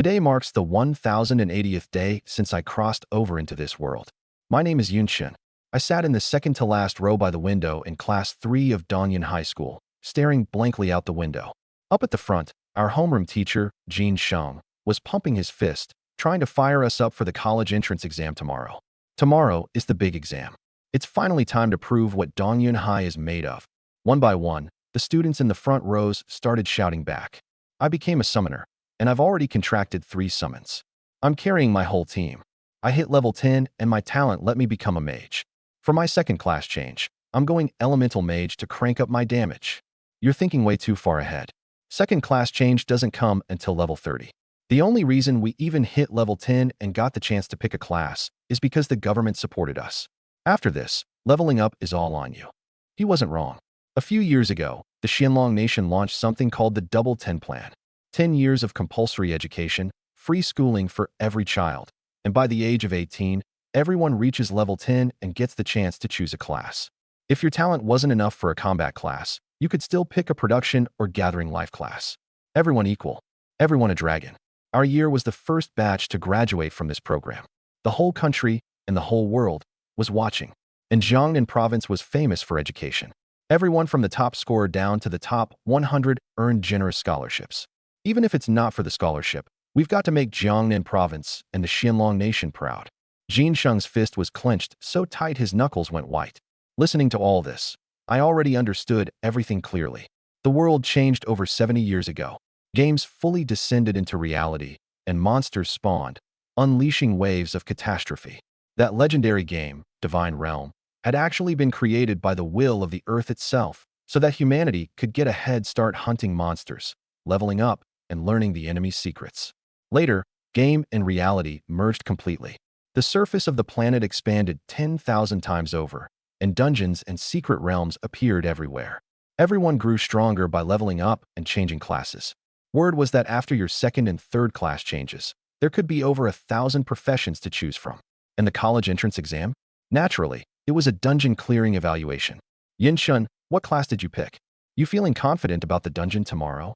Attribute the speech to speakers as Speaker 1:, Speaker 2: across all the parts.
Speaker 1: Today marks the 1080th day since I crossed over into this world. My name is Yunshin. I sat in the second-to-last row by the window in Class 3 of Dongyun High School, staring blankly out the window. Up at the front, our homeroom teacher, Jin Sheng, was pumping his fist, trying to fire us up for the college entrance exam tomorrow. Tomorrow is the big exam. It's finally time to prove what Dongyun High is made of. One by one, the students in the front rows started shouting back. I became a summoner, and I've already contracted 3 summons. I'm carrying my whole team. I hit level 10 and my talent let me become a mage. For my second class change, I'm going elemental mage to crank up my damage. You're thinking way too far ahead. Second class change doesn't come until level 30. The only reason we even hit level 10 and got the chance to pick a class is because the government supported us. After this, leveling up is all on you. He wasn't wrong. A few years ago, the Xianlong Nation launched something called the Double 10 Plan. 10 years of compulsory education, free schooling for every child, and by the age of 18, everyone reaches level 10 and gets the chance to choose a class. If your talent wasn't enough for a combat class, you could still pick a production or gathering life class. Everyone equal. Everyone a dragon. Our year was the first batch to graduate from this program. The whole country and the whole world was watching. And Jiangnan province was famous for education. Everyone from the top scorer down to the top 100 earned generous scholarships. Even if it's not for the scholarship, we've got to make Jiangnan province and the Xianlong Nation proud. Jin Sheng's fist was clenched so tight his knuckles went white. Listening to all this, I already understood everything clearly. The world changed over 70 years ago. Games fully descended into reality, and monsters spawned, unleashing waves of catastrophe. That legendary game, Divine Realm, had actually been created by the will of the earth itself, so that humanity could get a head start hunting monsters, leveling up, and learning the enemy's secrets. Later, game and reality merged completely. The surface of the planet expanded 10,000 times over, and dungeons and secret realms appeared everywhere. Everyone grew stronger by leveling up and changing classes. Word was that after your second and third class changes, there could be over 1,000 professions to choose from. And the college entrance exam? Naturally, it was a dungeon clearing evaluation. Yinshun, what class did you pick? You feeling confident about the dungeon tomorrow?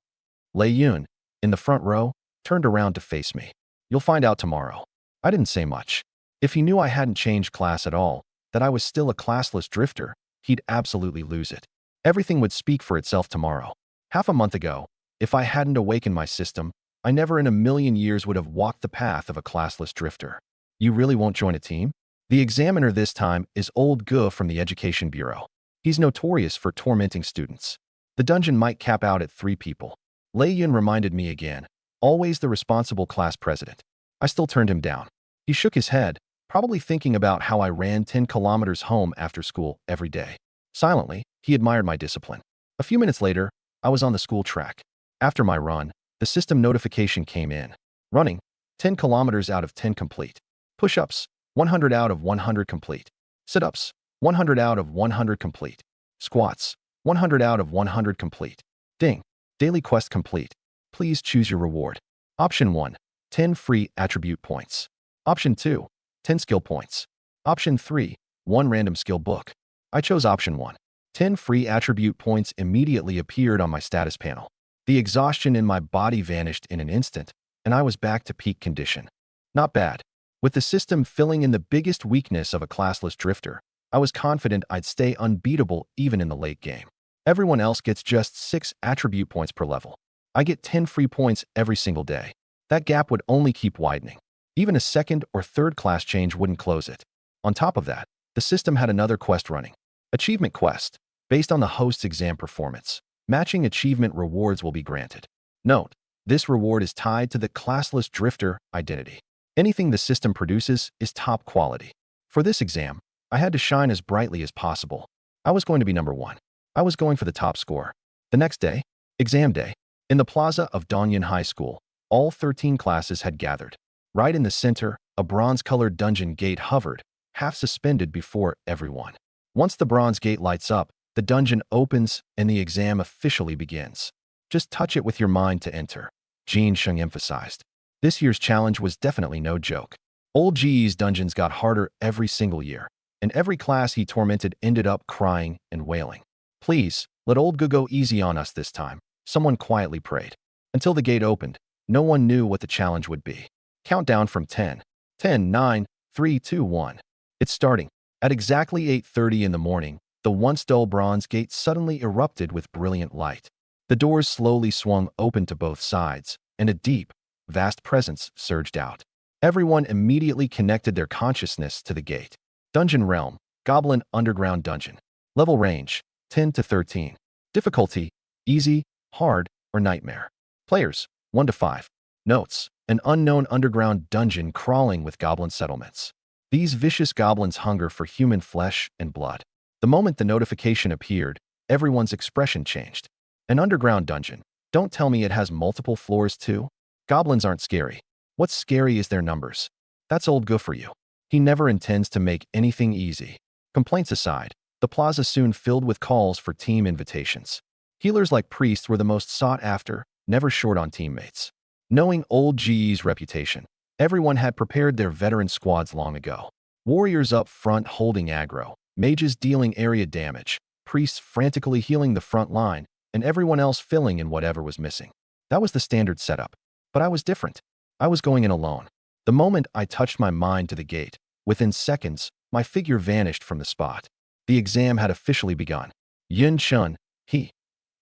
Speaker 1: Lei Yun, in the front row, turned around to face me. You'll find out tomorrow. I didn't say much. If he knew I hadn't changed class at all, that I was still a classless drifter, he'd absolutely lose it. Everything would speak for itself tomorrow. Half a month ago, if I hadn't awakened my system, I never in a million years would have walked the path of a classless drifter. You really won't join a team? The examiner this time is Old Gu from the Education Bureau. He's notorious for tormenting students. The dungeon might cap out at 3 people. Lei Yun reminded me again, always the responsible class president. I still turned him down. He shook his head, probably thinking about how I ran 10 kilometers home after school every day. Silently, he admired my discipline. A few minutes later, I was on the school track. After my run, the system notification came in. Running, 10 kilometers out of 10 complete. Push-ups, 100 out of 100 complete. Sit-ups, 100 out of 100 complete. Squats, 100 out of 100 complete. Ding. Daily quest complete. Please choose your reward. Option 1, 10 free attribute points. Option 2, 10 skill points. Option 3, 1 random skill book. I chose option 1. 10 free attribute points immediately appeared on my status panel. The exhaustion in my body vanished in an instant, and I was back to peak condition. Not bad. With the system filling in the biggest weakness of a classless drifter, I was confident I'd stay unbeatable even in the late game. Everyone else gets just 6 attribute points per level. I get 10 free points every single day. That gap would only keep widening. Even a second or third class change wouldn't close it. On top of that, the system had another quest running. Achievement quest. Based on the host's exam performance, matching achievement rewards will be granted. Note, this reward is tied to the classless drifter identity. Anything the system produces is top quality. For this exam, I had to shine as brightly as possible. I was going to be number 1. I was going for the top score. The next day, exam day, in the plaza of Dongyun High School, all 13 classes had gathered. Right in the center, a bronze-colored dungeon gate hovered, half suspended before everyone. Once the bronze gate lights up, the dungeon opens and the exam officially begins. Just touch it with your mind to enter, Jin Sheng emphasized. This year's challenge was definitely no joke. Old GE's dungeons got harder every single year, and every class he tormented ended up crying and wailing. Please, let Old Gu go easy on us this time, someone quietly prayed. Until the gate opened, No one knew what the challenge would be. Countdown from 10, 10, 9, 3, 2, 1. It's starting. At exactly 8:30 in the morning, the once dull bronze gate suddenly erupted with brilliant light. The doors slowly swung open to both sides, and a deep, vast presence surged out. Everyone immediately connected their consciousness to the gate. Dungeon Realm, Goblin Underground Dungeon. Level range, 10 to 13. Difficulty, easy, hard, or nightmare. Players, 1 to 5. Notes, an unknown underground dungeon crawling with goblin settlements. These vicious goblins hunger for human flesh and blood. The moment the notification appeared, everyone's expression changed. An underground dungeon. Don't tell me it has multiple floors too. Goblins aren't scary. What's scary is their numbers. That's old Go for you. He never intends to make anything easy. Complaints aside, the plaza soon filled with calls for team invitations. Healers like priests were the most sought after, never short on teammates. Knowing old GE's reputation, everyone had prepared their veteran squads long ago. Warriors up front holding aggro, mages dealing area damage, priests frantically healing the front line, and everyone else filling in whatever was missing. That was the standard setup. But I was different. I was going in alone. The moment I touched my mind to the gate, within seconds, my figure vanished from the spot. The exam had officially begun. Yun Chun,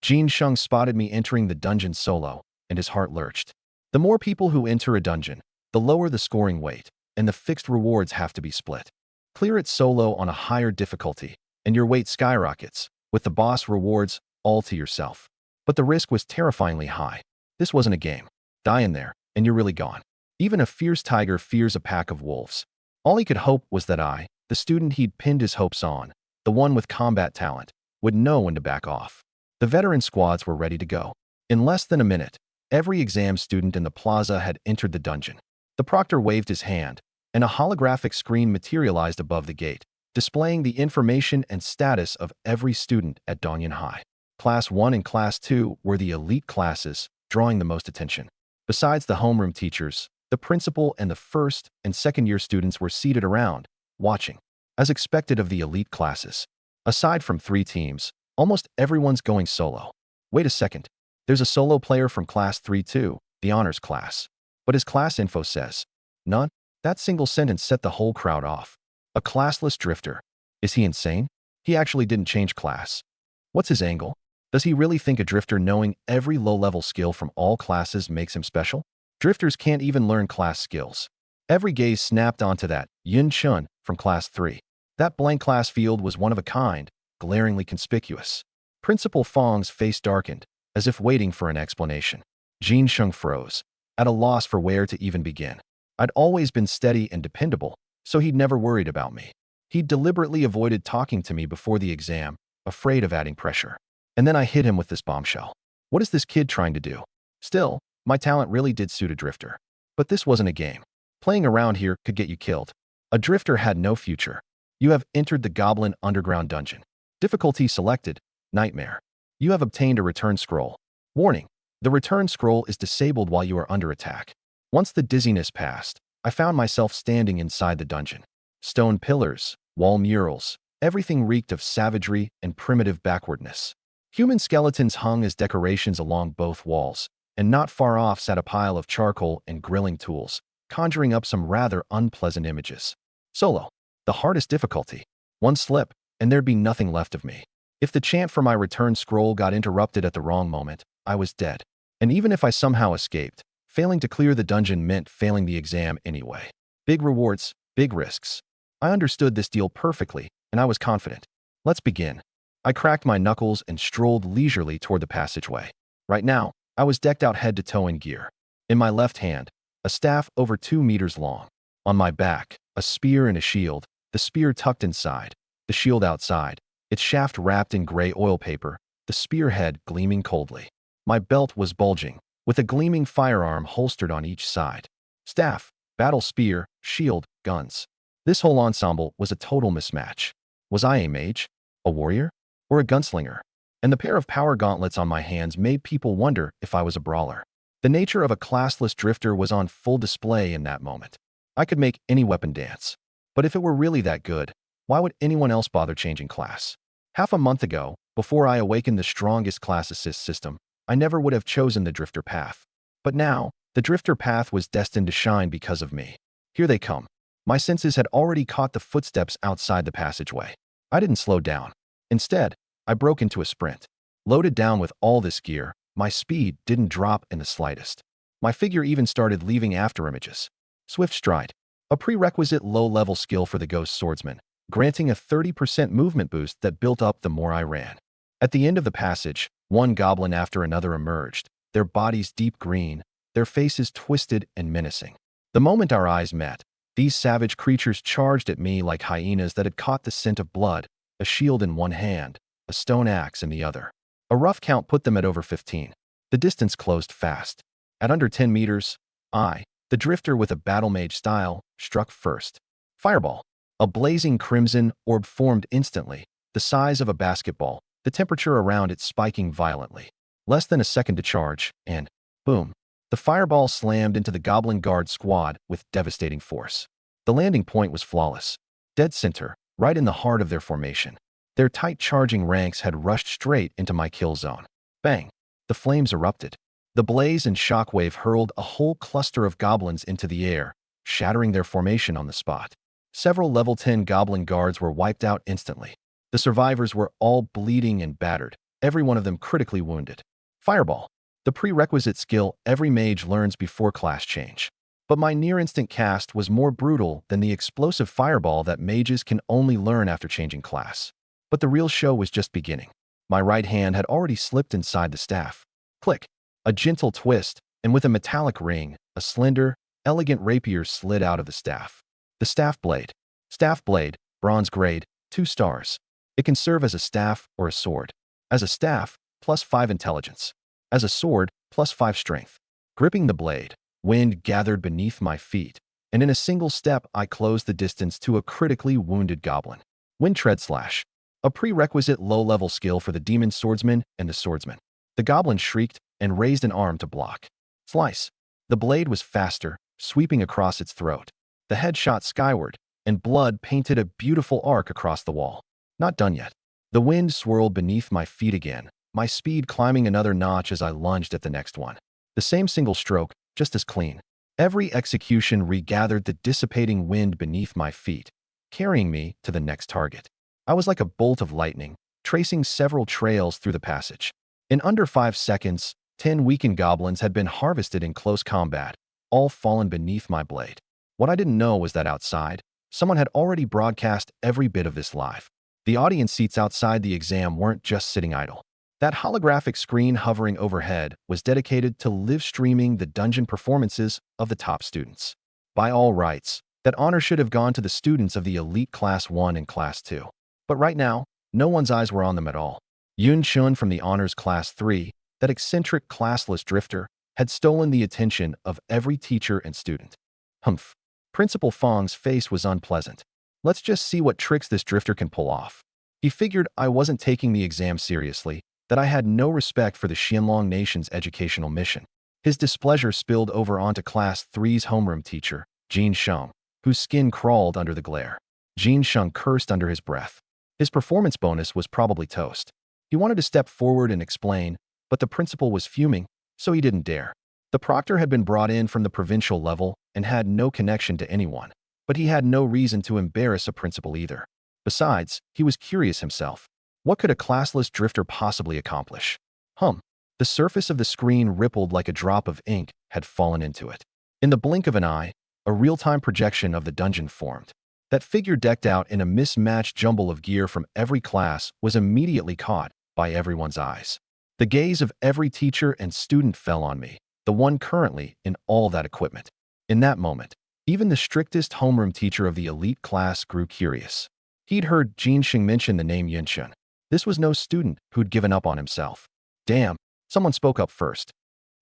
Speaker 1: Jin Sheng spotted me entering the dungeon solo, and his heart lurched. The more people who enter a dungeon, the lower the scoring weight, and the fixed rewards have to be split. Clear it solo on a higher difficulty, and your weight skyrockets, with the boss rewards all to yourself. But the risk was terrifyingly high. This wasn't a game. Die in there, and you're really gone. Even a fierce tiger fears a pack of wolves. All he could hope was that I, the student he'd pinned his hopes on, the one with combat talent, would know when to back off. The veteran squads were ready to go. In less than a minute, every exam student in the plaza had entered the dungeon. The proctor waved his hand, and a holographic screen materialized above the gate, displaying the information and status of every student at Dongyun High. Class 1 and Class 2 were the elite classes, drawing the most attention. Besides the homeroom teachers, the principal and the first and second-year students were seated around, watching. As expected of the elite classes. Aside from 3 teams, almost everyone's going solo. Wait a second. There's a solo player from Class 3 too, the honors class. But his class info says, none. That single sentence set the whole crowd off. A classless drifter. Is he insane? He actually didn't change class. What's his angle? Does he really think a drifter knowing every low-level skill from all classes makes him special? Drifters can't even learn class skills. Every gaze snapped onto that Yun Chun from Class 3. That blank class field was one of a kind, glaringly conspicuous. Principal Fong's face darkened, as if waiting for an explanation. Jin Sheng froze, at a loss for where to even begin. I'd always been steady and dependable, so he'd never worried about me. He'd deliberately avoided talking to me before the exam, afraid of adding pressure. And then I hit him with this bombshell. What is this kid trying to do? Still, my talent really did suit a drifter. But this wasn't a game. Playing around here could get you killed. A drifter had no future. You have entered the Goblin Underground Dungeon. Difficulty selected, Nightmare. You have obtained a return scroll. Warning, the return scroll is disabled while you are under attack. Once the dizziness passed, I found myself standing inside the dungeon. Stone pillars, wall murals, everything reeked of savagery and primitive backwardness. Human skeletons hung as decorations along both walls, and not far off sat a pile of charcoal and grilling tools, conjuring up some rather unpleasant images. Solo. The hardest difficulty. One slip, and there'd be nothing left of me. If the chant for my return scroll got interrupted at the wrong moment, I was dead. And even if I somehow escaped, failing to clear the dungeon meant failing the exam anyway. Big rewards, big risks. I understood this deal perfectly, and I was confident. Let's begin. I cracked my knuckles and strolled leisurely toward the passageway. Right now, I was decked out head to toe in gear. In my left hand, a staff over 2 meters long. On my back, a spear and a shield, the spear tucked inside, the shield outside, its shaft wrapped in gray oil paper, the spearhead gleaming coldly. My belt was bulging, with a gleaming firearm holstered on each side. Staff, battle spear, shield, guns. This whole ensemble was a total mismatch. Was I a mage, a warrior, or a gunslinger? And the pair of power gauntlets on my hands made people wonder if I was a brawler. The nature of a classless drifter was on full display in that moment. I could make any weapon dance. But if it were really that good, why would anyone else bother changing class? Half a month ago, before I awakened the strongest class assist system, I never would have chosen the drifter path. But now, The drifter path was destined to shine because of me. Here they come. My senses had already caught the footsteps outside the passageway. I didn't slow down. Instead, I broke into a sprint. Loaded down with all this gear, my speed didn't drop in the slightest. My figure even started leaving afterimages. Swift Stride, a prerequisite low-level skill for the Ghost Swordsman, granting a 30% movement boost that built up the more I ran. At the end of the passage, one goblin after another emerged, their bodies deep green, their faces twisted and menacing. The moment our eyes met, these savage creatures charged at me like hyenas that had caught the scent of blood, a shield in one hand, a stone axe in the other. A rough count put them at over 15. The distance closed fast. At under 10 meters, I, the drifter with a battle mage style, struck first. Fireball. A blazing crimson orb formed instantly, the size of a basketball, the temperature around it spiking violently. Less than a second to charge, and boom. The fireball slammed into the Goblin Guard squad with devastating force. The landing point was flawless. Dead center, right in the heart of their formation. Their tight charging ranks had rushed straight into my kill zone. Bang! The flames erupted. The blaze and shockwave hurled a whole cluster of goblins into the air, shattering their formation on the spot. Several level 10 Goblin Guards were wiped out instantly. The survivors were all bleeding and battered, every one of them critically wounded. Fireball. The prerequisite skill every mage learns before class change. But my near-instant cast was more brutal than the explosive fireball that mages can only learn after changing class. But the real show was just beginning. My right hand had already slipped inside the staff. Click. A gentle twist, and with a metallic ring, a slender, elegant rapier slid out of the staff. The staff blade. Staff blade, bronze grade, 2 stars. It can serve as a staff or a sword. As a staff, +5 intelligence. As a sword, +5 strength. Gripping the blade, wind gathered beneath my feet, and in a single step I closed the distance to a critically wounded goblin. Wind Tread Slash. A prerequisite low-level skill for the demon swordsman and the swordsman. The goblin shrieked and raised an arm to block. Slice. The blade was faster, sweeping across its throat. The head shot skyward, and blood painted a beautiful arc across the wall. Not done yet. The wind swirled beneath my feet again, my speed climbing another notch as I lunged at the next one. The same single stroke, just as clean. Every execution regathered the dissipating wind beneath my feet, carrying me to the next target. I was like a bolt of lightning, tracing several trails through the passage. In under 5 seconds, 10 weakened goblins had been harvested in close combat, all fallen beneath my blade. What I didn't know was that outside, someone had already broadcast every bit of this live. The audience seats outside the exam weren't just sitting idle. That holographic screen hovering overhead was dedicated to live streaming the dungeon performances of the top students. By all rights, that honor should have gone to the students of the elite Class 1 and Class 2. But right now, no one's eyes were on them at all. Yun-chun from the Honors Class 3, that eccentric classless drifter, had stolen the attention of every teacher and student. Humph. Principal Fong's face was unpleasant. Let's just see what tricks this drifter can pull off. He figured I wasn't taking the exam seriously, that I had no respect for the Xianlong Nation's educational mission. His displeasure spilled over onto Class 3's homeroom teacher, Jin Sheng, whose skin crawled under the glare. Jin Sheng cursed under his breath. His performance bonus was probably toast. He wanted to step forward and explain, but the principal was fuming, so he didn't dare. The proctor had been brought in from the provincial level and had no connection to anyone, but he had no reason to embarrass a principal either. Besides, he was curious himself. What could a classless drifter possibly accomplish? The surface of the screen rippled like a drop of ink had fallen into it. In the blink of an eye, a real-time projection of the dungeon formed. That figure decked out in a mismatched jumble of gear from every class was immediately caught by everyone's eyes. The gaze of every teacher and student fell on me, the one currently in all that equipment. In that moment, even the strictest homeroom teacher of the elite class grew curious. He'd heard Jin Sheng mention the name Yunshun. This was no student who'd given up on himself. Damn, someone spoke up first.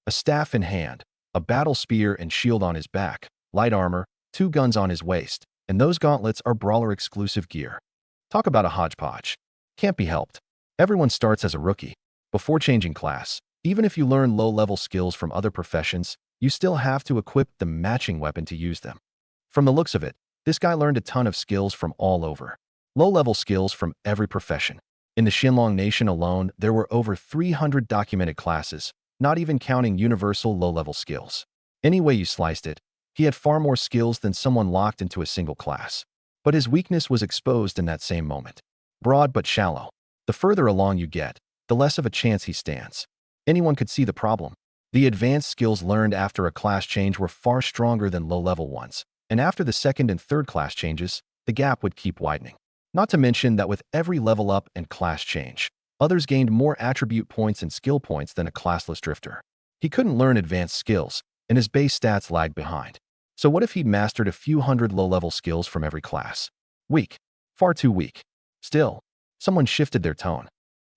Speaker 1: A staff in hand, a battle spear and shield on his back, light armor, 2 guns on his waist, and those gauntlets are brawler-exclusive gear. Talk about a hodgepodge. Can't be helped. Everyone starts as a rookie. Before changing class, even if you learn low-level skills from other professions, you still have to equip the matching weapon to use them. From the looks of it, this guy learned a ton of skills from all over. Low-level skills from every profession. In the Xianlong Nation alone, there were over 300 documented classes, not even counting universal low-level skills. Any way you sliced it, he had far more skills than someone locked into a single class. But his weakness was exposed in that same moment. Broad but shallow. The further along you get, the less of a chance he stands. Anyone could see the problem. The advanced skills learned after a class change were far stronger than low-level ones, and after the second and third class changes, the gap would keep widening. Not to mention that with every level up and class change, others gained more attribute points and skill points than a classless drifter. He couldn't learn advanced skills, and his base stats lagged behind. So what if he'd mastered a few hundred low-level skills from every class? Weak. Far too weak. Still, someone shifted their tone.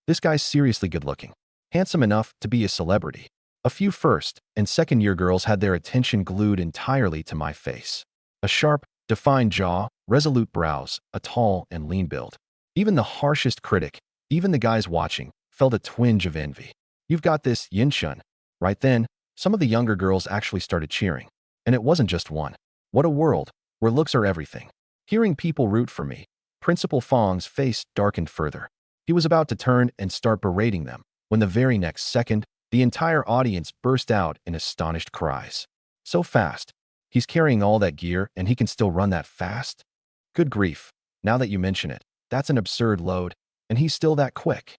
Speaker 1: This guy's seriously good-looking. Handsome enough to be a celebrity. A few first- and second-year girls had their attention glued entirely to my face. A sharp, defined jaw, resolute brows, a tall and lean build. Even the harshest critic, even the guys watching, felt a twinge of envy. "You've got this, Yinshun." Right then, some of the younger girls actually started cheering. And it wasn't just one. What a world, where looks are everything. Hearing people root for me, Principal Fong's face darkened further. He was about to turn and start berating them, when the very next second, the entire audience burst out in astonished cries. So fast. He's carrying all that gear and he can still run that fast? Good grief. Now that you mention it, that's an absurd load, and he's still that quick.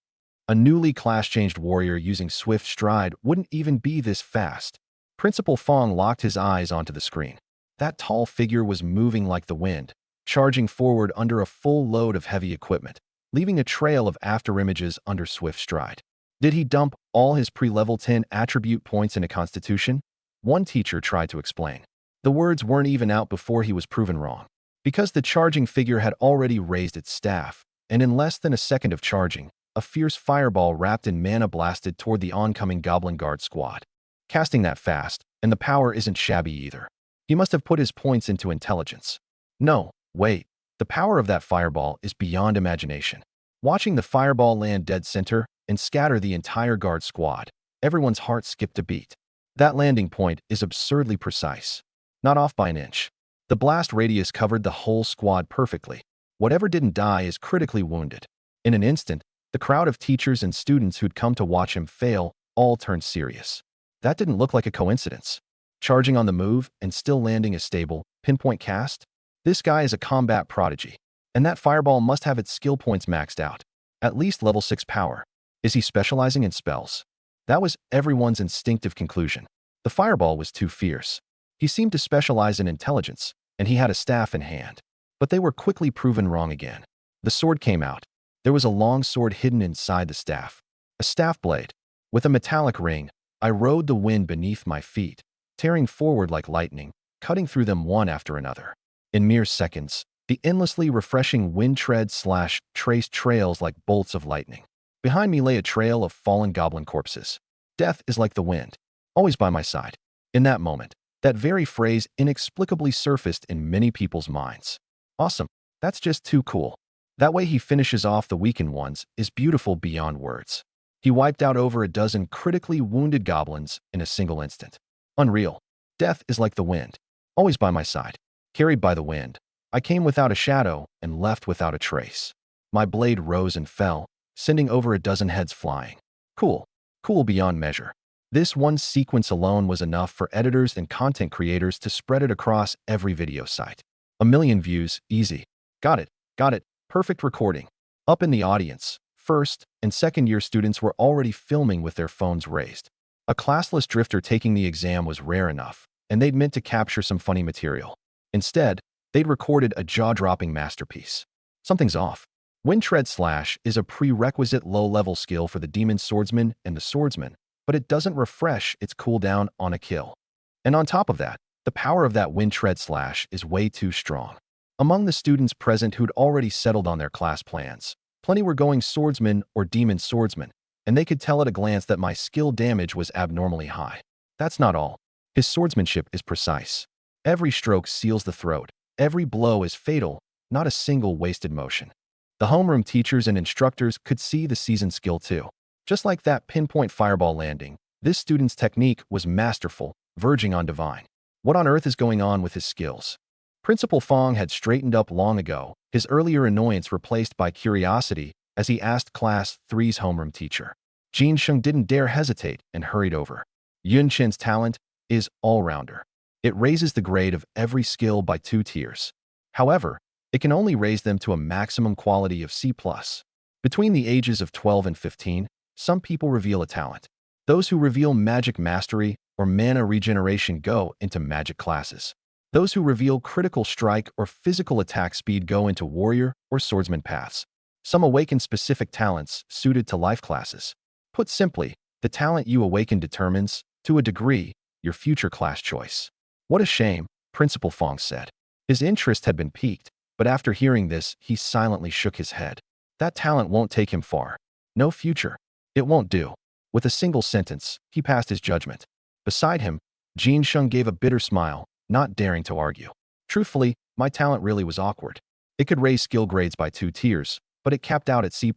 Speaker 1: A newly class-changed warrior using swift stride wouldn't even be this fast. Principal Fong locked his eyes onto the screen. That tall figure was moving like the wind, charging forward under a full load of heavy equipment, leaving a trail of afterimages under swift stride. Did he dump all his pre-level 10 attribute points into Constitution? One teacher tried to explain. The words weren't even out before he was proven wrong. Because the charging figure had already raised its staff, and in less than a second of charging, a fierce fireball wrapped in mana blasted toward the oncoming Goblin Guard squad. Casting that fast, and the power isn't shabby either. He must have put his points into intelligence. No, wait. The power of that fireball is beyond imagination. Watching the fireball land dead center and scatter the entire guard squad, everyone's heart skipped a beat. That landing point is absurdly precise. Not off by an inch. The blast radius covered the whole squad perfectly. Whatever didn't die is critically wounded. In an instant, the crowd of teachers and students who'd come to watch him fail all turned serious. That didn't look like a coincidence. Charging on the move and still landing a stable, pinpoint cast? This guy is a combat prodigy. And that fireball must have its skill points maxed out. At least level 6 power. Is he specializing in spells? That was everyone's instinctive conclusion. The fireball was too fierce. He seemed to specialize in intelligence, and he had a staff in hand. But they were quickly proven wrong again. The sword came out. There was a long sword hidden inside the staff. A staff blade. With a metallic ring, I rode the wind beneath my feet, tearing forward like lightning, cutting through them one after another. In mere seconds, the endlessly refreshing wind traced trails like bolts of lightning. Behind me lay a trail of fallen goblin corpses. Death is like the wind, always by my side. In that moment, that very phrase inexplicably surfaced in many people's minds. Awesome. That's just too cool. That way he finishes off the weakened ones is beautiful beyond words. He wiped out over a dozen critically wounded goblins in a single instant. Unreal. Death is like the wind, always by my side. Carried by the wind, I came without a shadow and left without a trace. My blade rose and fell, sending over a dozen heads flying. Cool. Cool beyond measure. This one sequence alone was enough for editors and content creators to spread it across every video site. 1 million views, easy. Got it. Perfect recording. Up in the audience, first and second year students were already filming with their phones raised. A classless drifter taking the exam was rare enough, and they'd meant to capture some funny material. Instead, they'd recorded a jaw-dropping masterpiece. Something's off. Wind Tread Slash is a prerequisite low-level skill for the Demon Swordsman and the Swordsman, but it doesn't refresh its cooldown on a kill. And on top of that, the power of that Wind Tread Slash is way too strong. Among the students present who'd already settled on their class plans, plenty were going Swordsman or Demon Swordsman, and they could tell at a glance that my skill damage was abnormally high. That's not all. His swordsmanship is precise. Every stroke seals the throat. Every blow is fatal, not a single wasted motion. The homeroom teachers and instructors could see the seasoned skill too. Just like that pinpoint fireball landing, this student's technique was masterful, verging on divine. What on earth is going on with his skills? Principal Fong had straightened up long ago, his earlier annoyance replaced by curiosity as he asked Class 3's homeroom teacher. Jin Sheng didn't dare hesitate and hurried over. Yun Chen's talent, is all-rounder. It raises the grade of every skill by 2 tiers. However, it can only raise them to a maximum quality of C+. Between the ages of 12 and 15, some people reveal a talent. Those who reveal magic mastery or mana regeneration go into magic classes. Those who reveal critical strike or physical attack speed go into warrior or swordsman paths. Some awaken specific talents suited to life classes. Put simply, the talent you awaken determines, to a degree, your future class choice. What a shame, Principal Fong said. His interest had been piqued, but after hearing this, he silently shook his head. That talent won't take him far. No future. It won't do. With a single sentence, he passed his judgment. Beside him, Jin Sheng gave a bitter smile, not daring to argue. Truthfully, my talent really was awkward. It could raise skill grades by 2 tiers, but it capped out at C+.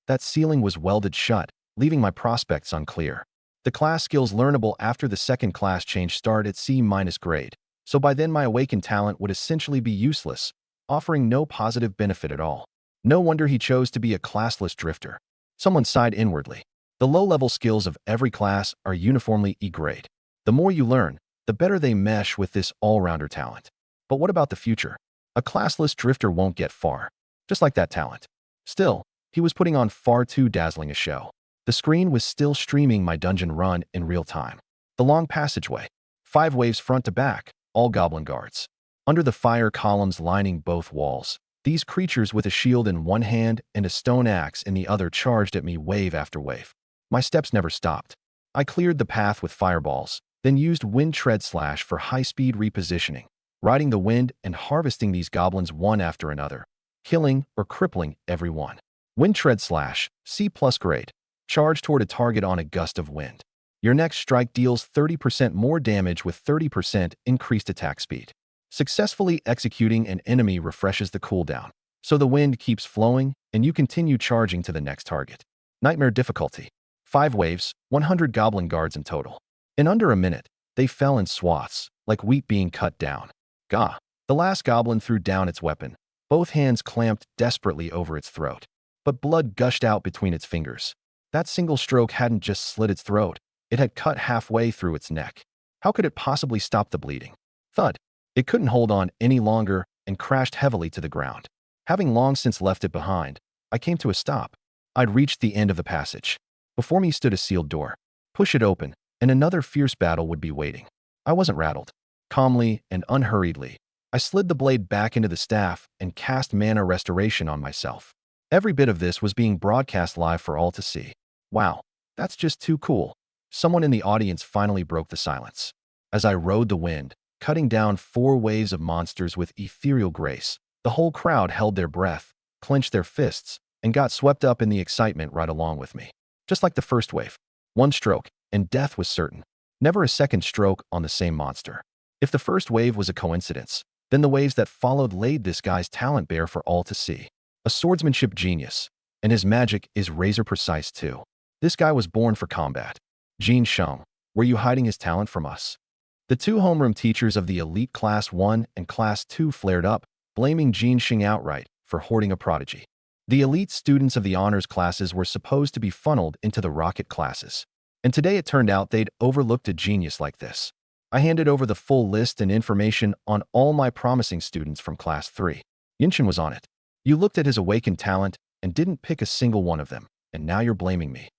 Speaker 1: That ceiling was welded shut, leaving my prospects unclear. The class skills learnable after the second class change start at C- grade, so by then my awakened talent would essentially be useless, offering no positive benefit at all. No wonder he chose to be a classless drifter. Someone sighed inwardly. The low-level skills of every class are uniformly E grade. The more you learn, the better they mesh with this all-rounder talent. But what about the future? A classless drifter won't get far, just like that talent. Still, he was putting on far too dazzling a show. The screen was still streaming my dungeon run in real time. The long passageway, 5 waves front to back, all goblin guards. Under the fire columns lining both walls, these creatures with a shield in one hand and a stone axe in the other charged at me wave after wave. My steps never stopped. I cleared the path with fireballs, then used Wind Tread Slash for high-speed repositioning, riding the wind and harvesting these goblins one after another, killing or crippling every one. Wind Tread Slash, C+ grade. Charge toward a target on a gust of wind. Your next strike deals 30% more damage with 30% increased attack speed. Successfully executing an enemy refreshes the cooldown, so the wind keeps flowing and you continue charging to the next target. Nightmare difficulty. 5 waves, 100 goblin guards in total. In under a minute, they fell in swaths, like wheat being cut down. Gah! The last goblin threw down its weapon, both hands clamped desperately over its throat. But blood gushed out between its fingers. That single stroke hadn't just slit its throat, it had cut halfway through its neck. How could it possibly stop the bleeding? Thud! It couldn't hold on any longer and crashed heavily to the ground. Having long since left it behind, I came to a stop. I'd reached the end of the passage. Before me stood a sealed door. Push it open, and another fierce battle would be waiting. I wasn't rattled. Calmly and unhurriedly, I slid the blade back into the staff and cast mana restoration on myself. Every bit of this was being broadcast live for all to see. Wow, that's just too cool. Someone in the audience finally broke the silence. As I rode the wind, cutting down 4 waves of monsters with ethereal grace, the whole crowd held their breath, clenched their fists, and got swept up in the excitement right along with me. Just like the first wave. 1 stroke, and death was certain. Never a second stroke on the same monster. If the first wave was a coincidence, then the waves that followed laid this guy's talent bare for all to see. A swordsmanship genius, and his magic is razor precise too. This guy was born for combat. Jin Sheng, were you hiding his talent from us? The 2 homeroom teachers of the elite Class 1 and Class 2 flared up, blaming Jin Sheng outright for hoarding a prodigy. The elite students of the honors classes were supposed to be funneled into the rocket classes. And today it turned out they'd overlooked a genius like this. I handed over the full list and information on all my promising students from Class 3. Yinshin was on it. You looked at his awakened talent and didn't pick a single one of them, and now you're blaming me.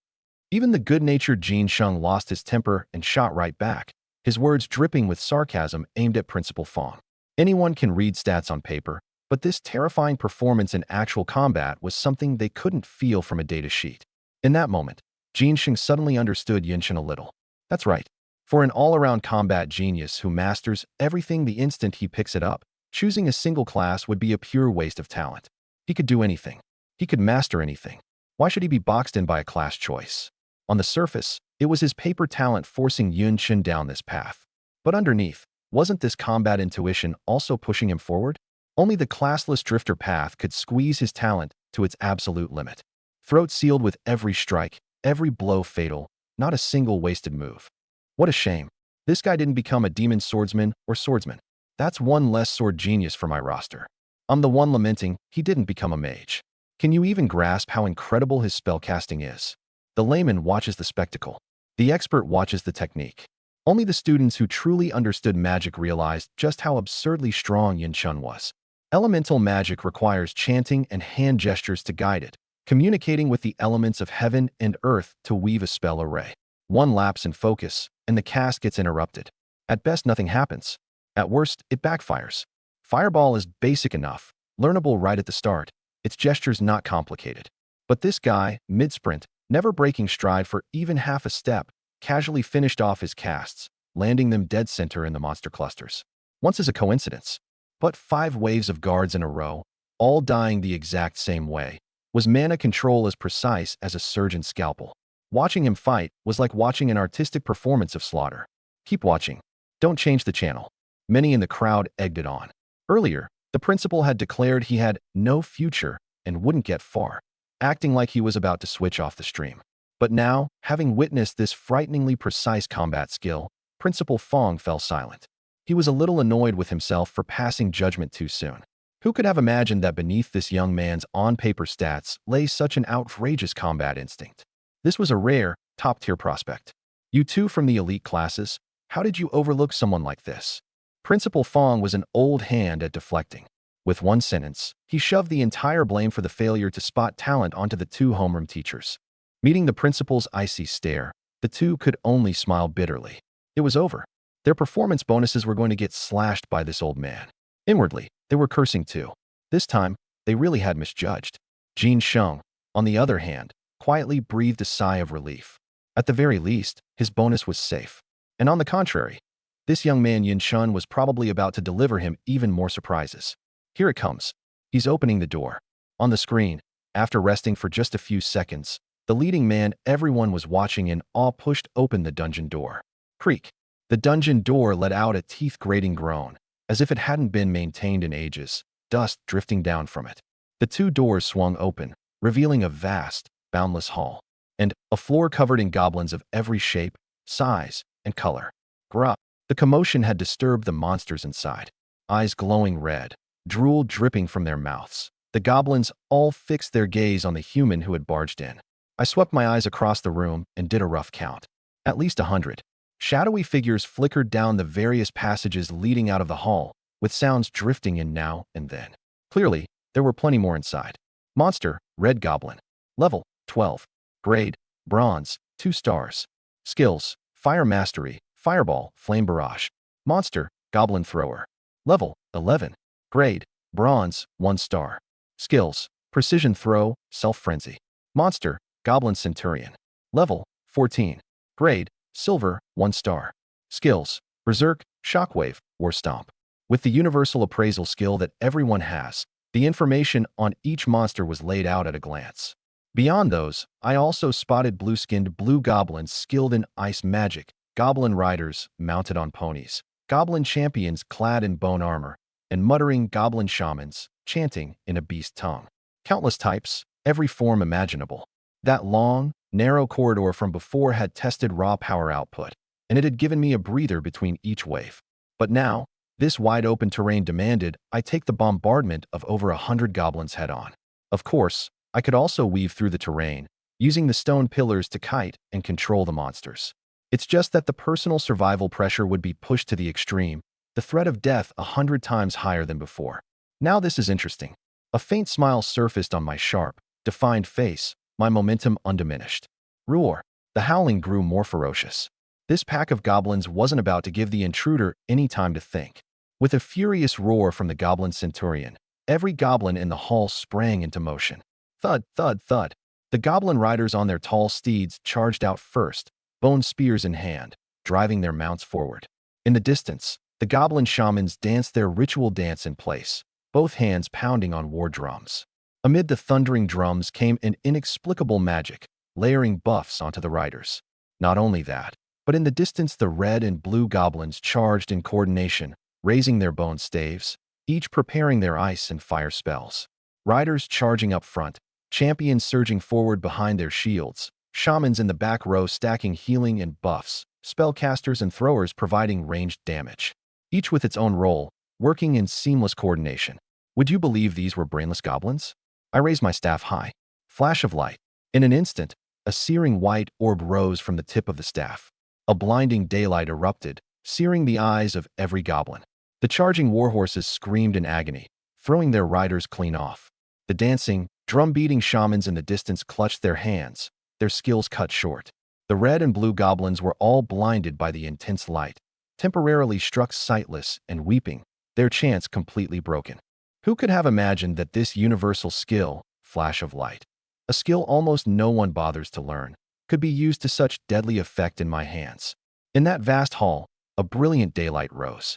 Speaker 1: Even the good-natured Jin Sheng lost his temper and shot right back, his words dripping with sarcasm aimed at Principal Fong. Anyone can read stats on paper, but this terrifying performance in actual combat was something they couldn't feel from a data sheet. In that moment, Jin Sheng suddenly understood Yinshin a little. That's right. For an all-around combat genius who masters everything the instant he picks it up, choosing a single class would be a pure waste of talent. He could do anything. He could master anything. Why should he be boxed in by a class choice? On the surface, it was his paper talent forcing Yinshin down this path. But underneath, wasn't this combat intuition also pushing him forward? Only the classless drifter path could squeeze his talent to its absolute limit. Throat sealed with every strike, every blow fatal, not a single wasted move. What a shame. This guy didn't become a demon swordsman or swordsman. That's one less sword genius for my roster. I'm the one lamenting he didn't become a mage. Can you even grasp how incredible his spellcasting is? The layman watches the spectacle. The expert watches the technique. Only the students who truly understood magic realized just how absurdly strong Yin-chun was. Elemental magic requires chanting and hand gestures to guide it, communicating with the elements of heaven and earth to weave a spell array. One lapse in focus, and the cast gets interrupted. At best, nothing happens. At worst, it backfires. Fireball is basic enough, learnable right at the start. Its gestures not complicated. But this guy, mid-sprint, never breaking stride for even half a step, casually finished off his casts, landing them dead center in the monster clusters. Once is a coincidence. But 5 waves of guards in a row, all dying the exact same way, was mana control as precise as a surgeon's scalpel. Watching him fight was like watching an artistic performance of slaughter. Keep watching. Don't change the channel. Many in the crowd egged it on. Earlier, the principal had declared he had no future and wouldn't get far, acting like he was about to switch off the stream. But now, having witnessed this frighteningly precise combat skill, Principal Fong fell silent. He was a little annoyed with himself for passing judgment too soon. Who could have imagined that beneath this young man's on-paper stats lay such an outrageous combat instinct? This was a rare, top-tier prospect. You two from the elite classes, how did you overlook someone like this? Principal Fong was an old hand at deflecting. With one sentence, he shoved the entire blame for the failure to spot talent onto the 2 homeroom teachers. Meeting the principal's icy stare, the 2 could only smile bitterly. It was over. Their performance bonuses were going to get slashed by this old man. Inwardly, they were cursing too. This time, they really had misjudged. Jin Sheng, on the other hand, quietly breathed a sigh of relief. At the very least, his bonus was safe. And on the contrary, this young man Yin Shun was probably about to deliver him even more surprises. Here it comes. He's opening the door. On the screen, after resting for just a few seconds, the leading man everyone was watching in awe pushed open the dungeon door. Creak. The dungeon door let out a teeth-grating groan, as if it hadn't been maintained in ages, dust drifting down from it. The 2 doors swung open, revealing a vast, boundless hall, and a floor covered in goblins of every shape, size, and color. Gruh. The commotion had disturbed the monsters inside. Eyes glowing red, drool dripping from their mouths. The goblins all fixed their gaze on the human who had barged in. I swept my eyes across the room and did a rough count. At least 100. Shadowy figures flickered down the various passages leading out of the hall, with sounds drifting in now and then. Clearly, there were plenty more inside. Monster, Red Goblin. Level, 12. Grade, Bronze, 2 stars. Skills, Fire Mastery, Fireball, Flame Barrage. Monster, Goblin Thrower. Level, 11. Grade, Bronze, 1 star. Skills, Precision Throw, Self-Frenzy. Monster, Goblin Centurion. Level, 14. Grade, Silver, 1 star. Skills, Berserk, Shockwave, War Stomp. With the universal appraisal skill that everyone has, the information on each monster was laid out at a glance. Beyond those, I also spotted blue-skinned blue goblins skilled in ice magic, goblin riders mounted on ponies, goblin champions clad in bone armor, and muttering goblin shamans chanting in a beast tongue. Countless types, every form imaginable. That long, narrow corridor from before had tested raw power output, and it had given me a breather between each wave. But now, this wide-open terrain demanded I take the bombardment of over 100 goblins head-on. Of course, I could also weave through the terrain, using the stone pillars to kite and control the monsters. It's just that the personal survival pressure would be pushed to the extreme, the threat of death 100 times higher than before. Now this is interesting. A faint smile surfaced on my sharp, defined face, my momentum undiminished. Roar. The howling grew more ferocious. This pack of goblins wasn't about to give the intruder any time to think. With a furious roar from the goblin centurion, every goblin in the hall sprang into motion. Thud, thud, thud. The goblin riders on their tall steeds charged out first, bone spears in hand, driving their mounts forward. In the distance, the goblin shamans danced their ritual dance in place, both hands pounding on war drums. Amid the thundering drums came an inexplicable magic, layering buffs onto the riders. Not only that, but in the distance the red and blue goblins charged in coordination, raising their bone staves, each preparing their ice and fire spells. Riders charging up front, champions surging forward behind their shields, shamans in the back row stacking healing and buffs, spellcasters and throwers providing ranged damage. Each with its own role, working in seamless coordination. Would you believe these were brainless goblins? I raised my staff high. Flash of light. In an instant, a searing white orb rose from the tip of the staff. A blinding daylight erupted, searing the eyes of every goblin. The charging warhorses screamed in agony, throwing their riders clean off. The dancing, drum-beating shamans in the distance clutched their hands, their skills cut short. The red and blue goblins were all blinded by the intense light, temporarily struck sightless and weeping, their chants completely broken. Who could have imagined that this universal skill, flash of light, a skill almost no one bothers to learn, could be used to such deadly effect in my hands? In that vast hall, a brilliant daylight rose.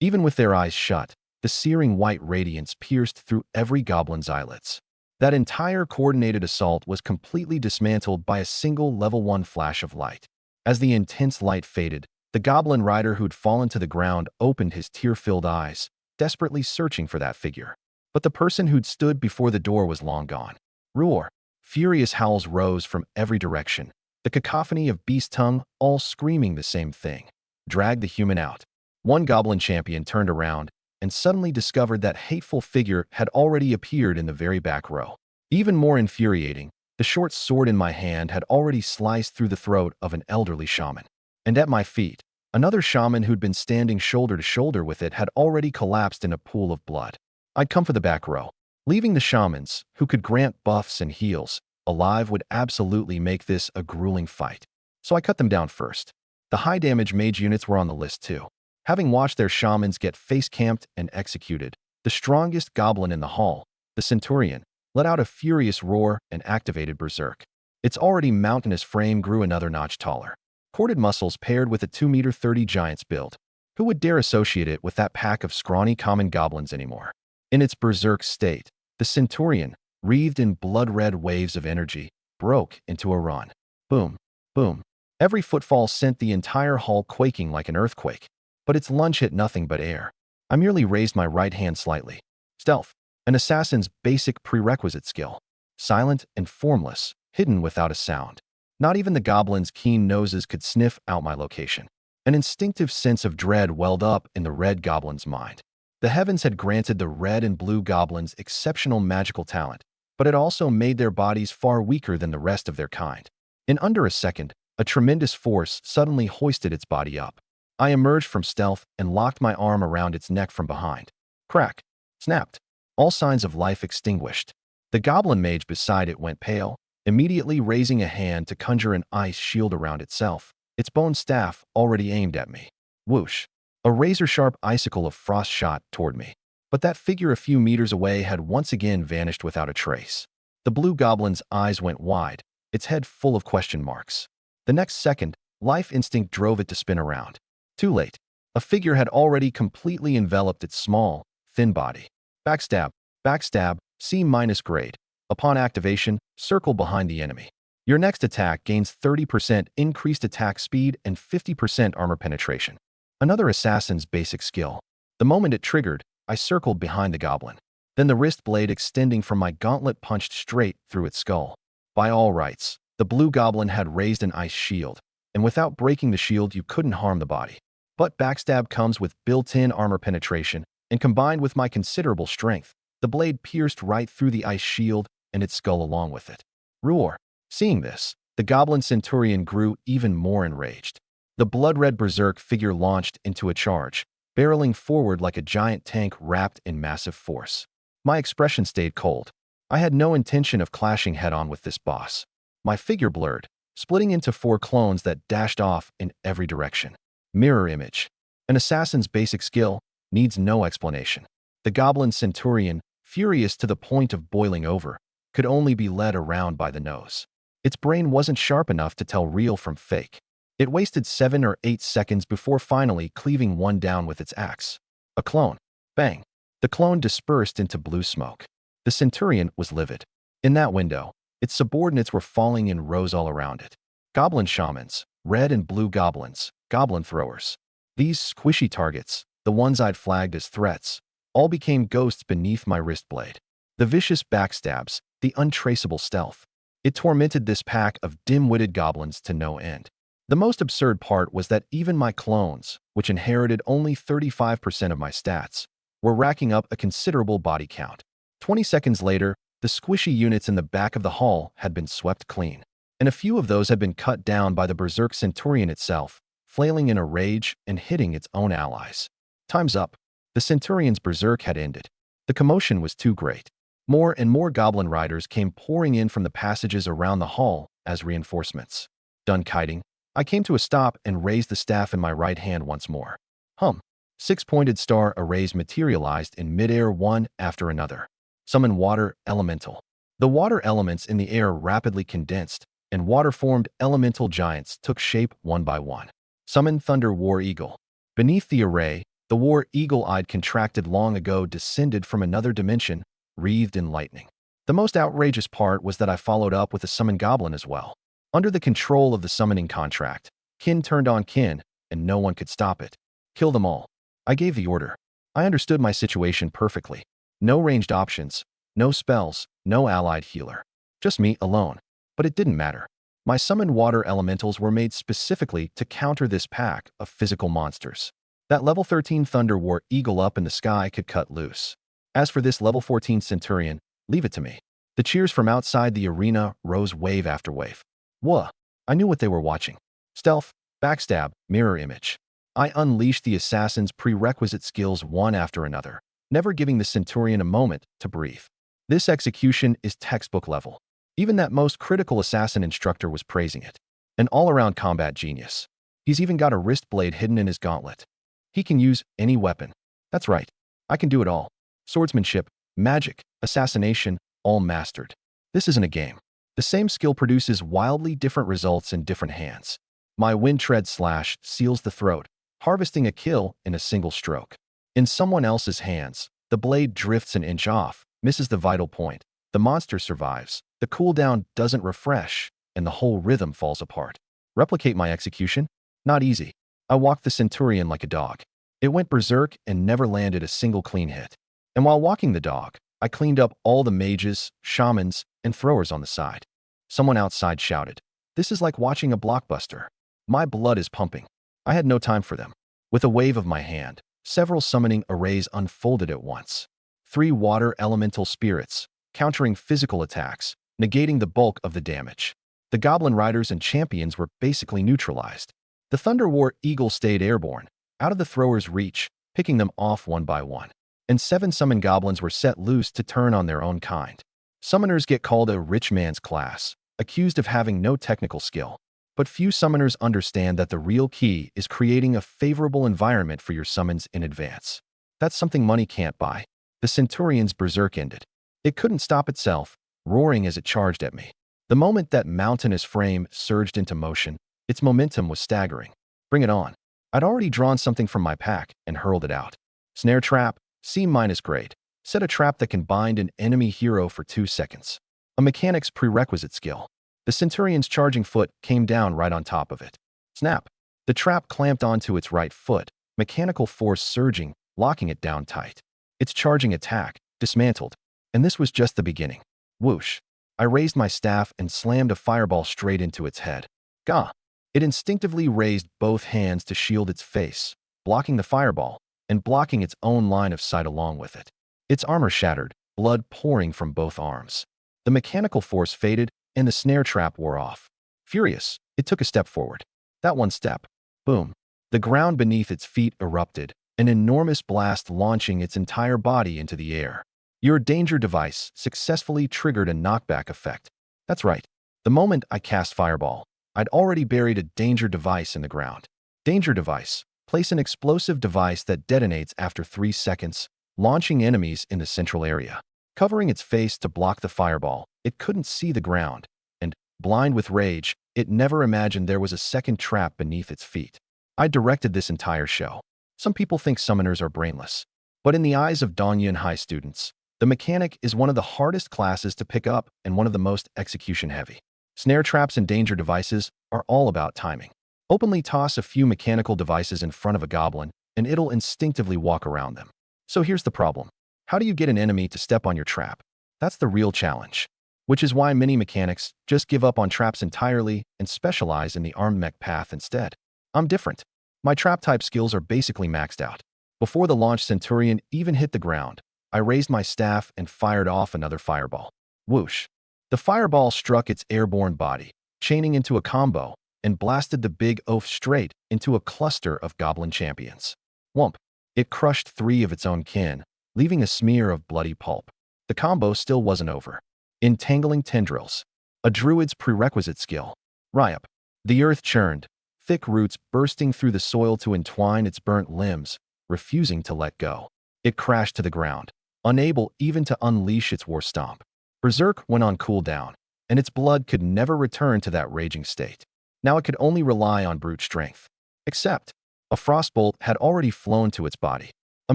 Speaker 1: Even with their eyes shut, the searing white radiance pierced through every goblin's eyelids. That entire coordinated assault was completely dismantled by a single level 1 flash of light. As the intense light faded, the goblin rider who'd fallen to the ground opened his tear-filled eyes, desperately searching for that figure. But the person who'd stood before the door was long gone. Roar! Furious howls rose from every direction, the cacophony of beast tongue all screaming the same thing. Drag the human out. One goblin champion turned around and suddenly discovered that hateful figure had already appeared in the very back row. Even more infuriating, the short sword in my hand had already sliced through the throat of an elderly shaman. And at my feet, another shaman who'd been standing shoulder to shoulder with it had already collapsed in a pool of blood. I'd come for the back row. Leaving the shamans, who could grant buffs and heals, alive would absolutely make this a grueling fight. So I cut them down first. The high-damage mage units were on the list too. Having watched their shamans get face-camped and executed, the strongest goblin in the hall, the centurion, let out a furious roar and activated berserk. Its already mountainous frame grew another notch taller. Corded muscles paired with a 2-meter-30 giant's build. Who would dare associate it with that pack of scrawny common goblins anymore? In its berserk state, the centurion, wreathed in blood-red waves of energy, broke into a run. Boom, boom. Every footfall sent the entire hall quaking like an earthquake. But its lunge hit nothing but air. I merely raised my right hand slightly. Stealth, an assassin's basic prerequisite skill. Silent and formless, hidden without a sound. Not even the goblins' keen noses could sniff out my location. An instinctive sense of dread welled up in the red goblin's mind. The heavens had granted the red and blue goblins exceptional magical talent, but it also made their bodies far weaker than the rest of their kind. In under a second, a tremendous force suddenly hoisted its body up. I emerged from stealth and locked my arm around its neck from behind. Crack. Snapped. All signs of life extinguished. The goblin mage beside it went pale, immediately raising a hand to conjure an ice shield around itself, its bone staff already aimed at me. Whoosh. A razor-sharp icicle of frost shot toward me. But that figure a few meters away had once again vanished without a trace. The blue goblin's eyes went wide, its head full of question marks. The next second, life instinct drove it to spin around. Too late. A figure had already completely enveloped its small, thin body. Backstab. Backstab. C-grade. Upon activation, circle behind the enemy. Your next attack gains 30% increased attack speed and 50% armor penetration. Another assassin's basic skill. The moment it triggered, I circled behind the goblin. Then the wrist blade extending from my gauntlet punched straight through its skull. By all rights, the blue goblin had raised an ice shield, and without breaking the shield you couldn't harm the body. But backstab comes with built-in armor penetration, and combined with my considerable strength, the blade pierced right through the ice shield and its skull along with it. Roar! Seeing this, the goblin centurion grew even more enraged. The blood-red berserk figure launched into a charge, barreling forward like a giant tank wrapped in massive force. My expression stayed cold. I had no intention of clashing head-on with this boss. My figure blurred, splitting into 4 clones that dashed off in every direction. Mirror image. An assassin's basic skill needs no explanation. The goblin centurion, furious to the point of boiling over, could only be led around by the nose. Its brain wasn't sharp enough to tell real from fake. It wasted 7 or 8 seconds before finally cleaving one down with its axe. A clone. Bang. The clone dispersed into blue smoke. The centurion was livid. In that window, its subordinates were falling in rows all around it. Goblin shamans, red and blue goblins, goblin throwers. These squishy targets, the ones I'd flagged as threats, all became ghosts beneath my wrist blade. The vicious backstabs, the untraceable stealth. It tormented this pack of dim-witted goblins to no end. The most absurd part was that even my clones, which inherited only 35% of my stats, were racking up a considerable body count. 20 seconds later, the squishy units in the back of the hall had been swept clean. and a few of those had been cut down by the berserk centurion itself, flailing in a rage and hitting its own allies. Time's up. The centurion's berserk had ended. The commotion was too great. More and more goblin riders came pouring in from the passages around the hall as reinforcements. Done kiting, I came to a stop and raised the staff in my right hand once more. Hum. 6-pointed star arrays materialized in midair one after another. Summon water elemental. The water elements in the air rapidly condensed, and water-formed elemental giants took shape one by one. Summon thunder war eagle. Beneath the array, the war eagle I'd contracted long ago descended from another dimension, wreathed in lightning. The most outrageous part was that I followed up with a summon goblin as well. Under the control of the summoning contract, kin turned on kin, and no one could stop it. Kill them all. I gave the order. I understood my situation perfectly. No ranged options, no spells, no allied healer. Just me alone. But it didn't matter. My summoned water elementals were made specifically to counter this pack of physical monsters. That level 13 Thunder War Eagle up in the sky could cut loose. As for this level 14 Centurion, leave it to me. The cheers from outside the arena rose wave after wave. Whoa! I knew what they were watching. Stealth, backstab, mirror image. I unleashed the assassin's prerequisite skills one after another, never giving the Centurion a moment to breathe. This execution is textbook level. Even that most critical assassin instructor was praising it. An all-around combat genius. He's even got a wrist blade hidden in his gauntlet. He can use any weapon. That's right. I can do it all. Swordsmanship, magic, assassination, all mastered. This isn't a game. The same skill produces wildly different results in different hands. My wind tread slash seals the throat, harvesting a kill in a single stroke. In someone else's hands, the blade drifts an inch off, misses the vital point. The monster survives, the cooldown doesn't refresh, and the whole rhythm falls apart. Replicate my execution? Not easy. I walked the Centurion like a dog. It went berserk and never landed a single clean hit. And while walking the dog, I cleaned up all the mages, shamans, and throwers on the side. Someone outside shouted, "This is like watching a blockbuster." My blood is pumping. I had no time for them. With a wave of my hand, several summoning arrays unfolded at once. 3 water elemental spirits, countering physical attacks, negating the bulk of the damage. The goblin riders and champions were basically neutralized. The Thunder War Eagle stayed airborne, out of the thrower's reach, picking them off one by one. And 7 summon goblins were set loose to turn on their own kind. Summoners get called a rich man's class, accused of having no technical skill. But few summoners understand that the real key is creating a favorable environment for your summons in advance. That's something money can't buy. The Centurion's berserk ended. It couldn't stop itself, roaring as it charged at me. The moment that mountainous frame surged into motion, its momentum was staggering. Bring it on. I'd already drawn something from my pack and hurled it out. Snare trap, C- grade. Set a trap that can bind an enemy hero for 2 seconds. A mechanic's prerequisite skill. The Centurion's charging foot came down right on top of it. Snap. The trap clamped onto its right foot, mechanical force surging, locking it down tight. Its charging attack, dismantled. And this was just the beginning. Whoosh. I raised my staff and slammed a fireball straight into its head. Gah. It instinctively raised both hands to shield its face, blocking the fireball, and blocking its own line of sight along with it. Its armor shattered, blood pouring from both arms. The mechanical force faded, and the snare trap wore off. Furious, it took a step forward. That one step. Boom. The ground beneath its feet erupted, an enormous blast launching its entire body into the air. Your danger device successfully triggered a knockback effect. That's right. The moment I cast Fireball, I'd already buried a danger device in the ground. Danger device. Place an explosive device that detonates after 3 seconds, launching enemies in the central area. Covering its face to block the fireball, it couldn't see the ground, and, blind with rage, it never imagined there was a second trap beneath its feet. I directed this entire show. Some people think summoners are brainless. But in the eyes of Dongyan High students, the mechanic is one of the hardest classes to pick up and one of the most execution-heavy. Snare traps and danger devices are all about timing. Openly toss a few mechanical devices in front of a goblin, and it'll instinctively walk around them. So here's the problem. How do you get an enemy to step on your trap? That's the real challenge. Which is why many mechanics just give up on traps entirely and specialize in the armed mech path instead. I'm different. My trap type skills are basically maxed out. Before the launch Centurion even hit the ground, I raised my staff and fired off another fireball. Whoosh. The fireball struck its airborne body, chaining into a combo, and blasted the big oaf straight into a cluster of goblin champions. Whump! It crushed 3 of its own kin, leaving a smear of bloody pulp. The combo still wasn't over. Entangling tendrils. A druid's prerequisite skill. Ryup. The earth churned, thick roots bursting through the soil to entwine its burnt limbs, refusing to let go. It crashed to the ground, unable even to unleash its war stomp. Berserk went on cooldown, and its blood could never return to that raging state. Now it could only rely on brute strength. Except, a frostbolt had already flown to its body. A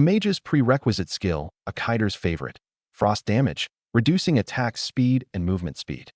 Speaker 1: mage's prerequisite skill, a kiter's favorite. Frost damage, reducing attack speed and movement speed.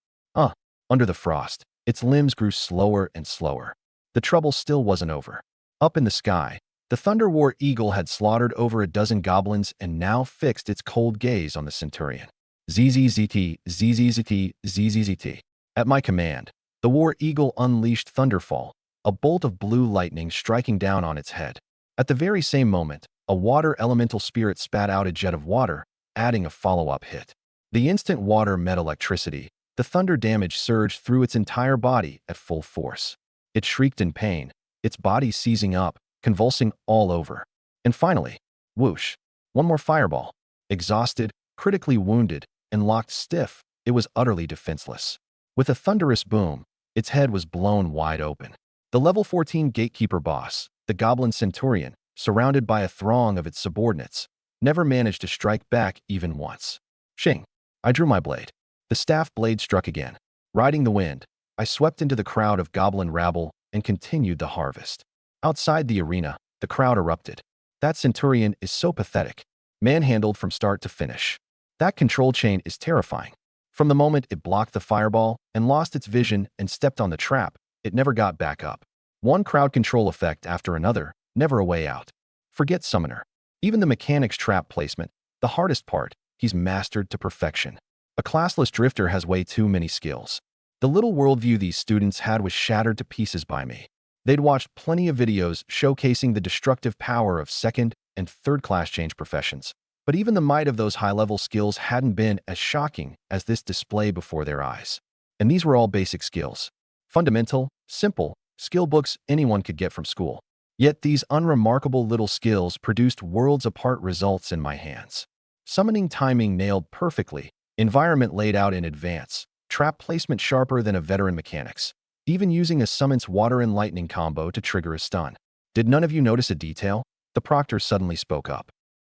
Speaker 1: Under the frost, its limbs grew slower and slower. The trouble still wasn't over. Up in the sky, the Thunder War Eagle had slaughtered over a dozen goblins and now fixed its cold gaze on the Centurion. ZZZT, ZZZT, ZZZT. At my command, the War Eagle unleashed Thunderfall, a bolt of blue lightning striking down on its head. At the very same moment, a water elemental spirit spat out a jet of water, adding a follow-up hit. The instant water met electricity, the thunder damage surged through its entire body at full force. It shrieked in pain, its body seizing up, convulsing all over. And finally, whoosh, one more fireball. Exhausted, critically wounded, and locked stiff, it was utterly defenseless. With a thunderous boom, its head was blown wide open. The level 14 gatekeeper boss, the Goblin Centurion, surrounded by a throng of its subordinates, never managed to strike back even once. Shing! I drew my blade. The staff blade struck again. Riding the wind, I swept into the crowd of goblin rabble and continued the harvest. Outside the arena, the crowd erupted. That Centurion is so pathetic, manhandled from start to finish. That control chain is terrifying. From the moment it blocked the fireball and lost its vision and stepped on the trap, it never got back up. One crowd control effect after another, never a way out. Forget Summoner. Even the mechanic's trap placement, the hardest part, he's mastered to perfection. A classless drifter has way too many skills. The little worldview these students had was shattered to pieces by me. They'd watched plenty of videos showcasing the destructive power of second and third class change professions, but even the might of those high-level skills hadn't been as shocking as this display before their eyes. And these were all basic skills. Fundamental, simple, skill books anyone could get from school. Yet these unremarkable little skills produced worlds-apart results in my hands. Summoning timing nailed perfectly, environment laid out in advance, trap placement sharper than a veteran mechanic's, even using a summons water and lightning combo to trigger a stun. Did none of you notice a detail? The proctor suddenly spoke up.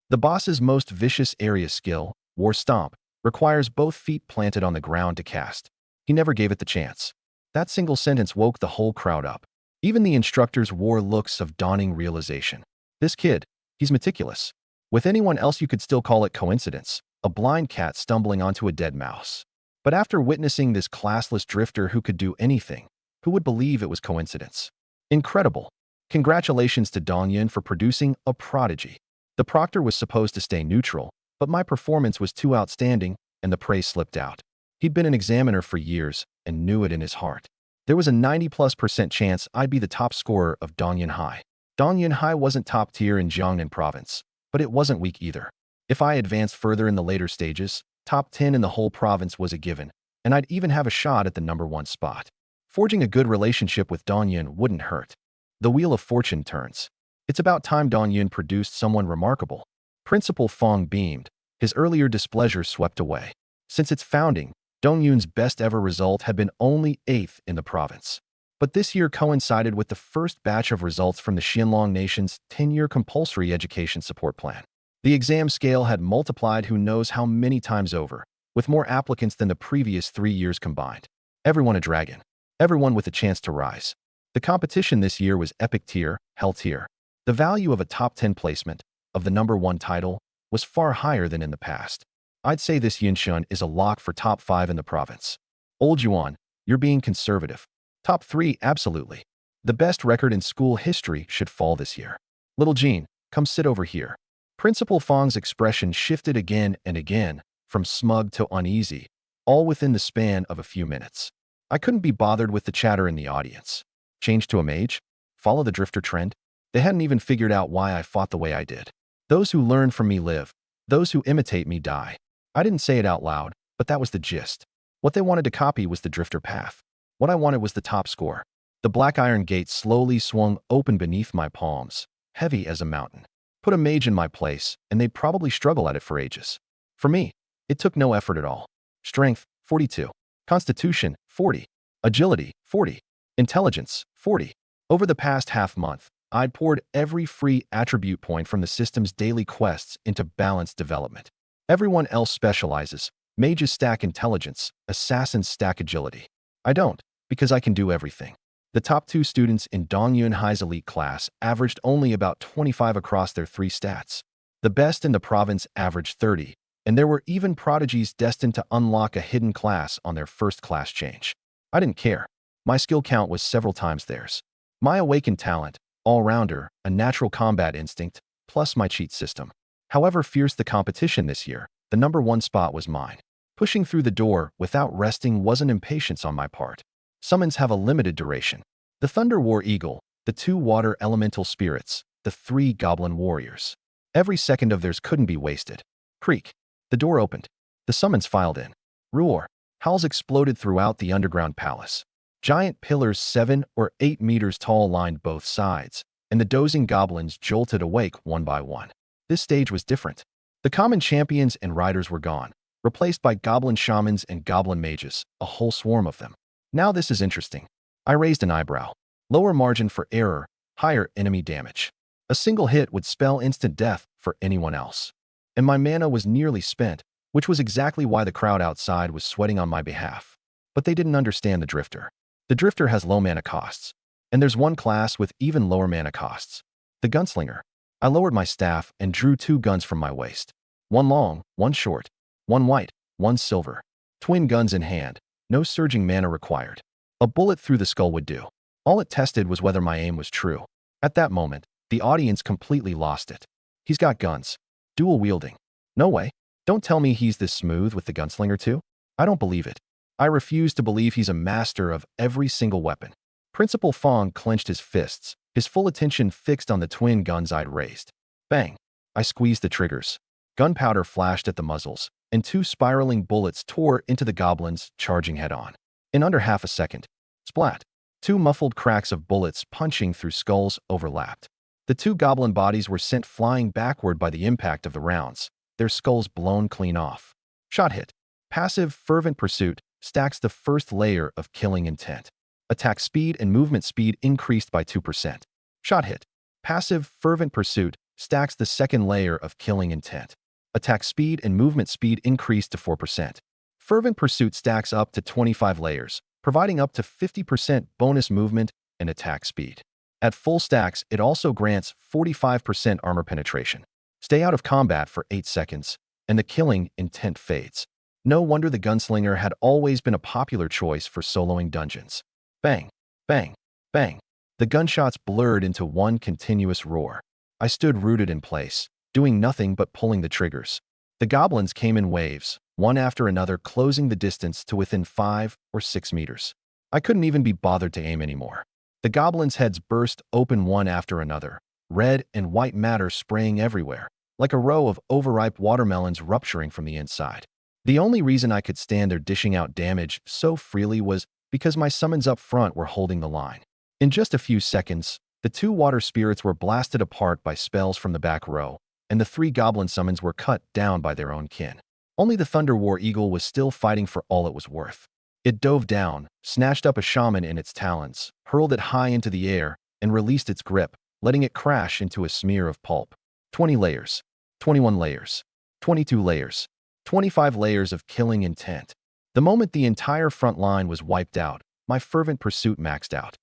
Speaker 1: The boss's most vicious area skill, War Stomp, requires both feet planted on the ground to cast. He never gave it the chance. That single sentence woke the whole crowd up. Even the instructors wore looks of dawning realization. This kid, he's meticulous. With anyone else you could still call it coincidence, a blind cat stumbling onto a dead mouse. But after witnessing this classless drifter who could do anything, who would believe it was coincidence? Incredible. Congratulations to Dongyun for producing a prodigy. The proctor was supposed to stay neutral, but my performance was too outstanding, and the praise slipped out. He'd been an examiner for years and knew it in his heart. There was a 90+% chance I'd be the top scorer of Dongyun High. Dongyun High wasn't top tier in Jiangnan province, but it wasn't weak either. If I advanced further in the later stages, top 10 in the whole province was a given, and I'd even have a shot at the #1 spot. Forging a good relationship with Dongyun wouldn't hurt. The wheel of fortune turns. It's about time Dongyun produced someone remarkable. Principal Fong beamed, his earlier displeasure swept away. Since its founding, Dongyun's best ever result had been only 8th in the province. But this year coincided with the first batch of results from the Xianlong Nation's 10-year compulsory education support plan. The exam scale had multiplied who knows how many times over, with more applicants than the previous 3 years combined. Everyone a dragon. Everyone with a chance to rise. The competition this year was epic tier, hell tier. The value of a top 10 placement, of the #1 title, was far higher than in the past. I'd say this Yunshun is a lock for top 5 in the province. Old Yuan, you're being conservative. Top 3, absolutely. The best record in school history should fall this year. Little Jean, come sit over here. Principal Fong's expression shifted again and again, from smug to uneasy, all within the span of a few minutes. I couldn't be bothered with the chatter in the audience. Change to a mage? Follow the drifter trend? They hadn't even figured out why I fought the way I did. Those who learn from me live. Those who imitate me die. I didn't say it out loud, but that was the gist. What they wanted to copy was the drifter path. What I wanted was the top score. The black iron gate slowly swung open beneath my palms, heavy as a mountain. Put a mage in my place, and they'd probably struggle at it for ages. For me, it took no effort at all. Strength, 42. Constitution, 40. Agility, 40. Intelligence, 40. Over the past half-month, I'd poured every free attribute point from the system's daily quests into balanced development. Everyone else specializes. Mages stack intelligence, assassins stack agility. I don't, because I can do everything. The top 2 students in Dongyun Hai's elite class averaged only about 25 across their 3 stats. The best in the province averaged 30, and there were even prodigies destined to unlock a hidden class on their first class change. I didn't care. My skill count was several times theirs. My awakened talent, all-rounder, a natural combat instinct, plus my cheat system. However fierce the competition this year, the #1 spot was mine. Pushing through the door without resting wasn't impatience on my part. Summons have a limited duration. The Thunder War Eagle, the 2 water elemental spirits, the 3 goblin warriors. Every second of theirs couldn't be wasted. Creak. The door opened. The summons filed in. Roar. Howls exploded throughout the underground palace. Giant pillars 7 or 8 meters tall lined both sides, and the dozing goblins jolted awake one by one. This stage was different. The common champions and riders were gone, replaced by goblin shamans and goblin mages, a whole swarm of them. Now this is interesting. I raised an eyebrow. Lower margin for error, higher enemy damage. A single hit would spell instant death for anyone else. And my mana was nearly spent, which was exactly why the crowd outside was sweating on my behalf. But they didn't understand the Drifter. The Drifter has low mana costs, and there's one class with even lower mana costs. The Gunslinger. I lowered my staff and drew 2 guns from my waist. One long, one short. One white, one silver. Twin guns in hand. No surging mana required. A bullet through the skull would do. All it tested was whether my aim was true. At that moment, the audience completely lost it. He's got guns. Dual wielding. No way. Don't tell me he's this smooth with the Gunslinger too. I don't believe it. I refuse to believe he's a master of every single weapon. Principal Fong clenched his fists, his full attention fixed on the twin guns I'd raised. Bang. I squeezed the triggers. Gunpowder flashed at the muzzles, and 2 spiraling bullets tore into the goblins, charging head-on. In under half a second, splat. 2 muffled cracks of bullets punching through skulls overlapped. The 2 goblin bodies were sent flying backward by the impact of the rounds, their skulls blown clean off. Shot hit. Passive Fervent Pursuit stacks the first layer of killing intent. Attack speed and movement speed increased by 2%. Shot hit. Passive Fervent Pursuit stacks the second layer of killing intent. Attack speed and movement speed increased to 4%. Fervent Pursuit stacks up to 25 layers, providing up to 50% bonus movement and attack speed. At full stacks, it also grants 45% armor penetration. Stay out of combat for 8 seconds, and the killing intent fades. No wonder the Gunslinger had always been a popular choice for soloing dungeons. Bang, bang, bang. The gunshots blurred into one continuous roar. I stood rooted in place, doing nothing but pulling the triggers. The goblins came in waves, one after another, closing the distance to within 5 or 6 meters. I couldn't even be bothered to aim anymore. The goblins' heads burst open one after another, red and white matter spraying everywhere, like a row of overripe watermelons rupturing from the inside. The only reason I could stand there dishing out damage so freely was because my summons up front were holding the line. In just a few seconds, the 2 water spirits were blasted apart by spells from the back row, and the 3 goblin summons were cut down by their own kin. Only the Thunder War Eagle was still fighting for all it was worth. It dove down, snatched up a shaman in its talons, hurled it high into the air, and released its grip, letting it crash into a smear of pulp. 20 layers. 21 layers. 22 layers. 25 layers of killing intent. The moment the entire front line was wiped out, my Fervent Pursuit maxed out.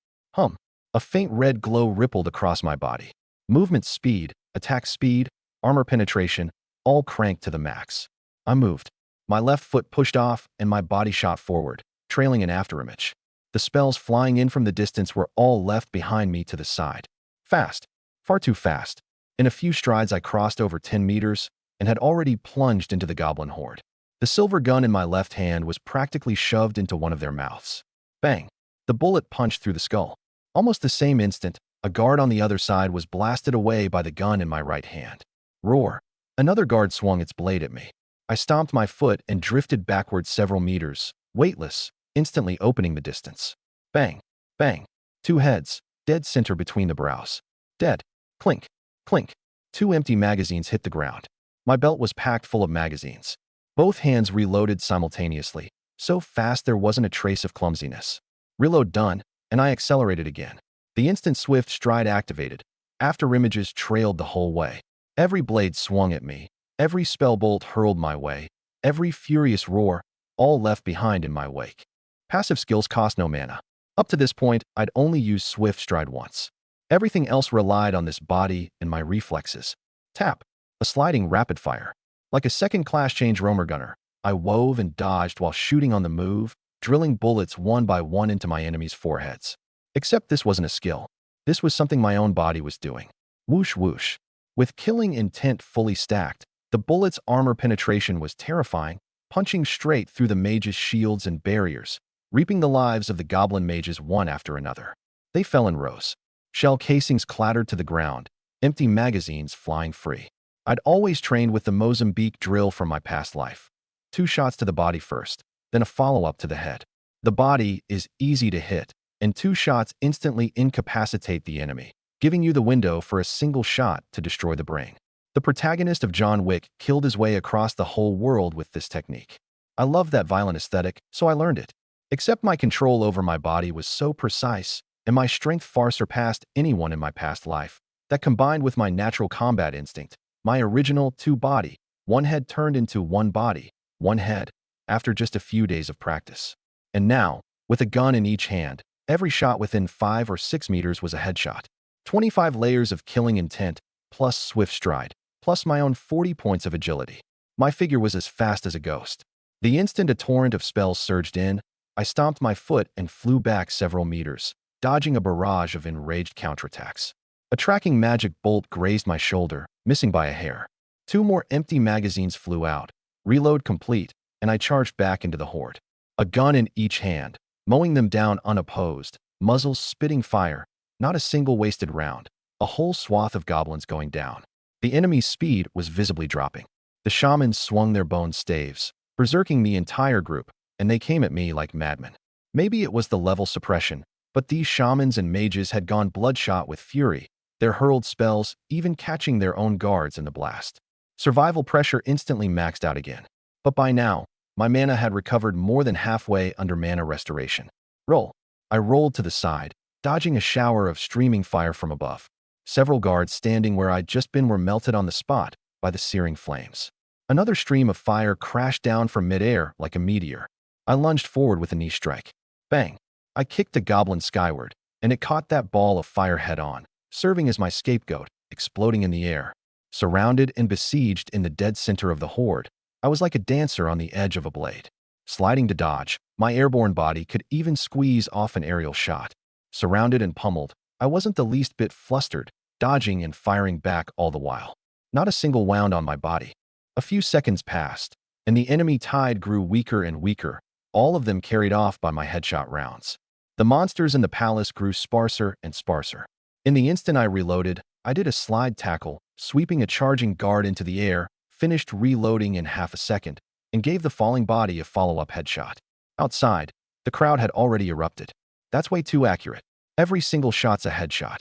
Speaker 1: A faint red glow rippled across my body. Movement speed, attack speed, armor penetration, all cranked to the max. I moved. My left foot pushed off and my body shot forward, trailing an afterimage. The spells flying in from the distance were all left behind me to the side. Fast. Far too fast. In a few strides I crossed over 10 meters and had already plunged into the goblin horde. The silver gun in my left hand was practically shoved into one of their mouths. Bang. The bullet punched through the skull. Almost the same instant, a guard on the other side was blasted away by the gun in my right hand. Roar. Another guard swung its blade at me. I stomped my foot and drifted backward several meters, weightless, instantly opening the distance. Bang, bang. Two heads, dead center between the brows. Dead. Clink, clink. Two empty magazines hit the ground. My belt was packed full of magazines. Both hands reloaded simultaneously, so fast there wasn't a trace of clumsiness. Reload done, and I accelerated again. The instant swift stride activated. After images trailed the whole way. Every blade swung at me. Every spell bolt hurled my way. Every furious roar, all left behind in my wake. Passive skills cost no mana. Up to this point, I'd only used swift stride once. Everything else relied on this body and my reflexes. Tap. A sliding rapid fire. Like a second class change roamer gunner, I wove and dodged while shooting on the move, drilling bullets one by one into my enemies' foreheads. Except this wasn't a skill. This was something my own body was doing. Whoosh whoosh. With killing intent fully stacked, the bullet's armor penetration was terrifying, punching straight through the mage's shields and barriers, reaping the lives of the goblin mages one after another. They fell in rows. Shell casings clattered to the ground, empty magazines flying free. I'd always trained with the Mozambique drill from my past life. 2 shots to the body first, then a follow-up to the head. The body is easy to hit, and 2 shots instantly incapacitate the enemy, giving you the window for a single shot to destroy the brain. The protagonist of John Wick killed his way across the whole world with this technique. I loved that violent aesthetic, so I learned it. Except my control over my body was so precise, and my strength far surpassed anyone in my past life, that combined with my natural combat instinct, my original 2-body, 1 head turned into 1 body, 1 head, after just a few days of practice. And now, with a gun in each hand, every shot within 5 or 6 meters was a headshot. 25 layers of killing intent, plus swift stride, plus my own 40 points of agility. My figure was as fast as a ghost. The instant a torrent of spells surged in, I stomped my foot and flew back several meters, dodging a barrage of enraged counterattacks. A tracking magic bolt grazed my shoulder, missing by a hair. 2 more empty magazines flew out, reload complete, and I charged back into the horde. A gun in each hand, mowing them down unopposed, muzzles spitting fire, not a single wasted round, a whole swath of goblins going down. The enemy's speed was visibly dropping. The shamans swung their bone staves, berserking the entire group, and they came at me like madmen. Maybe it was the level suppression, but these shamans and mages had gone bloodshot with fury, their hurled spells even catching their own guards in the blast. Survival pressure instantly maxed out again. But by now, my mana had recovered more than halfway under mana restoration. Roll. I rolled to the side, dodging a shower of streaming fire from above. Several guards standing where I'd just been were melted on the spot by the searing flames. Another stream of fire crashed down from midair like a meteor. I lunged forward with a knee strike. Bang! I kicked a goblin skyward, and it caught that ball of fire head-on, serving as my scapegoat, exploding in the air. Surrounded and besieged in the dead center of the horde, I was like a dancer on the edge of a blade. Sliding to dodge, my airborne body could even squeeze off an aerial shot. Surrounded and pummeled, I wasn't the least bit flustered, dodging and firing back all the while. Not a single wound on my body. A few seconds passed, and the enemy tide grew weaker and weaker, all of them carried off by my headshot rounds. The monsters in the palace grew sparser and sparser. In the instant I reloaded, I did a slide tackle, sweeping a charging guard into the air, finished reloading in half a second, and gave the falling body a follow-up headshot. Outside, the crowd had already erupted. That's way too accurate. Every single shot's a headshot.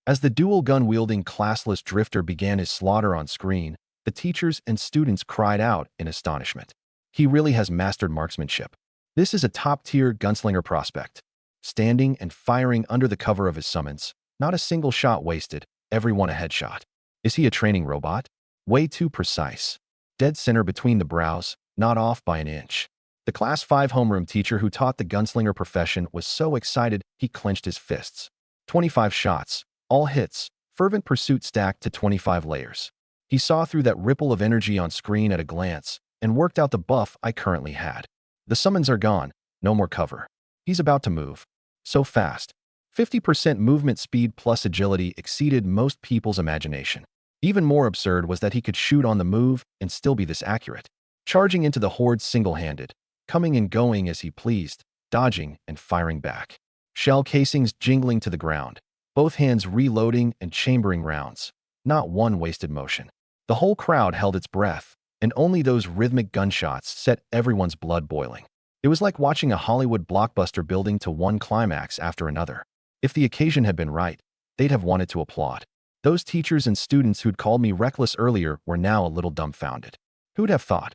Speaker 1: As the dual gun-wielding classless drifter began his slaughter on screen, the teachers and students cried out in astonishment. He really has mastered marksmanship. This is a top-tier gunslinger prospect. Standing and firing under the cover of his summons, not a single shot wasted, everyone a headshot. Is he a training robot? Way too precise. Dead center between the brows, not off by an inch. The Class 5 homeroom teacher who taught the gunslinger profession was so excited he clenched his fists. 25 shots, all hits, fervent pursuit stacked to 25 layers. He saw through that ripple of energy on screen at a glance and worked out the buff I currently had. The summons are gone, no more cover. He's about to move. So fast. 50% movement speed plus agility exceeded most people's imagination. Even more absurd was that he could shoot on the move and still be this accurate. Charging into the horde single-handed, coming and going as he pleased, dodging and firing back. Shell casings jingling to the ground, both hands reloading and chambering rounds. Not one wasted motion. The whole crowd held its breath, and only those rhythmic gunshots set everyone's blood boiling. It was like watching a Hollywood blockbuster building to one climax after another. If the occasion had been right, they'd have wanted to applaud. Those teachers and students who'd called me reckless earlier were now a little dumbfounded. Who'd have thought?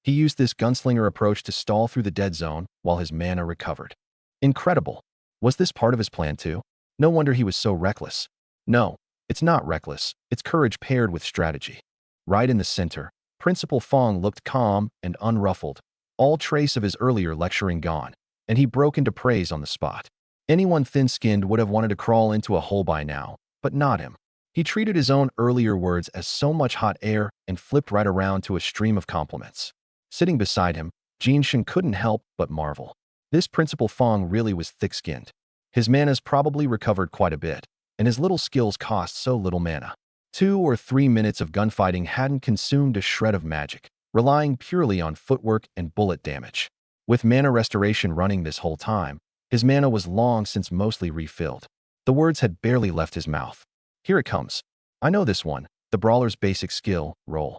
Speaker 1: He used this gunslinger approach to stall through the dead zone while his mana recovered. Incredible. Was this part of his plan too? No wonder he was so reckless. No, it's not reckless. It's courage paired with strategy. Right in the center, Principal Fong looked calm and unruffled, all trace of his earlier lecturing gone, and he broke into praise on the spot. Anyone thin-skinned would have wanted to crawl into a hole by now, but not him. He treated his own earlier words as so much hot air and flipped right around to a stream of compliments. Sitting beside him, Jin Shin couldn't help but marvel. This Principal Fong really was thick-skinned. His mana's probably recovered quite a bit, and his little skills cost so little mana. 2 or 3 minutes of gunfighting hadn't consumed a shred of magic, relying purely on footwork and bullet damage. With mana restoration running this whole time, his mana was long since mostly refilled. The words had barely left his mouth. Here it comes. I know this one, the brawler's basic skill, roll.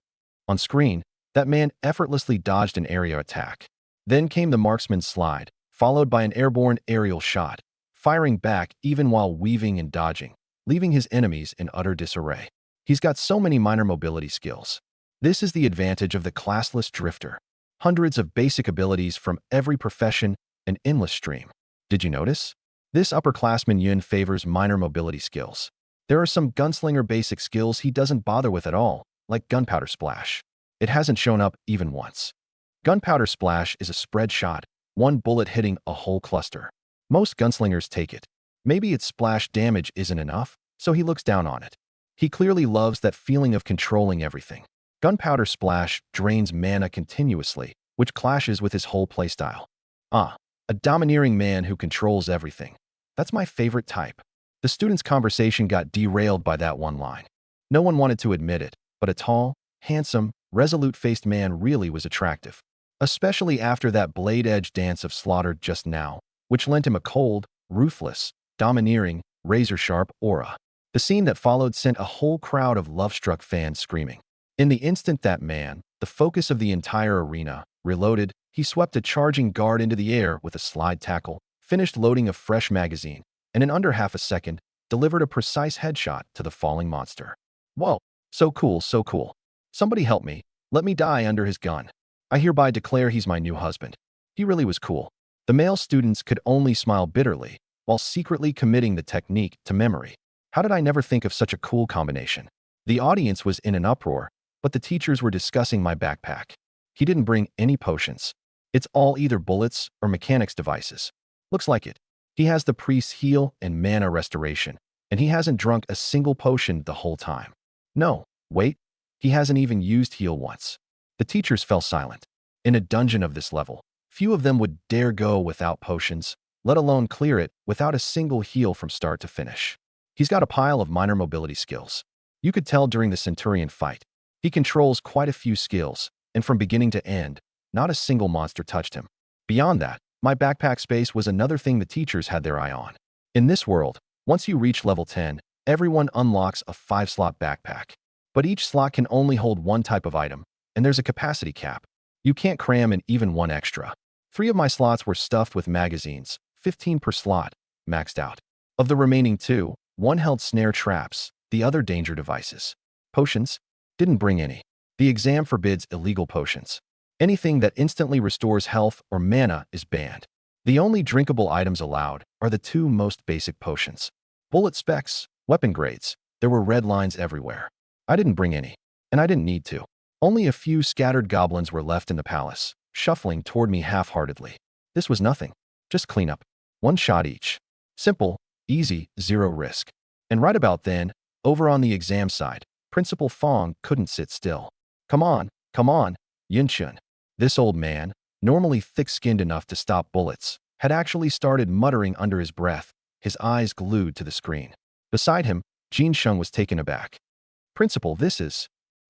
Speaker 1: On screen, that man effortlessly dodged an area attack. Then came the marksman's slide, followed by an airborne aerial shot, firing back even while weaving and dodging, leaving his enemies in utter disarray. He's got so many minor mobility skills. This is the advantage of the classless drifter. Hundreds of basic abilities from every profession, an endless stream. Did you notice? This upperclassman Yun favors minor mobility skills. There are some gunslinger basic skills he doesn't bother with at all, like gunpowder splash. It hasn't shown up even once. Gunpowder splash is a spread shot, one bullet hitting a whole cluster. Most gunslingers take it. Maybe its splash damage isn't enough, so he looks down on it. He clearly loves that feeling of controlling everything. Gunpowder splash drains mana continuously, which clashes with his whole playstyle. A domineering man who controls everything. That's my favorite type. The students' conversation got derailed by that one line. No one wanted to admit it, but a tall, handsome, resolute-faced man really was attractive. Especially after that blade-edge dance of slaughter just now, which lent him a cold, ruthless, domineering, razor-sharp aura. The scene that followed sent a whole crowd of love-struck fans screaming. In the instant that man, the focus of the entire arena, reloaded, he swept a charging guard into the air with a slide tackle, finished loading a fresh magazine, and in under half a second, delivered a precise headshot to the falling monster. Whoa, so cool, so cool. Somebody help me. Let me die under his gun. I hereby declare he's my new husband. He really was cool. The male students could only smile bitterly, while secretly committing the technique to memory. How did I never think of such a cool combination? The audience was in an uproar, but the teachers were discussing my backpack. He didn't bring any potions. It's all either bullets or mechanics devices. Looks like it. He has the priest's heal and mana restoration, and he hasn't drunk a single potion the whole time. No, wait, he hasn't even used heal once. The teachers fell silent. In a dungeon of this level, few of them would dare go without potions, let alone clear it without a single heal from start to finish. He's got a pile of minor mobility skills. You could tell during the Centurion fight. He controls quite a few skills, and from beginning to end, not a single monster touched him. Beyond that, my backpack space was another thing the teachers had their eye on. In this world, once you reach level 10, everyone unlocks a 5-slot backpack. But each slot can only hold one type of item, and there's a capacity cap. You can't cram in even one extra. 3 of my slots were stuffed with magazines, 15 per slot, maxed out. Of the remaining 2, one held snare traps, the other danger devices. Potions? Didn't bring any. The exam forbids illegal potions. Anything that instantly restores health or mana is banned. The only drinkable items allowed are the 2 most basic potions. Bullet specs, weapon grades. There were red lines everywhere. I didn't bring any, and I didn't need to. Only a few scattered goblins were left in the palace, shuffling toward me half-heartedly. This was nothing. Just cleanup. 1 shot each. Simple, easy, 0 risk. And right about then, over on the exam side, Principal Fong couldn't sit still. Come on, Yunchun. This old man, normally thick-skinned enough to stop bullets, had actually started muttering under his breath, his eyes glued to the screen. Beside him, Jin Sheng was taken aback. Principal, this is...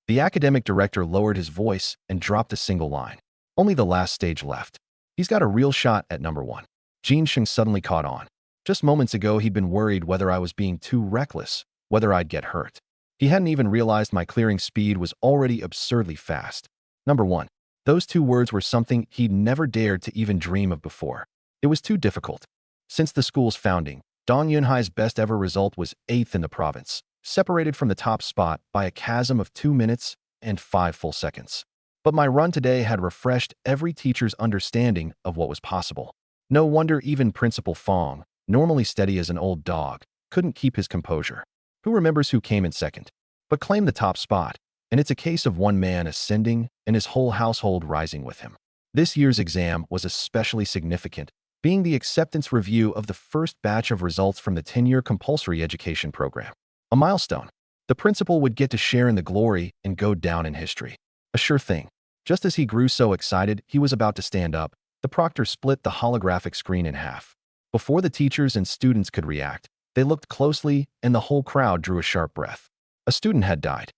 Speaker 1: The academic director lowered his voice and dropped a single line. Only the last stage left. He's got a real shot at number 1. Jin Sheng suddenly caught on. Just moments ago, he'd been worried whether I was being too reckless, whether I'd get hurt. He hadn't even realized my clearing speed was already absurdly fast. Number 1. Those two words were something he'd never dared to even dream of before. It was too difficult. Since the school's founding, Dong Yunhai's best ever result was 8th in the province, separated from the top spot by a chasm of 2 minutes and 5 full seconds. But my run today had refreshed every teacher's understanding of what was possible. No wonder even Principal Fong, normally steady as an old dog, couldn't keep his composure. Who remembers who came in second, but claimed the top spot? And it's a case of one man ascending and his whole household rising with him. This year's exam was especially significant, being the acceptance review of the first batch of results from the 10-year compulsory education program. A milestone. The principal would get to share in the glory and go down in history. A sure thing. Just as he grew so excited he was about to stand up, the proctor split the holographic screen in half. Before the teachers and students could react, they looked closely and the whole crowd drew a sharp breath. A student had died.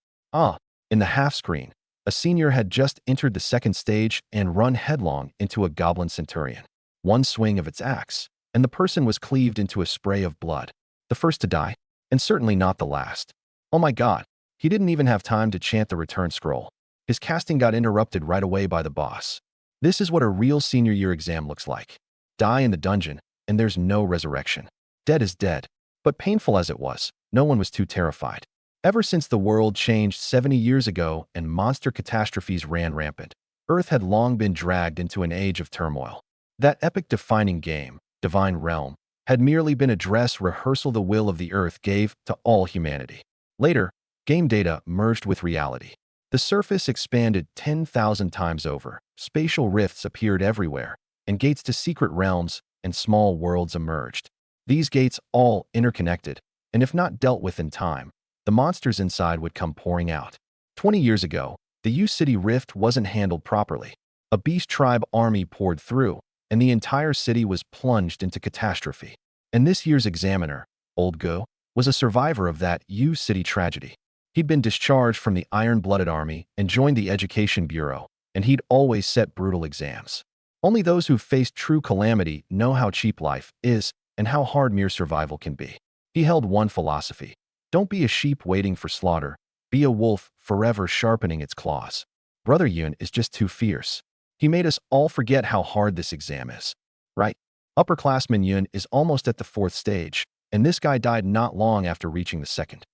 Speaker 1: In the half screen, a senior had just entered the second stage and run headlong into a goblin centurion. One swing of its axe, and the person was cleaved into a spray of blood. The first to die, and certainly not the last. Oh my God, he didn't even have time to chant the return scroll. His casting got interrupted right away by the boss. This is what a real senior year exam looks like. Die in the dungeon, and there's no resurrection. Dead is dead. But painful as it was, no one was too terrified. Ever since the world changed 70 years ago and monster catastrophes ran rampant, Earth had long been dragged into an age of turmoil. That epic-defining game, Divine Realm, had merely been a dress rehearsal the will of the Earth gave to all humanity. Later, game data merged with reality. The surface expanded 10,000 times over, spatial rifts appeared everywhere, and gates to secret realms and small worlds emerged. These gates all interconnected, and if not dealt with in time, the monsters inside would come pouring out. 20 years ago, the U-City Rift wasn't handled properly. A beast tribe army poured through, and the entire city was plunged into catastrophe. And this year's examiner, Old Go, was a survivor of that U-City tragedy. He'd been discharged from the Iron-Blooded Army and joined the Education Bureau, and he'd always set brutal exams. Only those who've faced true calamity know how cheap life is and how hard mere survival can be. He held one philosophy. Don't be a sheep waiting for slaughter. Be a wolf forever sharpening its claws. Brother Yun is just too fierce. He made us all forget how hard this exam is. Right? Upperclassman Yun is almost at the 4th stage, and this guy died not long after reaching the 2nd.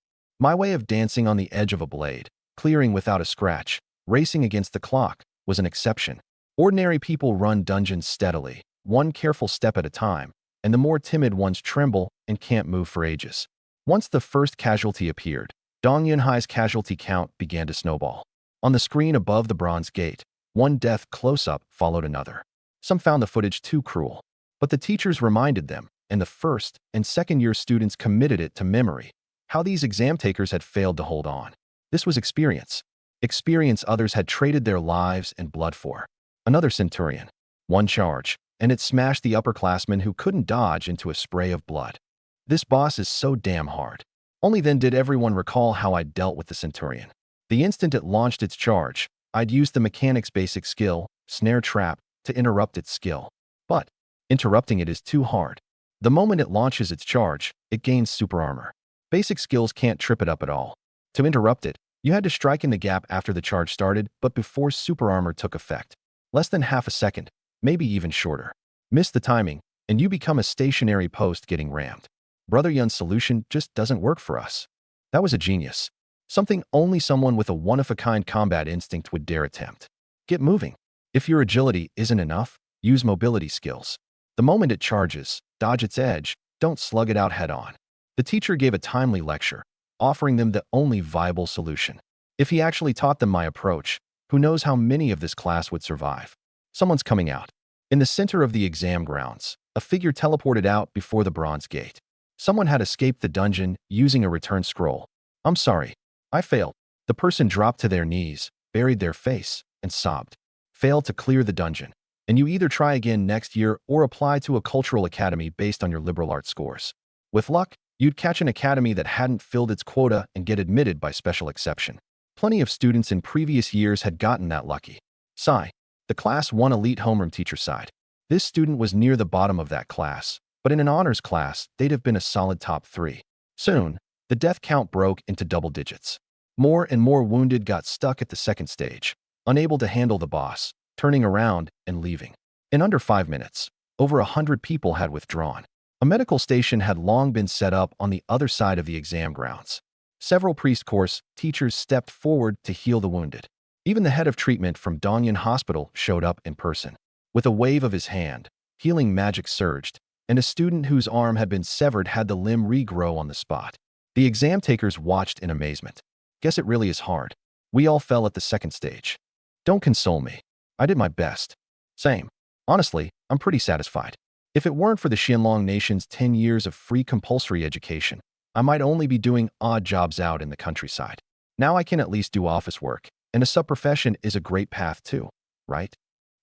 Speaker 1: My way of dancing on the edge of a blade, clearing without a scratch, racing against the clock, was an exception. Ordinary people run dungeons steadily, one careful step at a time, and the more timid ones tremble and can't move for ages. Once the first casualty appeared, Dong Yunhai's casualty count began to snowball. On the screen above the bronze gate, one death close-up followed another. Some found the footage too cruel, but the teachers reminded them, and the first and second-year students committed it to memory, how these exam takers had failed to hold on. This was experience. Experience others had traded their lives and blood for. Another centurion. One charge, and it smashed the upperclassman who couldn't dodge into a spray of blood. This boss is so damn hard. Only then did everyone recall how I'd dealt with the centurion. The instant it launched its charge, I'd used the mechanic's basic skill, snare trap, to interrupt its skill. But interrupting it is too hard. The moment it launches its charge, it gains super armor. Basic skills can't trip it up at all. To interrupt it, you had to strike in the gap after the charge started, but before super armor took effect. Less than half a second, maybe even shorter. Miss the timing, and you become a stationary post getting rammed. Brother Yun's solution just doesn't work for us. That was a genius. Something only someone with a one-of-a-kind combat instinct would dare attempt. Get moving. If your agility isn't enough, use mobility skills. The moment it charges, dodge its edge, don't slug it out head-on. The teacher gave a timely lecture, offering them the only viable solution. If he actually taught them my approach, who knows how many of this class would survive? Someone's coming out. In the center of the exam grounds, a figure teleported out before the bronze gate. Someone had escaped the dungeon using a return scroll. I'm sorry. I failed. The person dropped to their knees, buried their face, and sobbed. Failed to clear the dungeon. And you either try again next year or apply to a cultural academy based on your liberal arts scores. With luck, you'd catch an academy that hadn't filled its quota and get admitted by special exception. Plenty of students in previous years had gotten that lucky. Sigh. The Class 1 elite homeroom teacher sighed. This student was near the bottom of that class, but in an honors class, they'd have been a solid top 3. Soon, the death count broke into double digits. More and more wounded got stuck at the 2nd stage, unable to handle the boss, turning around and leaving. In under 5 minutes, over 100 people had withdrawn. A medical station had long been set up on the other side of the exam grounds. Several priest course teachers stepped forward to heal the wounded. Even the head of treatment from Dongyun Hospital showed up in person. With a wave of his hand, healing magic surged, and a student whose arm had been severed had the limb regrow on the spot. The exam takers watched in amazement. Guess it really is hard. We all fell at the second stage. Don't console me. I did my best. Same. Honestly, I'm pretty satisfied. If it weren't for the Xianlong Nation's 10 years of free compulsory education, I might only be doing odd jobs out in the countryside. Now I can at least do office work, and a sub-profession is a great path too, right?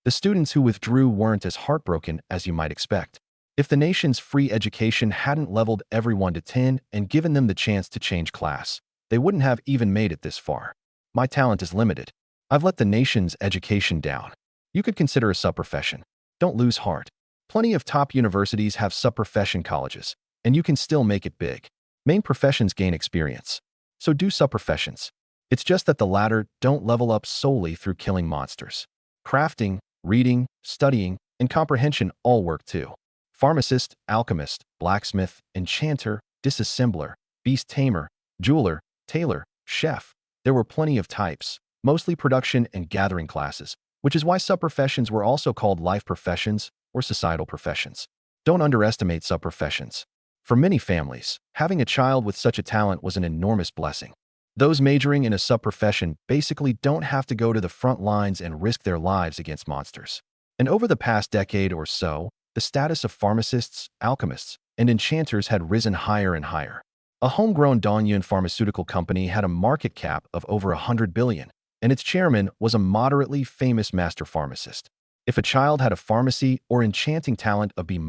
Speaker 1: The students who withdrew weren't as heartbroken as you might expect. If the nation's free education hadn't leveled everyone to 10 and given them the chance to change class, they wouldn't have even made it this far. My talent is limited. I've let the nation's education down. You could consider a sub-profession. Don't lose heart. Plenty of top universities have sub-profession colleges, and you can still make it big. Main professions gain experience. So do sub-professions. It's just that the latter don't level up solely through killing monsters. Crafting, reading, studying, and comprehension all work too. Pharmacist, alchemist, blacksmith, enchanter, disassembler, beast tamer, jeweler, tailor, chef. There were plenty of types, mostly production and gathering classes, which is why sub-professions were also called life professions or societal professions. Don't underestimate sub-professions. For many families, having a child with such a talent was an enormous blessing. Those majoring in a sub-profession basically don't have to go to the front lines and risk their lives against monsters. And over the past decade or so, the status of pharmacists, alchemists, and enchanters had risen higher and higher. A homegrown Dongyun pharmaceutical company had a market cap of over 100 billion, and its chairman was a moderately famous master pharmacist. If a child had a pharmacy or enchanting talent of B-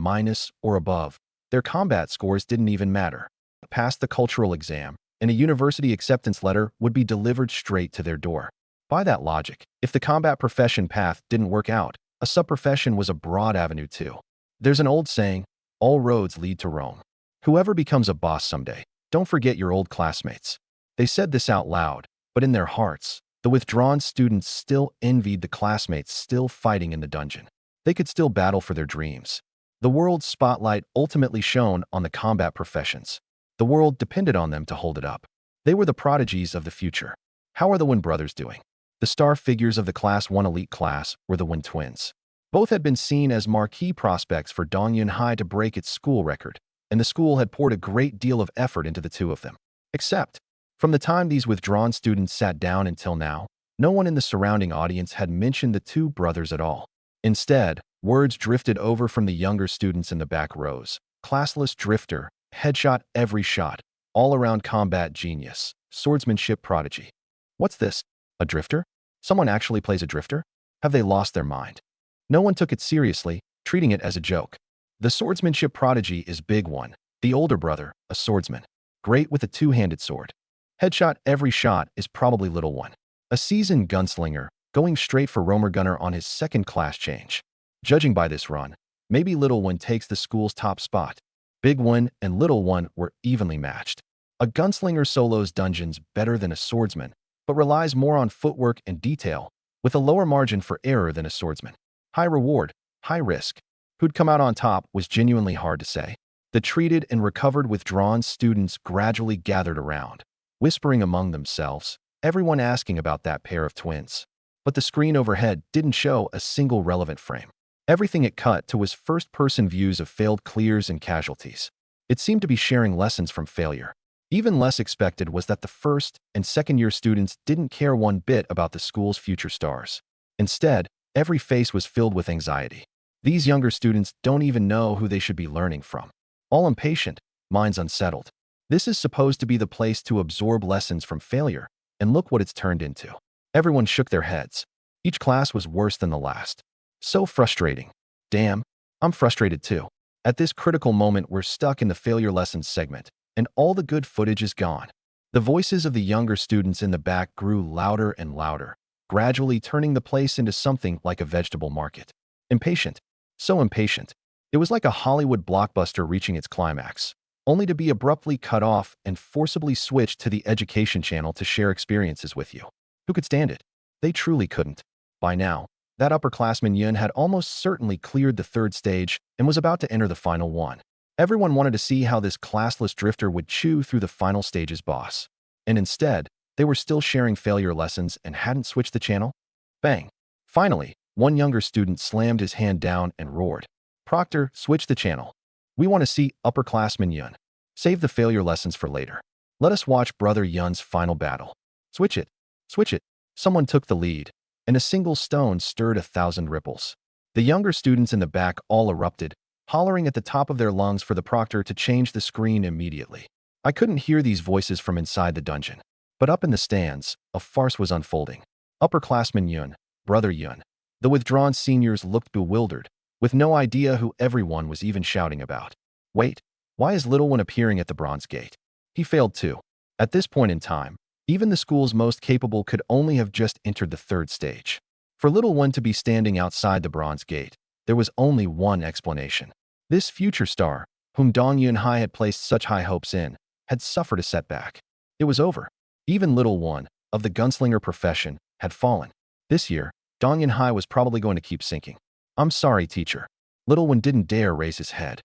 Speaker 1: or above, their combat scores didn't even matter. Passed the cultural exam, and a university acceptance letter would be delivered straight to their door. By that logic, if the combat profession path didn't work out, a sub-profession was a broad avenue too. There's an old saying, all roads lead to Rome. Whoever becomes a boss someday, don't forget your old classmates. They said this out loud, but in their hearts, the withdrawn students still envied the classmates still fighting in the dungeon. They could still battle for their dreams. The world's spotlight ultimately shone on the combat professions. The world depended on them to hold it up. They were the prodigies of the future. How are the Wen brothers doing? The star figures of the Class 1 elite class were the Wen twins. Both had been seen as marquee prospects for Dongyun High to break its school record, and the school had poured a great deal of effort into the two of them. Except, from the time these withdrawn students sat down until now, no one in the surrounding audience had mentioned the two brothers at all. Instead, words drifted over from the younger students in the back rows. Classless drifter, headshot every shot, all-around combat genius, swordsmanship prodigy. What's this? A drifter? Someone actually plays a drifter? Have they lost their mind? No one took it seriously, treating it as a joke. The swordsmanship prodigy is Big One, the older brother, a swordsman. Great with a two-handed sword. Headshot every shot is probably Little One, a seasoned gunslinger, going straight for Romer Gunner on his second class change. Judging by this run, maybe Little One takes the school's top spot. Big One and Little One were evenly matched. A gunslinger solos dungeons better than a swordsman, but relies more on footwork and detail, with a lower margin for error than a swordsman. High reward, high risk. Who'd come out on top was genuinely hard to say. The treated and recovered withdrawn students gradually gathered around, whispering among themselves, everyone asking about that pair of twins. But the screen overhead didn't show a single relevant frame. Everything it cut to was first-person views of failed clears and casualties. It seemed to be sharing lessons from failure. Even less expected was that the first and second-year students didn't care one bit about the school's future stars. Instead, every face was filled with anxiety. These younger students don't even know who they should be learning from. All impatient, minds unsettled. This is supposed to be the place to absorb lessons from failure, and look what it's turned into. Everyone shook their heads. Each class was worse than the last. So frustrating. Damn, I'm frustrated too. At this critical moment, we're stuck in the failure lessons segment, and all the good footage is gone. The voices of the younger students in the back grew louder and louder, gradually turning the place into something like a vegetable market. Impatient. So impatient. It was like a Hollywood blockbuster reaching its climax, only to be abruptly cut off and forcibly switched to the education channel to share experiences with you. Who could stand it? They truly couldn't. By now, That upperclassman Yun had almost certainly cleared the third stage and was about to enter the final one. Everyone wanted to see how this classless drifter would chew through the final stage's boss. And instead, they were still sharing failure lessons and hadn't switched the channel? Bang! Finally, one younger student slammed his hand down and roared, "Proctor, switch the channel. We want to see upperclassman Yun. Save the failure lessons for later. Let us watch Brother Yun's final battle. Switch it. Switch it." Someone took the lead, and a single stone stirred 1,000 ripples. The younger students in the back all erupted, hollering at the top of their lungs for the proctor to change the screen immediately. I couldn't hear these voices from inside the dungeon, but up in the stands, a farce was unfolding. Upperclassman Yun, Brother Yun. The withdrawn seniors looked bewildered, with no idea who everyone was even shouting about. Wait, why is Little One appearing at the Bronze Gate? He failed too. At this point in time, even the school's most capable could only have just entered the third stage. For Little One to be standing outside the Bronze Gate, there was only one explanation. This future star, whom Dong Yunhai had placed such high hopes in, had suffered a setback. It was over. Even Little One, of the gunslinger profession, had fallen. This year, Dong Yunhai was probably going to keep sinking. "I'm sorry, teacher." Little One didn't dare raise his head.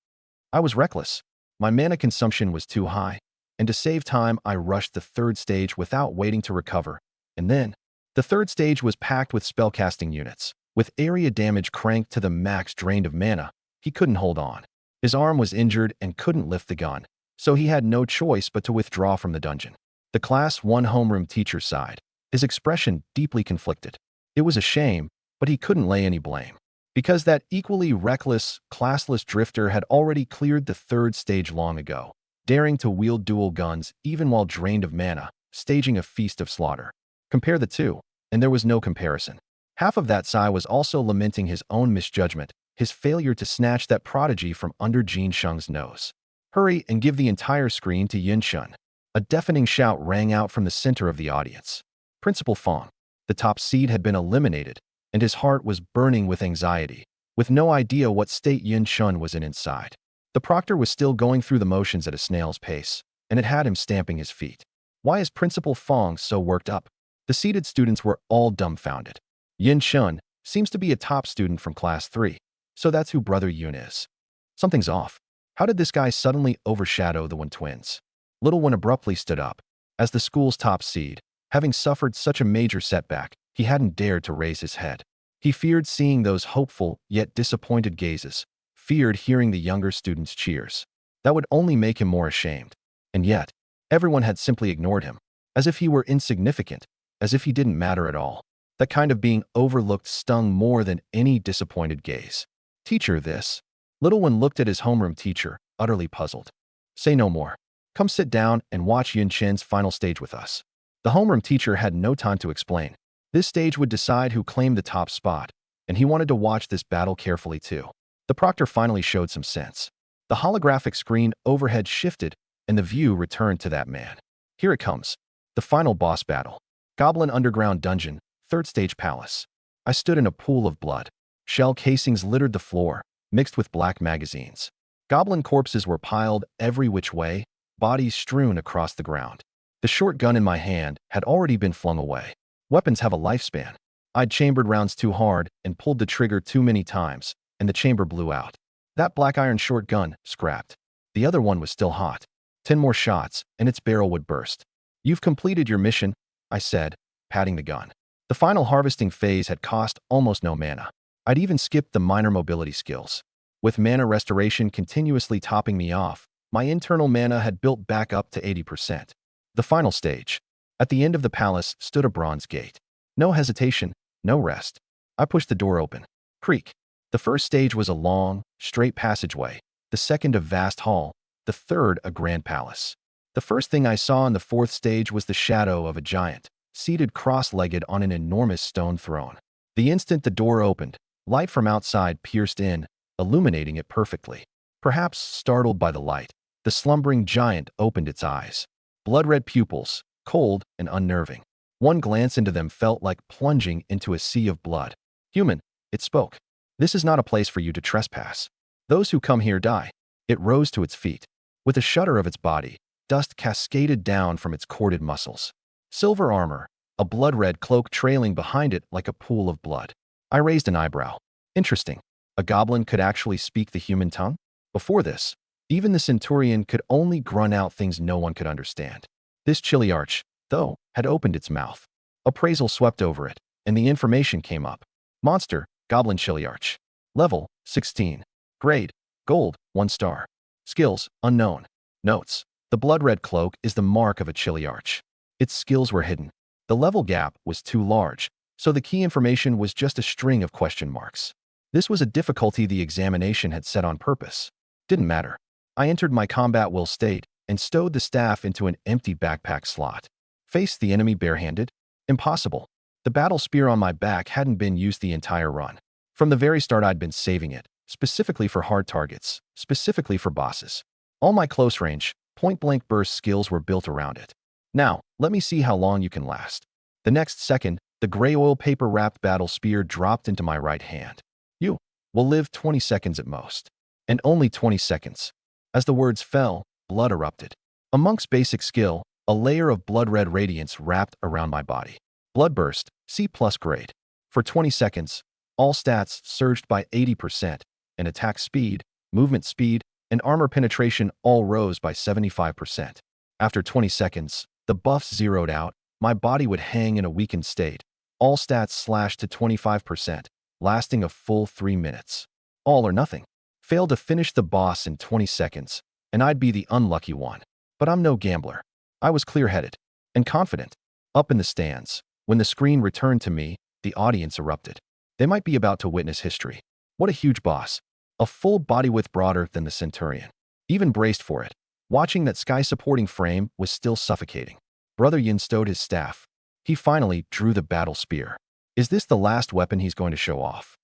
Speaker 1: "I was reckless. My mana consumption was too high, and to save time, I rushed the third stage without waiting to recover. And then, the third stage was packed with spellcasting units. With area damage cranked to the max drained of mana, he couldn't hold on. His arm was injured and couldn't lift the gun, so he had no choice but to withdraw from the dungeon." The Class 1 homeroom teacher sighed, his expression deeply conflicted. It was a shame, but he couldn't lay any blame. Because that equally reckless, classless drifter had already cleared the third stage long ago, daring to wield dual guns even while drained of mana, staging a feast of slaughter. Compare the two, and there was no comparison. Half of that sigh was also lamenting his own misjudgment, his failure to snatch that prodigy from under Jin Sheng's nose. "Hurry and give the entire screen to Yin Shun." A deafening shout rang out from the center of the audience. Principal Fong, the top seed, had been eliminated, and his heart was burning with anxiety, with no idea what state Yin Shun was in inside. The proctor was still going through the motions at a snail's pace, and it had him stamping his feet. Why is Principal Fong so worked up? The seated students were all dumbfounded. Yin Shun seems to be a top student from Class 3, so that's who Brother Yun is. Something's off. How did this guy suddenly overshadow the One twins? Little One abruptly stood up. As the school's top seed, having suffered such a major setback, he hadn't dared to raise his head. He feared seeing those hopeful yet disappointed gazes, feared hearing the younger students' cheers. That would only make him more ashamed. And yet, everyone had simply ignored him, as if he were insignificant, as if he didn't matter at all. That kind of being overlooked stung more than any disappointed gaze. "Teacher, this." Little One looked at his homeroom teacher, utterly puzzled. "Say no more. Come sit down and watch Yin Chen's final stage with us." The homeroom teacher had no time to explain. This stage would decide who claimed the top spot, and he wanted to watch this battle carefully too. The proctor finally showed some sense. The holographic screen overhead shifted, and the view returned to that man. Here it comes. The final boss battle. Goblin Underground Dungeon, third stage palace. I stood in a pool of blood. Shell casings littered the floor, mixed with black magazines. Goblin corpses were piled every which way, bodies strewn across the ground. The short gun in my hand had already been flung away. Weapons have a lifespan. I'd chambered rounds too hard and pulled the trigger too many times, and the chamber blew out. That black iron short gun, scrapped. The other one was still hot. 10 more shots, and its barrel would burst. "You've completed your mission," I said, patting the gun. The final harvesting phase had cost almost no mana. I'd even skipped the minor mobility skills. With mana restoration continuously topping me off, my internal mana had built back up to 80%. The final stage. At the end of the palace stood a bronze gate. No hesitation, no rest. I pushed the door open. Creak. The first stage was a long, straight passageway, the second a vast hall, the third a grand palace. The first thing I saw on the fourth stage was the shadow of a giant, seated cross-legged on an enormous stone throne. The instant the door opened, light from outside pierced in, illuminating it perfectly. Perhaps startled by the light, the slumbering giant opened its eyes. Blood-red pupils, cold and unnerving. One glance into them felt like plunging into a sea of blood. "Human," it spoke. "This is not a place for you to trespass. Those who come here die." It rose to its feet. With a shudder of its body, dust cascaded down from its corded muscles. Silver armor, a blood-red cloak trailing behind it like a pool of blood. I raised an eyebrow. Interesting. A goblin could actually speak the human tongue? Before this, even the centurion could only grunt out things no one could understand. This chiliarch, though, had opened its mouth. Appraisal swept over it, and the information came up. Monster, Goblin Chiliarch. Level, 16. Grade, Gold, 1 star. Skills, unknown. Notes. The blood-red cloak is the mark of a chiliarch. Its skills were hidden. The level gap was too large, so the key information was just a string of question marks. This was a difficulty the examination had set on purpose. Didn't matter. I entered my combat will state and stowed the staff into an empty backpack slot. Faced the enemy barehanded? Impossible. The battle spear on my back hadn't been used the entire run. From the very start I'd been saving it, specifically for hard targets, specifically for bosses. All my close-range, point-blank burst skills were built around it. Now, let me see how long you can last. The next second, the gray oil paper-wrapped battle spear dropped into my right hand. You will live 20 seconds at most. And only 20 seconds. As the words fell, blood erupted. Amongst basic skill, a layer of blood-red radiance wrapped around my body. Blood burst, C+ grade. For 20 seconds, all stats surged by 80%, and attack speed, movement speed, and armor penetration all rose by 75%. After 20 seconds, the buffs zeroed out, my body would hang in a weakened state. All stats slashed to 25%, lasting a full 3 minutes. All or nothing. Failed to finish the boss in 20 seconds, and I'd be the unlucky one. But I'm no gambler. I was clear-headed and confident. Up in the stands, when the screen returned to me, the audience erupted. They might be about to witness history. What a huge boss. A full body width broader than the centurion. Even braced for it. Watching that sky-supporting frame was still suffocating. Brother Yin stowed his staff. He finally drew the battle spear. Is this the last weapon he's going to show off?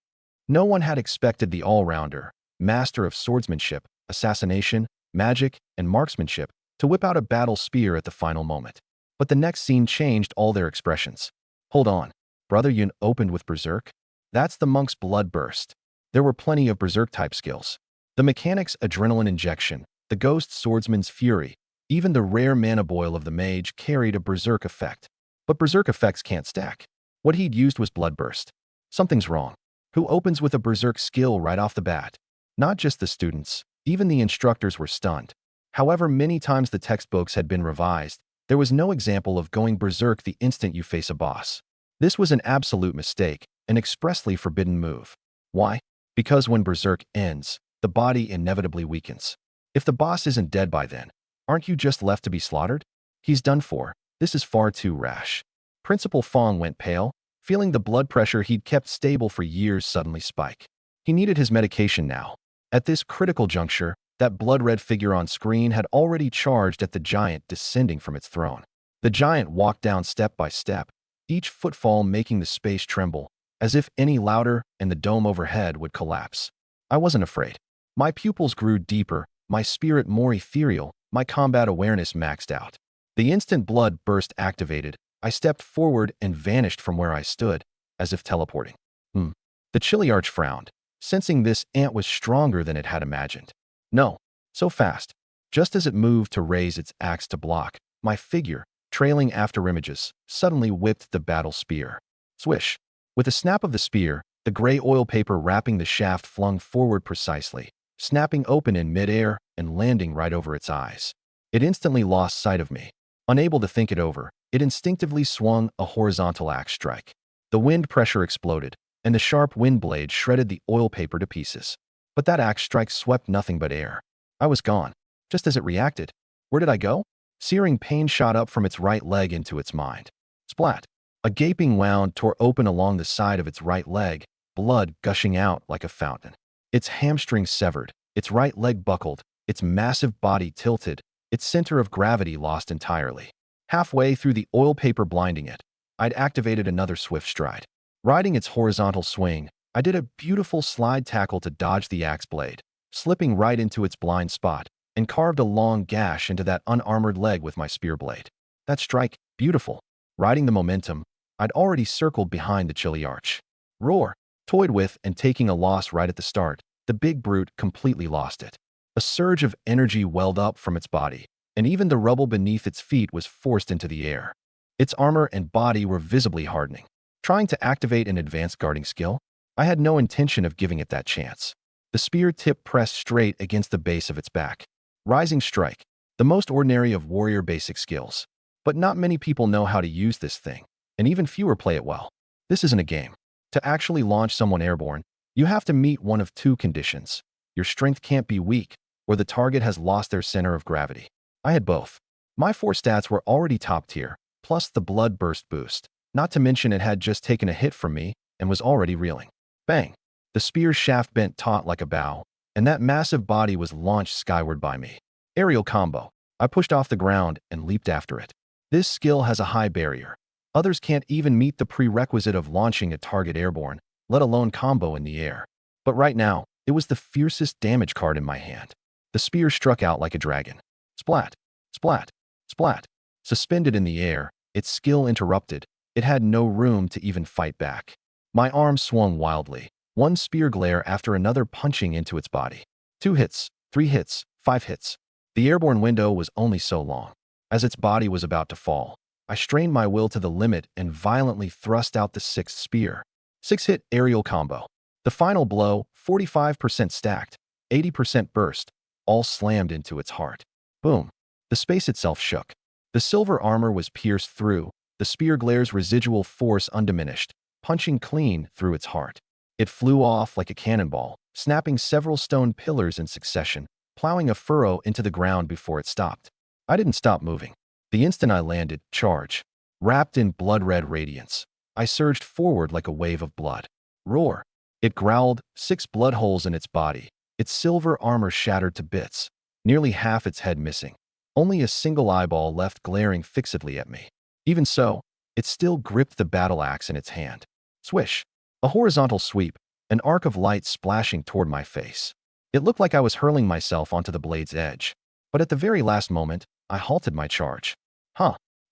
Speaker 1: No one had expected the all-rounder, master of swordsmanship, assassination, magic, and marksmanship, to whip out a battle spear at the final moment. But the next scene changed all their expressions. Hold on. Brother Yun opened with Berserk? That's the monk's blood burst. There were plenty of Berserk-type skills. The mechanic's adrenaline injection, the ghost swordsman's fury, even the rare mana boil of the mage carried a Berserk effect. But Berserk effects can't stack. What he'd used was blood burst. Something's wrong. Who opens with a Berserk skill right off the bat? Not just the students, even the instructors were stunned. However many times the textbooks had been revised, there was no example of going Berserk the instant you face a boss. This was an absolute mistake, an expressly forbidden move. Why? Because when Berserk ends, the body inevitably weakens. If the boss isn't dead by then, aren't you just left to be slaughtered? He's done for. This is far too rash. Principal Fong went pale, feeling the blood pressure he'd kept stable for years suddenly spike. He needed his medication now. At this critical juncture, that blood-red figure on screen had already charged at the giant descending from its throne. The giant walked down step by step, each footfall making the space tremble, as if any louder and the dome overhead would collapse. I wasn't afraid. My pupils grew deeper, my spirit more ethereal, my combat awareness maxed out. The instant blood burst activated, I stepped forward and vanished from where I stood, as if teleporting. The chiliarch frowned, sensing this ant was stronger than it had imagined. No, so fast. Just as it moved to raise its axe to block, my figure, trailing after images, suddenly whipped the battle spear. Swish. With a snap of the spear, the gray oil paper wrapping the shaft flung forward precisely, snapping open in midair and landing right over its eyes. It instantly lost sight of me. Unable to think it over, it instinctively swung a horizontal axe strike. The wind pressure exploded, and the sharp wind blade shredded the oil paper to pieces. But that axe strike swept nothing but air. I was gone, just as it reacted. Where did I go? Searing pain shot up from its right leg into its mind. Splat! A gaping wound tore open along the side of its right leg, blood gushing out like a fountain. Its hamstring severed, its right leg buckled, its massive body tilted, its center of gravity lost entirely. Halfway through the oil paper blinding it, I'd activated another swift stride. Riding its horizontal swing, I did a beautiful slide tackle to dodge the axe blade, slipping right into its blind spot, and carved a long gash into that unarmored leg with my spear blade. That strike, beautiful. Riding the momentum, I'd already circled behind the chiliarch. Roar! Toyed with and taking a loss right at the start, the big brute completely lost it. A surge of energy welled up from its body, and even the rubble beneath its feet was forced into the air. Its armor and body were visibly hardening. Trying to activate an advanced guarding skill? I had no intention of giving it that chance. The spear tip pressed straight against the base of its back. Rising Strike, the most ordinary of warrior basic skills. But not many people know how to use this thing, and even fewer play it well. This isn't a game. To actually launch someone airborne, you have to meet one of two conditions. Your strength can't be weak, or the target has lost their center of gravity. I had both. My 4 stats were already top tier, plus the blood burst boost. Not to mention it had just taken a hit from me and was already reeling. Bang! The spear's shaft bent taut like a bow, and that massive body was launched skyward by me. Aerial combo. I pushed off the ground and leaped after it. This skill has a high barrier. Others can't even meet the prerequisite of launching a target airborne, let alone combo in the air. But right now, it was the fiercest damage card in my hand. The spear struck out like a dragon. Splat, splat, splat. Suspended in the air, its skill interrupted. It had no room to even fight back. My arm swung wildly, one spear glare after another punching into its body. 2 hits, 3 hits, 5 hits. The airborne window was only so long. As its body was about to fall, I strained my will to the limit and violently thrust out the 6th spear. 6-hit aerial combo. The final blow, 45% stacked, 80% burst, all slammed into its heart. Boom. The space itself shook. The silver armor was pierced through, the spear glare's residual force undiminished, punching clean through its heart. It flew off like a cannonball, snapping several stone pillars in succession, plowing a furrow into the ground before it stopped. I didn't stop moving. The instant I landed, charge. Wrapped in blood-red radiance, I surged forward like a wave of blood. Roar. It growled, 6 blood holes in its body, its silver armor shattered to bits, nearly half its head missing. Only a single eyeball left glaring fixedly at me. Even so, it still gripped the battle axe in its hand. Swish. A horizontal sweep, an arc of light splashing toward my face. It looked like I was hurling myself onto the blade's edge. But at the very last moment, I halted my charge.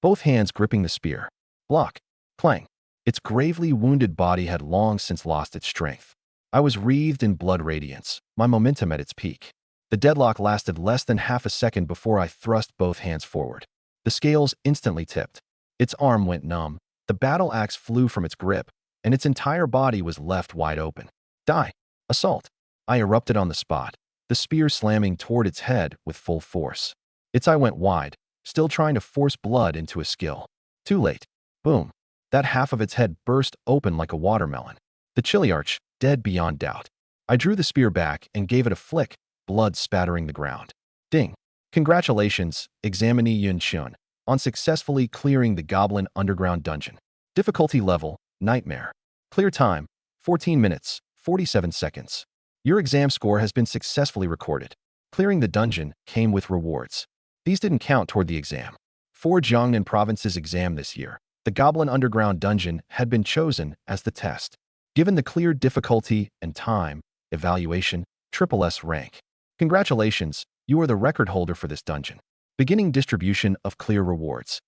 Speaker 1: Both hands gripping the spear. Block. Clang. Its gravely wounded body had long since lost its strength. I was wreathed in blood radiance, my momentum at its peak. The deadlock lasted less than half a second before I thrust both hands forward. The scales instantly tipped. Its arm went numb, the battle axe flew from its grip, and its entire body was left wide open. Die. Assault. I erupted on the spot, the spear slamming toward its head with full force. Its eye went wide, still trying to force blood into a skill. Too late. Boom. That half of its head burst open like a watermelon. The Chiliarch, dead beyond doubt. I drew the spear back and gave it a flick, blood spattering the ground. Ding. Congratulations, Examinee Yun-chun, on successfully clearing the Goblin Underground Dungeon. Difficulty level, Nightmare. Clear time, 14 minutes, 47 seconds. Your exam score has been successfully recorded. Clearing the dungeon came with rewards. These didn't count toward the exam. For Jiangnan Province's exam this year, the Goblin Underground Dungeon had been chosen as the test. Given the clear difficulty and time, evaluation, S rank. Congratulations, you are the record holder for this dungeon. Beginning distribution of clear rewards.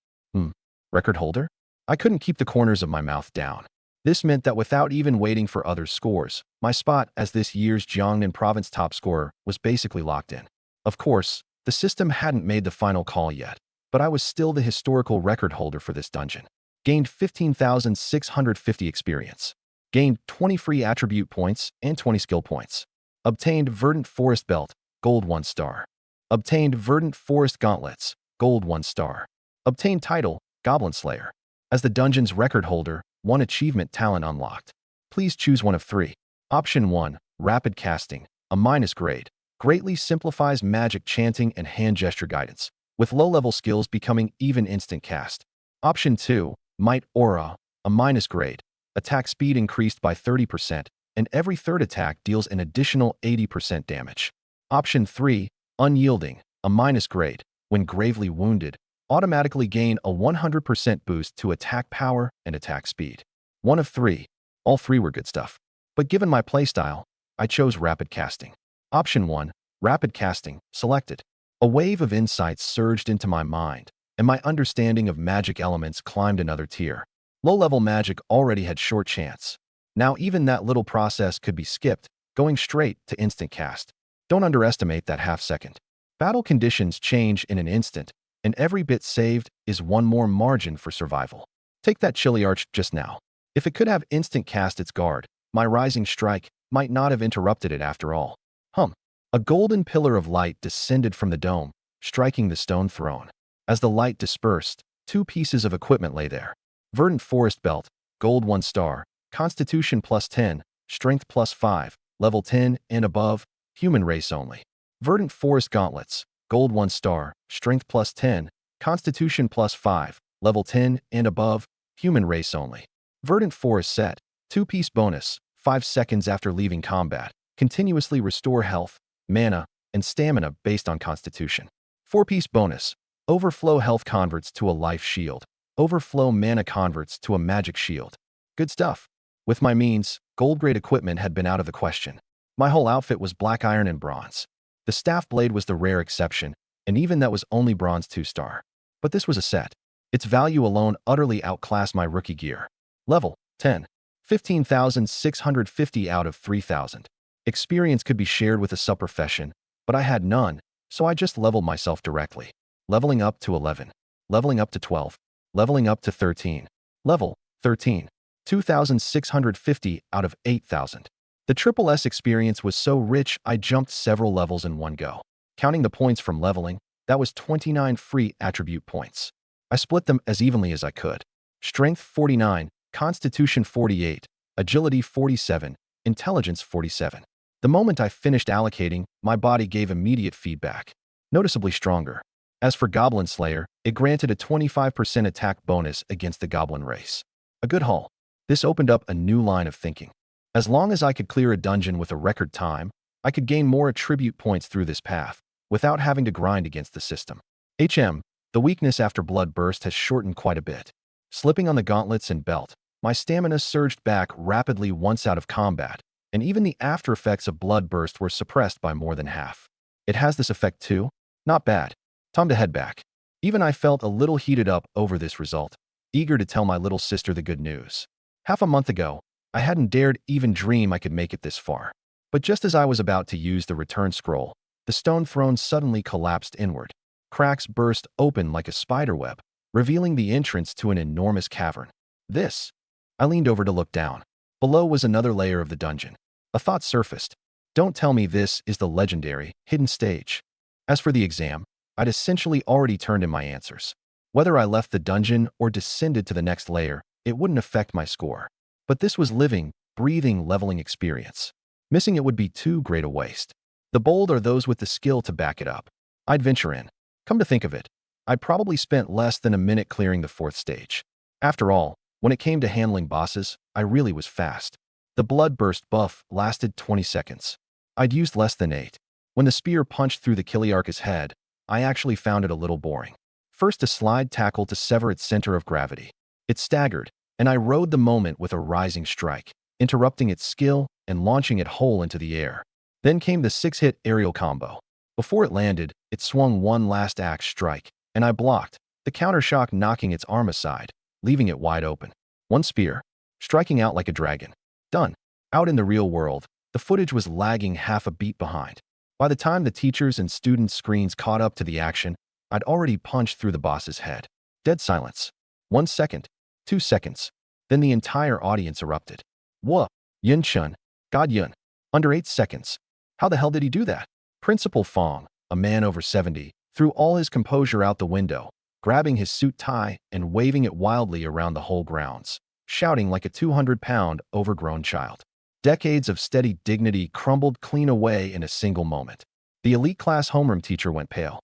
Speaker 1: Record holder? I couldn't keep the corners of my mouth down. This meant that without even waiting for others' scores, my spot as this year's Jiangnan Province top scorer was basically locked in. Of course, the system hadn't made the final call yet, but I was still the historical record holder for this dungeon. Gained 15,650 experience. Gained 20 free attribute points and 20 skill points. Obtained Verdant Forest Belt, Gold 1 star. Obtained Verdant Forest Gauntlets, Gold 1 star. Obtained title, Goblin Slayer. As the dungeon's record holder, 1 achievement talent unlocked. Please choose one of 3. Option 1, Rapid Casting, a minus grade. Greatly simplifies magic chanting and hand gesture guidance, with low-level skills becoming even instant cast. Option 2, Might Aura, a minus grade. Attack speed increased by 30%, and every third attack deals an additional 80% damage. Option 3, Unyielding, a minus grade. When gravely wounded, automatically gain a 100% boost to attack power and attack speed. 1 of 3. All 3 were good stuff. But given my playstyle, I chose Rapid Casting. Option 1, Rapid Casting, selected. A wave of insights surged into my mind, and my understanding of magic elements climbed another tier. Low-level magic already had short chance. Now even that little process could be skipped, going straight to instant cast. Don't underestimate that half second. Battle conditions change in an instant, and every bit saved is one more margin for survival. Take that Chiliarch just now. If it could have instant cast its guard, My rising strike might not have interrupted it after all. Hum. A golden pillar of light descended from the dome, striking the stone throne. As the light dispersed, two pieces of equipment lay there. Verdant Forest Belt, Gold 1 star, Constitution +10, Strength +5, Level 10 and above, Human Race only. Verdant Forest Gauntlets, Gold 1 star, Strength +10, Constitution +5, Level 10 and above, Human Race only. Verdant Forest Set, 2-piece bonus, 5 seconds after leaving combat. Continuously restore health, mana, and stamina based on Constitution. 4-piece bonus, Overflow health converts to a life shield. Overflow mana converts to a magic shield. Good stuff. With my means, gold-grade equipment had been out of the question. My whole outfit was black iron and bronze. The staff blade was the rare exception, and even that was only bronze 2-star. But this was a set. Its value alone utterly outclassed my rookie gear. Level 10. 15,650 out of 3,000. Experience could be shared with a sub-profession, but I had none, so I just leveled myself directly. Leveling up to 11. Leveling up to 12. Leveling up to 13. Level 13. 2,650 out of 8,000. The Triple S experience was so rich I jumped several levels in one go. Counting the points from leveling, that was 29 free attribute points. I split them as evenly as I could. Strength 49, Constitution 48, Agility 47, Intelligence 47. The moment I finished allocating, my body gave immediate feedback. Noticeably stronger. As for Goblin Slayer, it granted a 25% attack bonus against the Goblin race. A good haul. This opened up a new line of thinking. As long as I could clear a dungeon with a record time, I could gain more attribute points through this path, without having to grind against the system. The weakness after Blood Burst has shortened quite a bit. Slipping on the gauntlets and belt, my stamina surged back rapidly once out of combat, and even the after effects of Blood Burst were suppressed by more than half. It has this effect too? Not bad. Time to head back. Even I felt a little heated up over this result, eager to tell my little sister the good news. Half a month ago, I hadn't dared even dream I could make it this far. But just as I was about to use the return scroll, the stone throne suddenly collapsed inward. Cracks burst open like a spiderweb, revealing the entrance to an enormous cavern. I leaned over to look down. Below was another layer of the dungeon. A thought surfaced. Don't tell me this is the legendary, hidden stage. As for the exam, I'd essentially already turned in my answers. Whether I left the dungeon or descended to the next layer, it wouldn't affect my score. But this was living, breathing leveling experience. Missing it would be too great a waste. The bold are those with the skill to back it up. I'd venture in. Come to think of it, I'd probably spent less than a minute clearing the 4th stage. After all, when it came to handling bosses, I really was fast. The Blood Burst buff lasted 20 seconds. I'd used less than 8. When the spear punched through the Kiliarka's head, I actually found it a little boring. First a slide tackle to sever its center of gravity. It staggered, and I rode the moment with a rising strike, interrupting its skill and launching it whole into the air. Then came the 6-hit aerial combo. Before it landed, it swung one last axe strike, and I blocked, the counter shock knocking its arm aside, leaving it wide open. One spear, striking out like a dragon. Done. Out in the real world, the footage was lagging half a beat behind. By the time the teachers' and students' screens caught up to the action, I'd already punched through the boss's head. Dead silence. 1 second. 2 seconds. Then the entire audience erupted. Whoa! Yun Chun. God Yun. Under 8 seconds. How the hell did he do that? Principal Fong, a man over 70, threw all his composure out the window, grabbing his suit tie and waving it wildly around the whole grounds, shouting like a 200-pound, overgrown child. Decades of steady dignity crumbled clean away in a single moment. The elite class homeroom teacher went pale.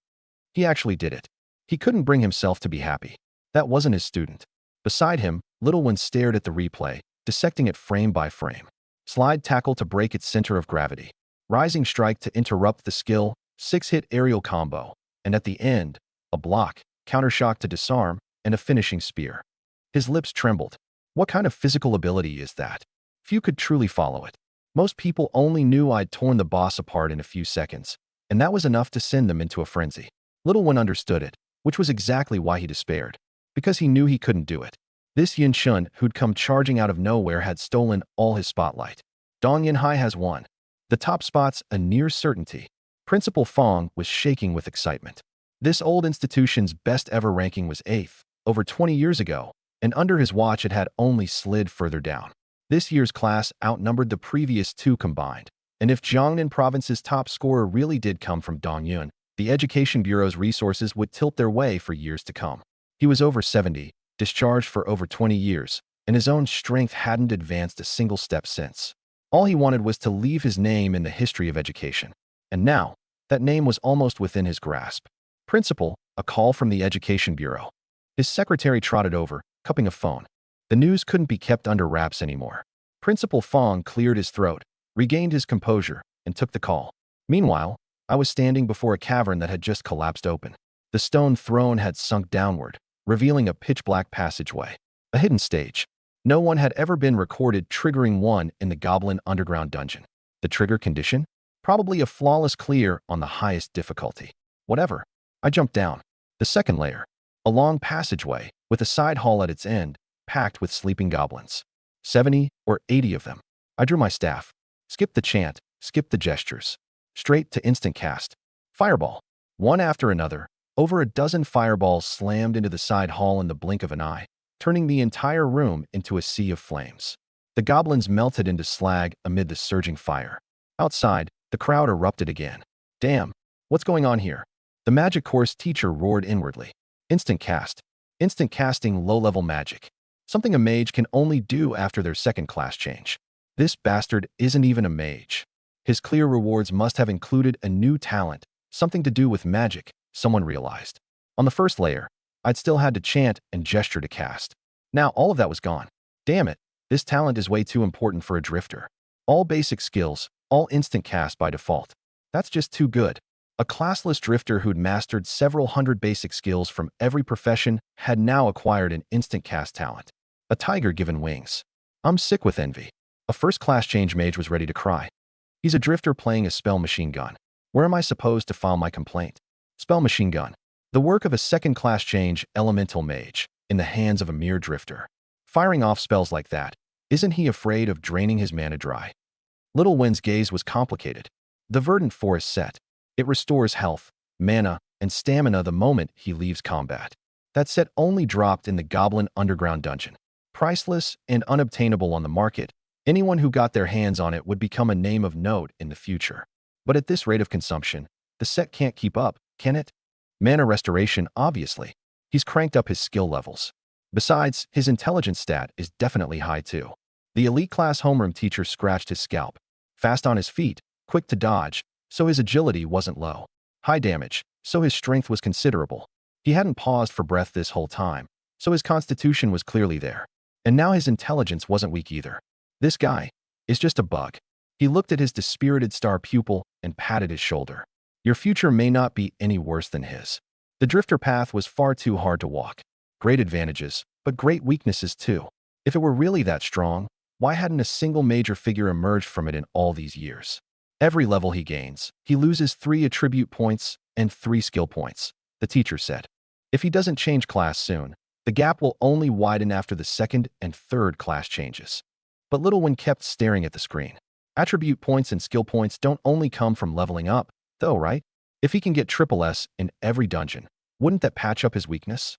Speaker 1: He actually did it. He couldn't bring himself to be happy. That wasn't his student. Beside him, little one stared at the replay, dissecting it frame by frame. Slide tackle to break its center of gravity. Rising strike to interrupt the skill, 6-hit aerial combo, and at the end, a block, counter shock to disarm, and a finishing spear. His lips trembled. What kind of physical ability is that? Few could truly follow it. Most people only knew I'd torn the boss apart in a few seconds, and that was enough to send them into a frenzy. Little one understood it, which was exactly why he despaired. Because he knew he couldn't do it. This Yin Shun, who'd come charging out of nowhere, had stolen all his spotlight. Dong Yinhai has won. The top spot's a near certainty. Principal Fong was shaking with excitement. This old institution's best ever ranking was 8th, over 20 years ago, and under his watch it had only slid further down. This year's class outnumbered the previous two combined. And if Jiangnan Province's top scorer really did come from Dongyun, the Education Bureau's resources would tilt their way for years to come. He was over 70, discharged for over 20 years, and his own strength hadn't advanced a single step since. All he wanted was to leave his name in the history of education. And now, that name was almost within his grasp. Principal, a call from the Education Bureau. His secretary trotted over, cupping a phone. The news couldn't be kept under wraps anymore. Principal Fong cleared his throat, regained his composure, and took the call. Meanwhile, I was standing before a cavern that had just collapsed open. The stone throne had sunk downward, revealing a pitch-black passageway. A hidden stage. No one had ever been recorded triggering one in the Goblin Underground dungeon. The trigger condition? Probably a flawless clear on the highest difficulty. Whatever. I jumped down. The second layer. A long passageway, with a side hall at its end, packed with sleeping goblins. 70 or 80 of them. I drew my staff. Skipped the chant, skipped the gestures. Straight to instant cast. Fireball. One after another, over a dozen fireballs slammed into the side hall in the blink of an eye, turning the entire room into a sea of flames. The goblins melted into slag amid the surging fire. Outside, the crowd erupted again. Damn, what's going on here? The magic course teacher roared inwardly. Instant cast. Instant casting low-level magic. Something a mage can only do after their second class change. This bastard isn't even a mage. His clear rewards must have included a new talent, something to do with magic, someone realized. On the first layer, I'd still had to chant and gesture to cast. Now all of that was gone. Damn it, this talent is way too important for a drifter. All basic skills, all instant cast by default. That's just too good. A classless drifter who'd mastered several hundred basic skills from every profession had now acquired an instant cast talent. A tiger given wings. I'm sick with envy. A first-class change mage was ready to cry. He's a drifter playing a spell machine gun. Where am I supposed to file my complaint? Spell machine gun. The work of a second-class change elemental mage, in the hands of a mere drifter. Firing off spells like that, isn't he afraid of draining his mana dry? Little Wind's gaze was complicated. The verdant forest set. It restores health, mana, and stamina the moment he leaves combat. That set only dropped in the Goblin Underground dungeon. Priceless and unobtainable on the market, anyone who got their hands on it would become a name of note in the future. But at this rate of consumption, the set can't keep up, can it? Mana restoration, obviously. He's cranked up his skill levels. Besides, his intelligence stat is definitely high too. The elite class homeroom teacher scratched his scalp. Fast on his feet, quick to dodge, so his agility wasn't low. High damage, so his strength was considerable. He hadn't paused for breath this whole time, so his constitution was clearly there. And now his intelligence wasn't weak either. This guy is just a bug. He looked at his dispirited star pupil and patted his shoulder. Your future may not be any worse than his. The drifter path was far too hard to walk. Great advantages, but great weaknesses too. If it were really that strong, why hadn't a single major figure emerged from it in all these years? Every level he gains, he loses 3 attribute points and 3 skill points, the teacher said. If he doesn't change class soon, the gap will only widen after the second and third class changes. But Little One kept staring at the screen. Attribute points and skill points don't only come from leveling up, though, right? If he can get triple S in every dungeon, wouldn't that patch up his weakness?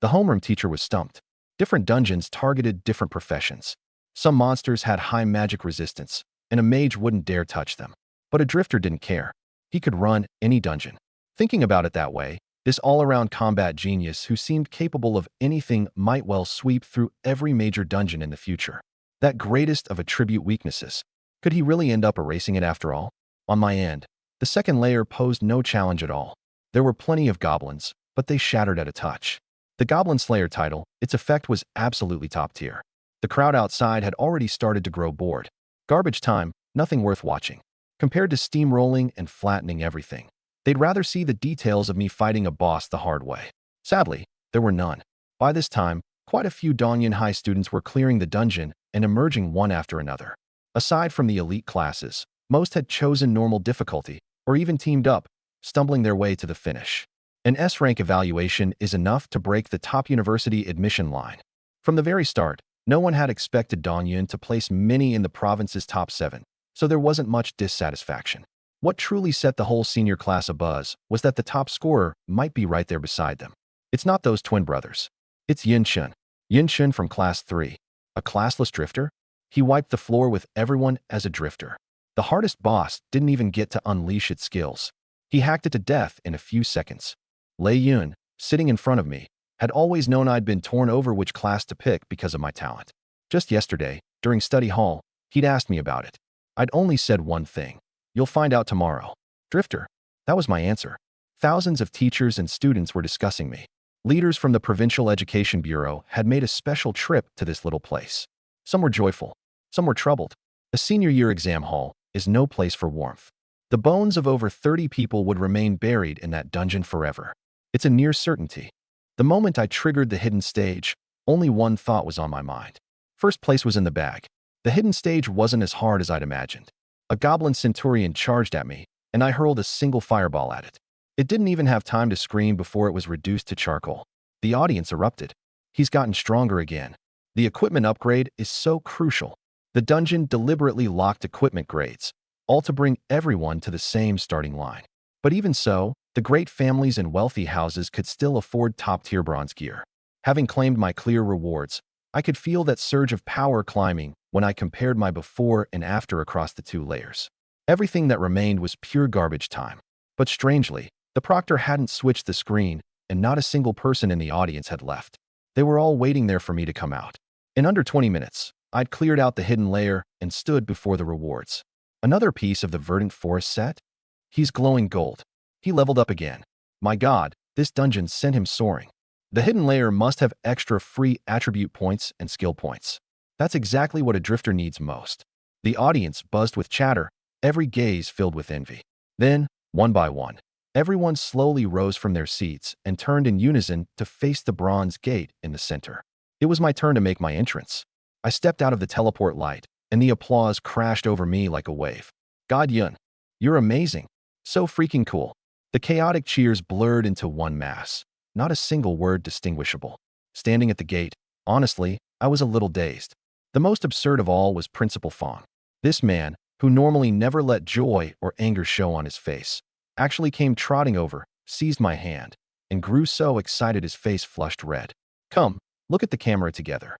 Speaker 1: The homeroom teacher was stumped. Different dungeons targeted different professions. Some monsters had high magic resistance, and a mage wouldn't dare touch them. But a drifter didn't care. He could run any dungeon. Thinking about it that way, this all-around combat genius who seemed capable of anything might well sweep through every major dungeon in the future. That greatest of attribute weaknesses. Could he really end up erasing it after all? On my end, the second layer posed no challenge at all. There were plenty of goblins, but they shattered at a touch. The Goblin Slayer title, its effect was absolutely top tier. The crowd outside had already started to grow bored. Garbage time, nothing worth watching. Compared to steamrolling and flattening everything, they'd rather see the details of me fighting a boss the hard way. Sadly, there were none. By this time, quite a few Dongyun High students were clearing the dungeon and emerging one after another. Aside from the elite classes, most had chosen normal difficulty, or even teamed up, stumbling their way to the finish. An S-rank evaluation is enough to break the top university admission line. From the very start, no one had expected Dongyun to place many in the province's top 7, so there wasn't much dissatisfaction. What truly set the whole senior class abuzz was that the top scorer might be right there beside them. It's not those twin brothers. It's Yunshun. Yunshun from class 3. A classless drifter? He wiped the floor with everyone as a drifter. The hardest boss didn't even get to unleash its skills. He hacked it to death in a few seconds. Lei Yun, sitting in front of me, had always known I'd been torn over which class to pick because of my talent. Just yesterday, during study hall, he'd asked me about it. I'd only said one thing. You'll find out tomorrow. Drifter. That was my answer. Thousands of teachers and students were discussing me. Leaders from the Provincial Education Bureau had made a special trip to this little place. Some were joyful. Some were troubled. A senior year exam hall is no place for warmth. The bones of over 30 people would remain buried in that dungeon forever. It's a near certainty. The moment I triggered the hidden stage, only one thought was on my mind. First place was in the bag. The hidden stage wasn't as hard as I'd imagined. A goblin centurion charged at me, and I hurled a single fireball at it. It didn't even have time to scream before it was reduced to charcoal. The audience erupted. He's gotten stronger again. The equipment upgrade is so crucial. The dungeon deliberately locked equipment grades, all to bring everyone to the same starting line. But even so, the great families and wealthy houses could still afford top-tier bronze gear. Having claimed my clear rewards, I could feel that surge of power climbing when I compared my before and after across the two layers. Everything that remained was pure garbage time. But strangely, the proctor hadn't switched the screen, and not a single person in the audience had left. They were all waiting there for me to come out. In under 20 minutes, I'd cleared out the hidden layer and stood before the rewards. Another piece of the verdant forest set? He's glowing gold. He leveled up again. My God, this dungeon sent him soaring. The hidden layer must have extra free attribute points and skill points. That's exactly what a drifter needs most. The audience buzzed with chatter, every gaze filled with envy. Then, one by one, everyone slowly rose from their seats and turned in unison to face the bronze gate in the center. It was my turn to make my entrance. I stepped out of the teleport light, and the applause crashed over me like a wave. God Yun, you're amazing. So freaking cool. The chaotic cheers blurred into one mass. Not a single word distinguishable. Standing at the gate, honestly, I was a little dazed. The most absurd of all was Principal Fong. This man, who normally never let joy or anger show on his face, actually came trotting over, seized my hand, and grew so excited his face flushed red. Come, look at the camera together.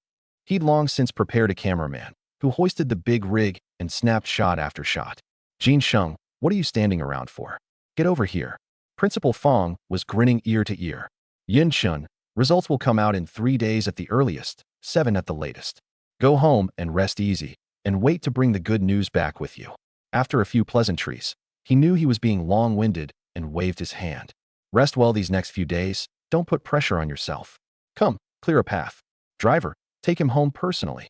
Speaker 1: He'd long since prepared a cameraman, who hoisted the big rig and snapped shot after shot. Jin Sheng, what are you standing around for? Get over here. Principal Fong was grinning ear to ear. Yin Shun, results will come out in 3 days at the earliest, 7 at the latest. Go home and rest easy, and wait to bring the good news back with you. After a few pleasantries, he knew he was being long-winded and waved his hand. Rest well these next few days. Don't put pressure on yourself. Come, clear a path. Driver, take him home personally.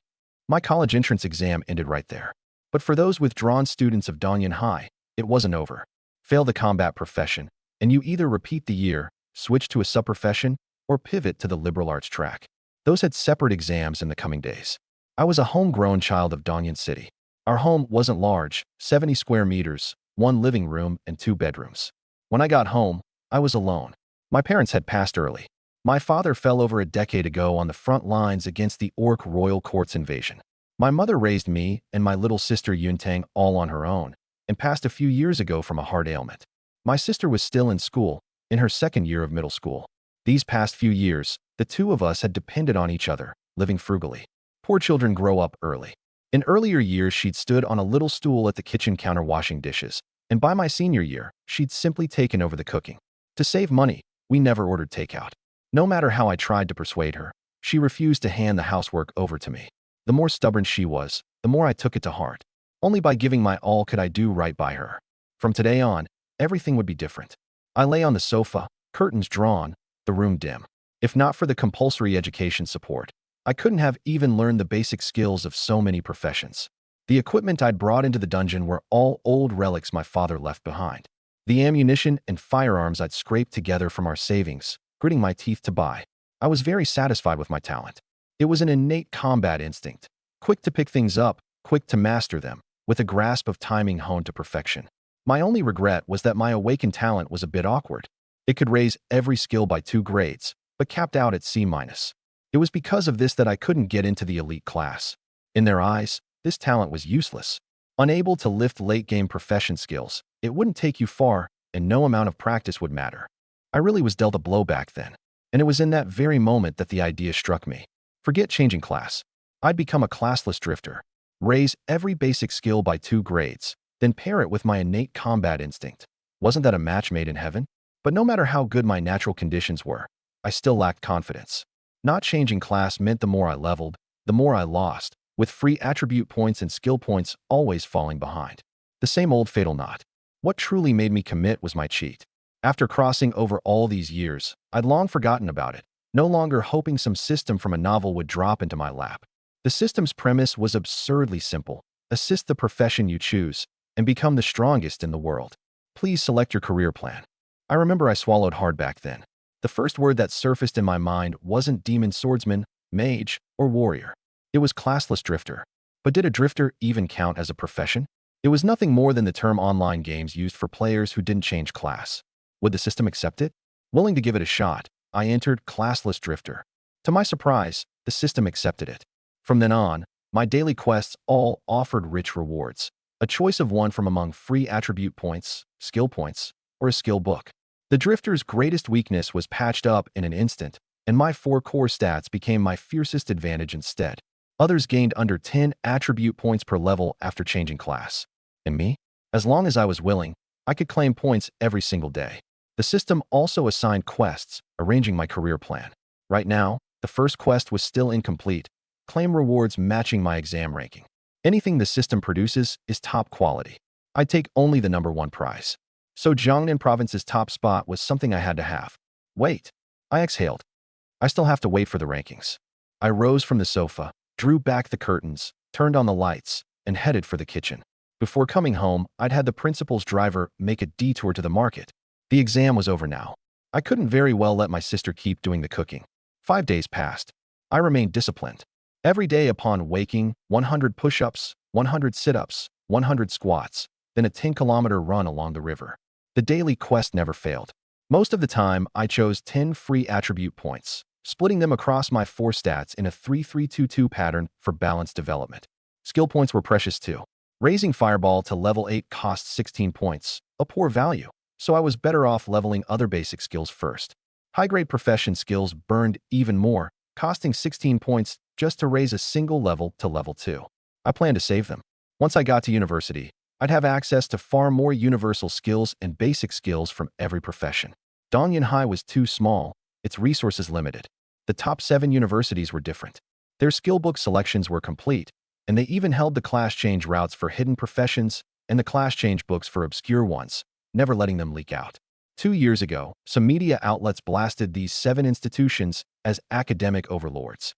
Speaker 1: My college entrance exam ended right there. But for those withdrawn students of Dongyan High, it wasn't over. Fail the combat profession, and you either repeat the year, switch to a sub-profession, or pivot to the liberal arts track. Those had separate exams in the coming days. I was a homegrown child of Dongyan City. Our home wasn't large, 70 square meters, 1 living room and 2 bedrooms. When I got home, I was alone. My parents had passed early. My father fell over a decade ago on the front lines against the Orc royal court's invasion. My mother raised me and my little sister Yuntang all on her own, and passed a few years ago from a heart ailment. My sister was still in school, in her 2nd year of middle school. These past few years, the two of us had depended on each other, living frugally. Poor children grow up early. In earlier years, she'd stood on a little stool at the kitchen counter washing dishes, and by my senior year, she'd simply taken over the cooking. To save money, we never ordered takeout. No matter how I tried to persuade her, she refused to hand the housework over to me. The more stubborn she was, the more I took it to heart. Only by giving my all could I do right by her. From today on, everything would be different. I lay on the sofa, curtains drawn, the room dim. If not for the compulsory education support, I couldn't have even learned the basic skills of so many professions. The equipment I'd brought into the dungeon were all old relics my father left behind. The ammunition and firearms I'd scraped together from our savings, gritting my teeth to buy. I was very satisfied with my talent. It was an innate combat instinct, quick to pick things up, quick to master them, with a grasp of timing honed to perfection. My only regret was that my awakened talent was a bit awkward. It could raise every skill by 2 grades, but capped out at C-. It was because of this that I couldn't get into the elite class. In their eyes, this talent was useless. Unable to lift late-game profession skills, it wouldn't take you far, and no amount of practice would matter. I really was dealt a blow back then, and it was in that very moment that the idea struck me. Forget changing class. I'd become a classless drifter. Raise every basic skill by 2 grades, then pair it with my innate combat instinct. Wasn't that a match made in heaven? But no matter how good my natural conditions were, I still lacked confidence. Not changing class meant the more I leveled, the more I lost, with free attribute points and skill points always falling behind. The same old fatal knot. What truly made me commit was my cheat. After crossing over all these years, I'd long forgotten about it, no longer hoping some system from a novel would drop into my lap. The system's premise was absurdly simple. Assist the profession you choose and become the strongest in the world. Please select your career plan. I remember I swallowed hard back then. The first word that surfaced in my mind wasn't demon swordsman, mage, or warrior. It was classless drifter. But did a drifter even count as a profession? It was nothing more than the term online games used for players who didn't change class. Would the system accept it? Willing to give it a shot, I entered classless drifter. To my surprise, the system accepted it. From then on, my daily quests all offered rich rewards, a choice of one from among free attribute points, skill points, or a skill book. The drifter's greatest weakness was patched up in an instant, and my 4 core stats became my fiercest advantage instead. Others gained under 10 attribute points per level after changing class. And me? As long as I was willing, I could claim points every single day. The system also assigned quests, arranging my career plan. Right now, the first quest was still incomplete. Claim rewards matching my exam ranking. Anything the system produces is top quality. I'd take only the #1 prize. So Jiangnan Province's top spot was something I had to have. Wait. I exhaled. I still have to wait for the rankings. I rose from the sofa, drew back the curtains, turned on the lights, and headed for the kitchen. Before coming home, I'd had the principal's driver make a detour to the market. The exam was over now. I couldn't very well let my sister keep doing the cooking. 5 days passed. I remained disciplined. Every day upon waking, 100 push-ups, 100 sit-ups, 100 squats, then a 10-kilometer run along the river. The daily quest never failed. Most of the time, I chose 10 free attribute points, splitting them across my 4 stats in a 3-3-2-2 pattern for balanced development. Skill points were precious too. Raising Fireball to level 8 cost 16 points, a poor value, so I was better off leveling other basic skills first. High-grade profession skills burned even more, costing 16 points just to raise a single level to level 2. I planned to save them. Once I got to university, I'd have access to far more universal skills and basic skills from every profession. Dongyan High was too small, its resources limited. The top 7 universities were different. Their skill book selections were complete, and they even held the class change routes for hidden professions and the class change books for obscure ones, never letting them leak out. 2 years ago, some media outlets blasted these 7 institutions as academic overlords.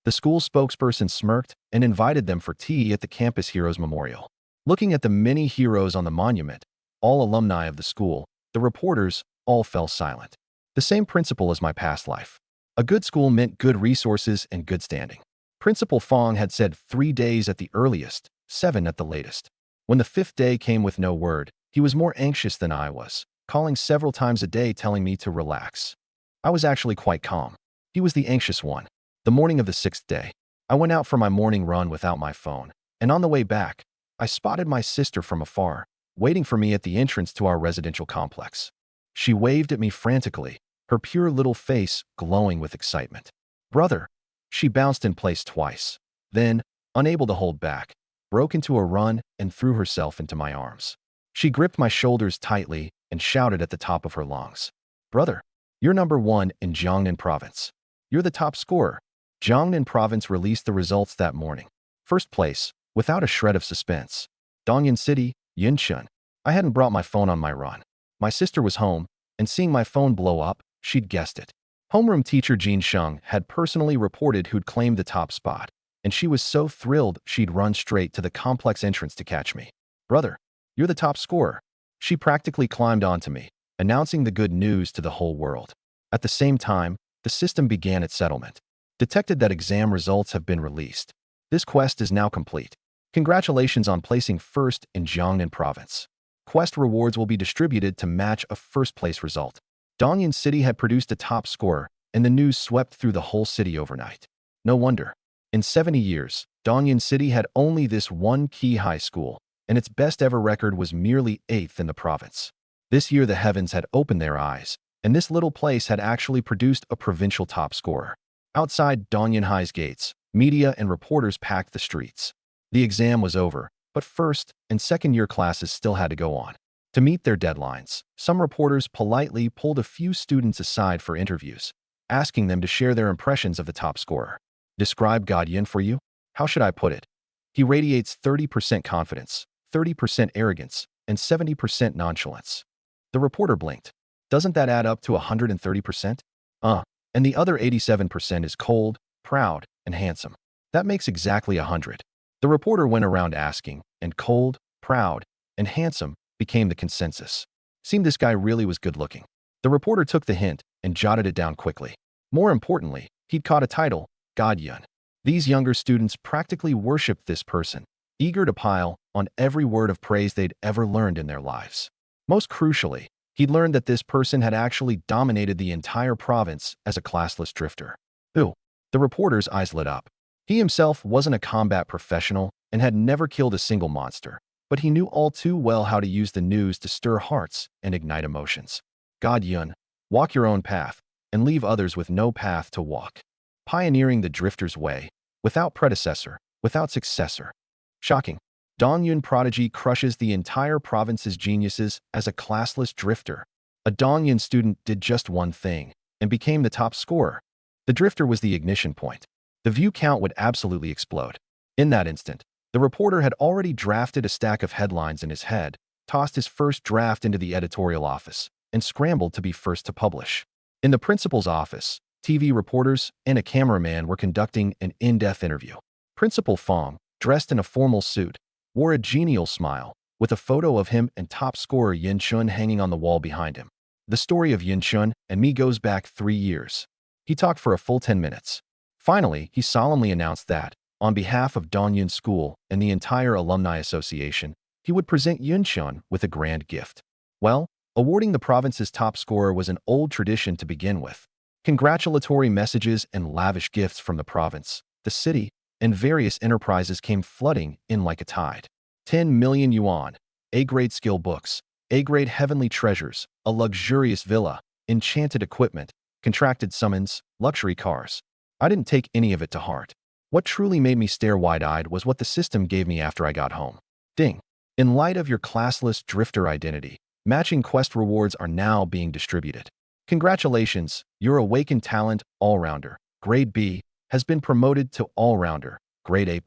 Speaker 1: The school spokesperson smirked and invited them for tea at the Campus Heroes Memorial. Looking at the many heroes on the monument, all alumni of the school, the reporters all fell silent. The same principle as my past life. A good school meant good resources and good standing. Principal Fong had said 3 days at the earliest, 7 at the latest. When the 5th day came with no word, he was more anxious than I was, calling several times a day telling me to relax. I was actually quite calm. He was the anxious one. The morning of the 6th day, I went out for my morning run without my phone, and on the way back, I spotted my sister from afar, waiting for me at the entrance to our residential complex. She waved at me frantically, her pure little face glowing with excitement. "Brother!" She bounced in place twice. Then, unable to hold back, broke into a run and threw herself into my arms. She gripped my shoulders tightly and shouted at the top of her lungs. "Brother, you're #1 in Jiangnan Province. You're the top scorer." Jiangnan Province released the results that morning. First place, without a shred of suspense. Dongyan City, Yinchun. I hadn't brought my phone on my run. My sister was home, and seeing my phone blow up, she'd guessed it. Homeroom teacher Jin Sheng had personally reported who'd claimed the top spot, and she was so thrilled she'd run straight to the complex entrance to catch me. "Brother, you're the top scorer." She practically climbed onto me, announcing the good news to the whole world. At the same time, the system began its settlement. Detected that exam results have been released. This quest is now complete. Congratulations on placing first in Jiangnan Province. Quest rewards will be distributed to match a first-place result. Dongyan City had produced a top scorer, and the news swept through the whole city overnight. No wonder. In 70 years, Dongyan City had only this one key high school, and its best-ever record was merely 8th in the province. This year the heavens had opened their eyes, and this little place had actually produced a provincial top scorer. Outside Dongyan High's gates, media and reporters packed the streets. The exam was over, but first and second-year classes still had to go on. To meet their deadlines, some reporters politely pulled a few students aside for interviews, asking them to share their impressions of the top scorer. Describe God Yin for you? How should I put it? He radiates 30% confidence, 30% arrogance, and 70% nonchalance. The reporter blinked. Doesn't that add up to 130%? And the other 87% is cold, proud, and handsome. That makes exactly 100. The reporter went around asking, and cold, proud, and handsome became the consensus. Seemed this guy really was good looking. The reporter took the hint and jotted it down quickly. More importantly, he'd caught a title, God Yun. These younger students practically worshipped this person, eager to pile on every word of praise they'd ever learned in their lives. Most crucially, he'd learned that this person had actually dominated the entire province as a classless drifter. Ooh, the reporter's eyes lit up. He himself wasn't a combat professional and had never killed a single monster, but he knew all too well how to use the news to stir hearts and ignite emotions. God Yun, walk your own path and leave others with no path to walk. Pioneering the drifter's way, without predecessor, without successor. Shocking. Dongyun prodigy crushes the entire province's geniuses as a classless drifter. A Dongyun student did just one thing and became the top scorer. The drifter was the ignition point. The view count would absolutely explode. In that instant, the reporter had already drafted a stack of headlines in his head, tossed his first draft into the editorial office, and scrambled to be first to publish. In the principal's office, TV reporters and a cameraman were conducting an in-depth interview. Principal Fong, dressed in a formal suit, wore a genial smile, with a photo of him and top scorer Yin Chun hanging on the wall behind him. The story of Yin Chun and me goes back 3 years. He talked for a full 10 minutes. Finally, he solemnly announced that, on behalf of Dongyun School and the entire Alumni Association, he would present Yin Chun with a grand gift. Well, awarding the province's top scorer was an old tradition to begin with. Congratulatory messages and lavish gifts from the province, the city, and various enterprises came flooding in like a tide. 10 million yuan, A-grade skill books, A-grade heavenly treasures, a luxurious villa, enchanted equipment, contracted summons, luxury cars. I didn't take any of it to heart. What truly made me stare wide-eyed was what the system gave me after I got home. Ding. In light of your classless drifter identity, matching quest rewards are now being distributed. Congratulations, your awakened talent, all-rounder, grade B, has been promoted to all-rounder, grade A+.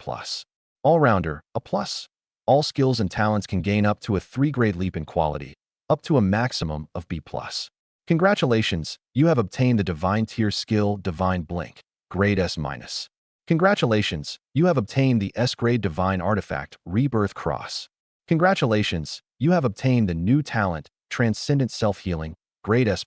Speaker 1: All-rounder, a plus. All skills and talents can gain up to a 3-grade leap in quality, up to a maximum of B+. Congratulations, you have obtained the Divine Tier skill Divine Blink, grade S-. Congratulations, you have obtained the S-grade Divine Artifact Rebirth Cross. Congratulations, you have obtained the new talent Transcendent Self-Healing, grade S+.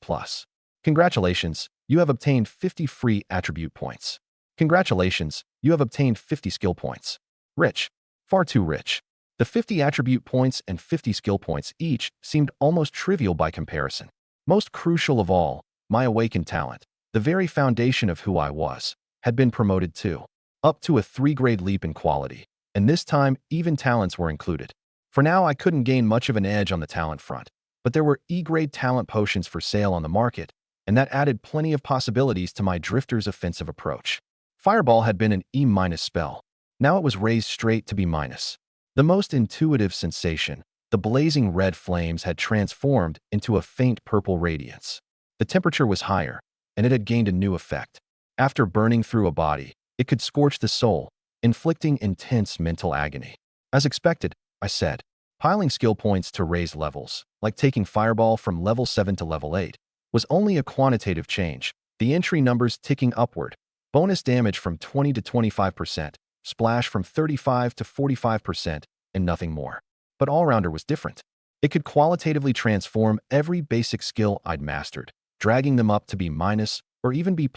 Speaker 1: Congratulations, you have obtained 50 free attribute points. Congratulations, you have obtained 50 skill points. Rich. Far too rich. The 50 attribute points and 50 skill points each seemed almost trivial by comparison. Most crucial of all, my awakened talent, the very foundation of who I was, had been promoted too, up to a 3-grade leap in quality, and this time even talents were included. For now, I couldn't gain much of an edge on the talent front, but there were E-grade talent potions for sale on the market, and that added plenty of possibilities to my drifter's offensive approach. Fireball had been an E- spell. Now it was raised straight to B-. The most intuitive sensation, the blazing red flames had transformed into a faint purple radiance. The temperature was higher, and it had gained a new effect. After burning through a body, it could scorch the soul, inflicting intense mental agony. As expected, I said, piling skill points to raise levels, like taking Fireball from level 7 to level 8, was only a quantitative change, the entry numbers ticking upward, bonus damage from 20 to 25%, splash from 35 to 45%, and nothing more. But All-Rounder was different. It could qualitatively transform every basic skill I'd mastered, dragging them up to B- or even B+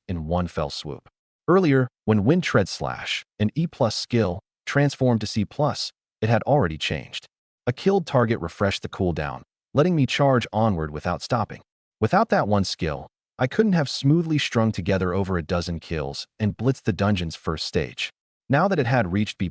Speaker 1: in one fell swoop. Earlier, when Wind Tread Slash, an E+ skill, transformed to C+, it had already changed. A killed target refreshed the cooldown, letting me charge onward without stopping. Without that one skill, I couldn't have smoothly strung together over a dozen kills and blitzed the dungeon's first stage. Now that it had reached B+,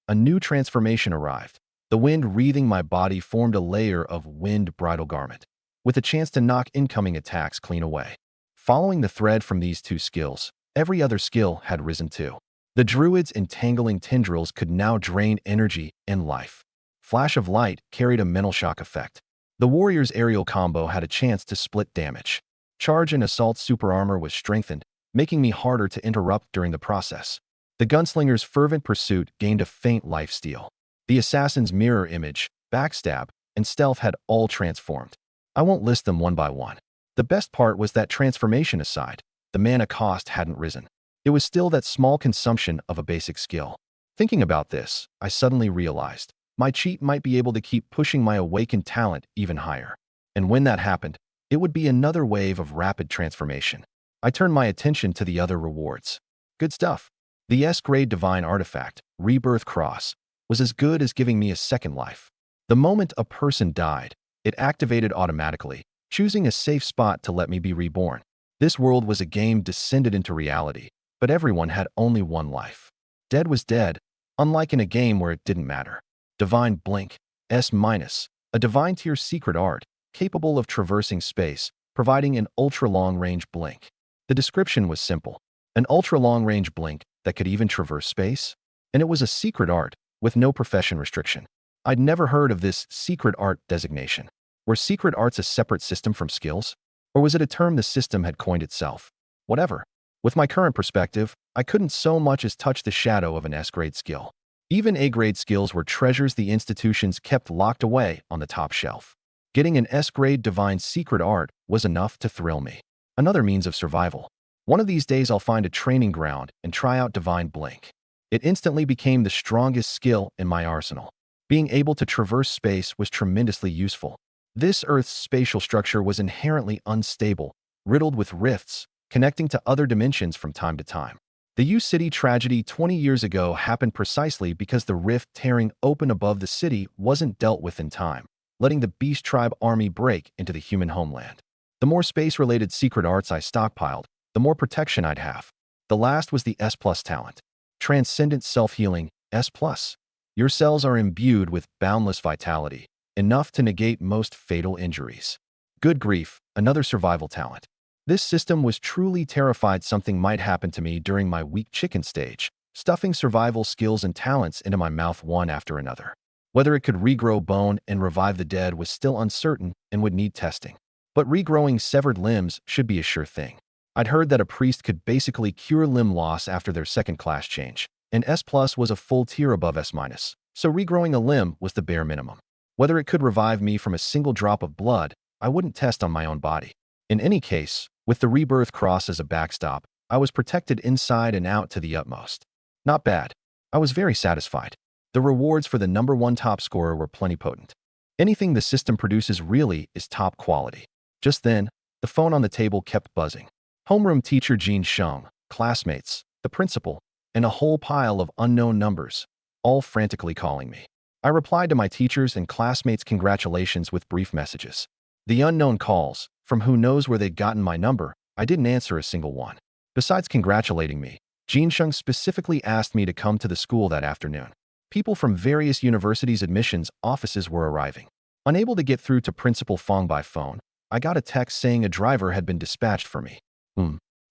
Speaker 1: a new transformation arrived. The wind wreathing my body formed a layer of wind bridal garment, with a chance to knock incoming attacks clean away. Following the thread from these two skills, every other skill had risen too. The druid's entangling tendrils could now drain energy and life. Flash of light carried a mental shock effect. The warrior's aerial combo had a chance to split damage. Charge and assault super armor was strengthened, making me harder to interrupt during the process. The gunslinger's fervent pursuit gained a faint lifesteal. The assassin's mirror image, backstab, and stealth had all transformed. I won't list them one by one. The best part was that transformation aside, the mana cost hadn't risen. It was still that small consumption of a basic skill. Thinking about this, I suddenly realized my cheat might be able to keep pushing my awakened talent even higher. And when that happened, it would be another wave of rapid transformation. I turned my attention to the other rewards. Good stuff. The S-grade divine artifact, Rebirth Cross, was as good as giving me a second life. The moment a person died, it activated automatically, choosing a safe spot to let me be reborn. This world was a game descended into reality, but everyone had only one life. Dead was dead, unlike in a game where it didn't matter. Divine Blink, S-, a divine tier secret art, capable of traversing space, providing an ultra-long-range blink. The description was simple. An ultra-long-range blink that could even traverse space? And it was a secret art, with no profession restriction. I'd never heard of this secret art designation. Were secret arts a separate system from skills? Or was it a term the system had coined itself? Whatever. With my current perspective, I couldn't so much as touch the shadow of an S-grade skill. Even A-grade skills were treasures the institutions kept locked away on the top shelf. Getting an S-grade divine secret art was enough to thrill me. Another means of survival. One of these days I'll find a training ground and try out Divine Blink. It instantly became the strongest skill in my arsenal. Being able to traverse space was tremendously useful. This Earth's spatial structure was inherently unstable, riddled with rifts, connecting to other dimensions from time to time. The U-City tragedy 20 years ago happened precisely because the rift tearing open above the city wasn't dealt with in time, letting the Beast Tribe army break into the human homeland. The more space-related secret arts I stockpiled, the more protection I'd have. The last was the S+ talent. Transcendent Self-Healing, S+. Your cells are imbued with boundless vitality, enough to negate most fatal injuries. Good grief, another survival talent. This system was truly terrified something might happen to me during my weak chicken stage, stuffing survival skills and talents into my mouth one after another. Whether it could regrow bone and revive the dead was still uncertain and would need testing. But regrowing severed limbs should be a sure thing. I'd heard that a priest could basically cure limb loss after their second class change, and S+ was a full tier above S-, so regrowing a limb was the bare minimum. Whether it could revive me from a single drop of blood, I wouldn't test on my own body. In any case, with the Rebirth Cross as a backstop, I was protected inside and out to the utmost. Not bad. I was very satisfied. The rewards for the #1 top scorer were plenipotent. Anything the system produces really is top quality. Just then, the phone on the table kept buzzing. Homeroom teacher Jean Sheng, classmates, the principal, and a whole pile of unknown numbers, all frantically calling me. I replied to my teachers and classmates' congratulations with brief messages. The unknown calls, from who knows where they'd gotten my number, I didn't answer a single one. Besides congratulating me, Jean Sheng specifically asked me to come to the school that afternoon. People from various universities' admissions offices were arriving. Unable to get through to Principal Fong by phone, I got a text saying a driver had been dispatched for me.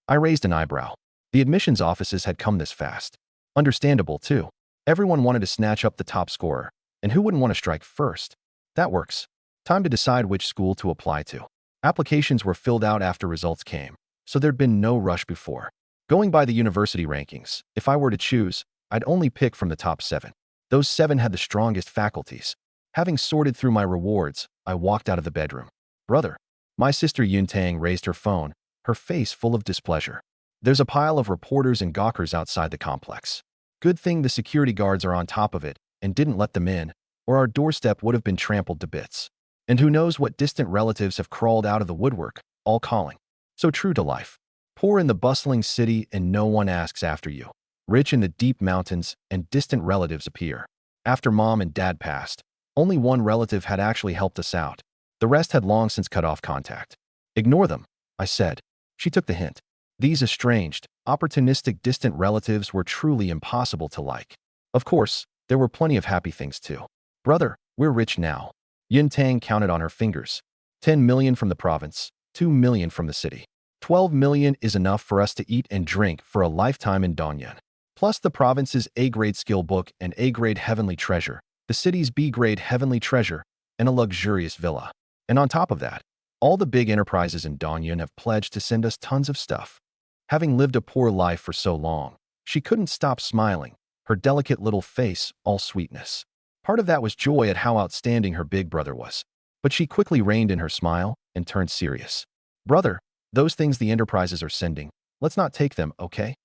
Speaker 1: I raised an eyebrow. The admissions offices had come this fast. Understandable, too. Everyone wanted to snatch up the top scorer, and who wouldn't want to strike first? That works. Time to decide which school to apply to. Applications were filled out after results came, so there'd been no rush before. Going by the university rankings, if I were to choose, I'd only pick from the top 7. Those 7 had the strongest faculties. Having sorted through my rewards, I walked out of the bedroom. Brother. My sister Yuntang raised her phone, her face full of displeasure. There's a pile of reporters and gawkers outside the complex. Good thing the security guards are on top of it and didn't let them in, or our doorstep would have been trampled to bits. And who knows what distant relatives have crawled out of the woodwork, all calling. So true to life. Poor in the bustling city and no one asks after you. Rich in the deep mountains and distant relatives appear. After mom and dad passed, only one relative had actually helped us out. The rest had long since cut off contact. Ignore them, I said. She took the hint. These estranged, opportunistic distant relatives were truly impossible to like. Of course, there were plenty of happy things too. Brother, we're rich now. Yin Tang counted on her fingers. 10 million from the province, 2 million from the city. 12 million is enough for us to eat and drink for a lifetime in Dongyan. plus the province's A-grade skill book and A-grade heavenly treasure, the city's B-grade heavenly treasure, and a luxurious villa. And on top of that, all the big enterprises in Dongyun have pledged to send us tons of stuff. Having lived a poor life for so long, she couldn't stop smiling, her delicate little face all sweetness. Part of that was joy at how outstanding her big brother was. But she quickly reined in her smile and turned serious. Brother, those things the enterprises are sending, let's not take them, okay?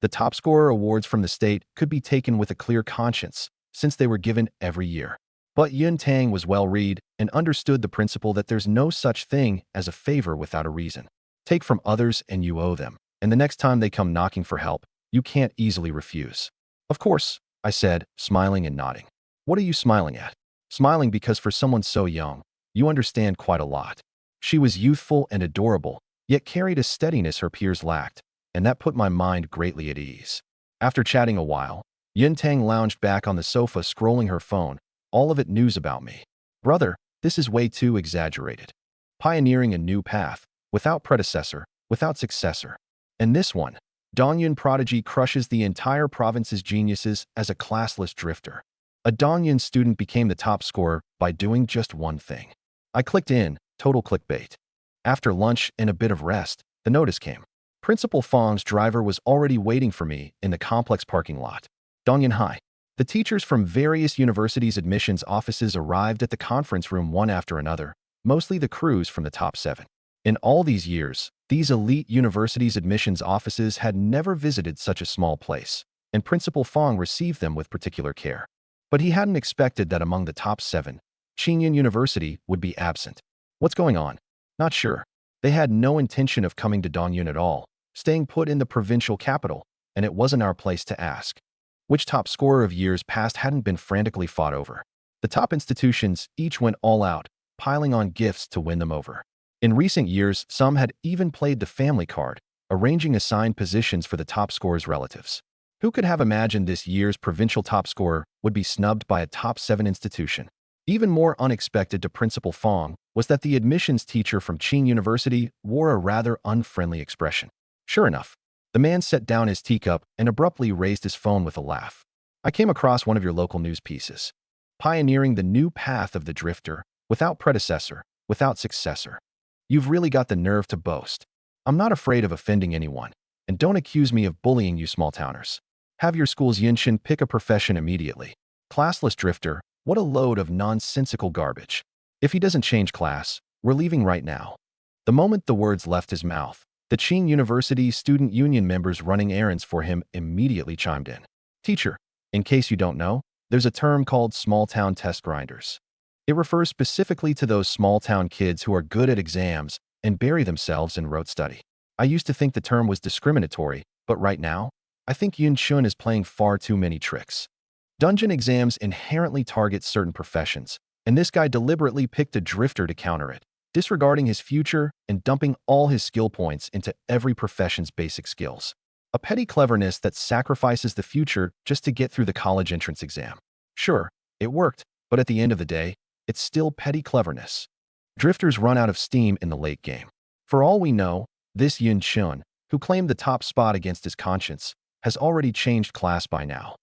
Speaker 1: The top scorer awards from the state could be taken with a clear conscience, since they were given every year. But Yun Tang was well-read and understood the principle that there's no such thing as a favor without a reason. Take from others and you owe them, and the next time they come knocking for help, you can't easily refuse. Of course, I said, smiling and nodding. What are you smiling at? Smiling because for someone so young, you understand quite a lot. She was youthful and adorable, yet carried a steadiness her peers lacked, and that put my mind greatly at ease. After chatting a while, Yun Tang lounged back on the sofa scrolling her phone, all of it news about me. Brother, this is way too exaggerated. Pioneering a new path, without predecessor, without successor. And this one, Dongyun prodigy crushes the entire province's geniuses as a classless drifter. A Dongyun student became the top scorer by doing just one thing. I clicked in, total clickbait. After lunch and a bit of rest, the notice came. Principal Fong's driver was already waiting for me in the complex parking lot. Dongyun High. The teachers from various universities' admissions offices arrived at the conference room one after another, mostly the crews from the top 7. In all these years, these elite universities' admissions offices had never visited such a small place, and Principal Fong received them with particular care. But he hadn't expected that among the top 7, Qingyun University would be absent. What's going on? Not sure. They had no intention of coming to Dongyun at all, staying put in the provincial capital, and it wasn't our place to ask. Which top scorer of years past hadn't been frantically fought over? The top institutions each went all out, piling on gifts to win them over. In recent years, some had even played the family card, arranging assigned positions for the top scorer's relatives. Who could have imagined this year's provincial top scorer would be snubbed by a top 7 institution? Even more unexpected to Principal Fong was that the admissions teacher from Qing University wore a rather unfriendly expression. Sure enough, the man set down his teacup and abruptly raised his phone with a laugh. I came across one of your local news pieces. Pioneering the new path of the drifter, without predecessor, without successor. You've really got the nerve to boast. I'm not afraid of offending anyone, and don't accuse me of bullying you small-towners. Have your school's Yinshin pick a profession immediately. Classless drifter, what a load of nonsensical garbage. If he doesn't change class, we're leaving right now. The moment the words left his mouth, the Qing University student union members running errands for him immediately chimed in. Teacher, in case you don't know, there's a term called small-town test grinders. It refers specifically to those small-town kids who are good at exams and bury themselves in rote study. I used to think the term was discriminatory, but right now, I think Yun Chun is playing far too many tricks. Dungeon exams inherently target certain professions, and this guy deliberately picked a drifter to counter it, disregarding his future and dumping all his skill points into every profession's basic skills. A petty cleverness that sacrifices the future just to get through the college entrance exam. Sure, it worked, but at the end of the day, it's still petty cleverness. Drifters run out of steam in the late game. For all we know, this Yun Chun, who claimed the top spot against his conscience, has already changed class by now.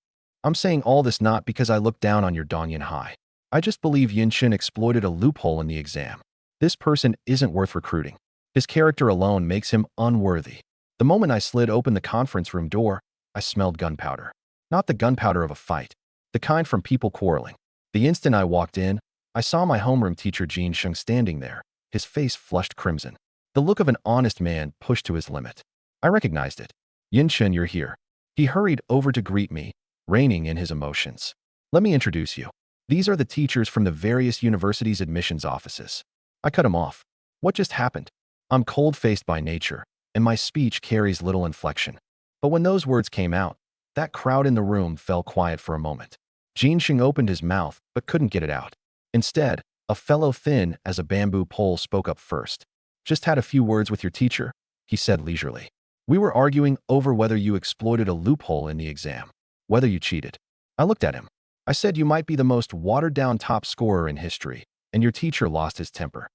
Speaker 1: I'm saying all this not because I look down on your Dongyun High. I just believe Yun Chun exploited a loophole in the exam. This person isn't worth recruiting. His character alone makes him unworthy. The moment I slid open the conference room door, I smelled gunpowder. Not the gunpowder of a fight, the kind from people quarreling. The instant I walked in, I saw my homeroom teacher Jin Sheng standing there, his face flushed crimson. The look of an honest man pushed to his limit. I recognized it. Yin Chen, you're here. He hurried over to greet me, reining in his emotions. Let me introduce you. These are the teachers from the various universities' admissions offices. I cut him off. What just happened? I'm cold-faced by nature, and my speech carries little inflection. But when those words came out, that crowd in the room fell quiet for a moment. Jin Sheng opened his mouth, but couldn't get it out. Instead, a fellow thin as a bamboo pole spoke up first. Just had a few words with your teacher, he said leisurely. We were arguing over whether you exploited a loophole in the exam, whether you cheated. I looked at him. I said you might be the most watered-down top scorer in history, and your teacher lost his temper.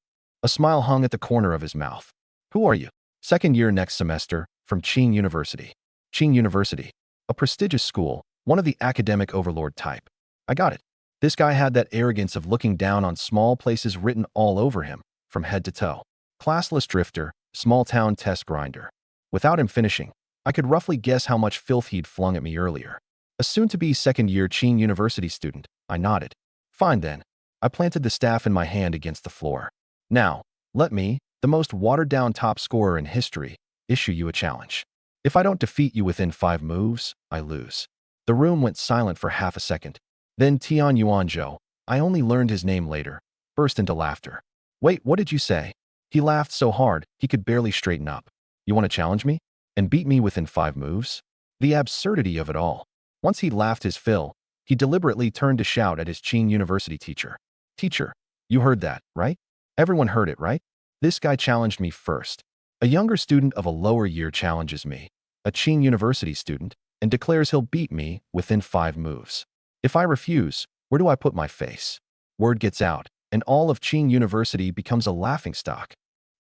Speaker 1: A smile hung at the corner of his mouth. Who are you? Second year next semester, from Qing University. Qing University. A prestigious school, one of the academic overlord type. I got it. This guy had that arrogance of looking down on small places written all over him, from head to toe. Classless drifter, small-town test grinder. Without him finishing, I could roughly guess how much filth he'd flung at me earlier. A soon-to-be second-year Qing University student, I nodded. Fine then. I planted the staff in my hand against the floor. Now, let me, the most watered-down top scorer in history, issue you a challenge. If I don't defeat you within 5 moves, I lose. The room went silent for half a second. Then Tian Yuanzhou, I only learned his name later, burst into laughter. Wait, what did you say? He laughed so hard, he could barely straighten up. You want to challenge me? And beat me within 5 moves? The absurdity of it all. Once he'd laughed his fill, he deliberately turned to shout at his Qing University teacher. Teacher, you heard that, right? Everyone heard it, right? This guy challenged me first. A younger student of a lower year challenges me, a Qing University student, and declares he'll beat me within 5 moves. If I refuse, where do I put my face? Word gets out, and all of Qing University becomes a laughingstock.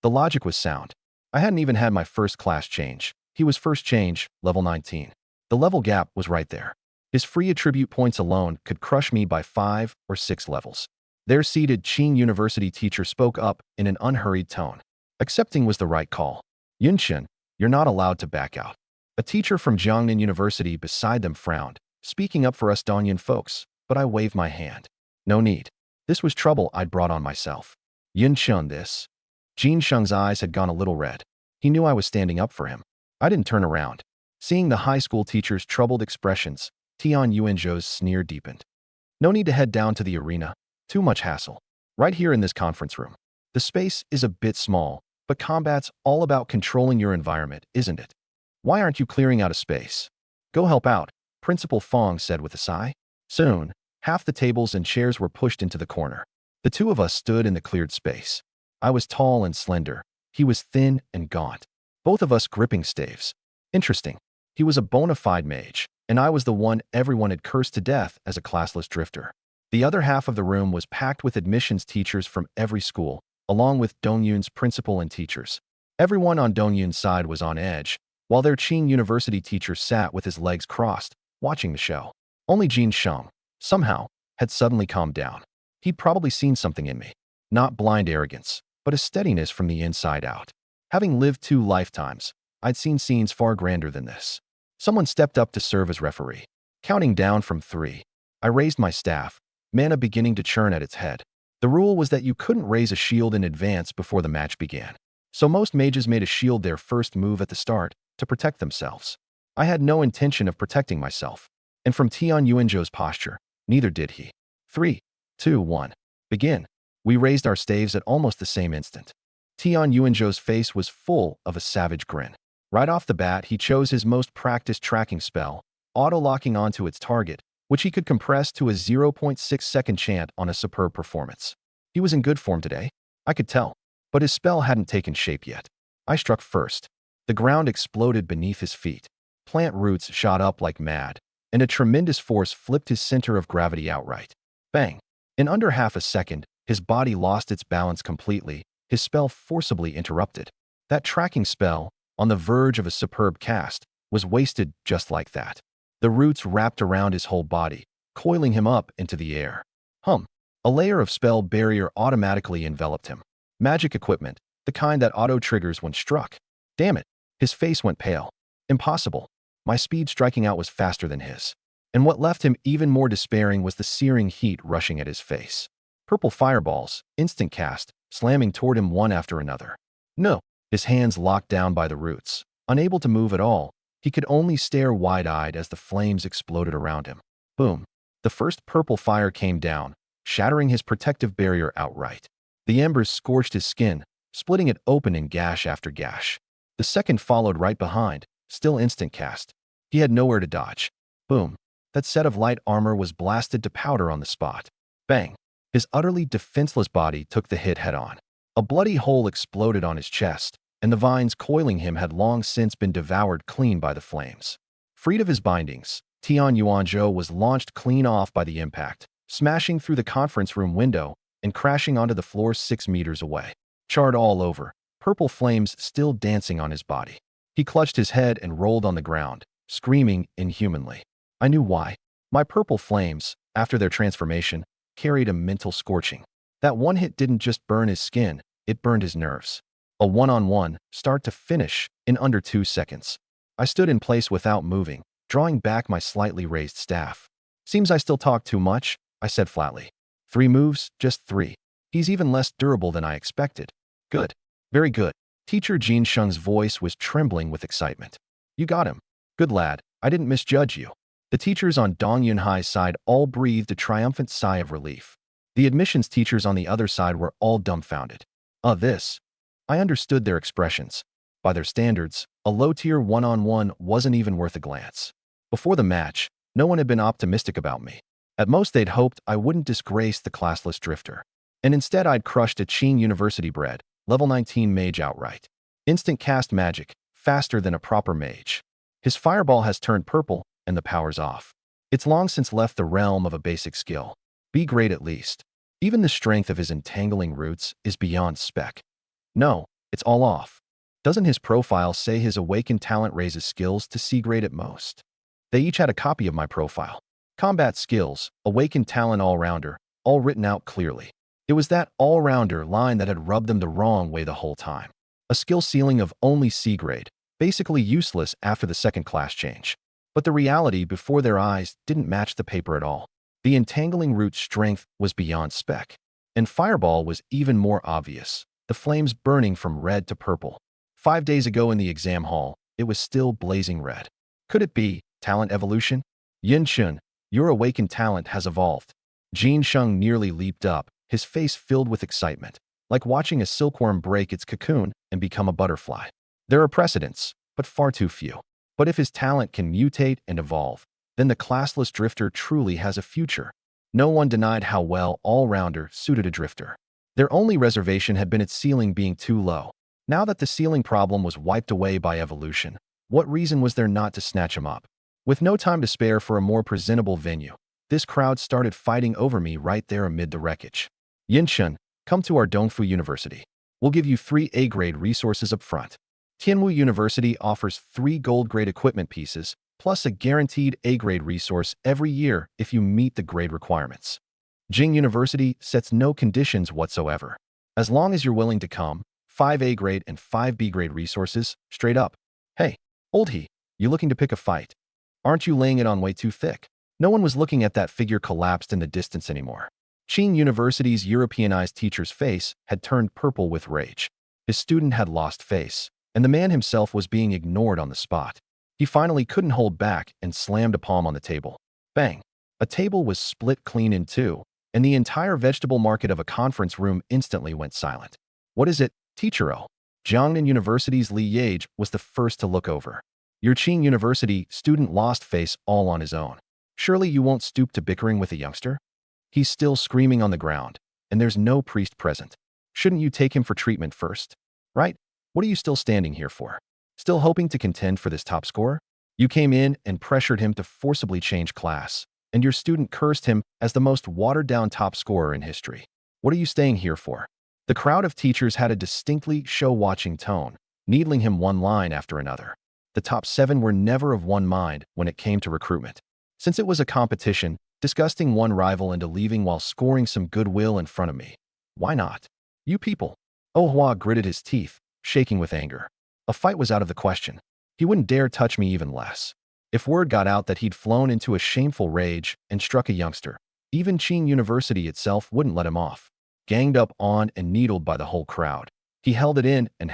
Speaker 1: The logic was sound. I hadn't even had my first class change. He was first change, level 19. The level gap was right there. His free attribute points alone could crush me by 5 or 6 levels. Their seated Qing University teacher spoke up in an unhurried tone. Accepting was the right call. Yunshin, you're not allowed to back out. A teacher from Jiangnan University beside them frowned, speaking up for us Dongyun folks, but I waved my hand. No need. This was trouble I'd brought on myself. Yunshin this. Jin Sheng's eyes had gone a little red. He knew I was standing up for him. I didn't turn around. Seeing the high school teacher's troubled expressions, Tian Yuanzhou's sneer deepened. No need to head down to the arena. Too much hassle. Right here in this conference room. The space is a bit small, but combat's all about controlling your environment, isn't it? Why aren't you clearing out a space? Go help out, Principal Fong said with a sigh. Soon, half the tables and chairs were pushed into the corner. The two of us stood in the cleared space. I was tall and slender. He was thin and gaunt. Both of us gripping staves. Interesting. He was a bona fide mage, and I was the one everyone had cursed to death as a classless drifter. The other half of the room was packed with admissions teachers from every school, along with Dongyun's principal and teachers. Everyone on Dongyun's side was on edge, while their Qing University teacher sat with his legs crossed, watching the show. Only Jin Sheng, somehow, had suddenly calmed down. He'd probably seen something in me. Not blind arrogance, but a steadiness from the inside out. Having lived 2 lifetimes, I'd seen scenes far grander than this. Someone stepped up to serve as referee. Counting down from 3, I raised my staff, mana beginning to churn at its head. The rule was that you couldn't raise a shield in advance before the match began. So most mages made a shield their first move at the start to protect themselves. I had no intention of protecting myself. And from Tian Yuanzhou's posture, neither did he. 3, 2, 1. Begin. We raised our staves at almost the same instant. Tian Yuanzhou's face was full of a savage grin. Right off the bat, he chose his most practiced tracking spell, auto-locking onto its target, which he could compress to a 0.6-second chant on a superb performance. He was in good form today. I could tell. But his spell hadn't taken shape yet. I struck first. The ground exploded beneath his feet. Plant roots shot up like mad, and a tremendous force flipped his center of gravity outright. Bang! In under half a second, his body lost its balance completely, his spell forcibly interrupted. That tracking spell, on the verge of a superb cast, was wasted just like that. The roots wrapped around his whole body, coiling him up into the air. A layer of spell barrier automatically enveloped him. Magic equipment, the kind that auto-triggers when struck. Damn it, his face went pale. Impossible. My speed striking out was faster than his. And what left him even more despairing was the searing heat rushing at his face. Purple fireballs, instant cast, slamming toward him one after another. No, his hands locked down by the roots. Unable to move at all, he could only stare wide-eyed as the flames exploded around him. Boom. The first purple fire came down, shattering his protective barrier outright. The embers scorched his skin, splitting it open in gash after gash. The second followed right behind, still instant cast. He had nowhere to dodge. Boom. That set of light armor was blasted to powder on the spot. Bang. His utterly defenseless body took the hit head-on. A bloody hole exploded on his chest, and the vines coiling him had long since been devoured clean by the flames. Freed of his bindings, Tian Yuanzhou was launched clean off by the impact, smashing through the conference room window and crashing onto the floor 6 meters away. Charred all over, purple flames still dancing on his body. He clutched his head and rolled on the ground, screaming inhumanly. I knew why. My purple flames, after their transformation, carried a mental scorching. That one hit didn't just burn his skin, it burned his nerves. A one-on-one, start to finish, in under 2 seconds. I stood in place without moving, drawing back my slightly raised staff. Seems I still talk too much, I said flatly. 3 moves, just 3. He's even less durable than I expected. Good. Very good. Teacher Jin Sheng's voice was trembling with excitement. You got him. Good lad, I didn't misjudge you. The teachers on Dongyun High's side all breathed a triumphant sigh of relief. The admissions teachers on the other side were all dumbfounded. This. I understood their expressions. By their standards, a low-tier one-on-one wasn't even worth a glance. Before the match, no one had been optimistic about me. At most they'd hoped I wouldn't disgrace the classless drifter. And instead I'd crushed a Qing University bred, level 19 mage outright. Instant cast magic, faster than a proper mage. His fireball has turned purple, and the power's off. It's long since left the realm of a basic skill. Be great at least. Even the strength of his entangling roots is beyond spec. No, it's all off. Doesn't his profile say his awakened talent raises skills to C grade at most? They each had a copy of my profile. Combat skills, awakened talent all-rounder, all written out clearly. It was that all-rounder line that had rubbed them the wrong way the whole time. A skill ceiling of only C grade, basically useless after the second class change. But the reality before their eyes didn't match the paper at all. The entangling root strength was beyond spec. And fireball was even more obvious, the flames burning from red to purple. 5 days ago in the exam hall, it was still blazing red. Could it be talent evolution? Yin Shun, your awakened talent has evolved. Jin Sheng nearly leaped up, his face filled with excitement, like watching a silkworm break its cocoon and become a butterfly. There are precedents, but far too few. But if his talent can mutate and evolve, then the classless drifter truly has a future. No one denied how well all-rounder suited a drifter. Their only reservation had been its ceiling being too low. Now that the ceiling problem was wiped away by evolution, what reason was there not to snatch him up? With no time to spare for a more presentable venue, this crowd started fighting over me right there amid the wreckage. Yinshen, come to our Dongfu University. We'll give you 3 A-grade resources up front. Tianwu University offers 3 gold-grade equipment pieces, plus a guaranteed A-grade resource every year if you meet the grade requirements. Jing University sets no conditions whatsoever. As long as you're willing to come, 5 A-grade and 5 B-grade resources, straight up. Hey, old he, you looking to pick a fight? Aren't you laying it on way too thick? No one was looking at that figure collapsed in the distance anymore. Qing University's Europeanized teacher's face had turned purple with rage. His student had lost face, and the man himself was being ignored on the spot. He finally couldn't hold back and slammed a palm on the table. Bang! A table was split clean in two, and the entire vegetable market of a conference room instantly went silent. What is it, Teachero? Jiangnan University's Li Yage was the first to look over. Your Qing University student lost face all on his own. Surely you won't stoop to bickering with a youngster? He's still screaming on the ground, and there's no priest present. Shouldn't you take him for treatment first? Right? What are you still standing here for? Still hoping to contend for this top score? You came in and pressured him to forcibly change class, and your student cursed him as the most watered-down top scorer in history. What are you staying here for? The crowd of teachers had a distinctly show-watching tone, needling him one line after another. The top 7 were never of one mind when it came to recruitment. Since it was a competition, disgusting one rival into leaving while scoring some goodwill in front of me. Why not? You people. Oh Hua gritted his teeth, shaking with anger. A fight was out of the question. He wouldn't dare touch me even less. If word got out that he'd flown into a shameful rage and struck a youngster, even Qing University itself wouldn't let him off. Ganged up on and needled by the whole crowd, he held it in, and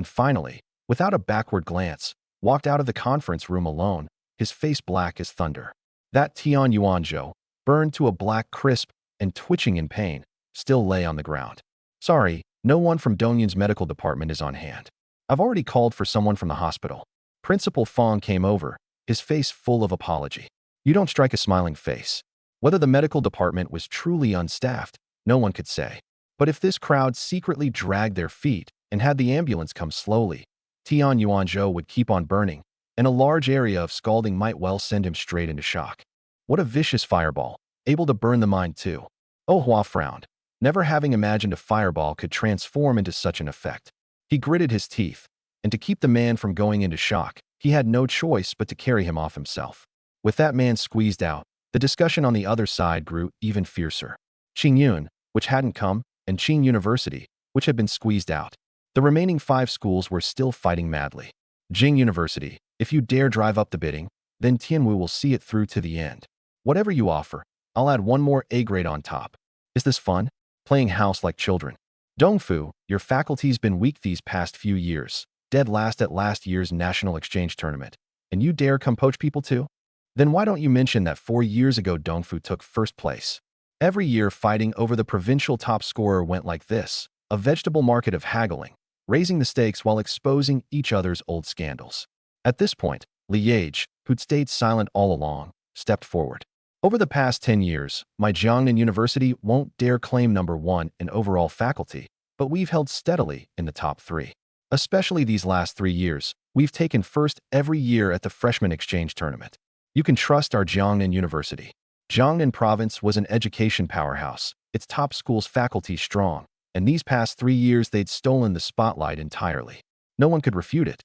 Speaker 1: finally, without a backward glance, walked out of the conference room alone, his face black as thunder. That Tian Yuanzhou, burned to a black crisp and twitching in pain, still lay on the ground. Sorry, no one from Dongyun's medical department is on hand. I've already called for someone from the hospital. Principal Fong came over, his face full of apology. You don't strike a smiling face. Whether the medical department was truly unstaffed, no one could say. But if this crowd secretly dragged their feet and had the ambulance come slowly, Tian Yuanzhou would keep on burning, and a large area of scalding might well send him straight into shock. What a vicious fireball, able to burn the mind too. Oh Hua frowned, never having imagined a fireball could transform into such an effect. He gritted his teeth, and to keep the man from going into shock, He had no choice but to carry him off himself. With that man squeezed out, the discussion on the other side grew even fiercer. Qingyun, which hadn't come, and Qing University, which had been squeezed out. The remaining 5 schools were still fighting madly. Jing University, if you dare drive up the bidding, then Tianwu will see it through to the end. Whatever you offer, I'll add one more A grade on top. Is this fun? Playing house like children. Dongfu, your faculty's been weak these past few years, dead last at last year's national exchange tournament, and you dare come poach people too? Then why don't you mention that 4 years ago Dongfu took first place? Every year fighting over the provincial top scorer went like this, a vegetable market of haggling, raising the stakes while exposing each other's old scandals. At this point, Mage, who'd stayed silent all along, stepped forward. Over the past 10 years, my Jiangnan University won't dare claim #1 in overall faculty, but we've held steadily in the top 3. Especially these last 3 years, we've taken first every year at the freshman exchange tournament. You can trust our Jiangnan University. Jiangnan province was an education powerhouse, its top schools faculty strong, and these past 3 years they'd stolen the spotlight entirely. No one could refute it.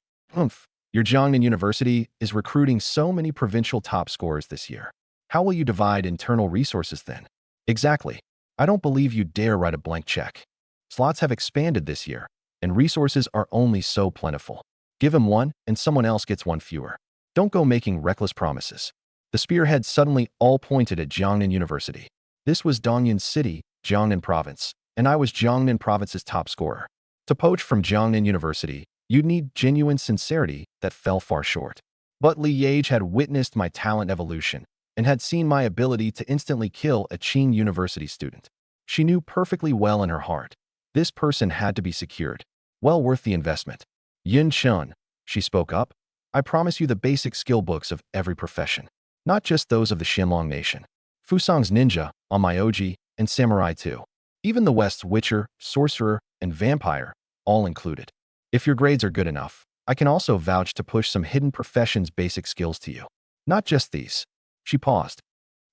Speaker 1: Your Jiangnan University is recruiting so many provincial top scorers this year. How will you divide internal resources then? Exactly. I don't believe you dare write a blank check. Slots have expanded this year, and resources are only so plentiful. Give him one, and someone else gets one fewer. Don't go making reckless promises. The spearhead suddenly all pointed at Jiangnan University. This was Dongyan City, Jiangnan Province, and I was Jiangnan Province's top scorer. To poach from Jiangnan University, you'd need genuine sincerity that fell far short. But Mage had witnessed my talent evolution and had seen my ability to instantly kill a Qing University student. She knew perfectly well in her heart, this person had to be secured. Well worth the investment. Yun Chun, she spoke up, I promise you the basic skill books of every profession, not just those of the Xinlong Nation. Fusang's ninja, on my OG, and samurai too. Even the West's witcher, sorcerer, and vampire, all included. If your grades are good enough, I can also vouch to push some hidden professions basic skills to you. Not just these. She paused.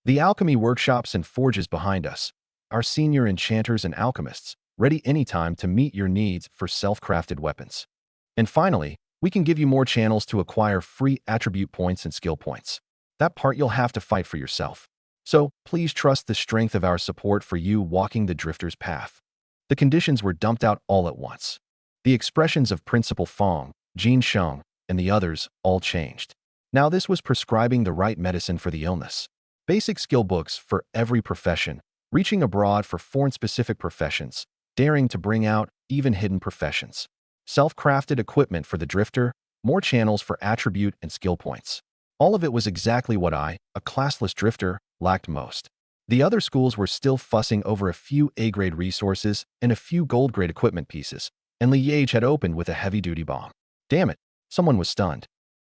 Speaker 1: The alchemy workshops and forges behind us, our senior enchanters and alchemists, ready anytime to meet your needs for self-crafted weapons. And finally, we can give you more channels to acquire free attribute points and skill points. That part you'll have to fight for yourself. So, please trust the strength of our support for you walking the drifter's path. The conditions were dumped out all at once. The expressions of Principal Fong, Jin Sheng, and the others all changed. Now this was prescribing the right medicine for the illness. Basic skill books for every profession, reaching abroad for foreign-specific professions, daring to bring out even hidden professions. Self-crafted equipment for the drifter, more channels for attribute and skill points. All of it was exactly what I, a classless drifter, lacked most. The other schools were still fussing over a few A-grade resources and a few gold-grade equipment pieces, and Mage had opened with a heavy-duty bomb. Damn it, someone was stunned.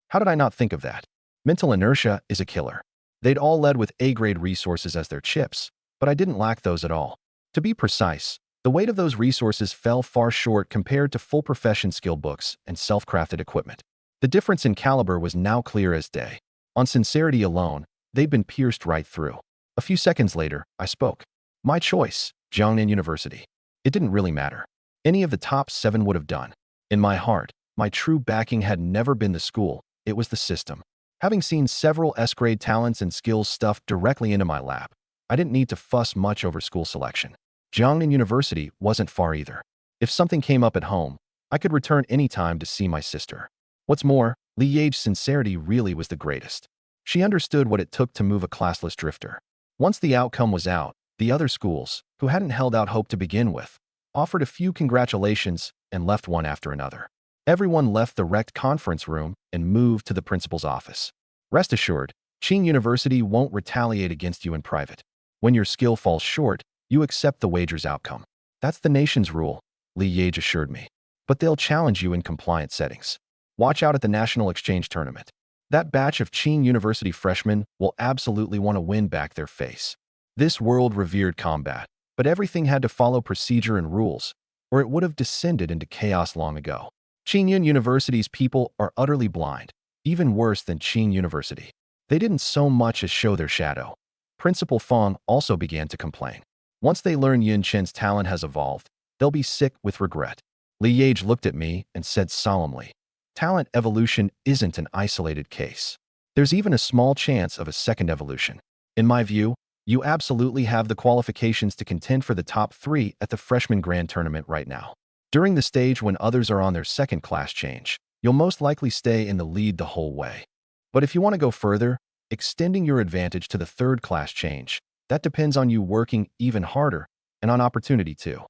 Speaker 1: How did I not think of that? Mental inertia is a killer. They'd all led with A-grade resources as their chips, but I didn't lack those at all. To be precise, the weight of those resources fell far short compared to full profession skill books and self-crafted equipment. The difference in caliber was now clear as day. On sincerity alone, they'd been pierced right through. A few seconds later, I spoke. My choice, Jiangnan University. It didn't really matter. Any of the top 7 would have done. In my heart, my true backing had never been the school, it was the system. Having seen several S-grade talents and skills stuffed directly into my lap, I didn't need to fuss much over school selection. Jiangnan University wasn't far either. If something came up at home, I could return any time to see my sister. What's more, Mage's sincerity really was the greatest. She understood what it took to move a classless drifter. Once the outcome was out, the other schools, who hadn't held out hope to begin with, offered a few congratulations and left one after another. Everyone left the wrecked conference room and moved to the principal's office. Rest assured, Qing University won't retaliate against you in private. When your skill falls short, you accept the wager's outcome. That's the nation's rule, Mage assured me. But they'll challenge you in compliant settings. Watch out at the national exchange tournament. That batch of Qing University freshmen will absolutely want to win back their face. This world revered combat, but everything had to follow procedure and rules, or it would have descended into chaos long ago. Qingyun University's people are utterly blind, even worse than Qing University. They didn't so much as show their shadow. Principal Fong also began to complain. Once they learn Yun Chen's talent has evolved, they'll be sick with regret. Mage looked at me and said solemnly, talent evolution isn't an isolated case. There's even a small chance of a second evolution. In my view, you absolutely have the qualifications to contend for the top 3 at the freshman grand tournament right now. During the stage when others are on their second class change, you'll most likely stay in the lead the whole way. But if you want to go further, extending your advantage to the third class change, that depends on you working even harder and on opportunity too.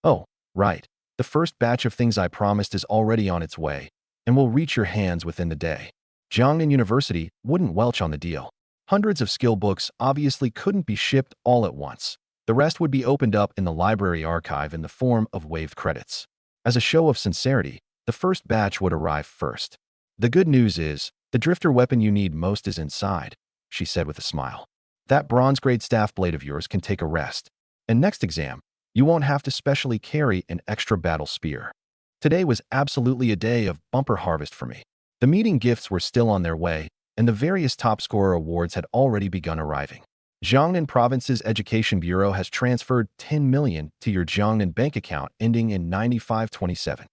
Speaker 1: Oh, right. The first batch of things I promised is already on its way and will reach your hands within the day. Jiangnan University wouldn't welch on the deal. Hundreds of skill books obviously couldn't be shipped all at once. The rest would be opened up in the library archive in the form of waived credits. As a show of sincerity, the first batch would arrive first. The good news is, the drifter weapon you need most is inside, she said with a smile. That bronze-grade staff blade of yours can take a rest. And next exam, you won't have to specially carry an extra battle spear. Today was absolutely a day of bumper harvest for me. The meeting gifts were still on their way, and the various top scorer awards had already begun arriving. Jiangnan Province's Education Bureau has transferred 10 million to your Jiangnan bank account ending in 9527.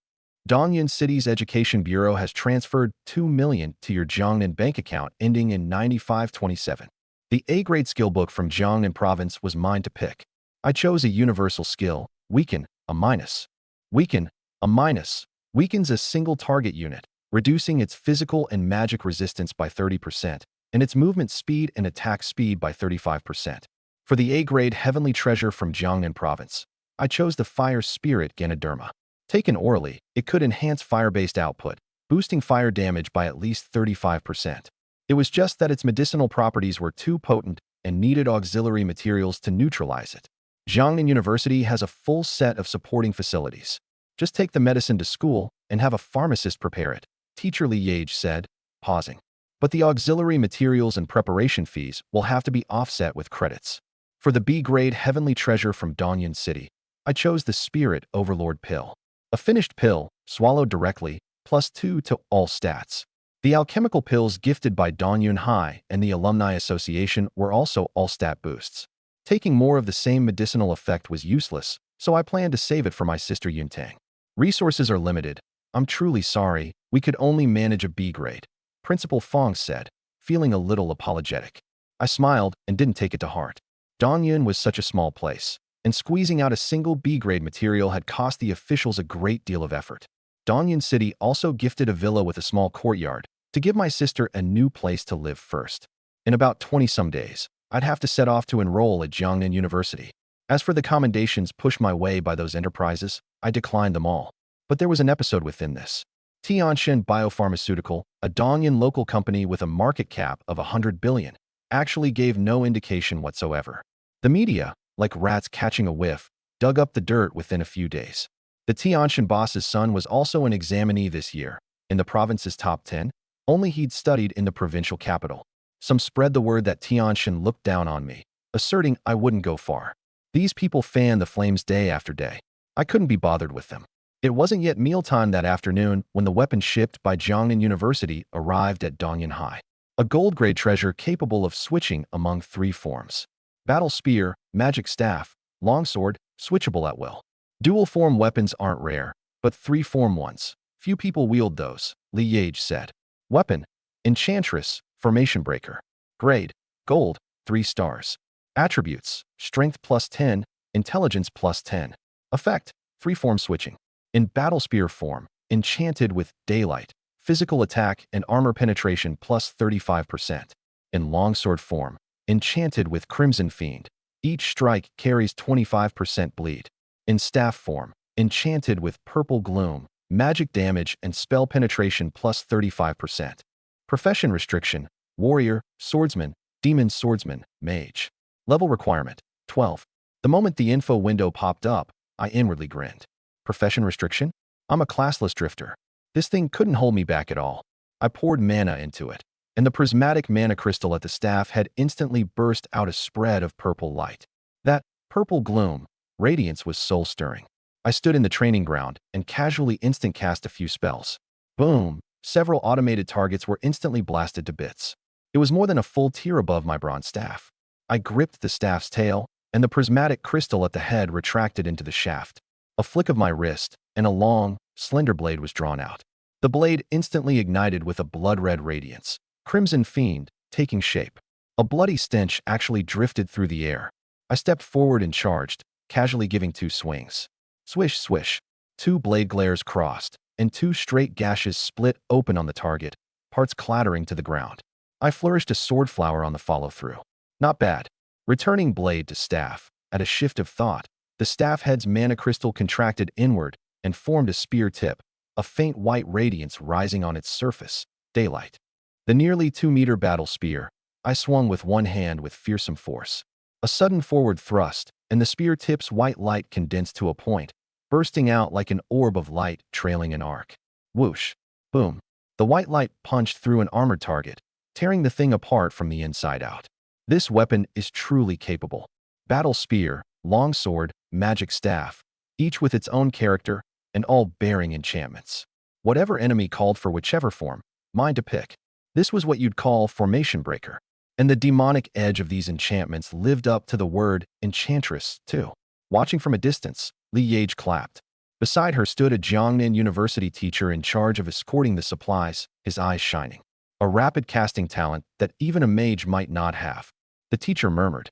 Speaker 1: Dongyan City's Education Bureau has transferred 2 million to your Jiangnan bank account ending in 9527. The A-grade skill book from Jiangnan Province was mine to pick. I chose a universal skill, Weaken, a minus. Weaken, a minus, weakens a single target unit, reducing its physical and magic resistance by 30%, and its movement speed and attack speed by 35%. For the A-grade Heavenly Treasure from Jiangnan Province, I chose the Fire Spirit Ganoderma. Taken orally, it could enhance fire-based output, boosting fire damage by at least 35%. It was just that its medicinal properties were too potent and needed auxiliary materials to neutralize it. Jiangnan University has a full set of supporting facilities. Just take the medicine to school and have a pharmacist prepare it, Teacher Mage said, pausing. But the auxiliary materials and preparation fees will have to be offset with credits. For the B-grade Heavenly Treasure from Dongyan City, I chose the Spirit Overlord Pill. A finished pill, swallowed directly, +2 to all stats. The alchemical pills gifted by Dongyan High and the Alumni Association were also all stat boosts. Taking more of the same medicinal effect was useless, so I planned to save it for my sister Yuntang. Resources are limited. I'm truly sorry, we could only manage a B grade, Principal Fong said, feeling a little apologetic. I smiled and didn't take it to heart. Dongyan was such a small place, and squeezing out a single B-grade material had cost the officials a great deal of effort. Dongyan City also gifted a villa with a small courtyard to give my sister a new place to live first. In about 20-some days, I'd have to set off to enroll at Jiangnan University. As for the commendations pushed my way by those enterprises, I declined them all. But there was an episode within this. Tianshan Biopharmaceutical, a Dongyan local company with a market cap of 100 billion, actually gave no indication whatsoever. The media, like rats catching a whiff, dug up the dirt within a few days. The Tianshan boss's son was also an examinee this year, in the province's top 10, only he'd studied in the provincial capital. Some spread the word that Tianshan looked down on me, asserting I wouldn't go far. These people fan the flames day after day. I couldn't be bothered with them. It wasn't yet mealtime that afternoon when the weapon shipped by Jiangnan University arrived at Dongyan High. A gold-grade treasure capable of switching among 3 forms. Battle spear, magic staff, longsword, switchable at will. Dual-form weapons aren't rare, but 3-form ones. Few people wield those, Mage said. Weapon, enchantress, formation breaker. Grade, gold, 3 stars. Attributes, strength +10, intelligence +10. Effect, 3-form switching. In battle spear form, enchanted with daylight, physical attack and armor penetration +35%. In longsword form, enchanted with crimson fiend. Each strike carries 25% bleed. In staff form, enchanted with purple gloom, magic damage and spell penetration +35%. Profession restriction, warrior, swordsman, demon swordsman, mage. Level requirement, 12. The moment the info window popped up, I inwardly grinned. Profession restriction? I'm a classless drifter. This thing couldn't hold me back at all. I poured mana into it, and the prismatic mana crystal at the staff had instantly burst out a spread of purple light. That purple gloom, radiance was soul-stirring. I stood in the training ground and casually instant cast a few spells. Boom! Several automated targets were instantly blasted to bits. It was more than a full tier above my bronze staff. I gripped the staff's tail, and the prismatic crystal at the head retracted into the shaft. A flick of my wrist, and a long, slender blade was drawn out. The blade instantly ignited with a blood-red radiance. Crimson Fiend, taking shape. A bloody stench actually drifted through the air. I stepped forward and charged, casually giving 2 swings. Swish, swish. 2 blade glares crossed, and 2 straight gashes split open on the target, parts clattering to the ground. I flourished a sword flower on the follow-through. Not bad. Returning blade to staff. At a shift of thought, the staff head's mana crystal contracted inward and formed a spear tip, a faint white radiance rising on its surface. Daylight. The nearly 2-meter battle spear, I swung with one hand with fearsome force. A sudden forward thrust, and the spear tip's white light condensed to a point, bursting out like an orb of light trailing an arc. Whoosh. Boom. The white light punched through an armored target, tearing the thing apart from the inside out. This weapon is truly capable. Battle spear, longsword, magic staff, each with its own character, and all bearing enchantments. Whatever enemy called for whichever form, mine to pick. This was what you'd call formation breaker. And the demonic edge of these enchantments lived up to the word enchantress, too. Watching from a distance, Mage clapped. Beside her stood a Jiangnan University teacher in charge of escorting the supplies, his eyes shining. A rapid casting talent that even a mage might not have. The teacher murmured.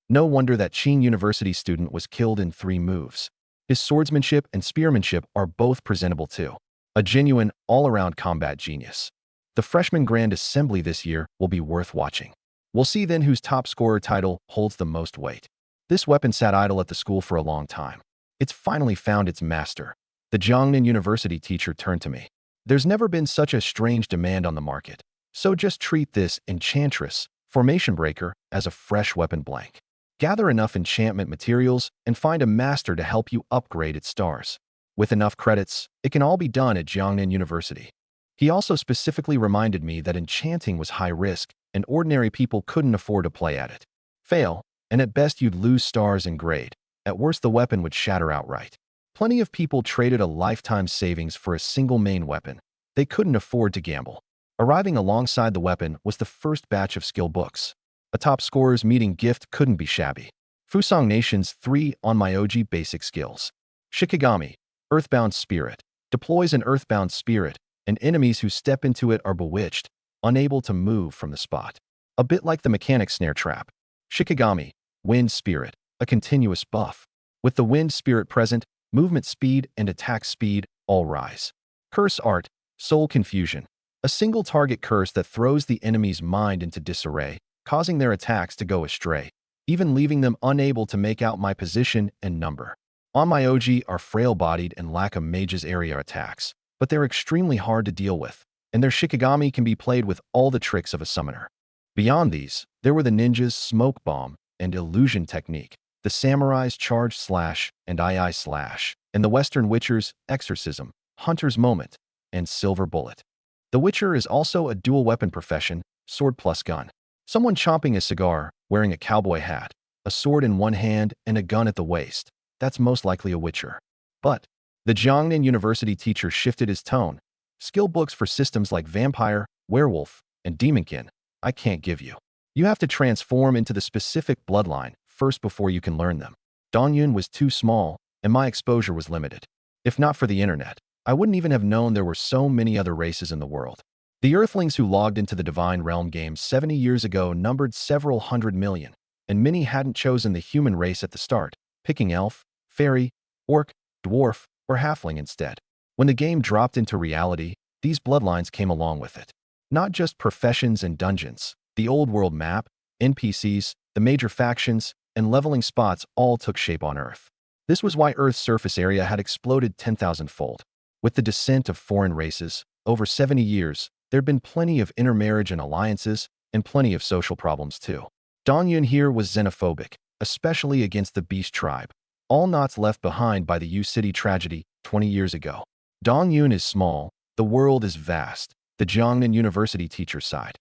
Speaker 1: No wonder that Qing University student was killed in 3 moves. His swordsmanship and spearmanship are both presentable too. A genuine, all-around combat genius. The freshman Grand Assembly this year will be worth watching. We'll see then whose top scorer title holds the most weight. This weapon sat idle at the school for a long time. It's finally found its master. The Jiangnan University teacher turned to me. There's never been such a strange demand on the market. So just treat this enchantress, formation breaker, as a fresh weapon blank. Gather enough enchantment materials and find a master to help you upgrade its stars. With enough credits, it can all be done at Jiangnan University. He also specifically reminded me that enchanting was high risk and ordinary people couldn't afford to play at it. Fail, and at best you'd lose stars in grade. At worst the weapon would shatter outright. Plenty of people traded a lifetime savings for a single main weapon. They couldn't afford to gamble. Arriving alongside the weapon was the first batch of skill books. A top scorer's meeting gift couldn't be shabby. Fusang Nation's 3 on my OG basic skills. Shikigami, Earthbound Spirit, deploys an Earthbound Spirit, and enemies who step into it are bewitched, unable to move from the spot. A bit like the mechanic snare trap. Shikigami, Wind Spirit, a continuous buff. With the Wind Spirit present, movement speed and attack speed all rise. Curse Art, Soul Confusion, a single target curse that throws the enemy's mind into disarray, causing their attacks to go astray, even leaving them unable to make out my position and number. On my OG are frail-bodied and lack a mage's area attacks, but they're extremely hard to deal with, and their Shikigami can be played with all the tricks of a summoner. Beyond these, there were the ninjas' Smoke Bomb and Illusion Technique, the samurai's Charge Slash and II Slash, and the Western Witcher's Exorcism, Hunter's Moment, and Silver Bullet. The Witcher is also a dual-weapon profession, sword plus gun. Someone chomping a cigar, wearing a cowboy hat, a sword in one hand and a gun at the waist. That's most likely a Witcher. But the Jiangnan University teacher shifted his tone. Skill books for systems like Vampire, Werewolf, and Demonkin, I can't give you. You have to transform into the specific bloodline first before you can learn them. Dongyun was too small, and my exposure was limited. If not for the internet, I wouldn't even have known there were so many other races in the world. The Earthlings who logged into the Divine Realm game 70 years ago numbered several 100 million, and many hadn't chosen the human race at the start, picking elf, fairy, orc, dwarf, or halfling instead. When the game dropped into reality, these bloodlines came along with it. Not just professions and dungeons, the old world map, NPCs, the major factions, and leveling spots all took shape on Earth. This was why Earth's surface area had exploded 10,000-fold. With the descent of foreign races, over 70 years, there'd been plenty of intermarriage and alliances, and plenty of social problems too. Dongyun here was xenophobic, especially against the Beast tribe. All knots left behind by the U-City tragedy 20 years ago. Dongyun is small, the world is vast, the Jiangnan University teacher sighed.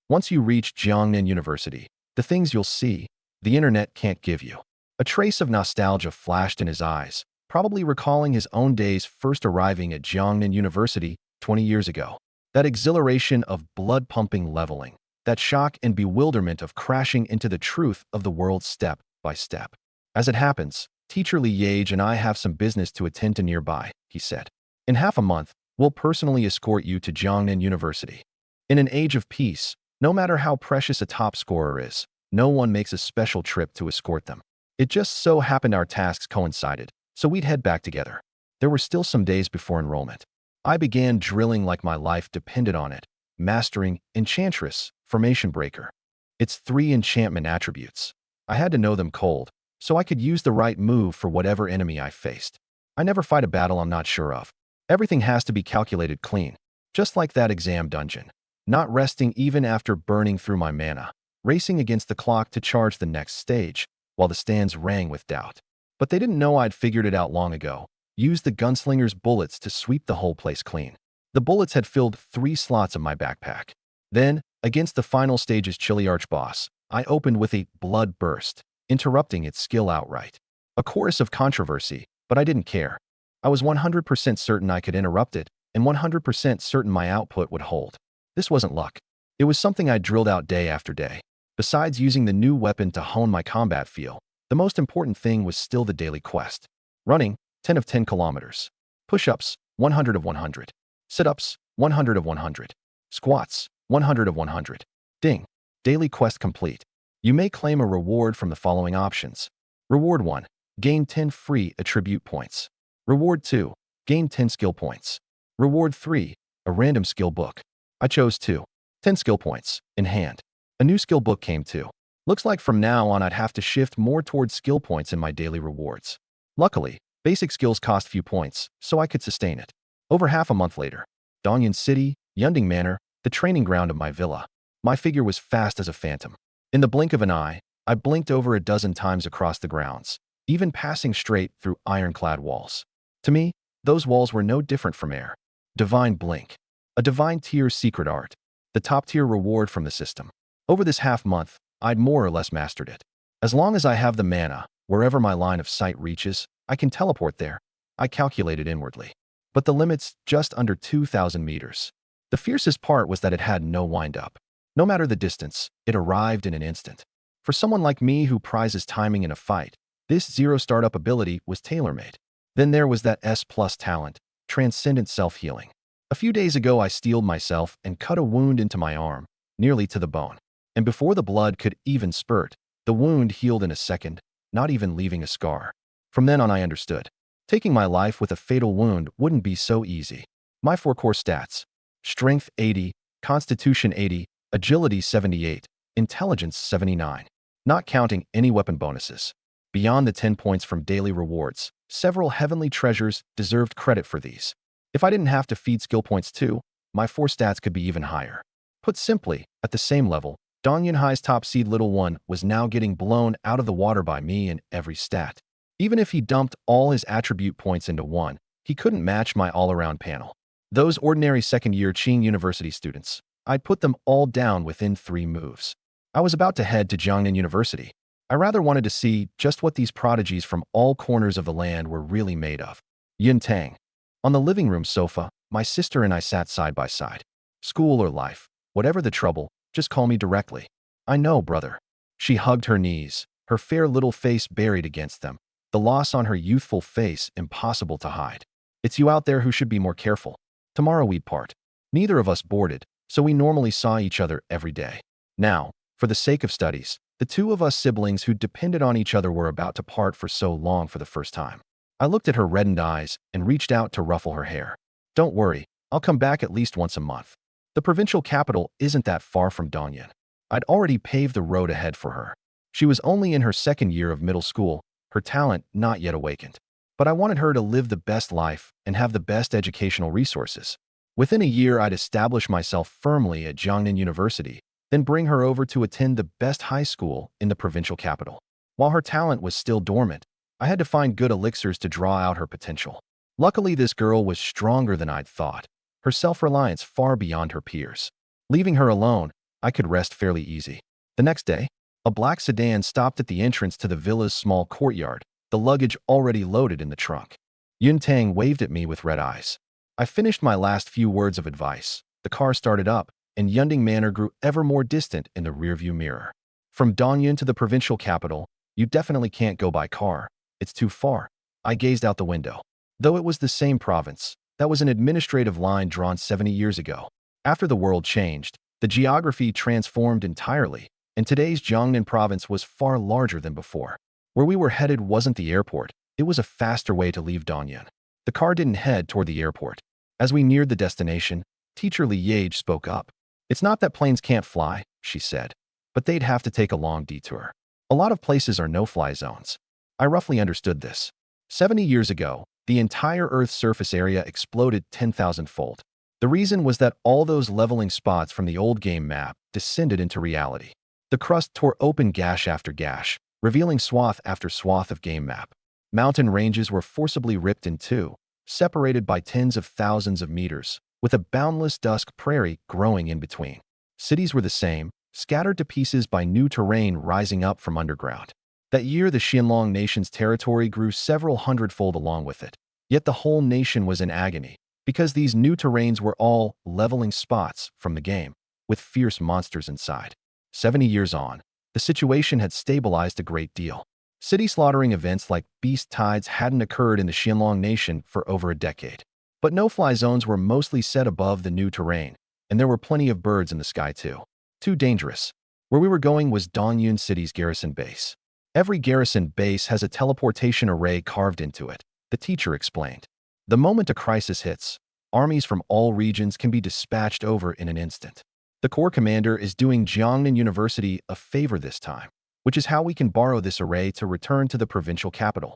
Speaker 1: Once you reach Jiangnan University, the things you'll see, the internet can't give you. A trace of nostalgia flashed in his eyes, probably recalling his own days first arriving at Jiangnan University 20 years ago. That exhilaration of blood-pumping leveling, that shock and bewilderment of crashing into the truth of the world step by step. As it happens, Teacher Mage and I have some business to attend to nearby, he said. In half a month, will personally escort you to Jiangnan University. In an age of peace, no matter how precious a top scorer is, no one makes a special trip to escort them. It just so happened our tasks coincided, so we'd head back together. There were still some days before enrollment. I began drilling like my life depended on it, mastering Enchantress, Formation Breaker. Its 3 enchantment attributes. I had to know them cold, so I could use the right move for whatever enemy I faced. I never fight a battle I'm not sure of. Everything has to be calculated clean, just like that exam dungeon. Not resting even after burning through my mana, racing against the clock to charge the next stage, while the stands rang with doubt. But they didn't know I'd figured it out long ago. Used the gunslinger's bullets to sweep the whole place clean. The bullets had filled 3 slots of my backpack. Then, against the final stage's chilly archboss, I opened with a blood burst, interrupting its skill outright. A chorus of controversy, but I didn't care. I was 100% certain I could interrupt it, and 100% certain my output would hold. This wasn't luck. It was something I drilled out day after day. Besides using the new weapon to hone my combat feel, the most important thing was still the daily quest. Running, 10 of 10 kilometers. Push-ups, 100 of 100. Sit-ups, 100 of 100. Squats, 100 of 100. Ding. Daily quest complete. You may claim a reward from the following options. Reward 1. Gain 10 free attribute points. Reward 2. Gain 10 skill points. Reward 3. A random skill book. I chose 2. 10 skill points, in hand. A new skill book came too. Looks like from now on I'd have to shift more towards skill points in my daily rewards. Luckily, basic skills cost few points, so I could sustain it. Over half a month later, Dongyan City, Yunding Manor, the training ground of my villa. My figure was fast as a phantom. In the blink of an eye, I blinked over a dozen times across the grounds, even passing straight through ironclad walls. To me, those walls were no different from air. Divine Blink. A divine tier secret art. The top tier reward from the system. Over this half month, I'd more or less mastered it. As long as I have the mana, wherever my line of sight reaches, I can teleport there. I calculated inwardly. But the limit's just under 2,000 meters. The fiercest part was that it had no wind-up. No matter the distance, it arrived in an instant. For someone like me who prizes timing in a fight, this zero startup ability was tailor-made. Then there was that S+ talent, transcendent self-healing. A few days ago I steeled myself and cut a wound into my arm, nearly to the bone. And before the blood could even spurt, the wound healed in a second, not even leaving a scar. From then on I understood. Taking my life with a fatal wound wouldn't be so easy. My 4 core stats. Strength 80, Constitution 80, Agility 78, Intelligence 79. Not counting any weapon bonuses. Beyond the 10 points from daily rewards, several heavenly treasures deserved credit for these. If I didn't have to feed skill points too, my 4 stats could be even higher. Put simply, at the same level, Dongyan Hai's top seed Little One was now getting blown out of the water by me in every stat. Even if he dumped all his attribute points into one, he couldn't match my all-around panel. Those ordinary second-year Qing University students, I'd put them all down within 3 moves. I was about to head to Jiangnan University. I rather wanted to see just what these prodigies from all corners of the land were really made of. Yun Tang. On the living room sofa, my sister and I sat side by side. School or life, whatever the trouble, just call me directly. I know, brother. She hugged her knees, her fair little face buried against them, the loss on her youthful face impossible to hide. It's you out there who should be more careful. Tomorrow we'd part. Neither of us boarded, so we normally saw each other every day. Now, for the sake of studies, the 2 of us siblings who depended on each other were about to part for so long for the first time. I looked at her reddened eyes and reached out to ruffle her hair. Don't worry, I'll come back at least once a month. The provincial capital isn't that far from Dongyan. I'd already paved the road ahead for her. She was only in her 2nd year of middle school, her talent not yet awakened. But I wanted her to live the best life and have the best educational resources. Within a year, I'd establish myself firmly at Jiangnan University, then bring her over to attend the best high school in the provincial capital. While her talent was still dormant, I had to find good elixirs to draw out her potential. Luckily, this girl was stronger than I'd thought, her self-reliance far beyond her peers. Leaving her alone, I could rest fairly easy. The next day, a black sedan stopped at the entrance to the villa's small courtyard, the luggage already loaded in the trunk. Yun Tang waved at me with red eyes. I finished my last few words of advice. The car started up, and Yunding Manor grew ever more distant in the rearview mirror. From Dongyan to the provincial capital, you definitely can't go by car. It's too far. I gazed out the window. Though it was the same province, That was an administrative line drawn 70 years ago. After the world changed, the geography transformed entirely, and today's Jiangnan province was far larger than before. Where we were headed wasn't the airport, it was a faster way to leave Dongyan. The car didn't head toward the airport. As we neared the destination, teacher Mage spoke up. "It's not that planes can't fly," she said, "but they'd have to take a long detour. A lot of places are no-fly zones." I roughly understood this. 70 years ago, the entire Earth's surface area exploded 10,000-fold. The reason was that all those leveling spots from the old game map descended into reality. The crust tore open gash after gash, revealing swath after swath of game map. Mountain ranges were forcibly ripped in two, separated by tens of thousands of meters, with a boundless dusk prairie growing in between. Cities were the same, scattered to pieces by new terrain rising up from underground. That year, the Xianlong nation's territory grew several hundredfold along with it. Yet the whole nation was in agony, because these new terrains were all leveling spots from the game, with fierce monsters inside. 70 years on, the situation had stabilized a great deal. City slaughtering events like beast tides hadn't occurred in the Xianlong nation for over a decade. But no-fly zones were mostly set above the new terrain, and there were plenty of birds in the sky too. Too dangerous. Where we were going was Dongyun City's garrison base. Every garrison base has a teleportation array carved into it, the teacher explained. The moment a crisis hits, armies from all regions can be dispatched over in an instant. The Corps commander is doing Jiangnan University a favor this time, which is how we can borrow this array to return to the provincial capital.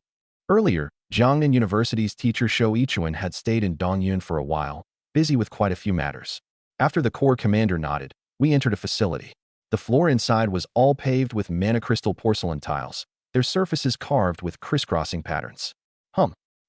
Speaker 1: Earlier, Jiangnan University's teacher Shou Ichuan had stayed in Dongyun for a while, busy with quite a few matters. After the Corps commander nodded, we entered a facility. The floor inside was all paved with mana crystal porcelain tiles, their surfaces carved with crisscrossing patterns.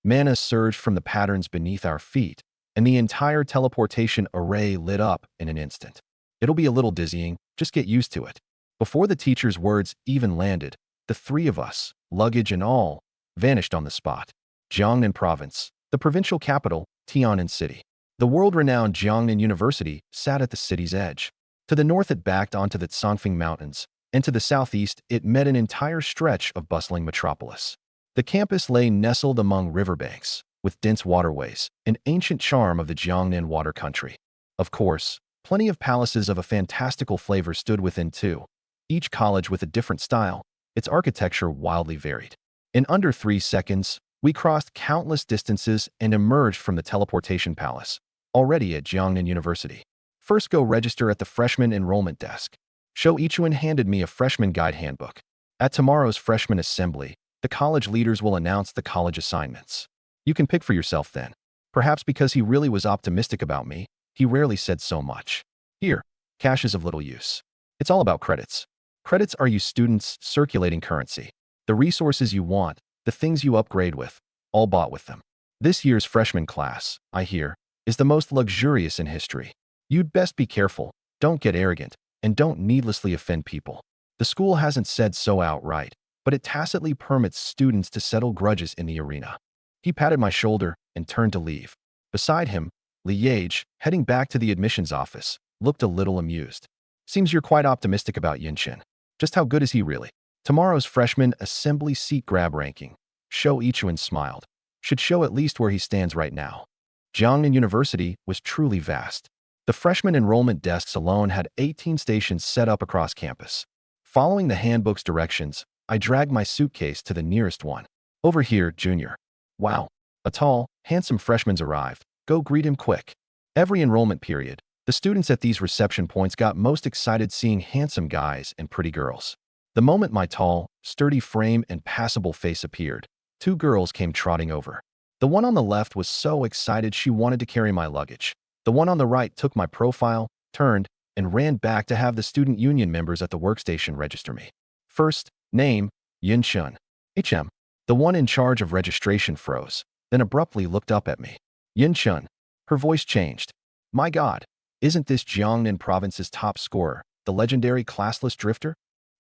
Speaker 1: Mana surged from the patterns beneath our feet, and the entire teleportation array lit up in an instant. "It'll be a little dizzying, just get used to it." Before the teacher's words even landed, the three of us, luggage and all, vanished on the spot. Jiangnan Province, the provincial capital, Tianan City. The world-renowned Jiangnan University sat at the city's edge. To the north it backed onto the Zhangfeng Mountains, and to the southeast it met an entire stretch of bustling metropolis. The campus lay nestled among riverbanks, with dense waterways, an ancient charm of the Jiangnan water country. Of course, plenty of palaces of a fantastical flavor stood within too, each college with a different style, its architecture wildly varied. In under 3 seconds, we crossed countless distances and emerged from the teleportation palace, already at Jiangnan University. "First go register at the freshman enrollment desk." Shou Ichuan handed me a freshman guide handbook. "At tomorrow's freshman assembly, the college leaders will announce the college assignments. You can pick for yourself then." Perhaps because he really was optimistic about me, he rarely said so much. "Here, cash is of little use. It's all about credits. Credits are you students' circulating currency. The resources you want, the things you upgrade with, all bought with them. This year's freshman class, I hear, is the most luxurious in history. You'd best be careful, don't get arrogant, and don't needlessly offend people. The school hasn't said so outright, but it tacitly permits students to settle grudges in the arena." He patted my shoulder and turned to leave. Beside him, Mage, heading back to the admissions office, looked a little amused. "Seems you're quite optimistic about Yinshin. Just how good is he really?" "Tomorrow's freshman assembly seat grab ranking," Shou Ichuan smiled, "should show at least where he stands right now." Jiangnan University was truly vast. The freshman enrollment desks alone had 18 stations set up across campus. Following the handbook's directions, I dragged my suitcase to the nearest one. "Over here, Junior." "Wow, a tall, handsome freshman's arrived. Go greet him quick." Every enrollment period, the students at these reception points got most excited seeing handsome guys and pretty girls. The moment my tall, sturdy frame and passable face appeared, 2 girls came trotting over. The one on the left was so excited she wanted to carry my luggage. The one on the right took my profile, turned, and ran back to have the student union members at the workstation register me. First, name, Yinshin. HM. The one in charge of registration froze, then abruptly looked up at me. "Yinshin." Her voice changed. "My God, isn't this Jiangnan province's top scorer, the legendary classless drifter?"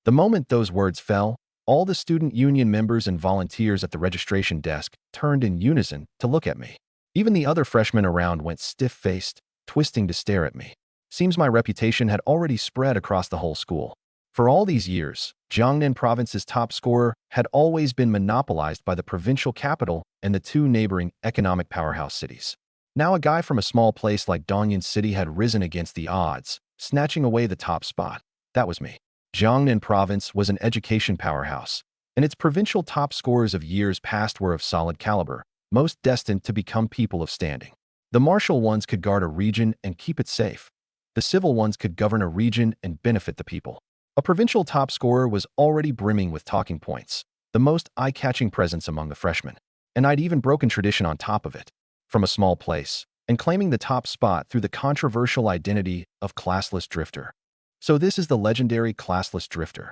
Speaker 1: The moment those words fell, all the student union members and volunteers at the registration desk turned in unison to look at me. Even the other freshmen around went stiff-faced, twisting to stare at me. Seems my reputation had already spread across the whole school. For all these years, Jiangnan province's top scorer had always been monopolized by the provincial capital and the 2 neighboring economic powerhouse cities. Now a guy from a small place like Dongyan City had risen against the odds, snatching away the top spot. That was me. Jiangnan Province was an education powerhouse, and its provincial top scorers of years past were of solid caliber, most destined to become people of standing. The martial ones could guard a region and keep it safe. The civil ones could govern a region and benefit the people. A provincial top scorer was already brimming with talking points, the most eye-catching presence among the freshmen. And I'd even broken tradition on top of it, from a small place, and claiming the top spot through the controversial identity of classless drifter. So this is the legendary classless drifter.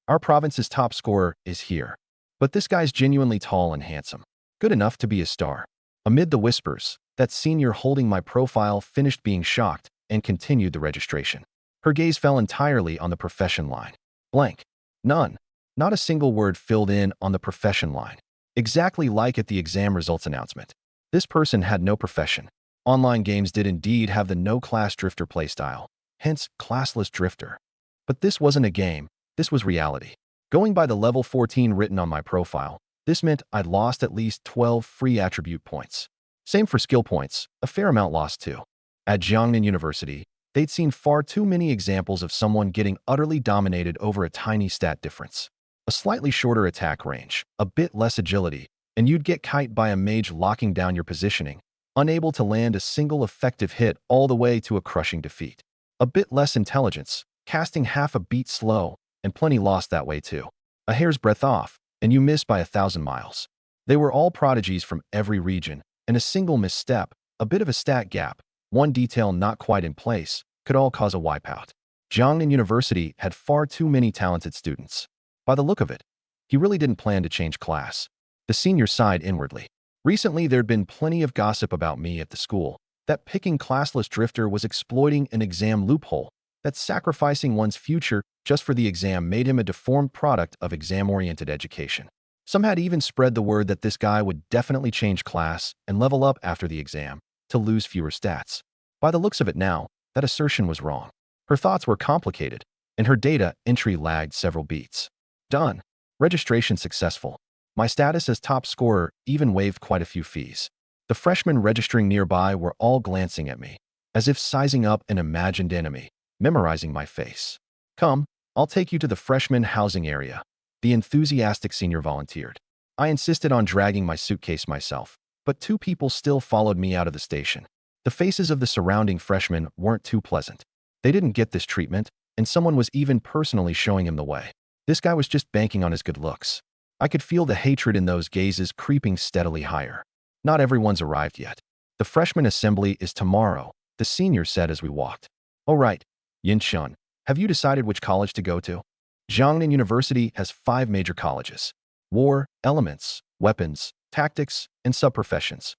Speaker 1: Our province's top scorer is here. But this guy's genuinely tall and handsome. Good enough to be a star. Amid the whispers, that senior holding my profile finished being shocked and continued the registration. Her gaze fell entirely on the profession line. Blank. None. Not a single word filled in on the profession line. Exactly like at the exam results announcement. This person had no profession. Online games did indeed have the no-class drifter playstyle, hence classless drifter. But this wasn't a game, this was reality. Going by the level 14 written on my profile, this meant I'd lost at least 12 free attribute points. Same for skill points, a fair amount lost too. At Jiangnan University, they'd seen far too many examples of someone getting utterly dominated over a tiny stat difference. A slightly shorter attack range, a bit less agility, and you'd get kite by a mage locking down your positioning, unable to land a single effective hit all the way to a crushing defeat. A bit less intelligence, casting half a beat slow, and plenty lost that way too. A hair's breadth off, and you miss by 1,000 miles. They were all prodigies from every region, and a single misstep, a bit of a stat gap, one detail not quite in place, could all cause a wipeout. Jiangnan University had far too many talented students. By the look of it, he really didn't plan to change class. The senior sighed inwardly. Recently, there'd been plenty of gossip about me at the school, that picking classless drifter was exploiting an exam loophole, that sacrificing one's future just for the exam made him a deformed product of exam-oriented education. Some had even spread the word that this guy would definitely change class and level up after the exam to lose fewer stats. By the looks of it now, that assertion was wrong. Her thoughts were complicated, and her data entry lagged several beats. Done. Registration successful. My status as top scorer even waived quite a few fees. The freshmen registering nearby were all glancing at me, as if sizing up an imagined enemy, memorizing my face. Come, I'll take you to the freshman housing area. The enthusiastic senior volunteered. I insisted on dragging my suitcase myself, but two people still followed me out of the station. The faces of the surrounding freshmen weren't too pleasant. They didn't get this treatment, and someone was even personally showing him the way. This guy was just banking on his good looks. I could feel the hatred in those gazes creeping steadily higher. Not everyone's arrived yet. The freshman assembly is tomorrow, the senior said as we walked. Oh right, Yinshun, have you decided which college to go to? Jiangnan University has 5 major colleges: war, elements, weapons, tactics, and subprofessions.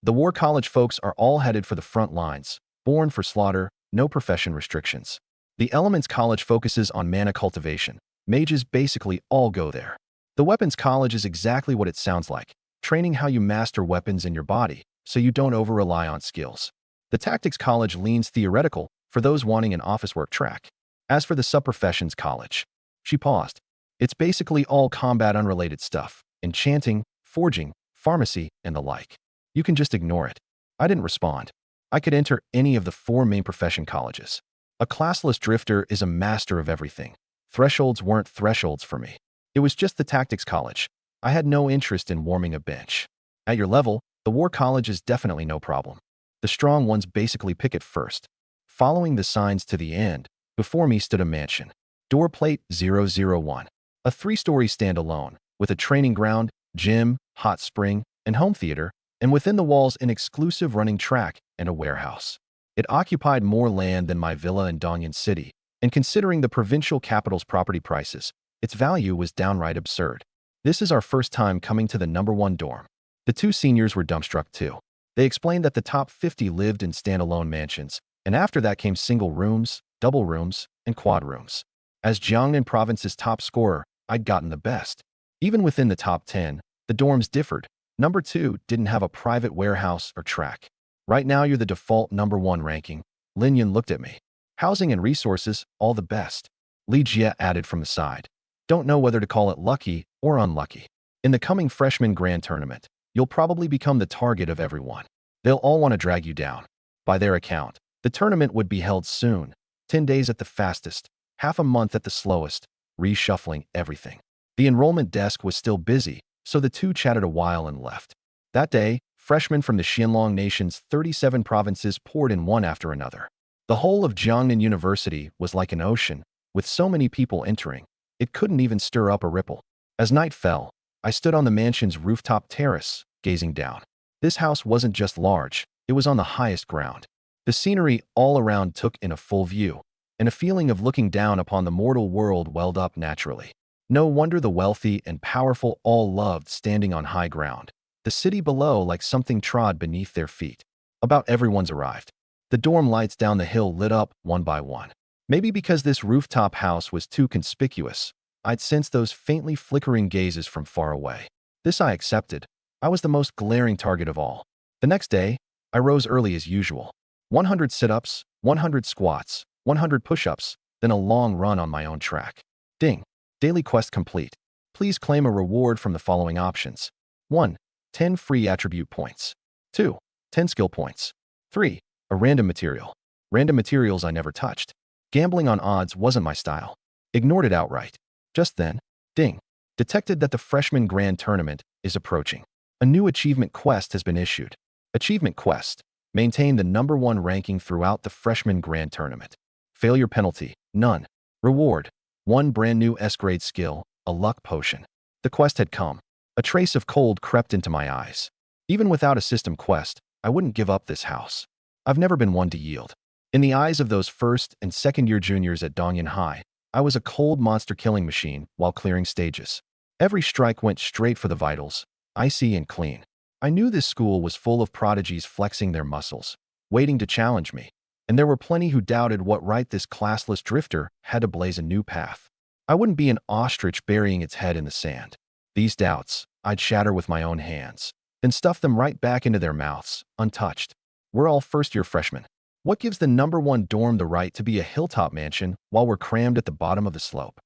Speaker 1: The war college folks are all headed for the front lines, born for slaughter, no profession restrictions. The elements college focuses on mana cultivation. Mages basically all go there. The weapons college is exactly what it sounds like, training how you master weapons in your body, so you don't over-rely on skills. The tactics college leans theoretical for those wanting an office work track. As for the subprofessions college, she paused. It's basically all combat-unrelated stuff: enchanting, forging, pharmacy, and the like. You can just ignore it. I didn't respond. I could enter any of the 4 main profession colleges. A classless drifter is a master of everything. Thresholds weren't thresholds for me. It was just the tactics college. I had no interest in warming a bench. At your level, the war college is definitely no problem. The strong ones basically pick it first. Following the signs to the end, before me stood a mansion. Door plate 001. A 3-story standalone, with a training ground, gym, hot spring, and home theater, and within the walls an exclusive running track and a warehouse. It occupied more land than my villa in Dongyan City, and considering the provincial capital's property prices, its value was downright absurd. This is our first time coming to the #1 dorm. The 2 seniors were dumbstruck too. They explained that the top 50 lived in standalone mansions, and after that came single rooms, double rooms, and quad rooms. As Jiangnan Province's top scorer, I'd gotten the best. Even within the top 10, the dorms differed. #2 didn't have a private warehouse or track. Right now you're the default #1 ranking. Lin Yun looked at me. Housing and resources, all the best. Li Jie added from the side. Don't know whether to call it lucky or unlucky. In the coming freshman grand tournament, you'll probably become the target of everyone. They'll all want to drag you down. By their account, the tournament would be held soon, 10 days at the fastest, half a month at the slowest, reshuffling everything. The enrollment desk was still busy, so the two chatted a while and left. That day, freshmen from the Xianlong Nation's 37 provinces poured in one after another. The whole of Jiangnan University was like an ocean, with so many people entering, it couldn't even stir up a ripple. As night fell, I stood on the mansion's rooftop terrace, gazing down. This house wasn't just large, it was on the highest ground. The scenery all around took in a full view, and a feeling of looking down upon the mortal world welled up naturally. No wonder the wealthy and powerful all loved standing on high ground. The city below like something trod beneath their feet. About everyone's arrived. The dorm lights down the hill lit up one by one. Maybe because this rooftop house was too conspicuous, I'd sensed those faintly flickering gazes from far away. This I accepted. I was the most glaring target of all. The next day, I rose early as usual. 100 sit-ups, 100 squats, 100 push-ups, then a long run on my own track. Ding. Daily quest complete. Please claim a reward from the following options. 1. 10 free attribute points. 2. 10 skill points. 3. A random material. Random materials I never touched. Gambling on odds wasn't my style. Ignored it outright. Just then, ding. Detected that the freshman grand tournament is approaching. A new achievement quest has been issued. Achievement quest. Maintain the #1 ranking throughout the freshman grand tournament. Failure penalty. None. Reward. 1 brand new S-grade skill, a luck potion. The quest had come. A trace of cold crept into my eyes. Even without a system quest, I wouldn't give up this house. I've never been one to yield. In the eyes of those first and second-year juniors at Dongyan High, I was a cold monster-killing machine while clearing stages. Every strike went straight for the vitals, icy and clean. I knew this school was full of prodigies flexing their muscles, waiting to challenge me, and there were plenty who doubted what right this classless drifter had to blaze a new path. I wouldn't be an ostrich burying its head in the sand. These doubts, I'd shatter with my own hands, then stuff them right back into their mouths, untouched. We're all first-year freshmen. What gives the #1 dorm the right to be a hilltop mansion while we're crammed at the bottom of the slope?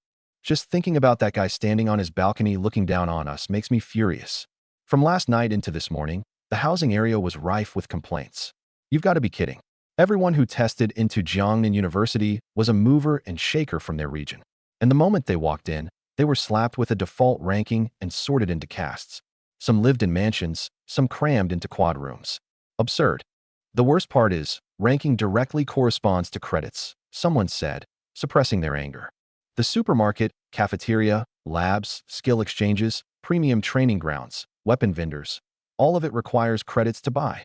Speaker 1: Just thinking about that guy standing on his balcony looking down on us makes me furious. From last night into this morning, the housing area was rife with complaints. You've got to be kidding. Everyone who tested into Jiangnan University was a mover and shaker from their region. And the moment they walked in, they were slapped with a default ranking and sorted into castes. Some lived in mansions, some crammed into quad rooms. Absurd. The worst part is, ranking directly corresponds to credits, someone said, suppressing their anger. The supermarket, cafeteria, labs, skill exchanges, premium training grounds, weapon vendors, all of it requires credits to buy.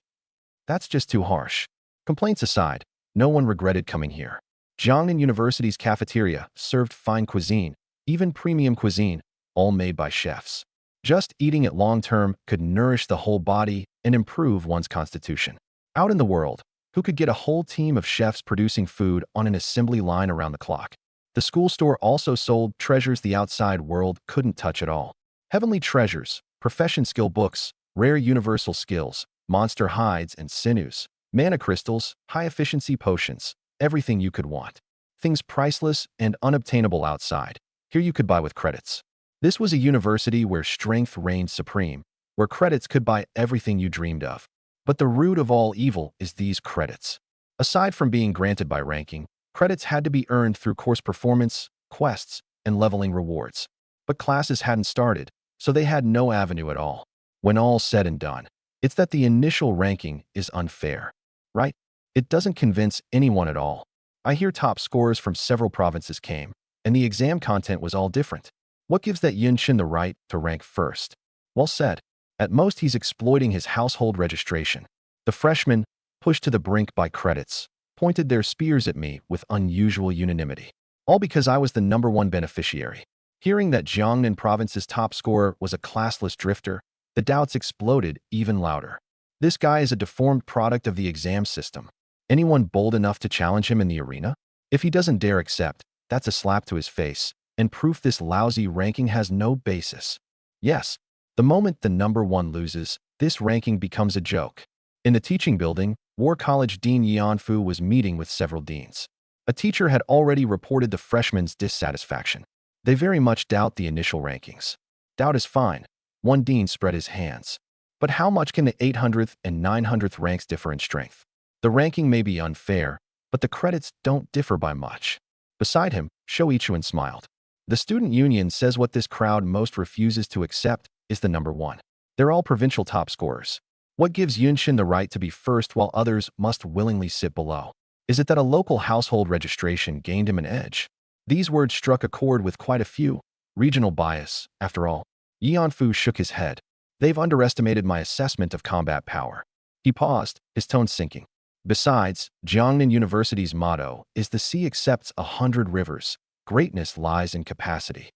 Speaker 1: That's just too harsh. Complaints aside, no one regretted coming here. Jiangnan University's cafeteria served fine cuisine, even premium cuisine, all made by chefs. Just eating it long-term could nourish the whole body and improve one's constitution. Out in the world, who could get a whole team of chefs producing food on an assembly line around the clock? The school store also sold treasures the outside world couldn't touch at all. Heavenly treasures, profession skill books, rare universal skills, monster hides and sinews, mana crystals, high-efficiency potions, everything you could want. Things priceless and unobtainable outside. Here you could buy with credits. This was a university where strength reigned supreme, where credits could buy everything you dreamed of. But the root of all evil is these credits. Aside from being granted by ranking, credits had to be earned through course performance, quests, and leveling rewards. But classes hadn't started, so they had no avenue at all. When all's said and done, it's that the initial ranking is unfair, right? It doesn't convince anyone at all. I hear top scorers from several provinces came, and the exam content was all different. What gives that Yunshin the right to rank first? Well said. At most, he's exploiting his household registration. The freshmen, pushed to the brink by credits, pointed their spears at me with unusual unanimity. All because I was the #1 beneficiary. Hearing that Jiangnan province's top scorer was a classless drifter, the doubts exploded even louder. This guy is a deformed product of the exam system. Anyone bold enough to challenge him in the arena? If he doesn't dare accept, that's a slap to his face, and proof this lousy ranking has no basis. Yes, the moment the #1 loses, this ranking becomes a joke. In the teaching building, War College Dean Yanfu was meeting with several deans. A teacher had already reported the freshmen's dissatisfaction. They very much doubt the initial rankings. Doubt is fine. One dean spread his hands. But how much can the 800th and 900th ranks differ in strength? The ranking may be unfair, but the credits don't differ by much. Beside him, Shoichuan smiled. The student union says what this crowd most refuses to accept is the number one. They're all provincial top scorers. What gives Yunshin the right to be first while others must willingly sit below? Is it that a local household registration gained him an edge? These words struck a chord with quite a few. Regional bias, after all. Yanfu shook his head. They've underestimated my assessment of combat power. He paused, his tone sinking. Besides, Jiangnan University's motto is the sea accepts 100 rivers. Greatness lies in capacity.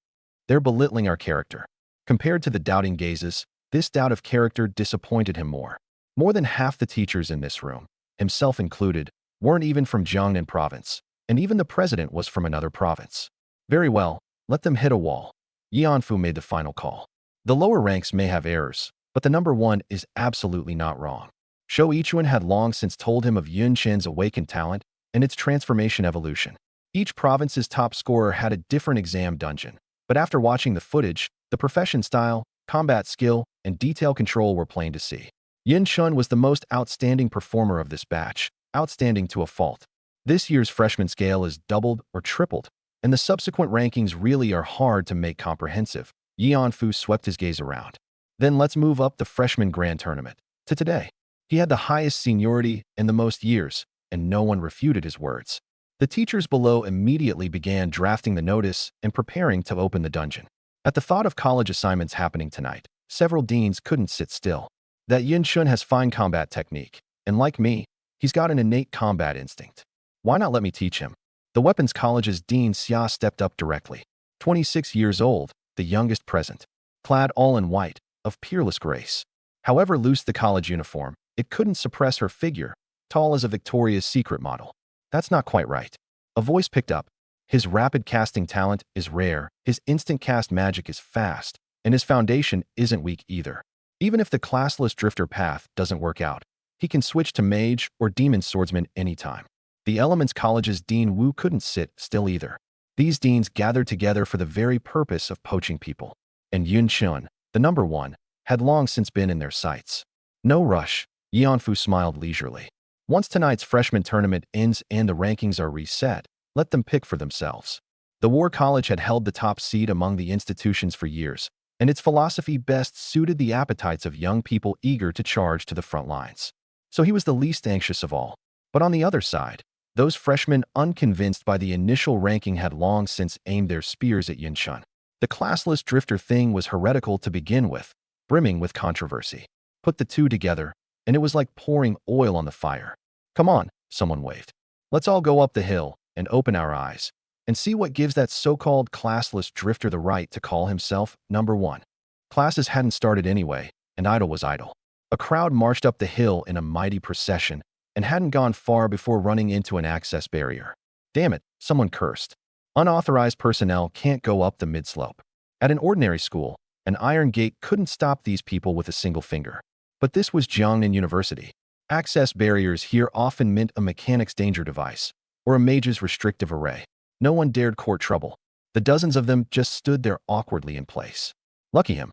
Speaker 1: They're belittling our character. Compared to the doubting gazes, this doubt of character disappointed him more. More than half the teachers in this room, himself included, weren't even from Jiangnan province, and even the president was from another province. Very well, let them hit a wall. Yanfu made the final call. The lower ranks may have errors, but the number one is absolutely not wrong. Shoichuan had long since told him of Yunshin's awakened talent and its transformation evolution. Each province's top scorer had a different exam dungeon, but after watching the footage, the profession style, combat skill, and detail control were plain to see. Yunshin was the most outstanding performer of this batch, outstanding to a fault. This year's freshman scale is doubled or tripled, and the subsequent rankings really are hard to make comprehensive. Yanfu swept his gaze around. Then let's move up the freshman grand tournament to today. He had the highest seniority in the most years, and no one refuted his words. The teachers below immediately began drafting the notice and preparing to open the dungeon. At the thought of college assignments happening tonight, several deans couldn't sit still. That Yunshin has fine combat technique, and like me, he's got an innate combat instinct. Why not let me teach him? The Weapons College's Dean Xia stepped up directly. 26 years old, the youngest present. Clad all in white, of peerless grace. However loose the college uniform, it couldn't suppress her figure, tall as a Victoria's Secret model. That's not quite right. A voice picked up. His rapid casting talent is rare, his instant cast magic is fast, and his foundation isn't weak either. Even if the classless drifter path doesn't work out, he can switch to mage or demon swordsman anytime. The Elements College's Dean Wu couldn't sit still either. These deans gathered together for the very purpose of poaching people. And Yunshin, the number one, had long since been in their sights. No rush, Yanfu smiled leisurely. Once tonight's freshman tournament ends and the rankings are reset, let them pick for themselves. The War College had held the top seat among the institutions for years, and its philosophy best suited the appetites of young people eager to charge to the front lines. So he was the least anxious of all. But on the other side, those freshmen unconvinced by the initial ranking had long since aimed their spears at Yunshin. The classless drifter thing was heretical to begin with, brimming with controversy. Put the two together, and it was like pouring oil on the fire. Come on, someone waved. Let's all go up the hill and open our eyes and see what gives that so-called classless drifter the right to call himself number one. Classes hadn't started anyway, and idle was idle. A crowd marched up the hill in a mighty procession and hadn't gone far before running into an access barrier. Damn it, someone cursed. Unauthorized personnel can't go up the mid-slope. At an ordinary school, an iron gate couldn't stop these people with a single finger. But this was Jiangnan University. Access barriers here often meant a mechanic's danger device, or a mage's restrictive array. No one dared court trouble. The dozens of them just stood there awkwardly in place. Lucky him.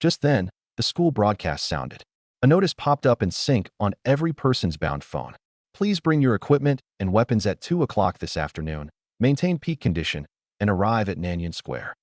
Speaker 1: Just then, the school broadcast sounded. A notice popped up in sync on every person's bound phone. Please bring your equipment and weapons at 2 o'clock this afternoon, maintain peak condition, and arrive at Nanyang Square.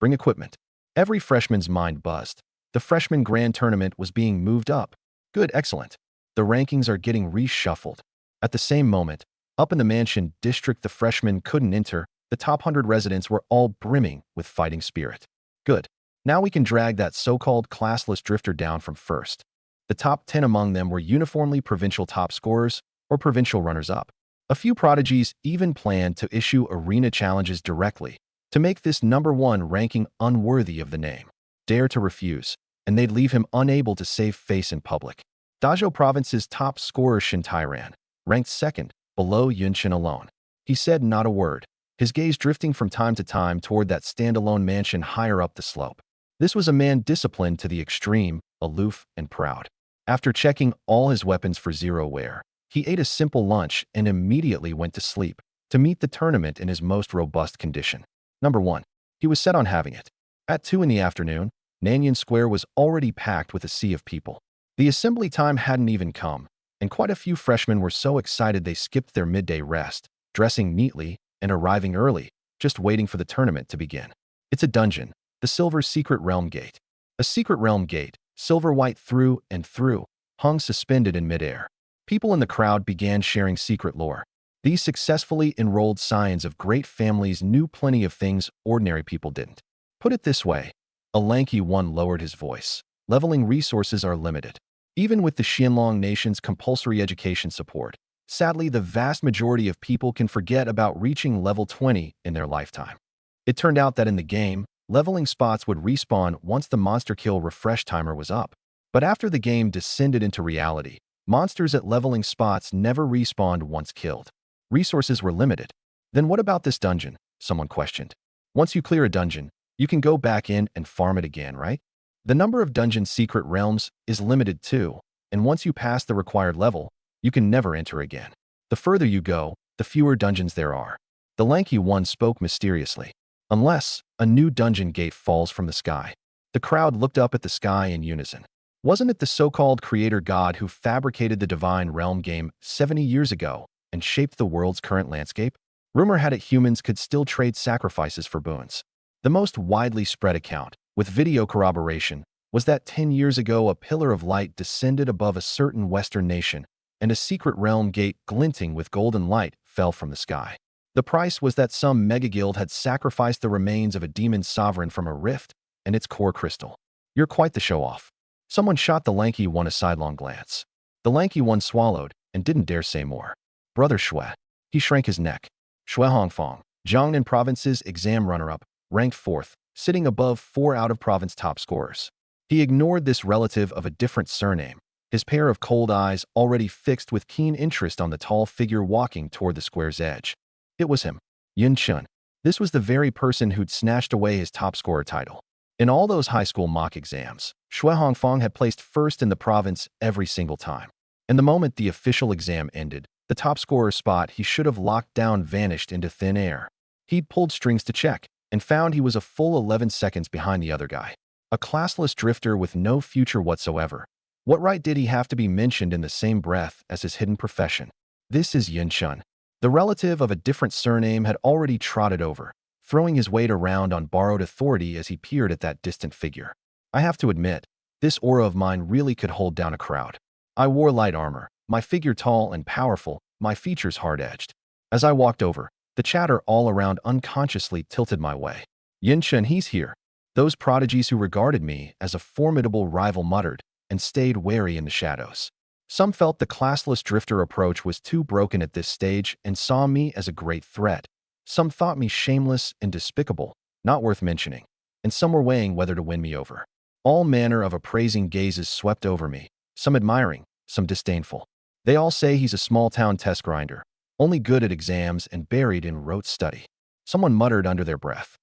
Speaker 1: Bring equipment. Every freshman's mind buzzed. The freshman grand tournament was being moved up. Good, excellent. The rankings are getting reshuffled. At the same moment, up in the mansion district the freshmen couldn't enter, the top 100 residents were all brimming with fighting spirit. Good. Now we can drag that so-called classless drifter down from first. The top 10 among them were uniformly provincial top scorers or provincial runners-up. A few prodigies even planned to issue arena challenges directly to make this number one ranking unworthy of the name. Dare to refuse, and they'd leave him unable to save face in public. Dazhou Province's top scorer Shin Tairan, ranked second, below Yunshin alone. He said not a word, his gaze drifting from time to time toward that standalone mansion higher up the slope. This was a man disciplined to the extreme, aloof and proud. After checking all his weapons for zero wear, he ate a simple lunch and immediately went to sleep to meet the tournament in his most robust condition. Number one, he was set on having it. At 2 in the afternoon, Nanyan Square was already packed with a sea of people. The assembly time hadn't even come, and quite a few freshmen were so excited they skipped their midday rest, dressing neatly and arriving early, just waiting for the tournament to begin. It's a dungeon, the Silver Secret Realm Gate. A secret realm gate, silver-white through and through, hung suspended in midair. People in the crowd began sharing secret lore. These successfully enrolled scions of great families knew plenty of things ordinary people didn't. Put it this way, a lanky one lowered his voice. Leveling resources are limited. Even with the Xianlong nation's compulsory education support, sadly the vast majority of people can forget about reaching level 20 in their lifetime. It turned out that in the game, leveling spots would respawn once the monster kill refresh timer was up. But after the game descended into reality, monsters at leveling spots never respawned once killed. Resources were limited. Then what about this dungeon? Someone questioned. Once you clear a dungeon, you can go back in and farm it again, right? The number of dungeon secret realms is limited too, and once you pass the required level, you can never enter again. The further you go, the fewer dungeons there are. The lanky one spoke mysteriously. Unless a new dungeon gate falls from the sky. The crowd looked up at the sky in unison. Wasn't it the so-called creator god who fabricated the Divine Realm game 70 years ago and shaped the world's current landscape? Rumor had it humans could still trade sacrifices for boons. The most widely spread account, with video corroboration, was that 10 years ago a pillar of light descended above a certain Western nation, and a secret realm gate glinting with golden light fell from the sky. The price was that some mega-guild had sacrificed the remains of a demon sovereign from a rift and its core crystal. You're quite the show-off. Someone shot the lanky one a sidelong glance. The lanky one swallowed and didn't dare say more. Brother Shui. He shrank his neck. Shui Hongfang, Jiangnan Province's exam runner-up, ranked 4th, sitting above 4 out-of-province top scorers. He ignored this relative of a different surname, his pair of cold eyes already fixed with keen interest on the tall figure walking toward the square's edge. It was him, Yun Chun. This was the very person who'd snatched away his top scorer title. In all those high school mock exams, Shui Hongfang had placed first in the province every single time. And the moment the official exam ended, the top scorer spot he should have locked down vanished into thin air. He'd pulled strings to check, and found he was a full 11 seconds behind the other guy. A classless drifter with no future whatsoever. What right did he have to be mentioned in the same breath as his hidden profession? This is Yun Chun. The relative of a different surname had already trotted over, throwing his weight around on borrowed authority as he peered at that distant figure. I have to admit, this aura of mine really could hold down a crowd. I wore light armor, my figure tall and powerful, my features hard-edged. As I walked over, the chatter all around unconsciously tilted my way. Yin Chun, he's here. Those prodigies who regarded me as a formidable rival muttered and stayed wary in the shadows. Some felt the classless drifter approach was too broken at this stage and saw me as a great threat. Some thought me shameless and despicable, not worth mentioning, and some were weighing whether to win me over. All manner of appraising gazes swept over me, some admiring, some disdainful. They all say he's a small-town test grinder, only good at exams and buried in rote study. Someone muttered under their breath.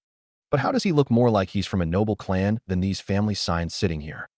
Speaker 1: But how does he look more like he's from a noble clan than these family signs sitting here?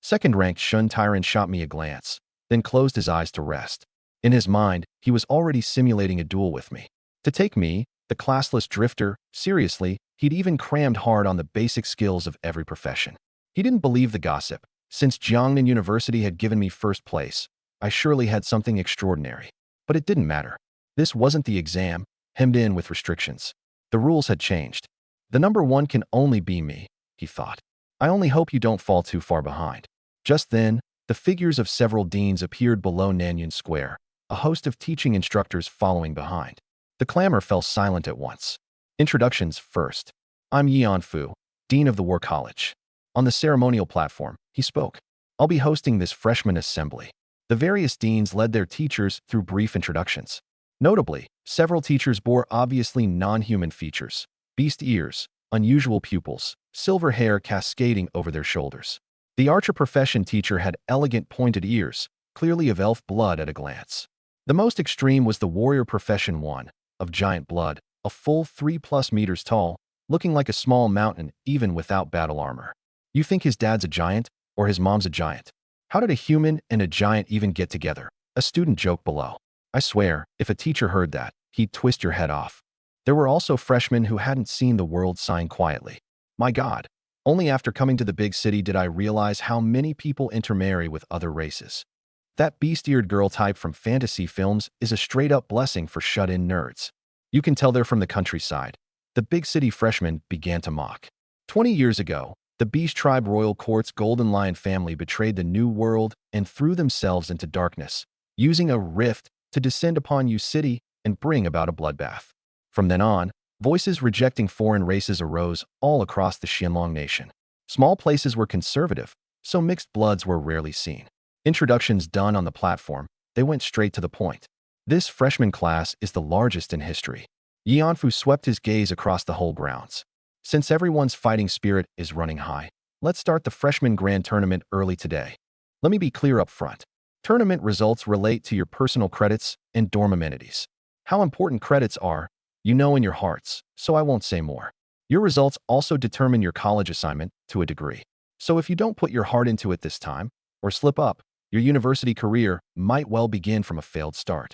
Speaker 1: Second-ranked Shun Tyrant shot me a glance, then closed his eyes to rest. In his mind, he was already simulating a duel with me. To take me, the classless drifter, seriously, he'd even crammed hard on the basic skills of every profession. He didn't believe the gossip. Since Jiangnan University had given me first place, I surely had something extraordinary. But it didn't matter. This wasn't the exam, hemmed in with restrictions. The rules had changed. The number one can only be me, he thought. I only hope you don't fall too far behind. Just then, the figures of several deans appeared below Nanyan Square, a host of teaching instructors following behind. The clamor fell silent at once. Introductions first. I'm Yian Fu, Dean of the War College. On the ceremonial platform, he spoke. I'll be hosting this freshman assembly. The various deans led their teachers through brief introductions. Notably, several teachers bore obviously non-human features. Beast ears, unusual pupils, silver hair cascading over their shoulders. The archer profession teacher had elegant pointed ears, clearly of elf blood at a glance. The most extreme was the warrior profession one, of giant blood, a full 3+ meters tall, looking like a small mountain even without battle armor. You think his dad's a giant, or his mom's a giant? How did a human and a giant even get together? A student joked below. I swear, if a teacher heard that, he'd twist your head off. There were also freshmen who hadn't seen the world sighing quietly. My God, Only after coming to the big city did I realize how many people intermarry with other races. That beast-eared girl type from fantasy films is a straight-up blessing for shut-in nerds. You can tell they're from the countryside. The big city freshmen began to mock. 20 years ago, the Beast Tribe Royal Court's Golden Lion family betrayed the New World and threw themselves into darkness, using a rift to descend upon you city and bring about a bloodbath. From then on, voices rejecting foreign races arose all across the Xianlong nation. Small places were conservative, so mixed bloods were rarely seen. Introductions done on the platform, they went straight to the point. This freshman class is the largest in history. Yanfu swept his gaze across the whole grounds. Since everyone's fighting spirit is running high, let's start the freshman grand tournament early today. Let me be clear up front. Tournament results relate to your personal credits and dorm amenities. How important credits are, you know in your hearts, so I won't say more. Your results also determine your college assignment to a degree. So if you don't put your heart into it this time, or slip up, your university career might well begin from a failed start.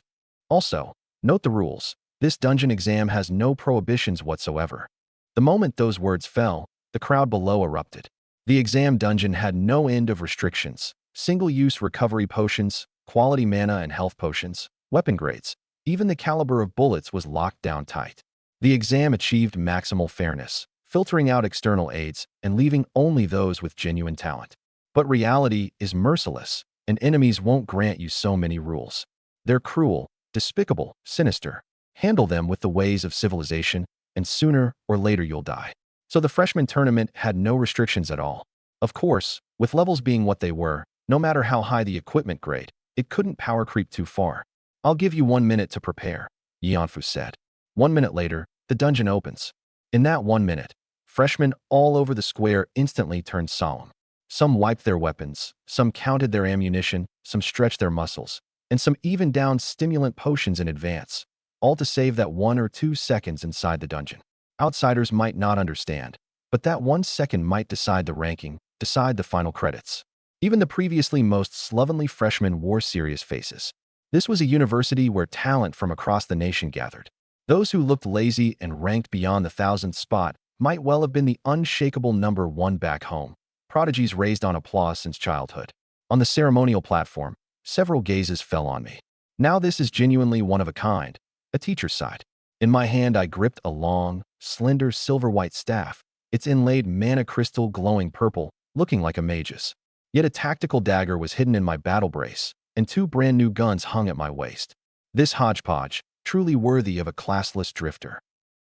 Speaker 1: Also, note the rules. This dungeon exam has no prohibitions whatsoever. The moment those words fell, the crowd below erupted. The exam dungeon had no end of restrictions. Single-use recovery potions, quality mana and health potions, weapon grades. Even the caliber of bullets was locked down tight. The exam achieved maximal fairness, filtering out external aids and leaving only those with genuine talent. But reality is merciless, and enemies won't grant you so many rules. They're cruel, despicable, sinister. Handle them with the ways of civilization, and sooner or later you'll die. So the freshman tournament had no restrictions at all. Of course, with levels being what they were, no matter how high the equipment grade, it couldn't power creep too far. I'll give you 1 minute to prepare, Yanfu said. 1 minute later, the dungeon opens. In that 1 minute, freshmen all over the square instantly turned solemn. Some wiped their weapons, some counted their ammunition, some stretched their muscles, and some even downed stimulant potions in advance, all to save that 1 or 2 seconds inside the dungeon. Outsiders might not understand, but that 1 second might decide the ranking, decide the final credits. Even the previously most slovenly freshmen wore serious faces. This was a university where talent from across the nation gathered. Those who looked lazy and ranked beyond the 1,000th spot might well have been the unshakable number 1 back home. Prodigies raised on applause since childhood. On the ceremonial platform, several gazes fell on me. Now this is genuinely one of a kind, a teacher's side. In my hand I gripped a long, slender silver-white staff, its inlaid mana crystal glowing purple, looking like a mage's. Yet a tactical dagger was hidden in my battle brace, and 2 brand new guns hung at my waist. This hodgepodge, truly worthy of a classless drifter.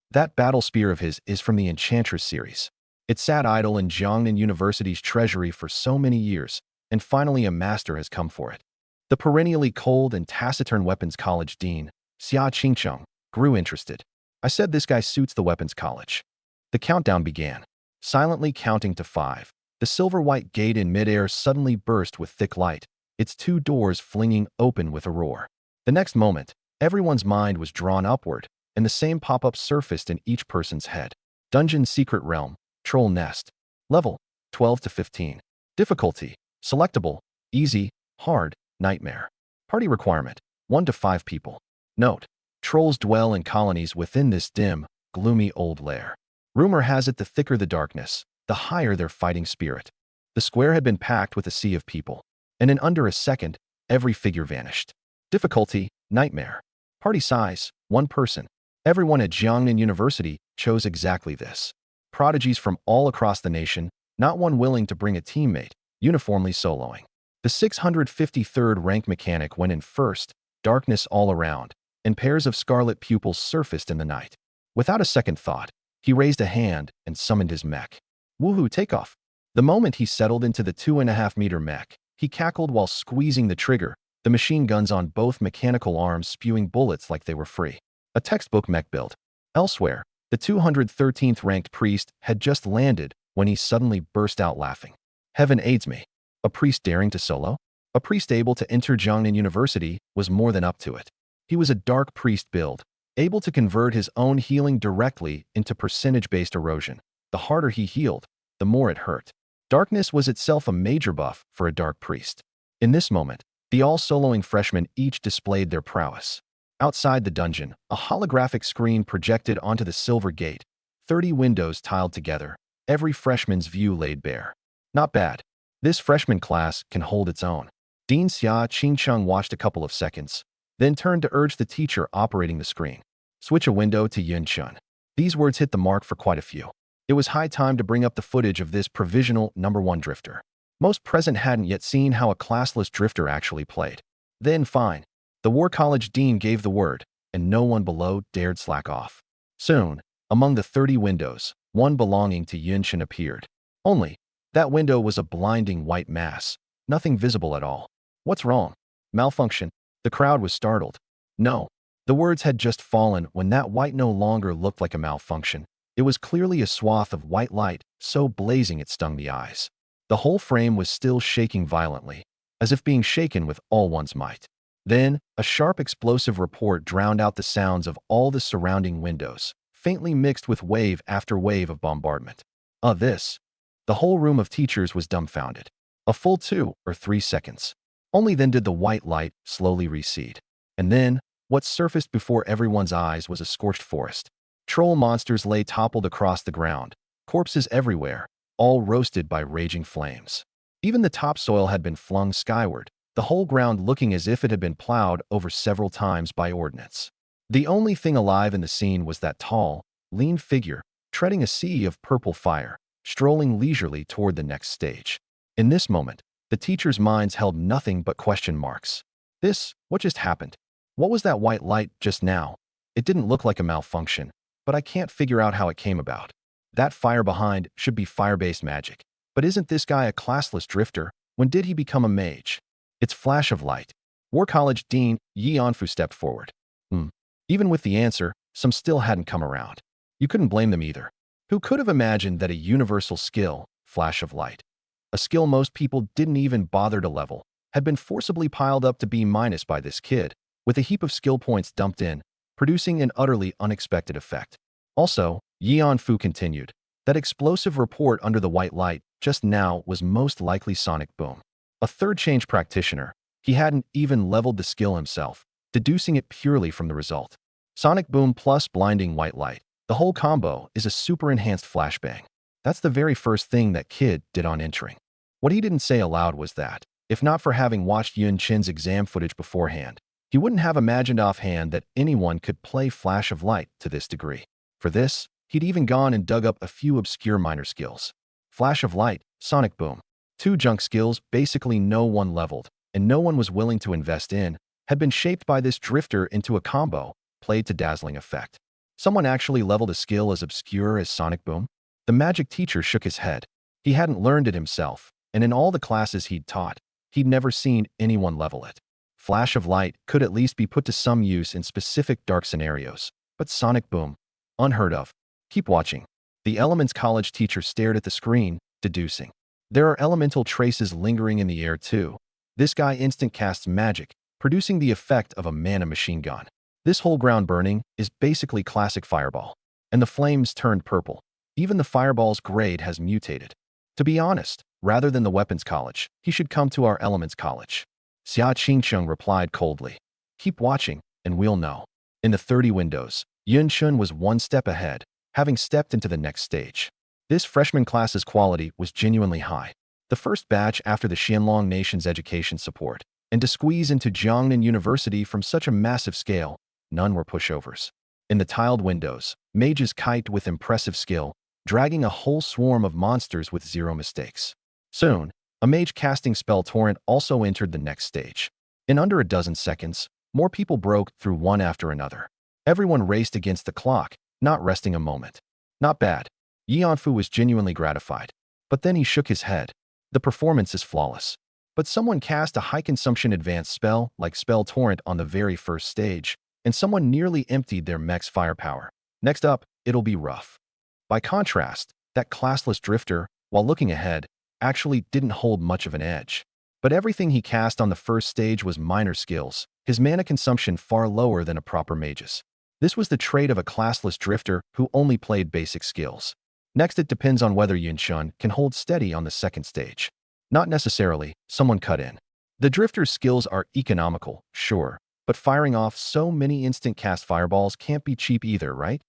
Speaker 1: That battle spear of his is from the Enchantress series. It sat idle in Jiangnan University's treasury for so many years, and finally a master has come for it. The perennially cold and taciturn weapons college dean, Xia Qingcheng, grew interested. I said this guy suits the weapons college. The countdown began. Silently counting to 5, the silver-white gate in midair suddenly burst with thick light, its 2 doors flinging open with a roar. The next moment, everyone's mind was drawn upward, and the same pop-up surfaced in each person's head. Dungeon Secret Realm, Troll Nest. Level, 12 to 15. Difficulty, selectable, easy, hard, nightmare. Party requirement, 1 to 5 people. Note, trolls dwell in colonies within this dim, gloomy old lair. Rumor has it the thicker the darkness, the higher their fighting spirit. The square had been packed with a sea of people, and in under a second, every figure vanished. Difficulty, nightmare. Party size, 1 person. Everyone at Jiangnan University chose exactly this. Prodigies from all across the nation, not one willing to bring a teammate, uniformly soloing. The 653rd rank mechanic went in first, darkness all around, and pairs of scarlet pupils surfaced in the night. Without a second thought, he raised a hand and summoned his mech. Woohoo, takeoff! The moment he settled into the 2.5-meter mech, he cackled while squeezing the trigger, the machine guns on both mechanical arms spewing bullets like they were free. A textbook mech build. Elsewhere, the 213th ranked priest had just landed when he suddenly burst out laughing. Heaven aids me. A priest daring to solo? A priest able to enter Jiangnan University was more than up to it. He was a dark priest build, able to convert his own healing directly into percentage-based erosion. The harder he healed, the more it hurt. Darkness was itself a major buff for a dark priest. In this moment, the all-soloing freshmen each displayed their prowess. Outside the dungeon, a holographic screen projected onto the silver gate, 30 windows tiled together, every freshman's view laid bare. Not bad. This freshman class can hold its own. Dean Xia Qingcheng watched a couple of seconds, then turned to urge the teacher operating the screen. Switch a window to Yunchun. These words hit the mark for quite a few. It was high time to bring up the footage of this provisional #1 drifter. Most present hadn't yet seen how a classless drifter actually played. Then fine. The War College dean gave the word, and no one below dared slack off. Soon, among the 30 windows, one belonging to Yunchun appeared. Only, that window was a blinding white mass, nothing visible at all. What's wrong? Malfunction? The crowd was startled. No. The words had just fallen when that white no longer looked like a malfunction. It was clearly a swath of white light, so blazing it stung the eyes. The whole frame was still shaking violently, as if being shaken with all one's might. Then, a sharp explosive report drowned out the sounds of all the surrounding windows, faintly mixed with wave after wave of bombardment. This. The whole room of teachers was dumbfounded. A full 2 or 3 seconds. Only then did the white light slowly recede. And then, what surfaced before everyone's eyes was a scorched forest. Troll monsters lay toppled across the ground, corpses everywhere, all roasted by raging flames. Even the topsoil had been flung skyward, the whole ground looking as if it had been plowed over several times by ordnance. The only thing alive in the scene was that tall, lean figure, treading a sea of purple fire, strolling leisurely toward the next stage. In this moment, the teachers' minds held nothing but question marks. What just happened? What was that white light just now? It didn't look like a malfunction, but I can't figure out how it came about. That fire behind should be fire-based magic. But isn't this guy a classless drifter? When did he become a mage? It's flash of light. War College Dean Yi Anfu stepped forward. Even with the answer, some still hadn't come around. You couldn't blame them either. Who could have imagined that a universal skill, flash of light, a skill most people didn't even bother to level, had been forcibly piled up to B- by this kid, with a heap of skill points dumped in, producing an utterly unexpected effect. Also, Yi Anfu continued, that explosive report under the white light just now was most likely Sonic Boom. A third change practitioner, he hadn't even leveled the skill himself, deducing it purely from the result. Sonic Boom plus blinding white light. The whole combo is a super enhanced flashbang. That's the very first thing that kid did on entering. What he didn't say aloud was that, if not for having watched Yun Chin's exam footage beforehand, he wouldn't have imagined offhand that anyone could play Flash of Light to this degree. For this, he'd even gone and dug up a few obscure minor skills. Flash of Light, Sonic Boom. 2 junk skills basically no one leveled, and no one was willing to invest in, had been shaped by this drifter into a combo, played to dazzling effect. Someone actually leveled a skill as obscure as Sonic Boom? The magic teacher shook his head. He hadn't learned it himself, and in all the classes he'd taught, he'd never seen anyone level it. Flash of Light could at least be put to some use in specific dark scenarios, but Sonic Boom? Unheard of. Keep watching. The Elements College teacher stared at the screen, deducing. There are elemental traces lingering in the air too. This guy instant casts magic, producing the effect of a mana machine gun. This whole ground burning is basically classic fireball. And the flames turned purple. Even the fireball's grade has mutated. To be honest, rather than the Weapons College, he should come to our Elements College. Xia Qingcheng replied coldly. Keep watching, and we'll know. In the 30 windows, Yun Chun was one step ahead, having stepped into the next stage. This freshman class's quality was genuinely high. The first batch after the Xianlong Nation's education support, and to squeeze into Jiangnan University from such a massive scale, none were pushovers. In the tiled windows, mages kite with impressive skill, dragging a whole swarm of monsters with 0 mistakes. Soon, a mage casting spell torrent also entered the next stage. In under a dozen seconds, more people broke through one after another. Everyone raced against the clock, not resting a moment. Not bad. Yi Anfu was genuinely gratified. But then he shook his head. The performance is flawless. But someone cast a high-consumption advanced spell, like Spell Torrent, on the very first stage, and someone nearly emptied their mech's firepower. Next up, it'll be rough. By contrast, that classless drifter, while looking ahead, actually didn't hold much of an edge. But everything he cast on the first stage was minor skills, his mana consumption far lower than a proper mage's. This was the trait of a classless drifter who only played basic skills. Next, it depends on whether Yun Chun can hold steady on the second stage. Not necessarily, someone cut in. The drifter's skills are economical, sure, but firing off so many instant cast fireballs can't be cheap either, right?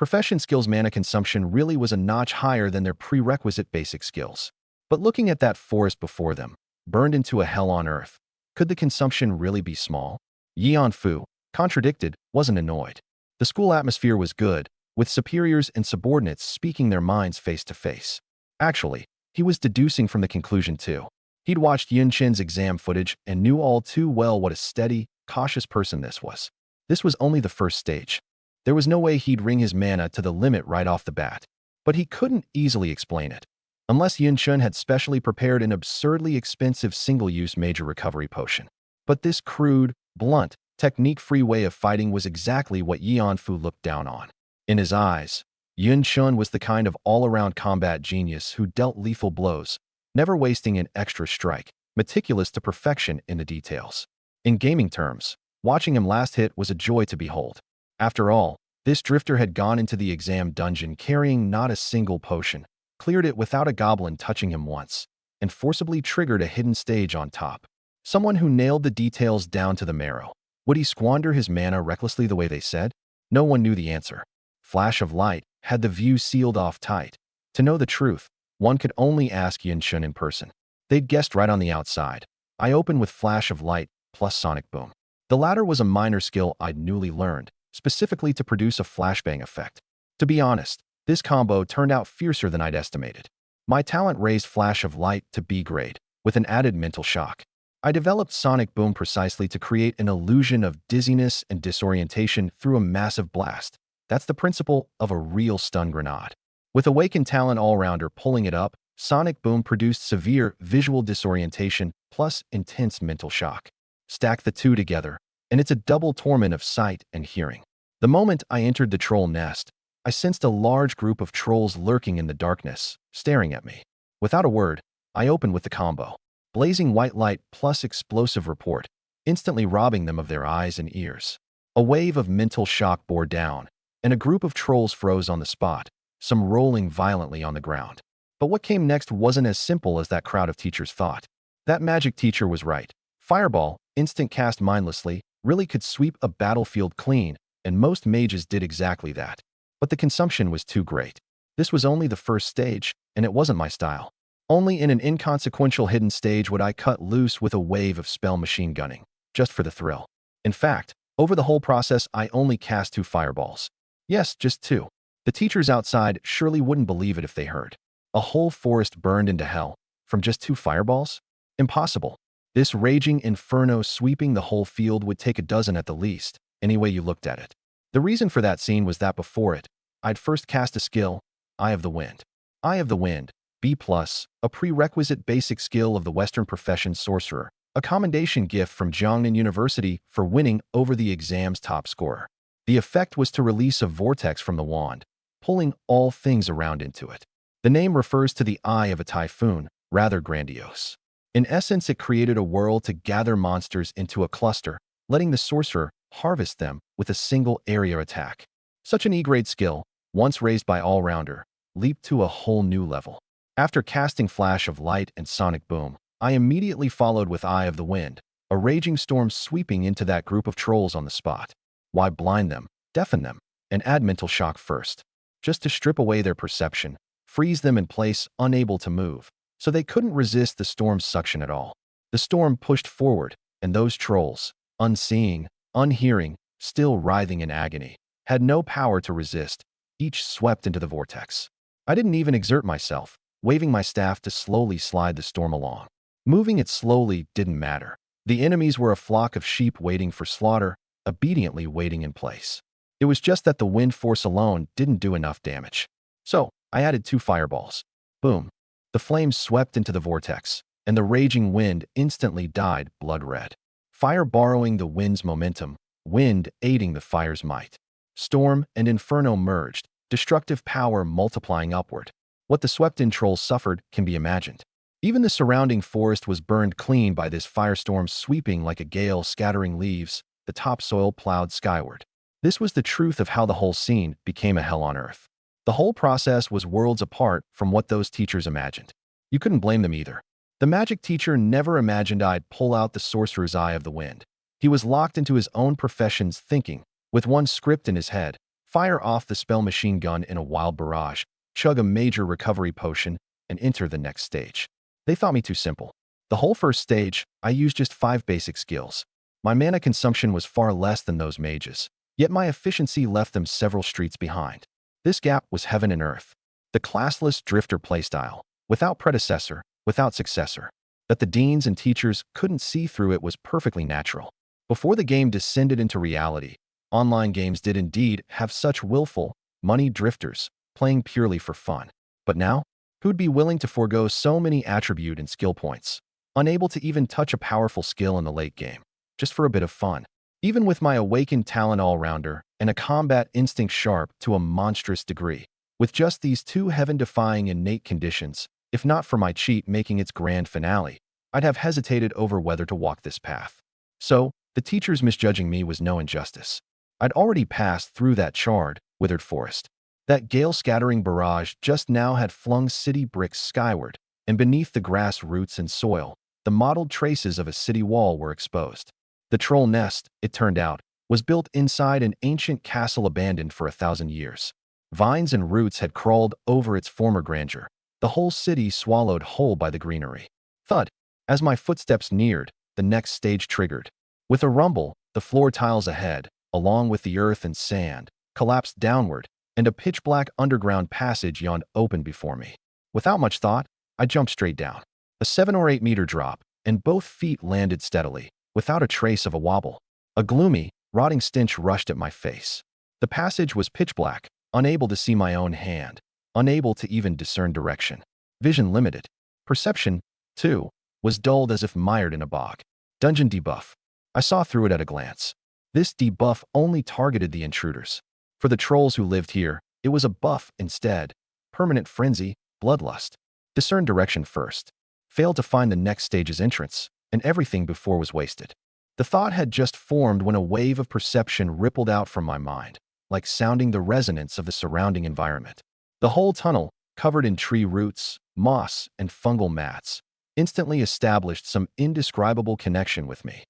Speaker 1: Profession skills mana consumption really was a notch higher than their prerequisite basic skills. But looking at that forest before them, burned into a hell on earth, could the consumption really be small? Yeon Fu, contradicted, wasn't annoyed. The school atmosphere was good, with superiors and subordinates speaking their minds face to face. Actually, he was deducing from the conclusion too. He'd watched Yunshin's exam footage and knew all too well what a steady, cautious person this was. This was only the first stage. There was no way he'd wring his mana to the limit right off the bat. But he couldn't easily explain it. Unless Yunshin had specially prepared an absurdly expensive single-use major recovery potion. But this crude, blunt, technique-free way of fighting was exactly what Yeon Fu looked down on. In his eyes, Yunshin was the kind of all-around combat genius who dealt lethal blows, never wasting an extra strike, meticulous to perfection in the details. In gaming terms, watching him last hit was a joy to behold. After all, this drifter had gone into the exam dungeon carrying not a single potion, cleared it without a goblin touching him once, and forcibly triggered a hidden stage on top. Someone who nailed the details down to the marrow. Would he squander his mana recklessly the way they said? No one knew the answer. Flash of Light had the view sealed off tight. To know the truth, one could only ask Yunshin in person. They'd guessed right on the outside. I opened with Flash of Light plus Sonic Boom. The latter was a minor skill I'd newly learned, specifically to produce a flashbang effect. To be honest, this combo turned out fiercer than I'd estimated. My talent raised Flash of Light to B grade, with an added mental shock. I developed Sonic Boom precisely to create an illusion of dizziness and disorientation through a massive blast. That's the principle of a real stun grenade. With Awakened Talent All-Rounder pulling it up, Sonic Boom produced severe visual disorientation plus intense mental shock. Stack the two together, and it's a double torment of sight and hearing. The moment I entered the troll nest, I sensed a large group of trolls lurking in the darkness, staring at me. Without a word, I opened with the combo. Blazing White Light plus Explosive Report, instantly robbing them of their eyes and ears. A wave of mental shock bore down, and a group of trolls froze on the spot, some rolling violently on the ground. But what came next wasn't as simple as that crowd of teachers thought. That magic teacher was right. Fireball, instant cast mindlessly, really could sweep a battlefield clean, and most mages did exactly that. But the consumption was too great. This was only the first stage, and it wasn't my style. Only in an inconsequential hidden stage would I cut loose with a wave of spell machine gunning, just for the thrill. In fact, over the whole process I only cast 2 fireballs. Yes, just 2. The teachers outside surely wouldn't believe it if they heard. A whole forest burned into hell, from just 2 fireballs? Impossible. This raging inferno sweeping the whole field would take a dozen at the least, any way you looked at it. The reason for that scene was that before it, I'd first cast a skill, Eye of the Wind. Eye of the Wind, B+, a prerequisite basic skill of the Western profession sorcerer, a commendation gift from Jiangnan University for winning over the exam's top scorer. The effect was to release a vortex from the wand, pulling all things around into it. The name refers to the eye of a typhoon, rather grandiose. In essence, it created a whirl to gather monsters into a cluster, letting the sorcerer harvest them with a single area attack. Such an E-grade skill, once raised by All-Rounder, leaped to a whole new level. After casting Flash of Light and Sonic Boom, I immediately followed with Eye of the Wind, a raging storm sweeping into that group of trolls on the spot. Why blind them, deafen them, and add mental shock first? Just to strip away their perception, freeze them in place, unable to move, so they couldn't resist the storm's suction at all. The storm pushed forward, and those trolls, unseeing, unhearing, still writhing in agony, had no power to resist, each swept into the vortex. I didn't even exert myself, waving my staff to slowly slide the storm along. Moving it slowly didn't matter. The enemies were a flock of sheep waiting for slaughter, obediently waiting in place. It was just that the wind force alone didn't do enough damage. So, I added 2 fireballs. Boom. The flames swept into the vortex, and the raging wind instantly died blood red. Fire borrowing the wind's momentum, wind aiding the fire's might. Storm and inferno merged, destructive power multiplying upward. What the swept-in trolls suffered can be imagined. Even the surrounding forest was burned clean by this firestorm sweeping like a gale scattering leaves, the topsoil plowed skyward. This was the truth of how the whole scene became a hell on earth. The whole process was worlds apart from what those teachers imagined. You couldn't blame them either. The magic teacher never imagined I'd pull out the sorcerer's Eye of the Wind. He was locked into his own profession's thinking, with one script in his head: fire off the spell machine gun in a wild barrage, chug a major recovery potion, and enter the next stage. They thought me too simple. The whole first stage, I used just 5 basic skills. My mana consumption was far less than those mages, yet my efficiency left them several streets behind. This gap was heaven and earth. The classless drifter playstyle, without predecessor, without successor. That the deans and teachers couldn't see through it was perfectly natural. Before the game descended into reality, online games did indeed have such willful, money drifters, playing purely for fun. But now, who'd be willing to forego so many attribute and skill points, unable to even touch a powerful skill in the late game, just for a bit of fun? Even with my awakened talent all-rounder and a combat instinct sharp to a monstrous degree, with just these 2 heaven-defying innate conditions, if not for my cheat making its grand finale, I'd have hesitated over whether to walk this path. So, the teachers misjudging me was no injustice. I'd already passed through that charred, withered forest. That gale-scattering barrage just now had flung city bricks skyward, and beneath the grass roots and soil, the mottled traces of a city wall were exposed. The troll nest, it turned out, was built inside an ancient castle abandoned for 1,000 years. Vines and roots had crawled over its former grandeur, the whole city swallowed whole by the greenery. Thud! As my footsteps neared, the next stage triggered. With a rumble, the floor tiles ahead, along with the earth and sand, collapsed downward, and a pitch-black underground passage yawned open before me. Without much thought, I jumped straight down. A 7 or 8 meter drop, and both feet landed steadily, without a trace of a wobble. A gloomy, rotting stench rushed at my face. The passage was pitch black, unable to see my own hand, unable to even discern direction. Vision limited. Perception, too, was dulled as if mired in a bog. Dungeon debuff. I saw through it at a glance. This debuff only targeted the intruders. For the trolls who lived here, it was a buff instead. Permanent frenzy, bloodlust. Discern direction first. Failed to find the next stage's entrance, and everything before was wasted. The thought had just formed when a wave of perception rippled out from my mind, like sounding the resonance of the surrounding environment. The whole tunnel, covered in tree roots, moss, and fungal mats, instantly established some indescribable connection with me.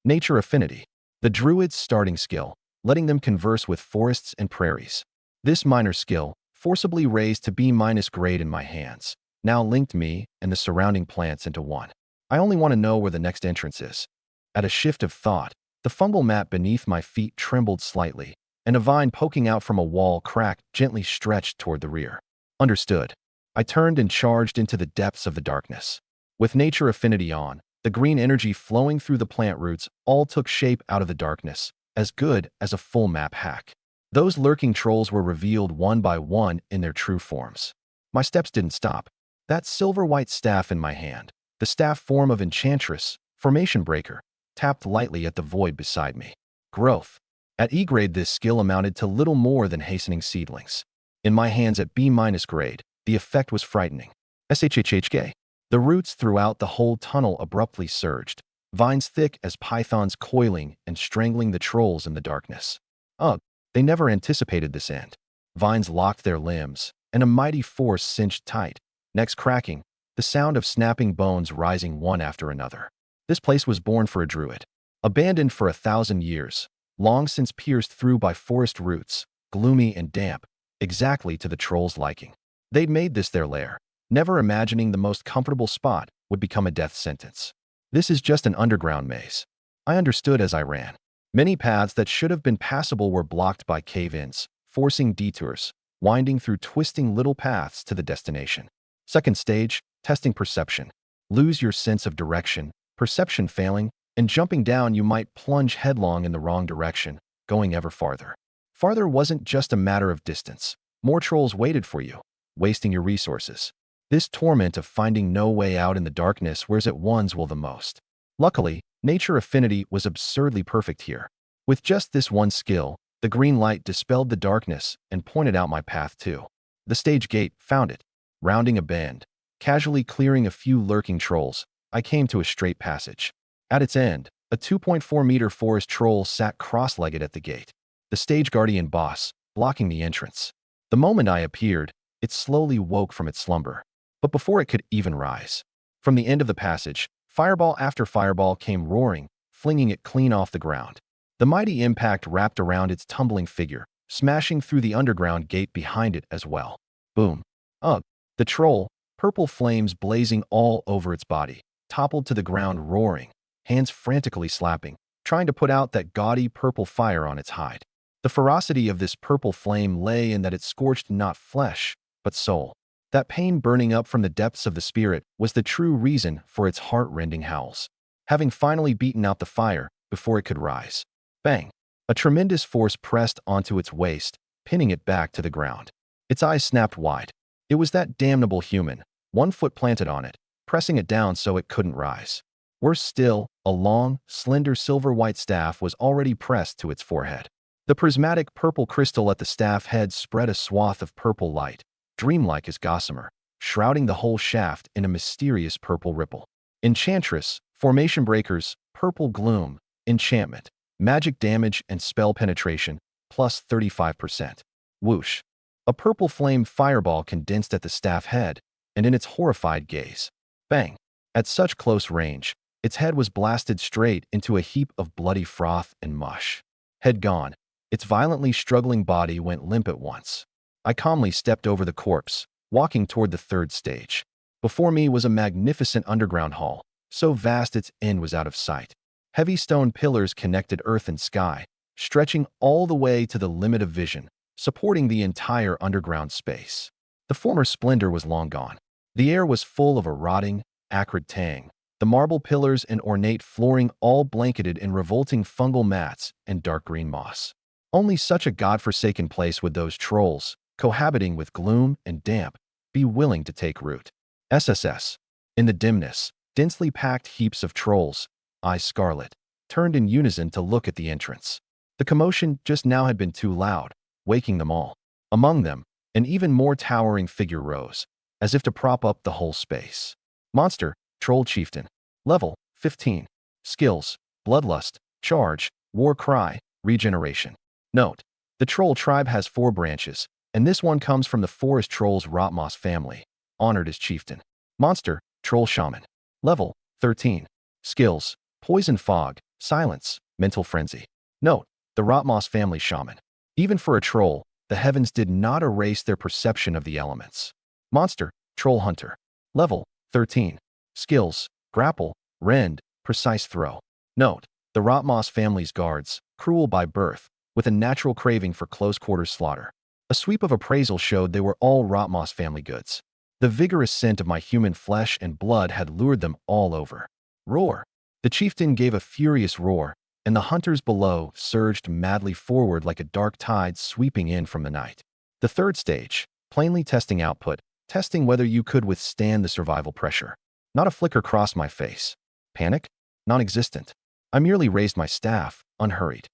Speaker 1: Nature affinity. The druid's starting skill, letting them converse with forests and prairies. This minor skill, forcibly raised to B- grade in my hands, now linked me and the surrounding plants into one. I only want to know where the next entrance is. At a shift of thought, the fungal mat beneath my feet trembled slightly, and a vine poking out from a wall cracked gently stretched toward the rear. Understood. I turned and charged into the depths of the darkness. With nature affinity on, the green energy flowing through the plant roots all took shape out of the darkness, as good as a full map hack. Those lurking trolls were revealed one by one in their true forms. My steps didn't stop. That silver-white staff in my hand, the staff form of Enchantress, Formation Breaker, tapped lightly at the void beside me. Growth. At E grade, this skill amounted to little more than hastening seedlings. In my hands at B- grade, the effect was frightening. SHHHK. The roots throughout the whole tunnel abruptly surged, vines thick as pythons coiling and strangling the trolls in the darkness. Ugh, they never anticipated this end. Vines locked their limbs, and a mighty force cinched tight, necks cracking, the sound of snapping bones rising one after another. This place was born for a druid. Abandoned for 1,000 years, long since pierced through by forest roots, gloomy and damp, exactly to the trolls' liking. They'd made this their lair, never imagining the most comfortable spot would become a death sentence. This is just an underground maze. I understood as I ran. Many paths that should have been passable were blocked by cave-ins, forcing detours, winding through twisting little paths to the destination. Second stage, testing perception. Lose your sense of direction, perception failing, and jumping down you might plunge headlong in the wrong direction, going ever farther. Farther wasn't just a matter of distance. More trolls waited for you, wasting your resources. This torment of finding no way out in the darkness wears at one's will the most. Luckily, nature affinity was absurdly perfect here. With just this one skill, the green light dispelled the darkness and pointed out my path too. The stage gate, found it. Rounding a bend, casually clearing a few lurking trolls, I came to a straight passage. At its end, a 2.4-meter forest troll sat cross-legged at the gate, the stage guardian boss, blocking the entrance. The moment I appeared, it slowly woke from its slumber. But before it could even rise, from the end of the passage, fireball after fireball came roaring, flinging it clean off the ground. The mighty impact wrapped around its tumbling figure, smashing through the underground gate behind it as well. Boom. Ugh. The troll, purple flames blazing all over its body, toppled to the ground roaring, hands frantically slapping, trying to put out that gaudy purple fire on its hide. The ferocity of this purple flame lay in that it scorched not flesh, but soul. That pain burning up from the depths of the spirit was the true reason for its heart-rending howls. Having finally beaten out the fire before it could rise. Bang! A tremendous force pressed onto its waist, pinning it back to the ground. Its eyes snapped wide. It was that damnable human, one foot planted on it, pressing it down so it couldn't rise. Worse still, a long, slender silver-white staff was already pressed to its forehead. The prismatic purple crystal at the staff head spread a swath of purple light, dreamlike as gossamer, shrouding the whole shaft in a mysterious purple ripple. Enchantress, formation breakers, purple gloom, enchantment, magic damage and spell penetration, plus 35%. Whoosh. A purple flame fireball condensed at the staff head, and in its horrified gaze. Bang! At such close range, its head was blasted straight into a heap of bloody froth and mush. Head gone, its violently struggling body went limp at once. I calmly stepped over the corpse, walking toward the third stage. Before me was a magnificent underground hall, so vast its end was out of sight. Heavy stone pillars connected earth and sky, stretching all the way to the limit of vision, supporting the entire underground space. The former splendor was long gone. The air was full of a rotting, acrid tang, the marble pillars and ornate flooring all blanketed in revolting fungal mats and dark green moss. Only such a godforsaken place would those trolls, cohabiting with gloom and damp, be willing to take root. SSS. In the dimness, densely packed heaps of trolls, eyes scarlet, turned in unison to look at the entrance. The commotion just now had been too loud, waking them all. Among them, an even more towering figure rose, as if to prop up the whole space. Monster, Troll Chieftain. Level, 15. Skills, Bloodlust, Charge, War Cry, Regeneration. Note: the Troll tribe has 4 branches, and this one comes from the Forest Trolls Rotmoss family, honored as Chieftain. Monster, Troll Shaman. Level, 13. Skills, Poison Fog, Silence, Mental Frenzy. Note: the Rotmoss family shaman. Even for a troll, the heavens did not erase their perception of the elements. Monster, Troll Hunter. Level, 13. Skills, Grapple, Rend, Precise Throw. Note: the Rotmoss family's guards, cruel by birth, with a natural craving for close-quarters slaughter. A sweep of appraisal showed they were all Rotmoss family goods. The vigorous scent of my human flesh and blood had lured them all over. Roar! The chieftain gave a furious roar, and the hunters below surged madly forward like a dark tide sweeping in from the night. The third stage, plainly testing output, testing whether you could withstand the survival pressure. Not a flicker crossed my face. Panic? Non-existent. I merely raised my staff, unhurried.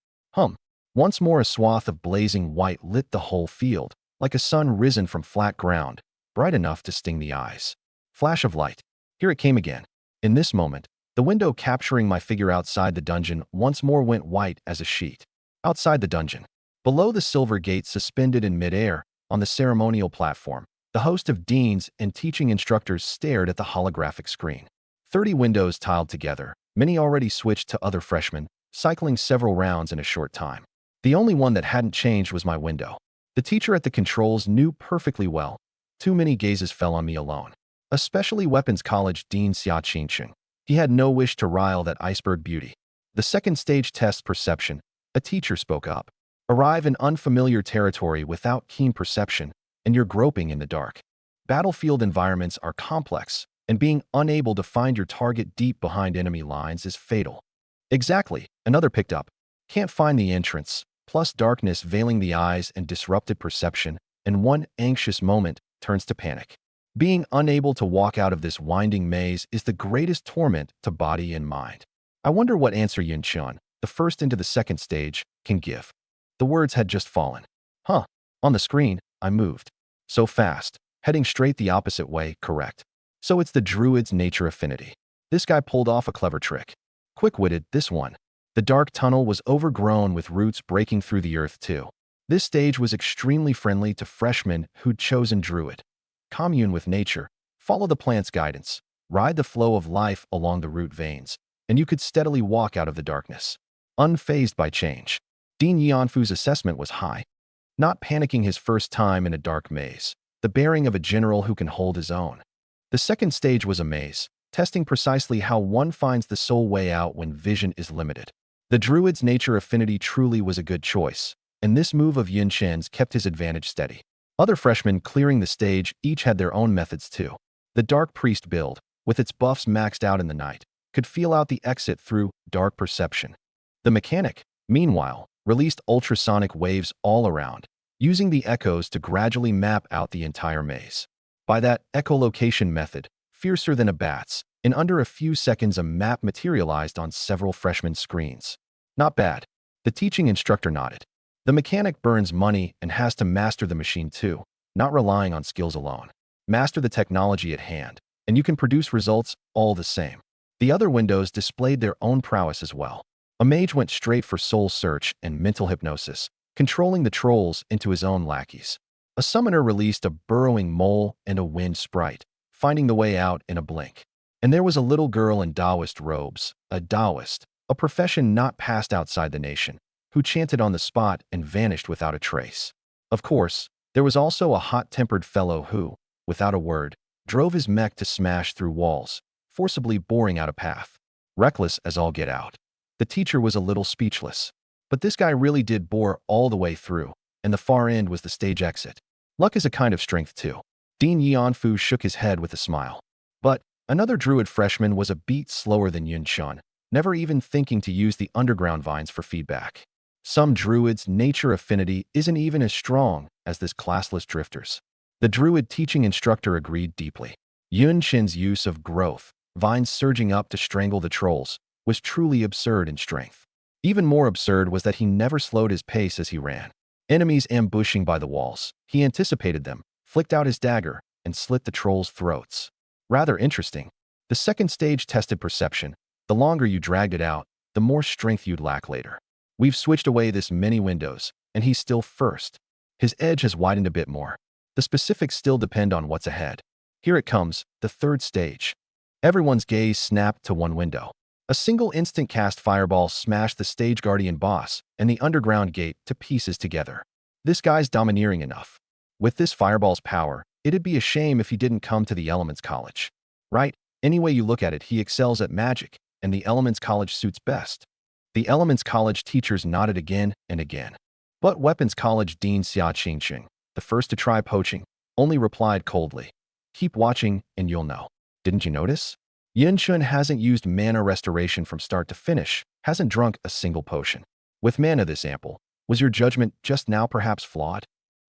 Speaker 1: Once more a swath of blazing white lit the whole field, like a sun risen from flat ground, bright enough to sting the eyes. Flash of light. Here it came again. In this moment, the window capturing my figure outside the dungeon once more went white as a sheet. Outside the dungeon, below the silver gate suspended in midair, on the ceremonial platform, the host of deans and teaching instructors stared at the holographic screen. 30 windows tiled together, many already switched to other freshmen, cycling several rounds in a short time. The only one that hadn't changed was my window. The teacher at the controls knew perfectly well. Too many gazes fell on me alone. Especially Weapons College Dean Xia Qingqing. He had no wish to rile that iceberg beauty. The second stage test perception, a teacher spoke up. Arrive in unfamiliar territory without keen perception, and you're groping in the dark. Battlefield environments are complex, and being unable to find your target deep behind enemy lines is fatal. Exactly, another picked up. Can't find the entrance, plus darkness veiling the eyes and disrupted perception, and one anxious moment turns to panic. Being unable to walk out of this winding maze is the greatest torment to body and mind. I wonder what answer Yun Chun, the first into the second stage, can give. The words had just fallen. On the screen, I moved. So fast, heading straight the opposite way, correct. So it's the druid's nature affinity. This guy pulled off a clever trick. Quick-witted, this one. The dark tunnel was overgrown with roots breaking through the earth too. This stage was extremely friendly to freshmen who'd chosen druid. Commune with nature, follow the plant's guidance, ride the flow of life along the root veins, and you could steadily walk out of the darkness. Unfazed by change. Dean Yanfu's assessment was high. not panicking his first time in a dark maze, the bearing of a general who can hold his own. The second stage was a maze, testing precisely how one finds the sole way out when vision is limited. The druid's nature affinity truly was a good choice, and this move of Yunshen's kept his advantage steady. Other freshmen clearing the stage each had their own methods too. The Dark Priest build, with its buffs maxed out in the night, could feel out the exit through dark perception. The mechanic, meanwhile, released ultrasonic waves all around, using the echoes to gradually map out the entire maze. By that echolocation method, fiercer than a bat's, in under a few seconds a map materialized on several freshmen's screens. Not bad. The teaching instructor nodded. The mechanic burns money and has to master the machine too, not relying on skills alone. Master the technology at hand, and you can produce results all the same. The other windows displayed their own prowess as well. A mage went straight for soul search and mental hypnosis, controlling the trolls into his own lackeys. A summoner released a burrowing mole and a wind sprite, finding the way out in a blink. And there was a little girl in Taoist robes, a Taoist, a profession not passed outside the nation, who chanted on the spot and vanished without a trace. Of course, there was also a hot-tempered fellow who, without a word, drove his mech to smash through walls, forcibly boring out a path. Reckless as all get out. The teacher was a little speechless. But this guy really did bore all the way through, and the far end was the stage exit. Luck is a kind of strength too. Dean Yanfu shook his head with a smile. But another druid freshman was a beat slower than Yunshun, never even thinking to use the underground vines for feedback. Some druids' nature affinity isn't even as strong as this classless drifter's. The druid teaching instructor agreed deeply. Yunshin's use of growth, vines surging up to strangle the trolls, was truly absurd in strength. Even more absurd was that he never slowed his pace as he ran. Enemies ambushing by the walls, he anticipated them, flicked out his dagger, and slit the trolls' throats. Rather interesting. The second stage tested perception. The longer you dragged it out, the more strength you'd lack later. We've switched away this many windows, and he's still first. His edge has widened a bit more. The specifics still depend on what's ahead. Here it comes, the third stage. Everyone's gaze snapped to one window. A single instant cast fireball smashed the stage guardian boss and the underground gate to pieces together. This guy's domineering enough. With this fireball's power, it'd be a shame if he didn't come to the Elements College. Right? Any way you look at it, he excels at magic, and the Elements College suits best. The Elements College teachers nodded again and again. But Weapons College Dean Xia Qingqing, the first to try poaching, only replied coldly. Keep watching and you'll know. Didn't you notice? Yunshun hasn't used mana restoration from start to finish, hasn't drunk a single potion. With mana this ample, was your judgment just now perhaps flawed?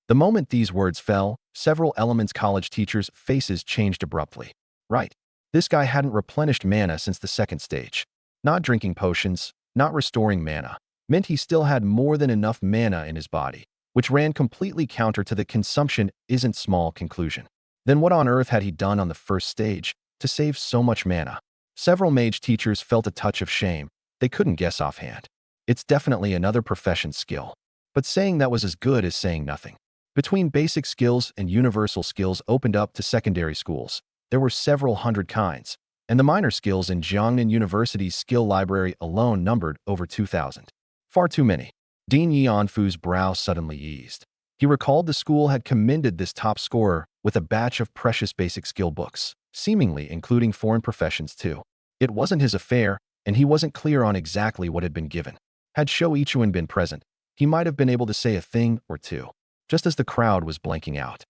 Speaker 1: The moment these words fell, several Elements College teachers' faces changed abruptly. Right. This guy hadn't replenished mana since the second stage. Not drinking potions, not restoring mana, meant he still had more than enough mana in his body, which ran completely counter to the consumption isn't small conclusion. Then what on earth had he done on the first stage to save so much mana? Several mage teachers felt a touch of shame. They couldn't guess offhand. It's definitely another profession's skill. But saying that was as good as saying nothing. Between basic skills and universal skills opened up to secondary schools, there were several hundred kinds, and the minor skills in Jiangnan University's skill library alone numbered over 2,000. Far too many. Dean Yanfu's brow suddenly eased. He recalled the school had commended this top scorer with a batch of precious basic skill books, seemingly including foreign professions too. It wasn't his affair, and he wasn't clear on exactly what had been given. Had Shou Ichuan been present, he might have been able to say a thing or two, just as the crowd was blanking out.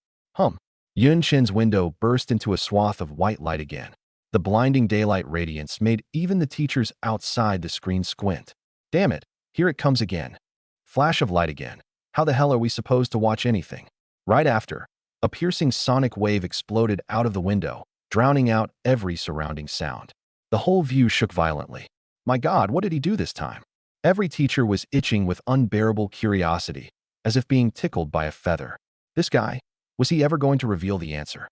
Speaker 1: Yunshin's window burst into a swath of white light again. The blinding daylight radiance made even the teachers outside the screen squint. Damn it, here it comes again. Flash of light again. How the hell are we supposed to watch anything? Right after, a piercing sonic wave exploded out of the window, drowning out every surrounding sound. The whole view shook violently. My God, what did he do this time? Every teacher was itching with unbearable curiosity, as if being tickled by a feather. This guy, was he ever going to reveal the answer?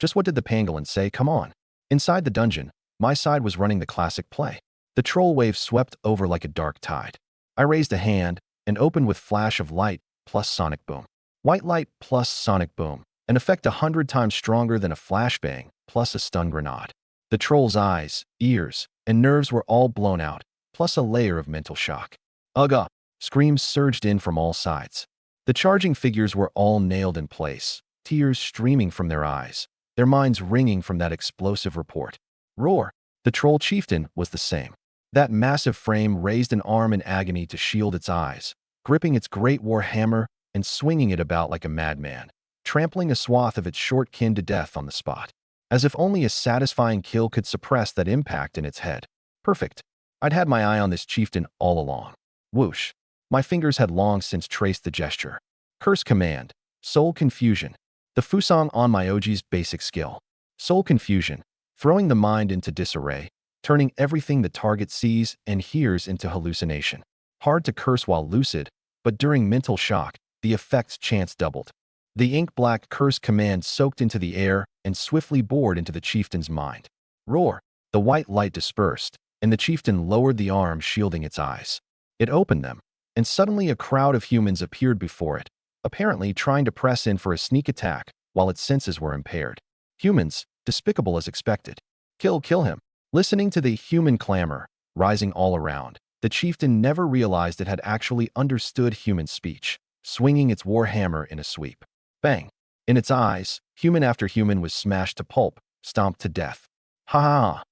Speaker 1: Just what did the pangolin say? Come on. Inside the dungeon, my side was running the classic play. The troll wave swept over like a dark tide. I raised a hand and opened with flash of light plus sonic boom. White light plus sonic boom, an effect 100 times stronger than a flashbang plus a stun grenade. The troll's eyes, ears, and nerves were all blown out, plus a layer of mental shock. Ugh! Screams surged in from all sides. The charging figures were all nailed in place, tears streaming from their eyes, their minds ringing from that explosive report. Roar! The troll chieftain was the same. That massive frame raised an arm in agony to shield its eyes, gripping its great war hammer and swinging it about like a madman, trampling a swath of its short kin to death on the spot. As if only a satisfying kill could suppress that impact in its head. Perfect. I'd had my eye on this chieftain all along. Whoosh. My fingers had long since traced the gesture. Curse command. Soul confusion. The Fusang on my OG's basic skill. Soul confusion. Throwing the mind into disarray, turning everything the target sees and hears into hallucination. Hard to curse while lucid, but during mental shock, the effect's chance doubled. The ink-black curse command soaked into the air and swiftly bored into the chieftain's mind. Roar! The white light dispersed, and the chieftain lowered the arm shielding its eyes. It opened them, and suddenly a crowd of humans appeared before it, apparently trying to press in for a sneak attack while its senses were impaired. Humans, despicable as expected. Kill him. Listening to the human clamor, rising all around, the chieftain never realized it had actually understood human speech, swinging its war hammer in a sweep. Bang! In its eyes, human after human was smashed to pulp, stomped to death. Ha ha ha!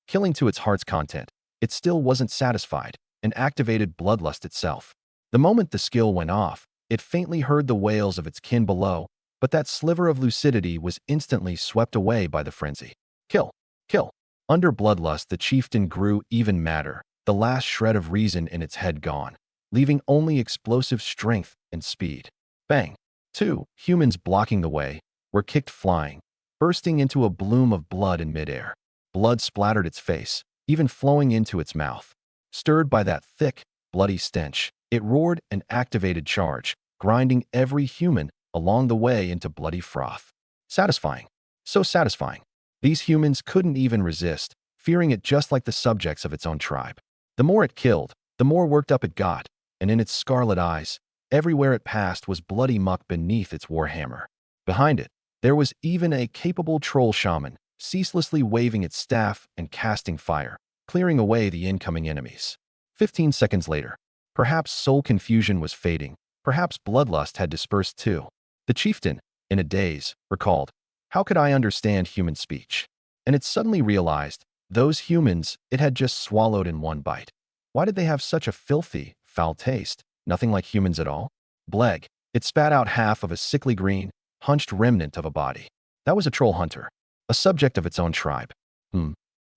Speaker 1: Killing to its heart's content, it still wasn't satisfied, and activated bloodlust itself. The moment the skill went off, it faintly heard the wails of its kin below, but that sliver of lucidity was instantly swept away by the frenzy. Kill! Under bloodlust, the chieftain grew even madder, the last shred of reason in its head gone, leaving only explosive strength and speed. Bang! Two humans blocking the way were kicked flying, bursting into a bloom of blood in midair. Blood splattered its face, even flowing into its mouth. Stirred by that thick, bloody stench, it roared an activated charge, grinding every human along the way into bloody froth. Satisfying. So satisfying. These humans couldn't even resist, fearing it just like the subjects of its own tribe. The more it killed, the more worked up it got, and in its scarlet eyes, everywhere it passed was bloody muck beneath its warhammer. Behind it, there was even a capable troll shaman, ceaselessly waving its staff and casting fire, clearing away the incoming enemies. 15 seconds later, perhaps soul confusion was fading, perhaps bloodlust had dispersed too. The chieftain, in a daze, recalled, "How could I understand human speech?" And it suddenly realized, those humans it had just swallowed in one bite. Why did they have such a filthy, foul taste? Nothing like humans at all? Bleg. It spat out half of a sickly green, hunched remnant of a body. That was a troll hunter, a subject of its own tribe.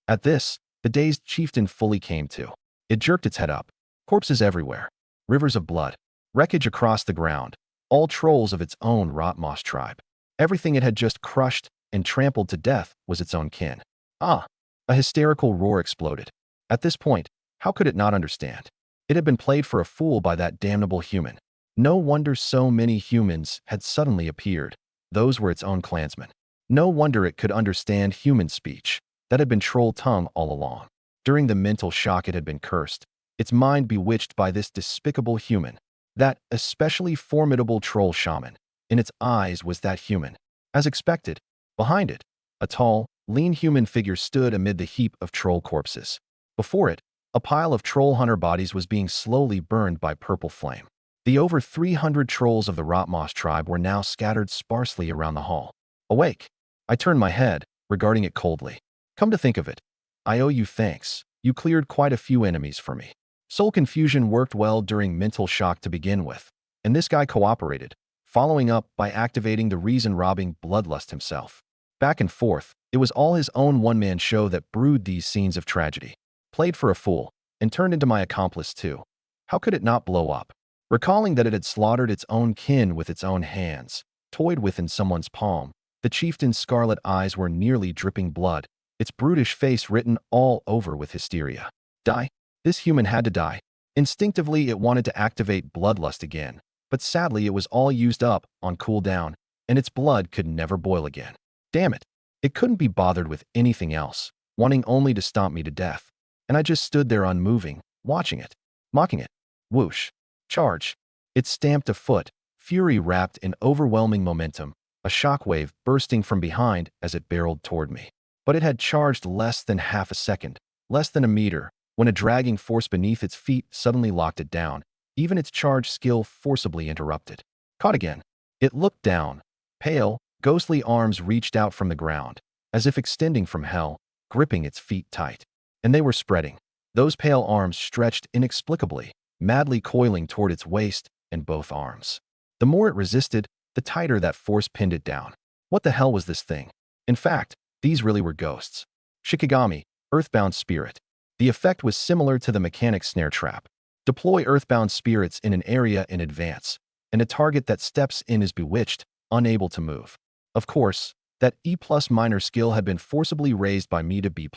Speaker 1: At this, the dazed chieftain fully came to. It jerked its head up. Corpses everywhere. Rivers of blood. Wreckage across the ground. All trolls of its own Rotmoss tribe. Everything it had just crushed and trampled to death was its own kin. Ah! A hysterical roar exploded. At this point, how could it not understand? It had been played for a fool by that damnable human. No wonder so many humans had suddenly appeared. Those were its own clansmen. No wonder it could understand human speech. That had been troll tongue all along. During the mental shock it had been cursed, its mind bewitched by this despicable human. That especially formidable troll shaman. In its eyes was that human. As expected, behind it, a tall, lean human figure stood amid the heap of troll corpses. Before it, a pile of troll hunter bodies was being slowly burned by purple flame. The over 300 trolls of the Rotmoss tribe were now scattered sparsely around the hall. Awake! I turned my head, regarding it coldly. Come to think of it, I owe you thanks. You cleared quite a few enemies for me. Soul confusion worked well during mental shock to begin with, and this guy cooperated, following up by activating the reason-robbing bloodlust himself. Back and forth, it was all his own one-man show that brewed these scenes of tragedy. Played for a fool, and turned into my accomplice too. How could it not blow up? Recalling that it had slaughtered its own kin with its own hands, toyed with in someone's palm, the chieftain's scarlet eyes were nearly dripping blood, its brutish face written all over with hysteria. Die? This human had to die. Instinctively, it wanted to activate bloodlust again, but sadly it was all used up on cooldown, and its blood could never boil again. Damn it. It couldn't be bothered with anything else, wanting only to stomp me to death. And I just stood there unmoving, watching it, mocking it. Whoosh. Charge. It stamped a foot, fury wrapped in overwhelming momentum, a shockwave bursting from behind as it barreled toward me. But it had charged less than half a second, less than a meter, when a dragging force beneath its feet suddenly locked it down, even its charge skill forcibly interrupted. Caught again. It looked down. Pale, ghostly arms reached out from the ground, as if extending from hell, gripping its feet tight. And they were spreading. Those pale arms stretched inexplicably, madly coiling toward its waist and both arms. The more it resisted, the tighter that force pinned it down. What the hell was this thing? In fact, these really were ghosts. Shikigami, earthbound spirit. The effect was similar to the mechanic snare trap. Deploy earthbound spirits in an area in advance, and a target that steps in is bewitched, unable to move. Of course, that E+ minor skill had been forcibly raised by me to B+,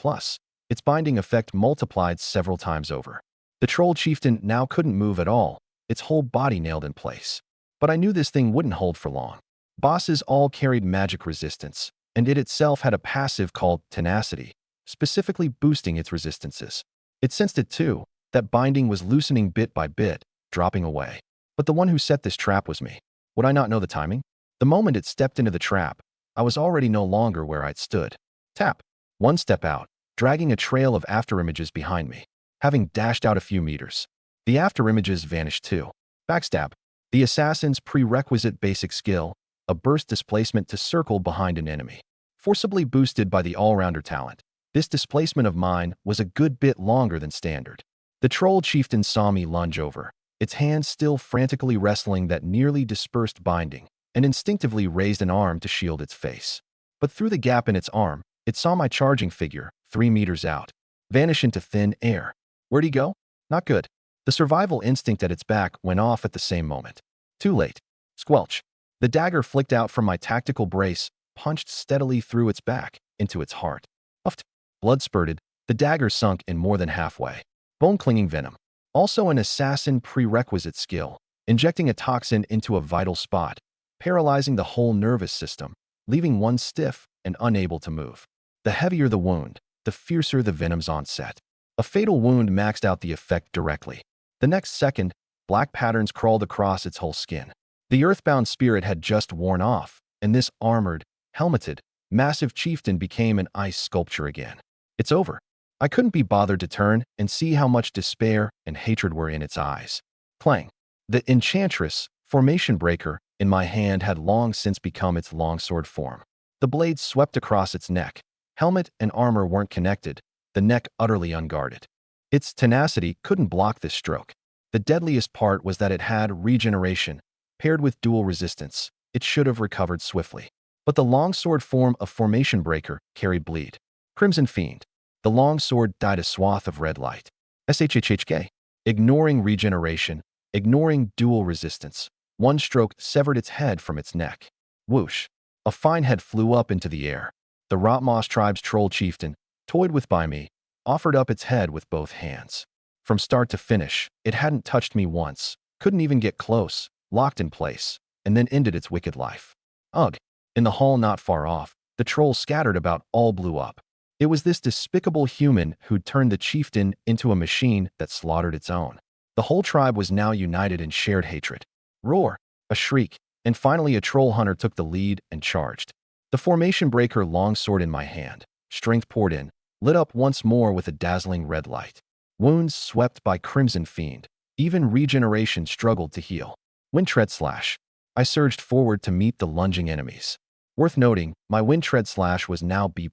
Speaker 1: its binding effect multiplied several times over. The troll chieftain now couldn't move at all, its whole body nailed in place. But I knew this thing wouldn't hold for long. Bosses all carried magic resistance, and it itself had a passive called tenacity, specifically boosting its resistances. It sensed it too, that binding was loosening bit by bit, dropping away. But the one who set this trap was me. Would I not know the timing? The moment it stepped into the trap, I was already no longer where I'd stood. Tap. One step out, dragging a trail of afterimages behind me. Having dashed out a few meters, the afterimages vanished too. Backstab. The assassin's prerequisite basic skill, a burst displacement to circle behind an enemy. Forcibly boosted by the all-rounder talent, this displacement of mine was a good bit longer than standard. The troll chieftain saw me lunge over, its hands still frantically wrestling that nearly dispersed binding, and instinctively raised an arm to shield its face. But through the gap in its arm, it saw my charging figure, 3 meters out, vanish into thin air. Where'd he go? Not good. The survival instinct at its back went off at the same moment. Too late. Squelch. The dagger flicked out from my tactical brace, punched steadily through its back, into its heart. Puffed. Blood spurted. The dagger sunk in more than halfway. Bone-clinging venom. Also an assassin prerequisite skill, injecting a toxin into a vital spot, paralyzing the whole nervous system, leaving one stiff and unable to move. The heavier the wound, the fiercer the venom's onset. A fatal wound maxed out the effect directly. The next second, black patterns crawled across its whole skin. The earthbound spirit had just worn off, and this armored, helmeted, massive chieftain became an ice sculpture again. It's over. I couldn't be bothered to turn and see how much despair and hatred were in its eyes. Clang. The enchantress, formation breaker, in my hand had long since become its longsword form. The blade swept across its neck. Helmet and armor weren't connected, the neck utterly unguarded. Its tenacity couldn't block this stroke. The deadliest part was that it had regeneration, paired with dual resistance. It should have recovered swiftly. But the longsword form of formation breaker carried bleed. Crimson Fiend. The longsword dyed a swath of red light. SHHHK. Ignoring regeneration, ignoring dual resistance, one stroke severed its head from its neck. Whoosh. A fine head flew up into the air. The Rotmoss tribe's troll chieftain, toyed with by me, offered up its head with both hands. From start to finish, it hadn't touched me once, couldn't even get close, locked in place, and then ended its wicked life. Ugh. In the hall not far off, the trolls scattered about all blew up. It was this despicable human who'd turned the chieftain into a machine that slaughtered its own. The whole tribe was now united in shared hatred. Roar. A shriek, and finally a troll hunter took the lead and charged. The formation breaker longsword in my hand, strength poured in, lit up once more with a dazzling red light. Wounds swept by Crimson Fiend. Even regeneration struggled to heal. Wind tread slash. I surged forward to meet the lunging enemies. Worth noting, my wind tread slash was now B+,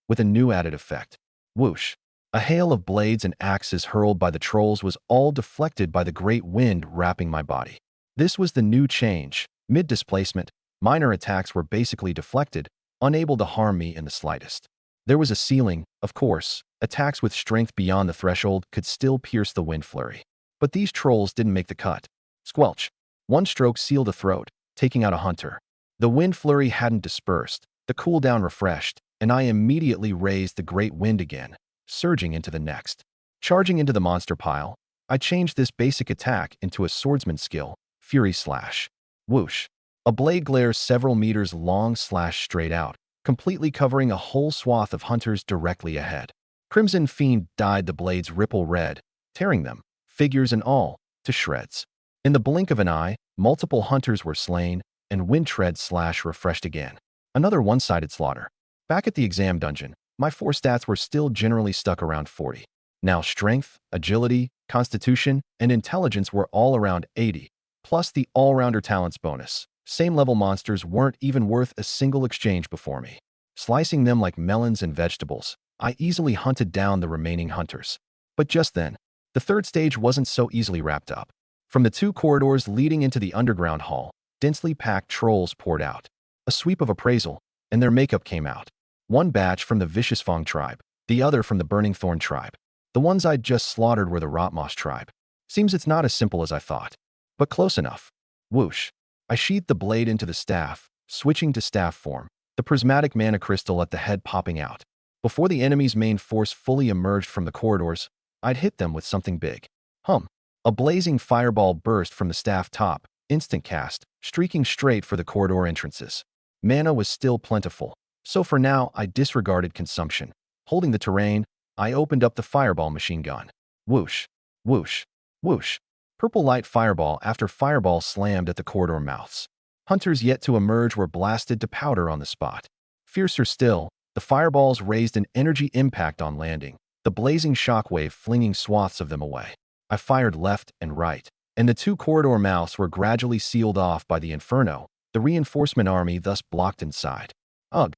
Speaker 1: with a new added effect. Whoosh. A hail of blades and axes hurled by the trolls was all deflected by the great wind wrapping my body. This was the new change. Mid-displacement, minor attacks were basically deflected, unable to harm me in the slightest. There was a ceiling, of course. Attacks with strength beyond the threshold could still pierce the wind flurry. But these trolls didn't make the cut. Squelch. One stroke sealed a throat, taking out a hunter. The wind flurry hadn't dispersed, the cooldown refreshed, and I immediately raised the great wind again, surging into the next. Charging into the monster pile, I changed this basic attack into a swordsman skill, Fury Slash. Whoosh. A blade glares several meters long slashed straight out, completely covering a whole swath of hunters directly ahead. Crimson Fiend dyed the blades ripple red, tearing them, figures and all, to shreds. In the blink of an eye, multiple hunters were slain, and wind tread slash refreshed again. Another one-sided slaughter. Back at the exam dungeon, my 4 stats were still generally stuck around 40. Now strength, agility, constitution, and intelligence were all around 80, plus the all-rounder talents bonus. Same-level monsters weren't even worth a single exchange before me. Slicing them like melons and vegetables, I easily hunted down the remaining hunters. But just then, the third stage wasn't so easily wrapped up. From the two corridors leading into the underground hall, densely packed trolls poured out. A sweep of appraisal, and their makeup came out. One batch from the Vicious Fong tribe, the other from the Burning Thorn tribe. The ones I'd just slaughtered were the Rotmoss tribe. Seems it's not as simple as I thought. But close enough. Whoosh. I sheathed the blade into the staff, switching to staff form, the prismatic mana crystal at the head popping out. Before the enemy's main force fully emerged from the corridors, I'd hit them with something big. A blazing fireball burst from the staff top, instant cast, streaking straight for the corridor entrances. Mana was still plentiful, so for now I disregarded consumption. Holding the terrain, I opened up the fireball machine gun. Whoosh, whoosh, whoosh. Purple light fireball after fireball slammed at the corridor mouths. Hunters yet to emerge were blasted to powder on the spot. Fiercer still, the fireballs raised an energy impact on landing, the blazing shockwave flinging swaths of them away. I fired left and right, and the two corridor mouths were gradually sealed off by the inferno, the reinforcement army thus blocked inside. Ugh,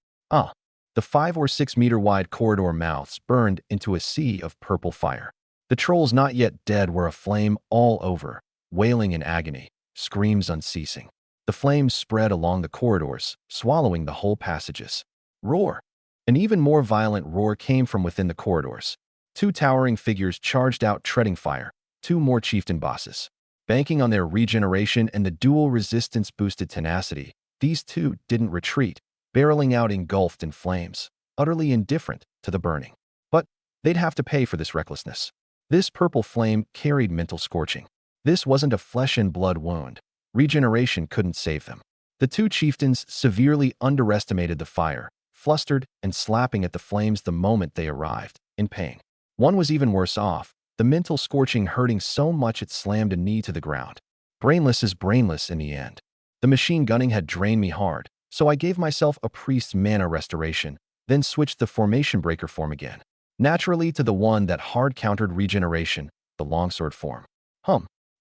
Speaker 1: The 5 or 6 meter wide corridor mouths burned into a sea of purple fire. The trolls not yet dead were aflame all over, wailing in agony, screams unceasing. The flames spread along the corridors, swallowing the whole passages. Roar! An even more violent roar came from within the corridors. Two towering figures charged out treading fire, two more chieftain bosses. Banking on their regeneration and the dual resistance-boosted tenacity, these two didn't retreat, barreling out engulfed in flames, utterly indifferent to the burning. But they'd have to pay for this recklessness. This purple flame carried mental scorching. This wasn't a flesh and blood wound. Regeneration couldn't save them. The two chieftains severely underestimated the fire, flustered and slapping at the flames the moment they arrived, in pain. One was even worse off, the mental scorching hurting so much it slammed a knee to the ground. Brainless is brainless in the end. The machine gunning had drained me hard, so I gave myself a priest's mana restoration, then switched the formation breaker form again. Naturally to the one that hard-countered regeneration, the longsword form.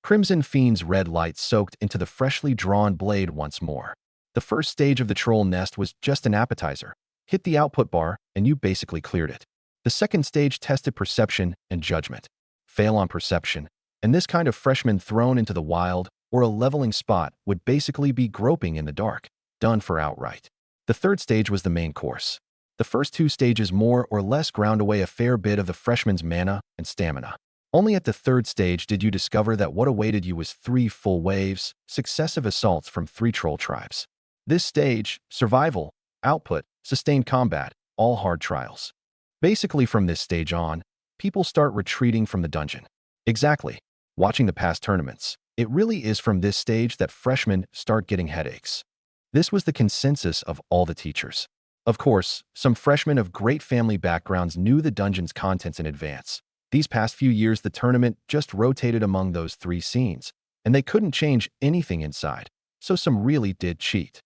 Speaker 1: Crimson Fiend's red light soaked into the freshly drawn blade once more. The first stage of the troll nest was just an appetizer. Hit the output bar, and you basically cleared it. The second stage tested perception and judgment. Fail on perception, and this kind of freshman thrown into the wild or a leveling spot would basically be groping in the dark, done for outright. The third stage was the main course. The first two stages more or less ground away a fair bit of the freshman's mana and stamina. Only at the third stage did you discover that what awaited you was 3 full waves, successive assaults from 3 troll tribes. This stage, survival, output, sustained combat, all hard trials. Basically from this stage on, people start retreating from the dungeon. Exactly. Watching the past tournaments, it really is from this stage that freshmen start getting headaches. This was the consensus of all the teachers. Of course, some freshmen of great family backgrounds knew the dungeon's contents in advance. These past few years the tournament just rotated among those 3 scenes, and they couldn't change anything inside, so some really did cheat.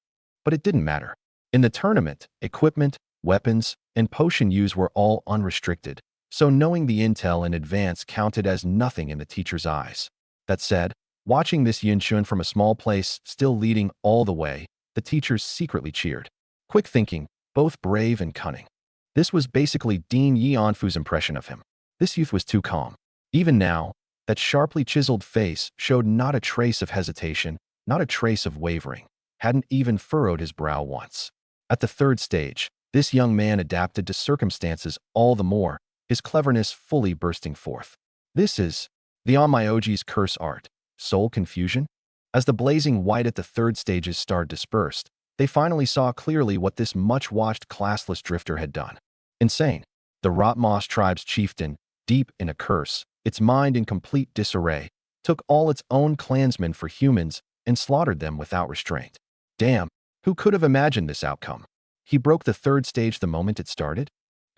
Speaker 1: But it didn't matter. In the tournament, equipment, weapons, and potion use were all unrestricted, so knowing the intel in advance counted as nothing in the teacher's eyes. That said, watching this Yunxun from a small place still leading all the way, the teachers secretly cheered. Quick thinking, both brave and cunning. This was basically Dean Yanfu's impression of him. This youth was too calm. Even now, that sharply chiseled face showed not a trace of hesitation, not a trace of wavering, hadn't even furrowed his brow once. At the third stage, this young man adapted to circumstances all the more, his cleverness fully bursting forth. This is the Onmyoji's curse art, soul confusion? As the blazing white at the third stage's star dispersed, they finally saw clearly what this much-watched classless drifter had done. Insane. The Rotmoss tribe's chieftain, deep in a curse, its mind in complete disarray, took all its own clansmen for humans and slaughtered them without restraint. Damn, who could have imagined this outcome? He broke the third stage the moment it started?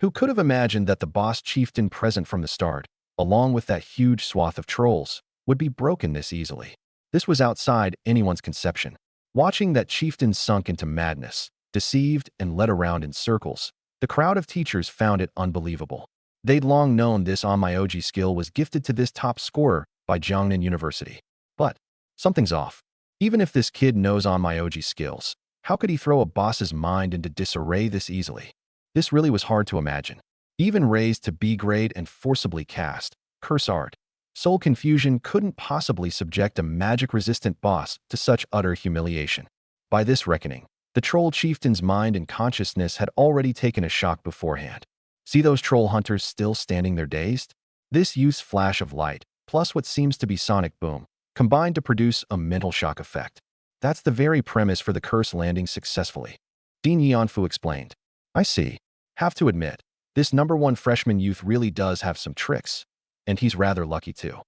Speaker 1: Who could have imagined that the boss chieftain present from the start, along with that huge swath of trolls, would be broken this easily? This was outside anyone's conception. Watching that chieftain sunk into madness, deceived and led around in circles, the crowd of teachers found it unbelievable. They'd long known this Onmyoji skill was gifted to this top scorer by Jiangnan University. But Something's off. Even if this kid knows on my OG skills, how could he throw a boss's mind into disarray this easily? This really was hard to imagine. Even raised to B grade and forcibly cast, curse art, soul confusion couldn't possibly subject a magic-resistant boss to such utter humiliation. By this reckoning, the troll chieftain's mind and consciousness had already taken a shock beforehand. See those troll hunters still standing there dazed? This youth's flash of light, plus what seems to be sonic boom, combined to produce a mental shock effect. That's the very premise for the curse landing successfully. Dean Yanfu explained. I see. Have to admit, this #1 freshman youth really does have some tricks. And he's rather lucky too.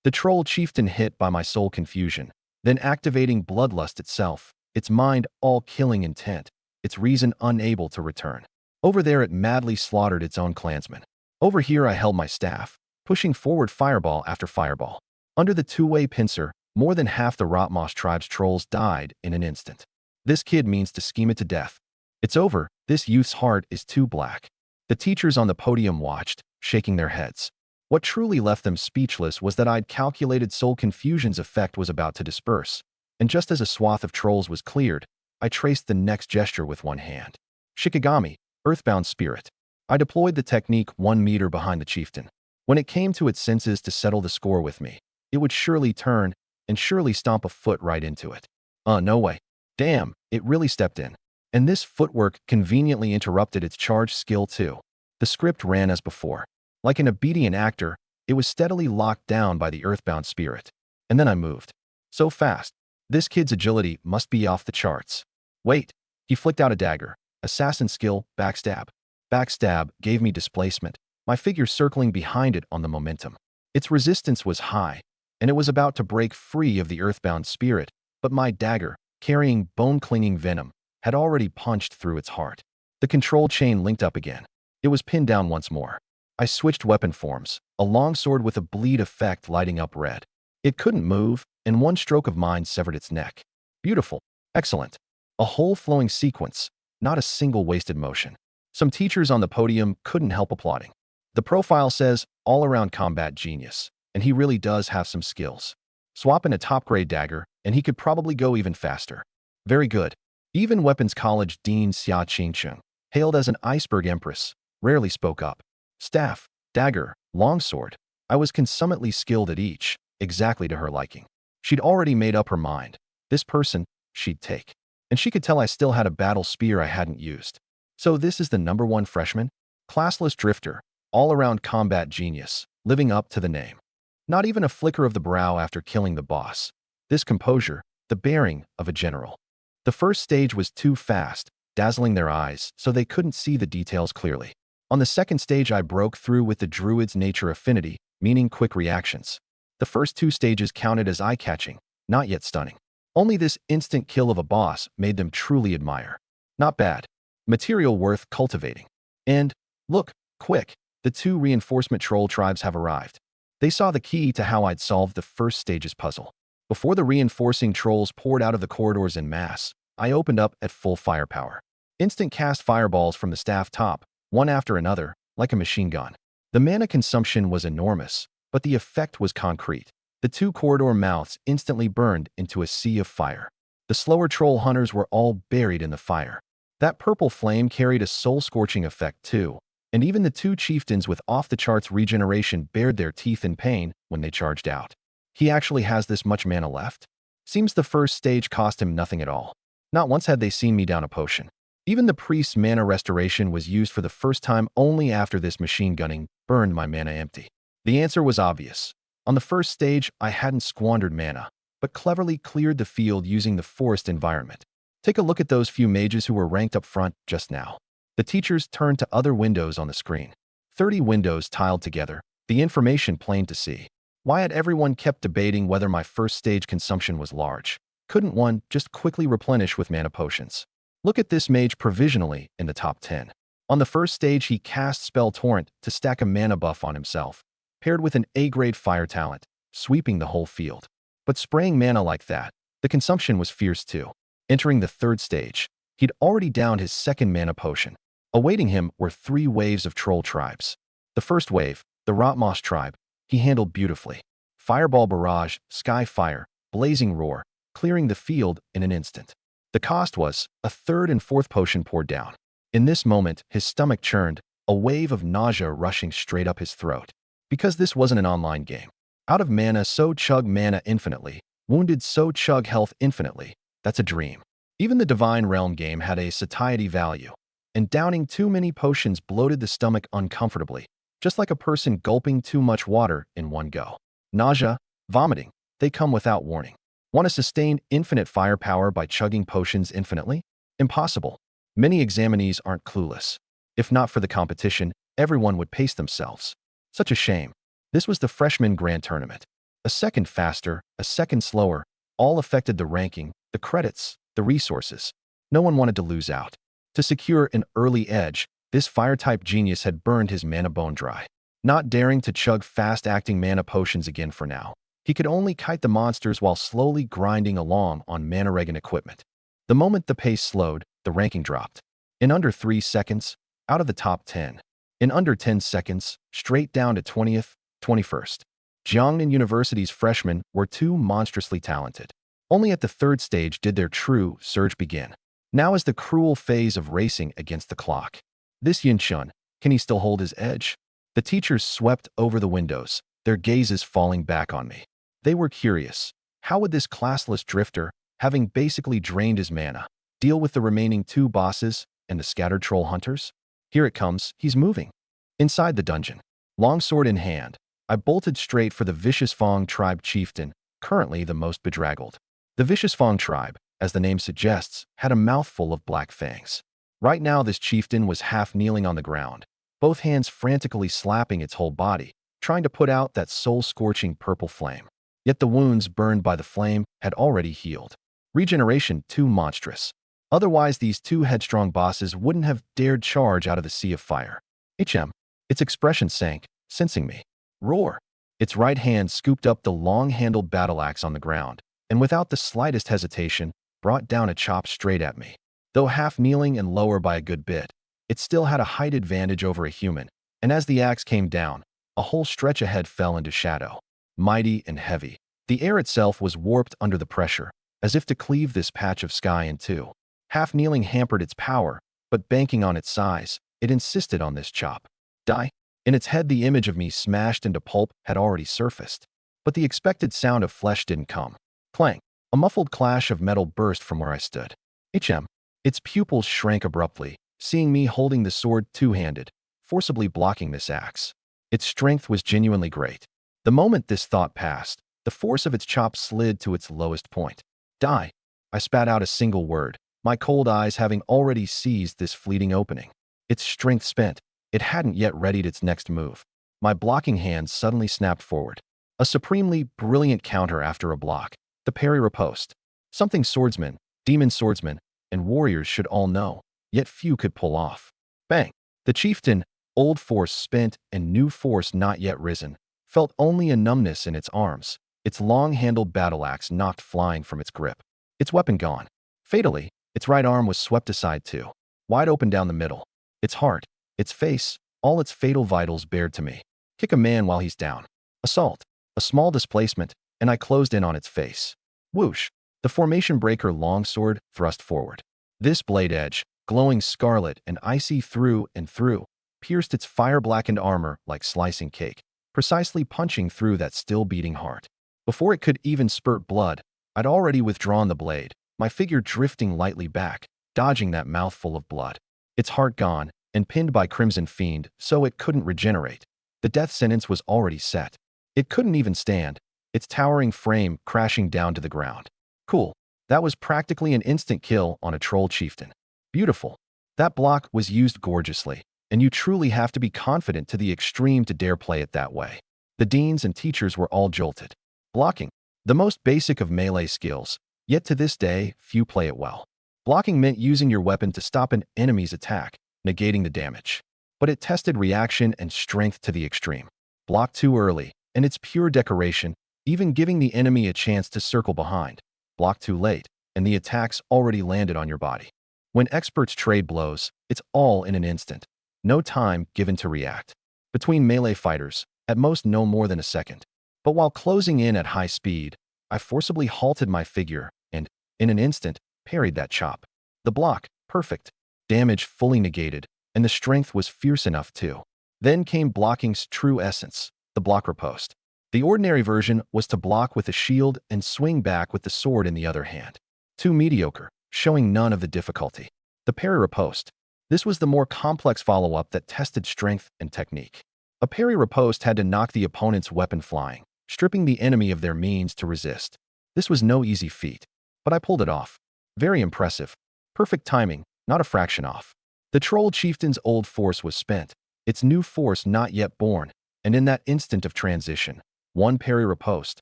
Speaker 1: The troll chieftain hit by my soul confusion, then activating bloodlust itself, its mind all killing intent, its reason unable to return. Over there it madly slaughtered its own clansmen. Over here I held my staff, pushing forward fireball after fireball. Under the two-way pincer, more than half the Rotmoss tribe's trolls died in an instant. This kid means to scheme it to death. It's over, this youth's heart is too black. The teachers on the podium watched, shaking their heads. What truly left them speechless was that I'd calculated soul confusion's effect was about to disperse. And just as a swath of trolls was cleared, I traced the next gesture with one hand. Shikigami, Earthbound Spirit. I deployed the technique 1 meter behind the chieftain. When it came to its senses to settle the score with me, it would surely turn and surely stomp a foot right into it. No way. Damn, it really stepped in. And this footwork conveniently interrupted its charge skill too. The script ran as before. Like an obedient actor, it was steadily locked down by the Earthbound Spirit. And then I moved. So fast. This kid's agility must be off the charts. Wait. He flicked out a dagger. Assassin skill, backstab. Backstab gave me displacement, my figure circling behind it on the momentum. Its resistance was high, and it was about to break free of the Earthbound Spirit, but my dagger, carrying bone-clinging venom, had already punched through its heart. The control chain linked up again. It was pinned down once more. I switched weapon forms, a longsword with a bleed effect lighting up red. It couldn't move, and one stroke of mine severed its neck. Beautiful. Excellent. A whole flowing sequence, not a single wasted motion. Some teachers on the podium couldn't help applauding. The profile says, all-around combat genius, and he really does have some skills. Swap in a top-grade dagger, and he could probably go even faster. Very good. Even Weapons College Dean Xia Qingcheng, hailed as an iceberg empress, rarely spoke up. Staff, dagger, longsword. I was consummately skilled at each, exactly to her liking. She'd already made up her mind. This person, she'd take. And she could tell I still had a battle spear I hadn't used. So this is the #1 freshman? Classless drifter, all-around combat genius, living up to the name. Not even a flicker of the brow after killing the boss. This composure, the bearing of a general. The first stage was too fast, dazzling their eyes, so they couldn't see the details clearly. On the second stage I broke through with the druid's nature affinity, meaning quick reactions. The first 2 stages counted as eye-catching, not yet stunning. Only this instant kill of a boss made them truly admire. Not bad. Material worth cultivating. And, look, quick, the 2 reinforcement troll tribes have arrived. They saw the key to how I'd solved the first stage's puzzle. Before the reinforcing trolls poured out of the corridors en masse, I opened up at full firepower. Instant cast fireballs from the staff top, one after another, like a machine gun. The mana consumption was enormous, but the effect was concrete. The 2 corridor mouths instantly burned into a sea of fire. The slower troll hunters were all buried in the fire. That purple flame carried a soul-scorching effect too, and even the 2 chieftains with off-the-charts regeneration bared their teeth in pain when they charged out. He actually has this much mana left? Seems the first stage cost him nothing at all. Not once had they seen me down a potion. Even the priest's mana restoration was used for the first time only after this machine gunning burned my mana empty. The answer was obvious. On the first stage, I hadn't squandered mana, but cleverly cleared the field using the forest environment. Take a look at those few mages who were ranked up front just now. The teachers turned to other windows on the screen. 30 windows tiled together, the information plain to see. Why had everyone kept debating whether my first stage consumption was large? Couldn't one just quickly replenish with mana potions? Look at this mage provisionally in the top 10. On the first stage, he cast Spell Torrent to stack a mana buff on himself, paired with an A-grade fire talent, sweeping the whole field. But spraying mana like that, the consumption was fierce too. Entering the third stage, he'd already downed his second mana potion. Awaiting him were 3 waves of troll tribes. The first wave, the Rotmoss tribe, he handled beautifully. Fireball barrage, sky fire, blazing roar, clearing the field in an instant. The cost was a third and fourth potion poured down. In this moment, his stomach churned, a wave of nausea rushing straight up his throat. Because this wasn't an online game. Out of mana, so chug mana infinitely. Wounded, so chug health infinitely. That's a dream. Even the Divine Realm game had a satiety value. And downing too many potions bloated the stomach uncomfortably, just like a person gulping too much water in one go. Nausea, vomiting, they come without warning. Want to sustain infinite firepower by chugging potions infinitely? Impossible. Many examinees aren't clueless. If not for the competition, everyone would pace themselves. Such a shame. This was the freshman grand tournament. A second faster, a second slower, all affected the ranking, the credits, the resources. No one wanted to lose out. To secure an early edge, this fire-type genius had burned his mana bone dry. Not daring to chug fast-acting mana potions again for now. He could only kite the monsters while slowly grinding along on manhwaedit equipment. The moment the pace slowed, the ranking dropped. In under 3 seconds, out of the top 10. In under 10 seconds, straight down to 20th, 21st. Jiangnan University's freshmen were too monstrously talented. Only at the third stage did their true surge begin. Now is the cruel phase of racing against the clock. This Yunshun, can he still hold his edge? The teachers swept over the windows, their gazes falling back on me. They were curious. How would this classless drifter, having basically drained his mana, deal with the remaining 2 bosses and the scattered troll hunters? Here it comes, he's moving. Inside the dungeon, longsword in hand, I bolted straight for the Vicious Fong tribe chieftain, currently the most bedraggled. The Vicious Fong tribe, as the name suggests, had a mouthful of black fangs. Right now this chieftain was half kneeling on the ground, both hands frantically slapping its whole body, trying to put out that soul-scorching purple flame. Yet the wounds burned by the flame had already healed. Regeneration too monstrous. Otherwise these 2 headstrong bosses wouldn't have dared charge out of the sea of fire. Its expression sank, sensing me. Roar! Its right hand scooped up the long-handled battle axe on the ground, and without the slightest hesitation, brought down a chop straight at me. Though half kneeling and lower by a good bit, it still had a height advantage over a human, and as the axe came down, a whole stretch ahead fell into shadow. Mighty and heavy. The air itself was warped under the pressure, as if to cleave this patch of sky in two. Half kneeling hampered its power, but banking on its size, it insisted on this chop. Die? In its head the image of me smashed into pulp had already surfaced. But the expected sound of flesh didn't come. Clang. A muffled clash of metal burst from where I stood. Its pupils shrank abruptly, seeing me holding the sword two-handed, forcibly blocking this axe. Its strength was genuinely great. The moment this thought passed, the force of its chop slid to its lowest point. Die. I spat out a single word, my cold eyes having already seized this fleeting opening. Its strength spent, it hadn't yet readied its next move. My blocking hand suddenly snapped forward. A supremely brilliant counter after a block. The parry riposte. Something swordsmen, demon swordsmen, and warriors should all know, yet few could pull off. Bang! The chieftain, old force spent and new force not yet risen, felt only a numbness in its arms, its long-handled battle axe knocked flying from its grip. Its weapon gone. Fatally, its right arm was swept aside too, wide open down the middle. Its heart, its face, all its fatal vitals bared to me. Kick a man while he's down. Assault. A small displacement, and I closed in on its face. Whoosh! The formation breaker longsword thrust forward. This blade edge, glowing scarlet and icy through and through, pierced its fire-blackened armor like slicing cake, precisely punching through that still-beating heart. Before it could even spurt blood, I'd already withdrawn the blade, my figure drifting lightly back, dodging that mouthful of blood. Its heart gone, and pinned by Crimson Fiend, so it couldn't regenerate. The death sentence was already set. It couldn't even stand, its towering frame crashing down to the ground. Cool. That was practically an instant kill on a troll chieftain. Beautiful. That block was used gorgeously, and you truly have to be confident to the extreme to dare play it that way. The deans and teachers were all jolted. Blocking. The most basic of melee skills, yet to this day, few play it well. Blocking meant using your weapon to stop an enemy's attack, negating the damage. But it tested reaction and strength to the extreme. Block too early, and it's pure decoration, even giving the enemy a chance to circle behind. Block too late, and the attack's already landed on your body. When experts trade blows, it's all in an instant. No time given to react. Between melee fighters, at most no more than a second. But while closing in at high speed, I forcibly halted my figure and, in an instant, parried that chop. The block, perfect. Damage fully negated, and the strength was fierce enough too. Then came blocking's true essence, the block riposte. The ordinary version was to block with a shield and swing back with the sword in the other hand. Too mediocre, showing none of the difficulty. The parry riposte. This was the more complex follow-up that tested strength and technique. A parry riposte had to knock the opponent's weapon flying, stripping the enemy of their means to resist. This was no easy feat, but I pulled it off. Very impressive. Perfect timing, not a fraction off. The troll chieftain's old force was spent, its new force not yet born, and in that instant of transition, one parry riposte,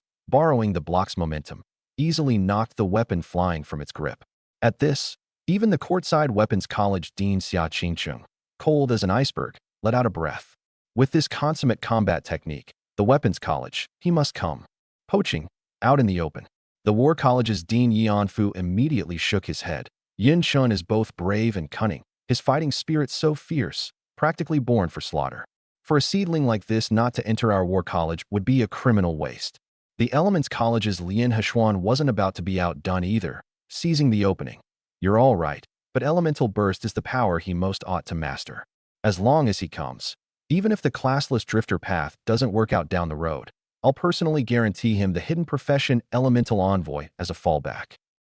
Speaker 1: borrowing the block's momentum, easily knocked the weapon flying from its grip. At this, even the courtside weapons college dean Xia Qingcheng, cold as an iceberg, let out a breath. With this consummate combat technique, the weapons college, he must come. Poaching, out in the open. The war college's dean Yanfu immediately shook his head. Yin Chun is both brave and cunning, his fighting spirit so fierce, practically born for slaughter. For a seedling like this not to enter our war college would be a criminal waste. The Elements College's Lin Hechuan wasn't about to be outdone either, seizing the opening. You're all right, but Elemental Burst is the power he most ought to master. As long as he comes. Even if the classless drifter path doesn't work out down the road, I'll personally guarantee him the hidden profession Elemental Envoy as a fallback.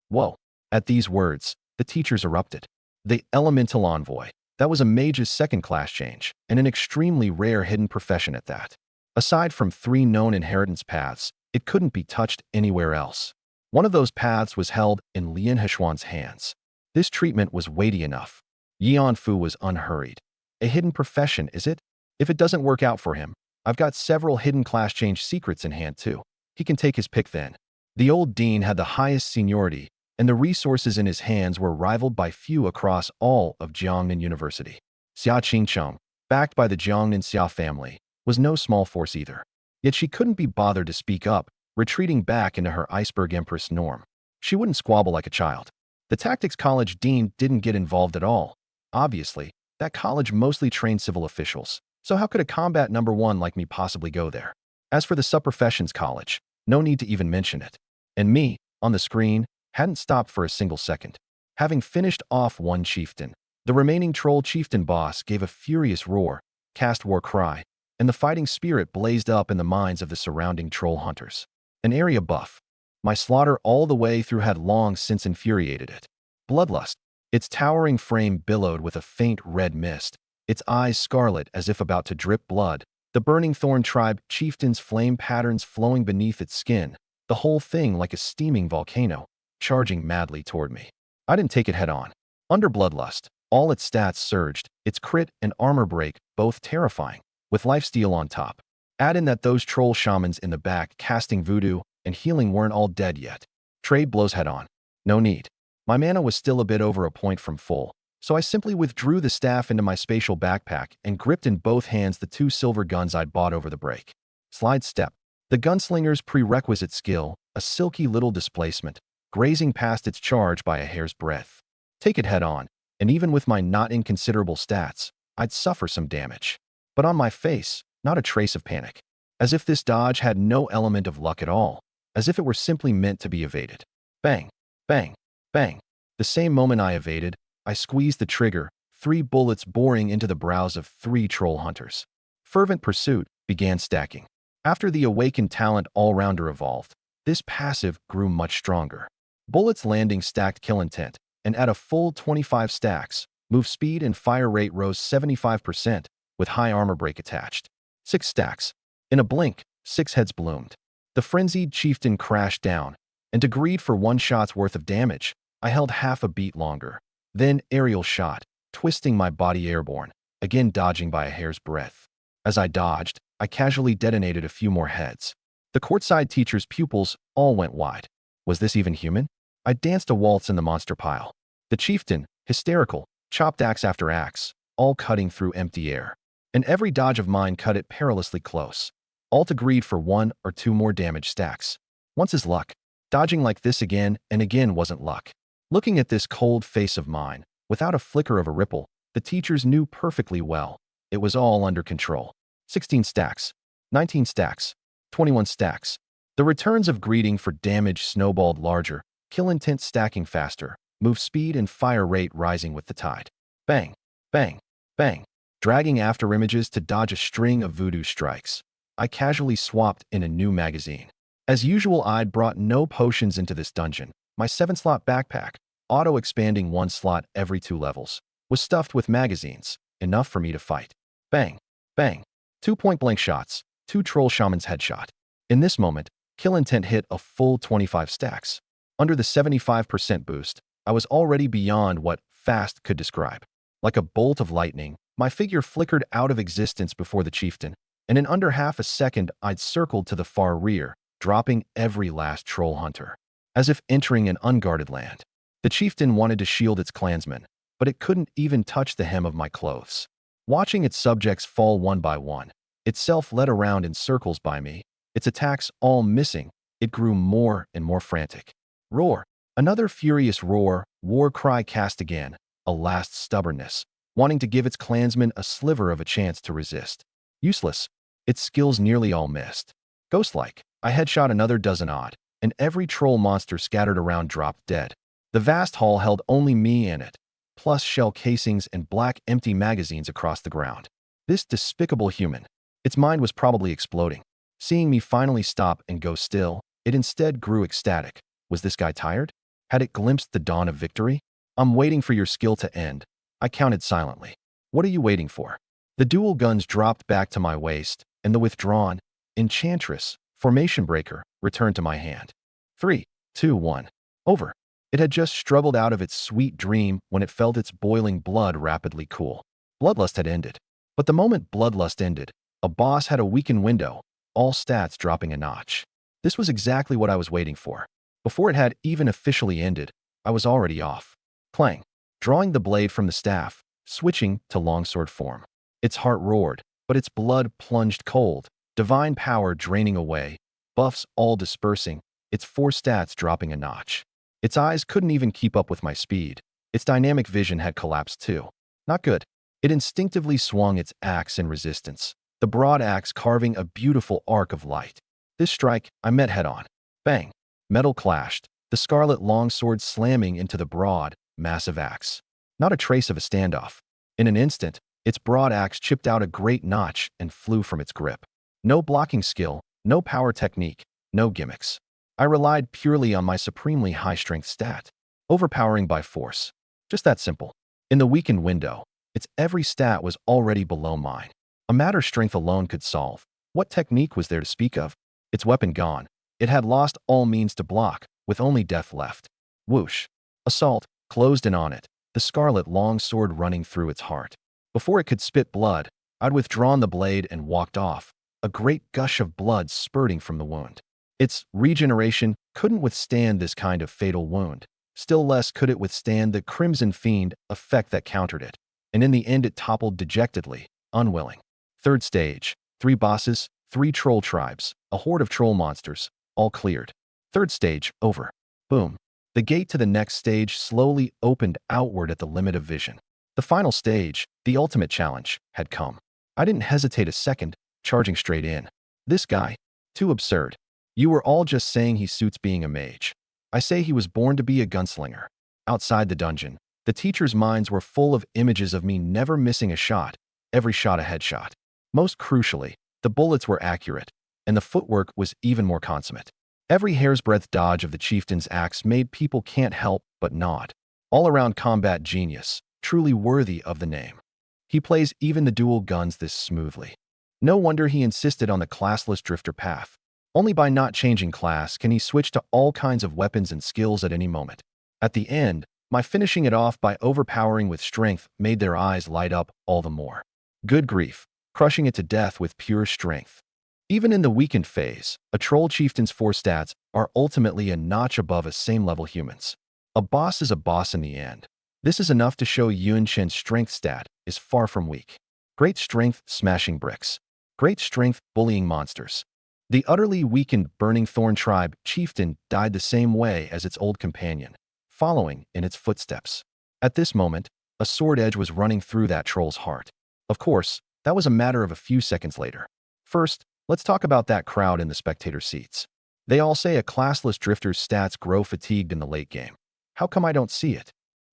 Speaker 1: Whoa. At these words, the teachers erupted. The Elemental Envoy. That was a mage's second class change, and an extremely rare hidden profession at that. Aside from 3 known inheritance paths, it couldn't be touched anywhere else. One of those paths was held in Lin Hechuan's hands. This treatment was weighty enough. Yanfu was unhurried. A hidden profession, is it? If it doesn't work out for him, I've got several hidden class change secrets in hand too. He can take his pick then. The old dean had the highest seniority, and the resources in his hands were rivaled by few across all of Jiangnan University. Xia Qingcheng, backed by the Jiangnan Xia family, was no small force either. Yet she couldn't be bothered to speak up, retreating back into her iceberg empress norm. She wouldn't squabble like a child. The Tactics College dean didn't get involved at all. Obviously, that college mostly trained civil officials, so how could a combat #1 like me possibly go there? As for the Subprofessions College, no need to even mention it. And me, on the screen, hadn't stopped for a single second. Having finished off one chieftain, the remaining troll chieftain boss gave a furious roar, cast war cry, and the fighting spirit blazed up in the minds of the surrounding troll hunters. An area buff. My slaughter all the way through had long since infuriated it. Bloodlust. Its towering frame billowed with a faint red mist, its eyes scarlet as if about to drip blood, the Burning Thorn tribe chieftain's flame patterns flowing beneath its skin, the whole thing like a steaming volcano, charging madly toward me. I didn't take it head on. Under Bloodlust, all its stats surged, its crit and armor break both terrifying, with lifesteal on top. Add in that those troll shamans in the back casting voodoo and healing weren't all dead yet. Trade blows head on. No need. My mana was still a bit over a point from full, so I simply withdrew the staff into my spatial backpack and gripped in both hands the 2 silver guns I'd bought over the break. Slide step. The gunslinger's prerequisite skill, a silky little displacement, grazing past its charge by a hair's breadth. Take it head on, and even with my not inconsiderable stats, I'd suffer some damage. But on my face, not a trace of panic. As if this dodge had no element of luck at all, as if it were simply meant to be evaded. Bang, bang, bang. The same moment I evaded, I squeezed the trigger, 3 bullets boring into the brows of 3 troll hunters. Fervent Pursuit began stacking. After the awakened talent all-rounder evolved, this passive grew much stronger. Bullets landing stacked kill intent, and at a full 25 stacks, move speed and fire rate rose 75%, with high armor break attached. 6 stacks. In a blink, 6 heads bloomed. The frenzied chieftain crashed down, and to greed for 1 shot's worth of damage, I held half a beat longer. Then aerial shot, twisting my body airborne, again dodging by a hair's breadth. As I dodged, I casually detonated a few more heads. The courtside teacher's pupils all went wide. Was this even human? I danced a waltz in the monster pile. The chieftain, hysterical, chopped axe after axe, all cutting through empty air. And every dodge of mine cut it perilously close. All to greed for 1 or 2 more damage stacks. Once is luck. Dodging like this again and again wasn't luck. Looking at this cold face of mine, without a flicker of a ripple, the teachers knew perfectly well. It was all under control. 16 stacks. 19 stacks. 21 stacks. The returns of greeting for damage snowballed larger, kill intent stacking faster, move speed and fire rate rising with the tide. Bang, bang, bang, dragging after images to dodge a string of voodoo strikes. I casually swapped in a new magazine. As usual, I'd brought no potions into this dungeon. My 7-slot backpack, auto-expanding 1 slot every 2 levels, was stuffed with magazines, enough for me to fight. Bang, bang, 2 point-blank shots, 2 troll shamans headshot. In this moment, kill intent hit a full 25 stacks. Under the 75% boost, I was already beyond what fast could describe. Like a bolt of lightning, my figure flickered out of existence before the chieftain, and in under half a second I'd circled to the far rear, dropping every last troll hunter. As if entering an unguarded land. The chieftain wanted to shield its clansmen, but it couldn't even touch the hem of my clothes. Watching its subjects fall one by one, itself led around in circles by me, its attacks all missing, it grew more and more frantic. Roar. Another furious roar, war cry cast again, a last stubbornness, wanting to give its clansmen a sliver of a chance to resist. Useless. Its skills nearly all missed. Ghost-like, I headshot another dozen odd, and every troll monster scattered around dropped dead. The vast hall held only me in it, plus shell casings and black empty magazines across the ground. This despicable human. Its mind was probably exploding. Seeing me finally stop and go still, it instead grew ecstatic. Was this guy tired? Had it glimpsed the dawn of victory? I'm waiting for your skill to end. I counted silently. What are you waiting for? The dual guns dropped back to my waist, and the withdrawn, enchantress, formation breaker, returned to my hand. 3, 2, 1. Over. It had just struggled out of its sweet dream when it felt its boiling blood rapidly cool. Bloodlust had ended. But the moment bloodlust ended, a boss had a weakened window, all stats dropping a notch. This was exactly what I was waiting for. Before it had even officially ended, I was already off. Clang. Drawing the blade from the staff, switching to longsword form. Its heart roared, but its blood plunged cold, divine power draining away, buffs all dispersing, its 4 stats dropping a notch. Its eyes couldn't even keep up with my speed. Its dynamic vision had collapsed too. Not good. It instinctively swung its axe in resistance, the broad axe carving a beautiful arc of light. This strike, I met head-on. Bang. Metal clashed, the scarlet longsword slamming into the broad, massive axe. Not a trace of a standoff. In an instant, its broad axe chipped out a great notch and flew from its grip. No blocking skill, no power technique, no gimmicks. I relied purely on my supremely high-strength stat, overpowering by force. Just that simple. In the weakened window, its every stat was already below mine. A matter strength alone could solve. What technique was there to speak of? Its weapon gone. It had lost all means to block, with only death left. Whoosh. Assault, closed in on it, the scarlet longsword running through its heart. Before it could spit blood, I'd withdrawn the blade and walked off, a great gush of blood spurting from the wound. Its regeneration couldn't withstand this kind of fatal wound. Still less could it withstand the Crimson Fiend effect that countered it. And in the end it toppled dejectedly, unwilling. Third stage. 3 bosses, 3 troll tribes, a horde of troll monsters, all cleared. Third stage, over. Boom. The gate to the next stage slowly opened outward at the limit of vision. The final stage, the ultimate challenge, had come. I didn't hesitate a second, charging straight in. This guy. Too absurd. You were all just saying he suits being a mage. I say he was born to be a gunslinger. Outside the dungeon, the teachers' minds were full of images of me never missing a shot, every shot a headshot. Most crucially, the bullets were accurate, and the footwork was even more consummate. Every hair's-breadth dodge of the chieftain's axe made people can't help but nod. All-around combat genius, truly worthy of the name. He plays even the dual guns this smoothly. No wonder he insisted on the classless drifter path. Only by not changing class can he switch to all kinds of weapons and skills at any moment. At the end, my finishing it off by overpowering with strength made their eyes light up all the more. Good grief, crushing it to death with pure strength. Even in the weakened phase, a troll chieftain's 4 stats are ultimately a notch above a same-level humans. A boss is a boss in the end. This is enough to show Yun Shen's strength stat is far from weak. Great strength smashing bricks. Great strength bullying monsters. The utterly weakened Burning Thorn tribe chieftain died the same way as its old companion, following in its footsteps. At this moment, a sword edge was running through that troll's heart. Of course, that was a matter of a few seconds later. First, let's talk about that crowd in the spectator seats. They all say a classless drifter's stats grow fatigued in the late game. How come I don't see it?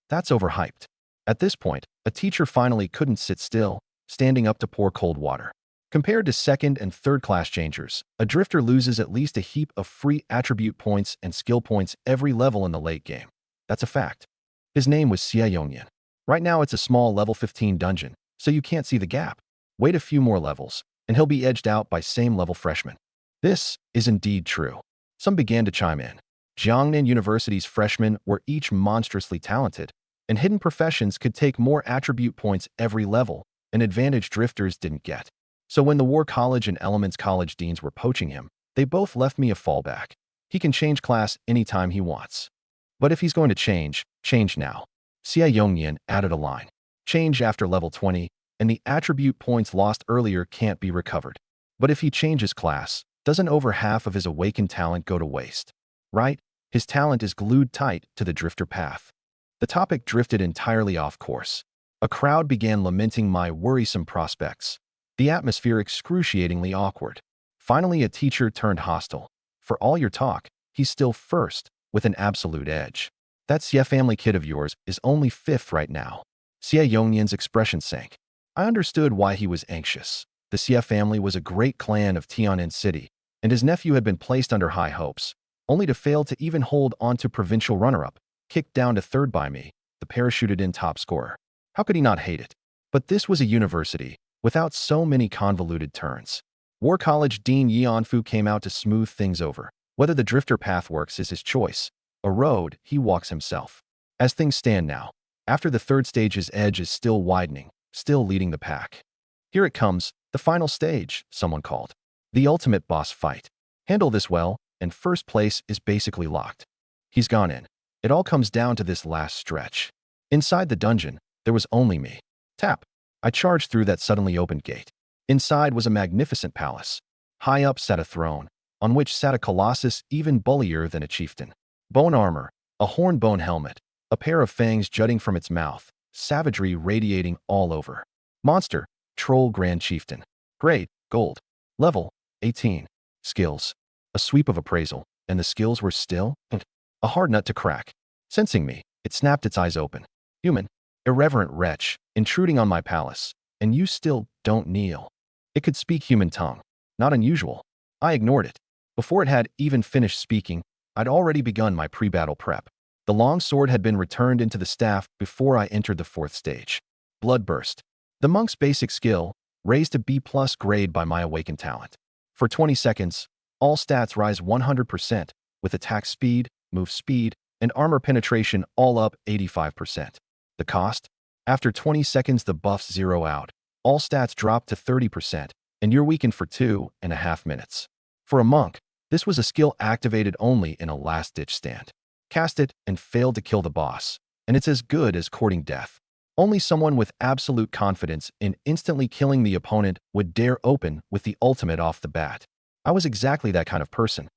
Speaker 1: That's overhyped. At this point, a teacher finally couldn't sit still, standing up to pour cold water. Compared to second and third class changers, a drifter loses at least a heap of free attribute points and skill points every level in the late game. That's a fact. His name was Xie Yongyan. Right now it's a small level 15 dungeon, so you can't see the gap. Wait a few more levels, and he'll be edged out by same level freshmen. This is indeed true. Some began to chime in. Jiangnan University's freshmen were each monstrously talented, and hidden professions could take more attribute points every level, an advantage drifters didn't get. So when the War College and Elements College deans were poaching him, they both left me a fallback. He can change class anytime he wants. But if he's going to change now. Xie Yongyan added a line. Change after level 20, and the attribute points lost earlier can't be recovered. But if he changes class, doesn't over half of his awakened talent go to waste? Right? His talent is glued tight to the drifter path. The topic drifted entirely off course. A crowd began lamenting my worrisome prospects. The atmosphere excruciatingly awkward. Finally, a teacher turned hostile. For all your talk, he's still first, with an absolute edge. That Xie family kid of yours is only fifth right now. Xie Yongyan's expression sank. I understood why he was anxious. The Xie family was a great clan of Tian'an City, and his nephew had been placed under high hopes, only to fail to even hold on to provincial runner-up, kicked down to third by me, the parachuted-in top scorer. How could he not hate it? But this was a university, without so many convoluted turns. War College Dean Yanfu came out to smooth things over. Whether the drifter path works is his choice. A road he walks himself. As things stand now, after the third stage's edge is still widening, still leading the pack. Here it comes, the final stage, someone called. The ultimate boss fight. Handle this well, and first place is basically locked. He's gone in. It all comes down to this last stretch. Inside the dungeon, there was only me. Tap. I charged through that suddenly opened gate. Inside was a magnificent palace. High up sat a throne, on which sat a colossus even bullier than a chieftain. Bone armor, a horn bone helmet, a pair of fangs jutting from its mouth, savagery radiating all over. Monster, troll grand chieftain. Grade, gold. Level, 18. Skills. A sweep of appraisal, and the skills were still a hard nut to crack. Sensing me, it snapped its eyes open. Human, irreverent wretch, intruding on my palace, and you still don't kneel. It could speak human tongue. Not unusual. I ignored it. Before it had even finished speaking, I'd already begun my pre-battle prep. The long sword had been returned into the staff before I entered the fourth stage. Bloodburst. The monk's basic skill, raised to B+ grade by my awakened talent. For 20 seconds, all stats rise 100%, with attack speed, move speed, and armor penetration all up 85%. The cost? After 20 seconds the buffs zero out. All stats drop to 30%, and you're weakened for 2.5 minutes. For a monk, this was a skill activated only in a last-ditch stand. Cast it and failed to kill the boss, and it's as good as courting death. Only someone with absolute confidence in instantly killing the opponent would dare open with the ultimate off the bat. I was exactly that kind of person.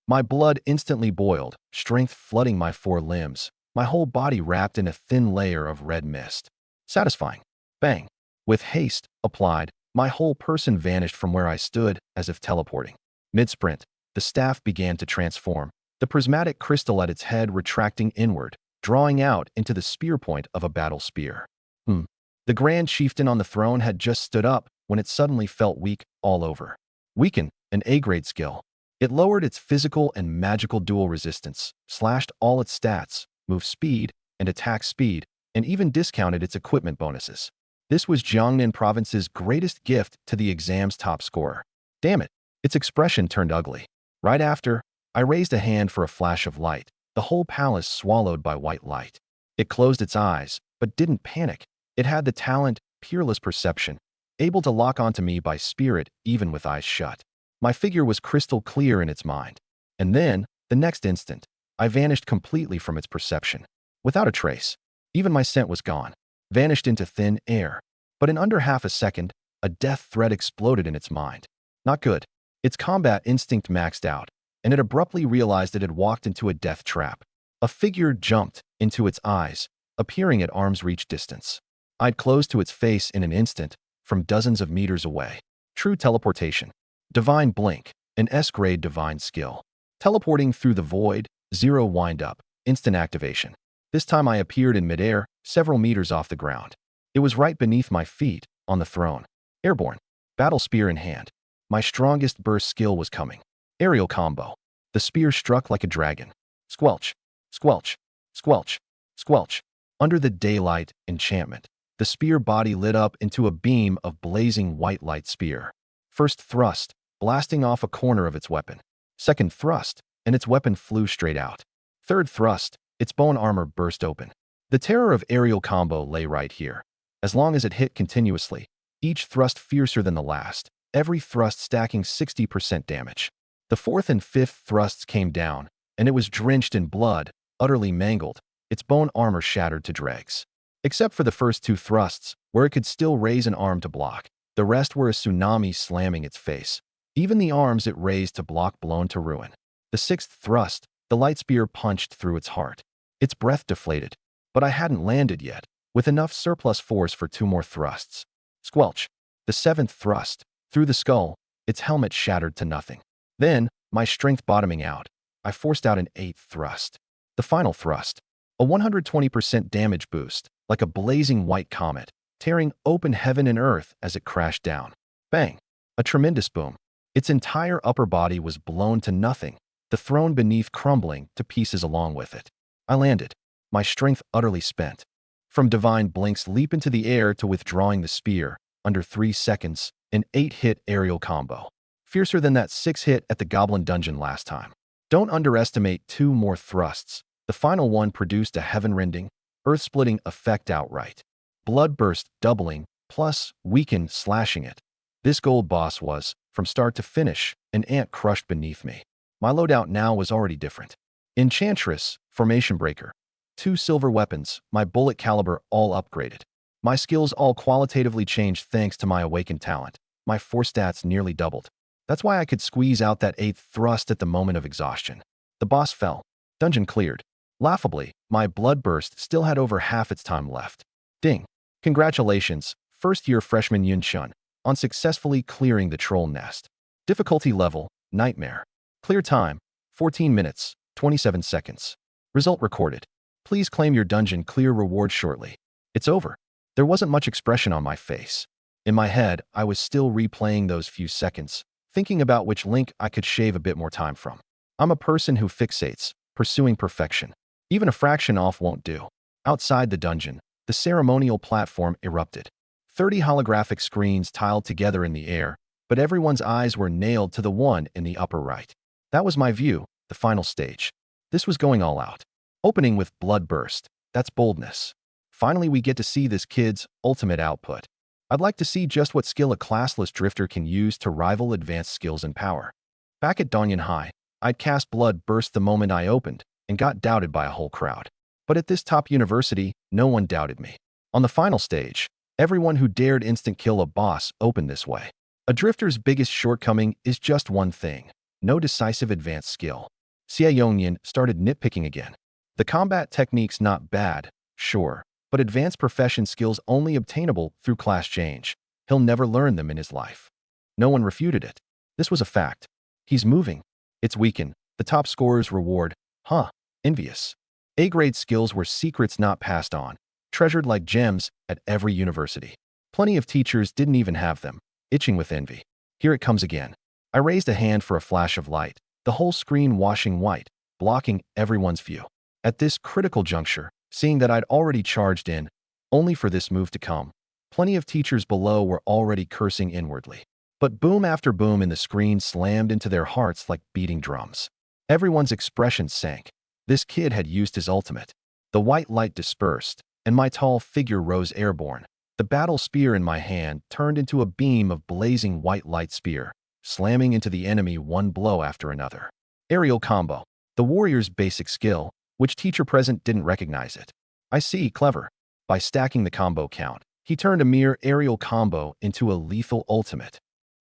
Speaker 1: My blood instantly boiled, strength flooding my four limbs, my whole body wrapped in a thin layer of red mist. Satisfying. Bang. With haste applied, my whole person vanished from where I stood as if teleporting. Mid-sprint, the staff began to transform, the prismatic crystal at its head retracting inward, drawing out into the spear point of a battle spear. The Grand Chieftain on the throne had just stood up when it suddenly felt weak all over. Weaken, an A-grade skill. It lowered its physical and magical dual resistance, slashed all its stats, move speed, and attack speed, and even discounted its equipment bonuses. This was Jiangnan Province's greatest gift to the exam's top scorer. Damn it, its expression turned ugly. Right after, I raised a hand for a flash of light, the whole palace swallowed by white light. It closed its eyes, but didn't panic. It had the talent, peerless perception, able to lock onto me by spirit even with eyes shut. My figure was crystal clear in its mind. And then, the next instant, I vanished completely from its perception. Without a trace. Even my scent was gone. Vanished into thin air. But in under half a second, a death threat exploded in its mind. Not good. Its combat instinct maxed out, and it abruptly realized it had walked into a death trap. A figure jumped into its eyes, appearing at arm's reach distance. I'd closed to its face in an instant, from dozens of meters away. True teleportation. Divine blink. an S-grade divine skill. Teleporting through the void, 0 wind-up, instant activation. This time I appeared in midair, several meters off the ground. It was right beneath my feet, on the throne. Airborne. Battle spear in hand. My strongest burst skill was coming. Aerial combo. The spear struck like a dragon. Squelch. Squelch. Squelch. Squelch. Under the daylight, enchantment. The spear body lit up into a beam of blazing white light spear. First thrust, blasting off a corner of its weapon. Second thrust, and its weapon flew straight out. Third thrust, its bone armor burst open. The terror of aerial combo lay right here. As long as it hit continuously, each thrust fiercer than the last, every thrust stacking 60% damage. The fourth and fifth thrusts came down, and it was drenched in blood, utterly mangled, its bone armor shattered to dregs. Except for the first two thrusts, where it could still raise an arm to block. The rest were a tsunami slamming its face. Even the arms it raised to block blown to ruin. The sixth thrust, the light spear punched through its heart. Its breath deflated. But I hadn't landed yet, with enough surplus force for 2 more thrusts. Squelch. The seventh thrust, through the skull, its helmet shattered to nothing. Then, my strength bottoming out, I forced out an 8th thrust. The final thrust. A 120% damage boost, like a blazing white comet, tearing open heaven and earth as it crashed down. Bang! A tremendous boom. Its entire upper body was blown to nothing, the throne beneath crumbling to pieces along with it. I landed, my strength utterly spent. From divine blinks leap into the air to withdrawing the spear, under 3 seconds, an 8-hit aerial combo. Fiercer than that 6-hit at the Goblin Dungeon last time. Don't underestimate 2 more thrusts. The final one produced a heaven-rending, earth-splitting effect outright. Blood burst doubling, plus weaken slashing it. This gold boss was, from start to finish, an ant crushed beneath me. My loadout now was already different. Enchantress, Formation Breaker. 2 silver weapons, my bullet caliber all upgraded. My skills all qualitatively changed thanks to my awakened talent. My force stats nearly doubled. That's why I could squeeze out that 8th thrust at the moment of exhaustion. The boss fell. Dungeon cleared. Laughably, my blood burst still had over half its time left. Ding. Congratulations, first-year freshman Yun-chun, on successfully clearing the troll nest. Difficulty level, Nightmare. Clear time, 14 minutes, 27 seconds. Result recorded. Please claim your dungeon clear reward shortly. It's over. There wasn't much expression on my face. In my head, I was still replaying those few seconds, thinking about which link I could shave a bit more time from. I'm a person who fixates, pursuing perfection. Even a fraction off won't do. Outside the dungeon, the ceremonial platform erupted. 30 holographic screens tiled together in the air, but everyone's eyes were nailed to the one in the upper right. That was my view, the final stage. This was going all out. Opening with blood burst. That's boldness. Finally, we get to see this kid's ultimate output. I'd like to see just what skill a classless drifter can use to rival advanced skills and power. Back at Donyan High, I'd cast blood burst the moment I opened, and got doubted by a whole crowd. But at this top university, no one doubted me. On the final stage, everyone who dared instant kill a boss opened this way. A drifter's biggest shortcoming is just one thing: no decisive advanced skill. Xie Yongyan started nitpicking again. The combat technique's not bad, sure, but advanced profession skills only obtainable through class change. He'll never learn them in his life. No one refuted it. This was a fact. He's moving. It's weakened. The top scorer's reward. Huh. Envious. A-grade skills were secrets not passed on, treasured like gems at every university. Plenty of teachers didn't even have them, itching with envy. Here it comes again. I raised a hand for a flash of light, the whole screen washing white, blocking everyone's view. At this critical juncture, seeing that I'd already charged in, only for this move to come, plenty of teachers below were already cursing inwardly. But boom after boom in the screen slammed into their hearts like beating drums. Everyone's expressions sank. This kid had used his ultimate. The white light dispersed, and my tall figure rose airborne. The battle spear in my hand turned into a beam of blazing white light spear, slamming into the enemy one blow after another. Aerial combo. The warrior's basic skill, which teacher present didn't recognize it. I see, clever. By stacking the combo count, he turned a mere aerial combo into a lethal ultimate.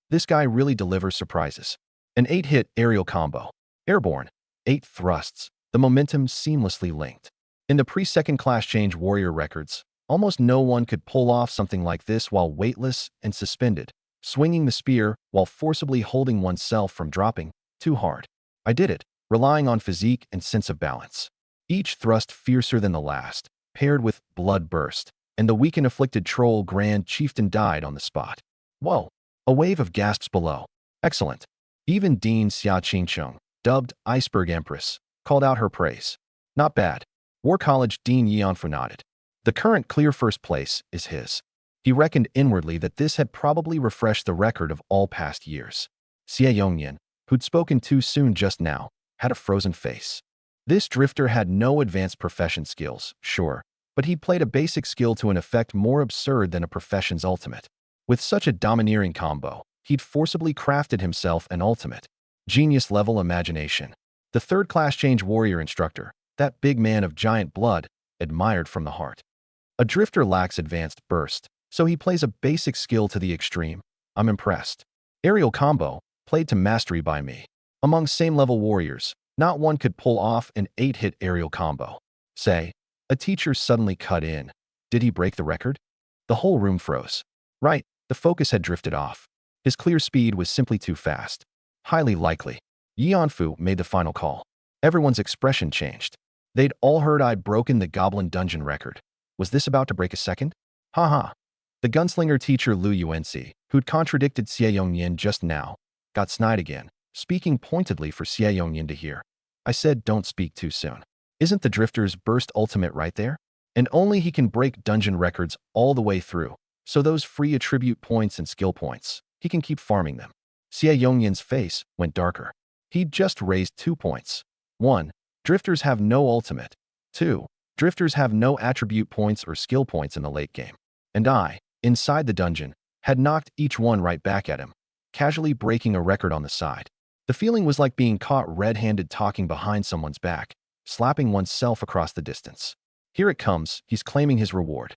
Speaker 1: This guy really delivers surprises. An 8-hit aerial combo. Airborne. 8 thrusts. The momentum seamlessly linked. In the pre-second class change warrior records, almost no one could pull off something like this while weightless and suspended, swinging the spear while forcibly holding oneself from dropping too hard. I did it, relying on physique and sense of balance. Each thrust fiercer than the last, paired with blood burst, and the weak and afflicted troll Grand Chieftain died on the spot. Whoa! A wave of gasps below. Excellent. Even Dean Xia Qingcheng, dubbed Iceberg Empress, called out her praise. Not bad. War College Dean Yianfu nodded. The current clear first place is his. He reckoned inwardly that this had probably refreshed the record of all past years. Xie Yongyan, who'd spoken too soon just now, had a frozen face. This drifter had no advanced profession skills, sure, but he'd played a basic skill to an effect more absurd than a profession's ultimate. With such a domineering combo, he'd forcibly crafted himself an ultimate. Genius-level imagination. The third-class change warrior instructor, that big man of giant blood, admired from the heart. A drifter lacks advanced burst, so he plays a basic skill to the extreme. I'm impressed. Aerial combo, played to mastery by me. Among same-level warriors, not one could pull off an 8-hit aerial combo. Say, a teacher suddenly cut in. Did he break the record? The whole room froze. Right, the focus had drifted off. His clear speed was simply too fast. Highly likely. Yianfu made the final call. Everyone's expression changed. They'd all heard I'd broken the Goblin Dungeon record. Was this about to break a second? Haha. The gunslinger teacher Lu Yuanxi, who'd contradicted Xie Yongyan just now, got snide again, speaking pointedly for Xie Yongyan to hear. I said don't speak too soon. Isn't the drifter's burst ultimate right there? And only he can break dungeon records all the way through, so those free attribute points and skill points, he can keep farming them. Xie Yongyan's face went darker. He'd just raised 2 points. 1. Drifters have no ultimate. 2. Drifters have no attribute points or skill points in the late game. And I, inside the dungeon, had knocked each one right back at him, casually breaking a record on the side. The feeling was like being caught red-handed talking behind someone's back, slapping oneself across the distance. Here it comes, he's claiming his reward.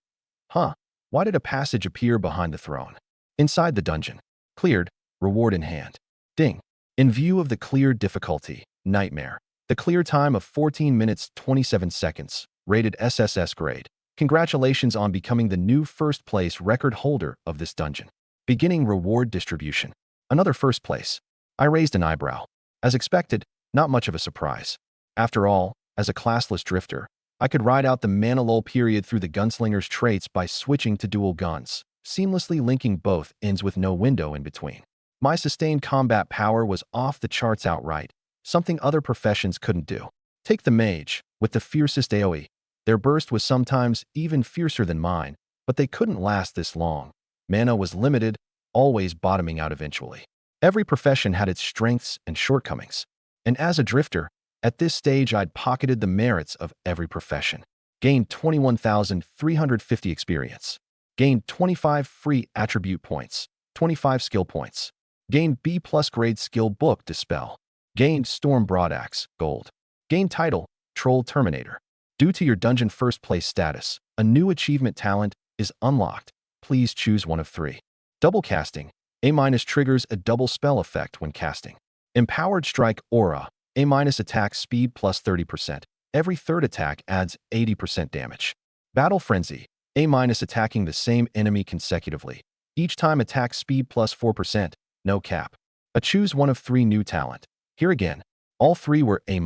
Speaker 1: Huh, why did a passage appear behind the throne? Inside the dungeon. Cleared, reward in hand. Ding. In view of the cleared difficulty, nightmare. The clear time of 14 minutes 27 seconds, rated SSS grade. Congratulations on becoming the new first place record holder of this dungeon. Beginning reward distribution. Another first place. I raised an eyebrow. As expected, not much of a surprise. After all, as a classless drifter, I could ride out the mana lull period through the gunslinger's traits by switching to dual guns, seamlessly linking both ends with no window in between. My sustained combat power was off the charts outright, something other professions couldn't do. Take the mage, with the fiercest AoE. Their burst was sometimes even fiercer than mine, but they couldn't last this long. Mana was limited, always bottoming out eventually. Every profession had its strengths and shortcomings. And as a drifter, at this stage I'd pocketed the merits of every profession. Gained 21,350 experience. Gained 25 free attribute points, 25 skill points. Gained B+ grade skill book Dispel. Gained Storm Broadaxe, Gold. Gained title, Troll Terminator. Due to your dungeon first place status, a new achievement talent is unlocked. Please choose one of 3. Double casting. A- triggers a double spell effect when casting. Empowered Strike Aura. A- attack speed plus 30%. Every third attack adds 80% damage. Battle Frenzy. A- attacking the same enemy consecutively. Each time attack speed plus 4%. No cap. A choose one of 3 new talent. Here again, all 3 were A-,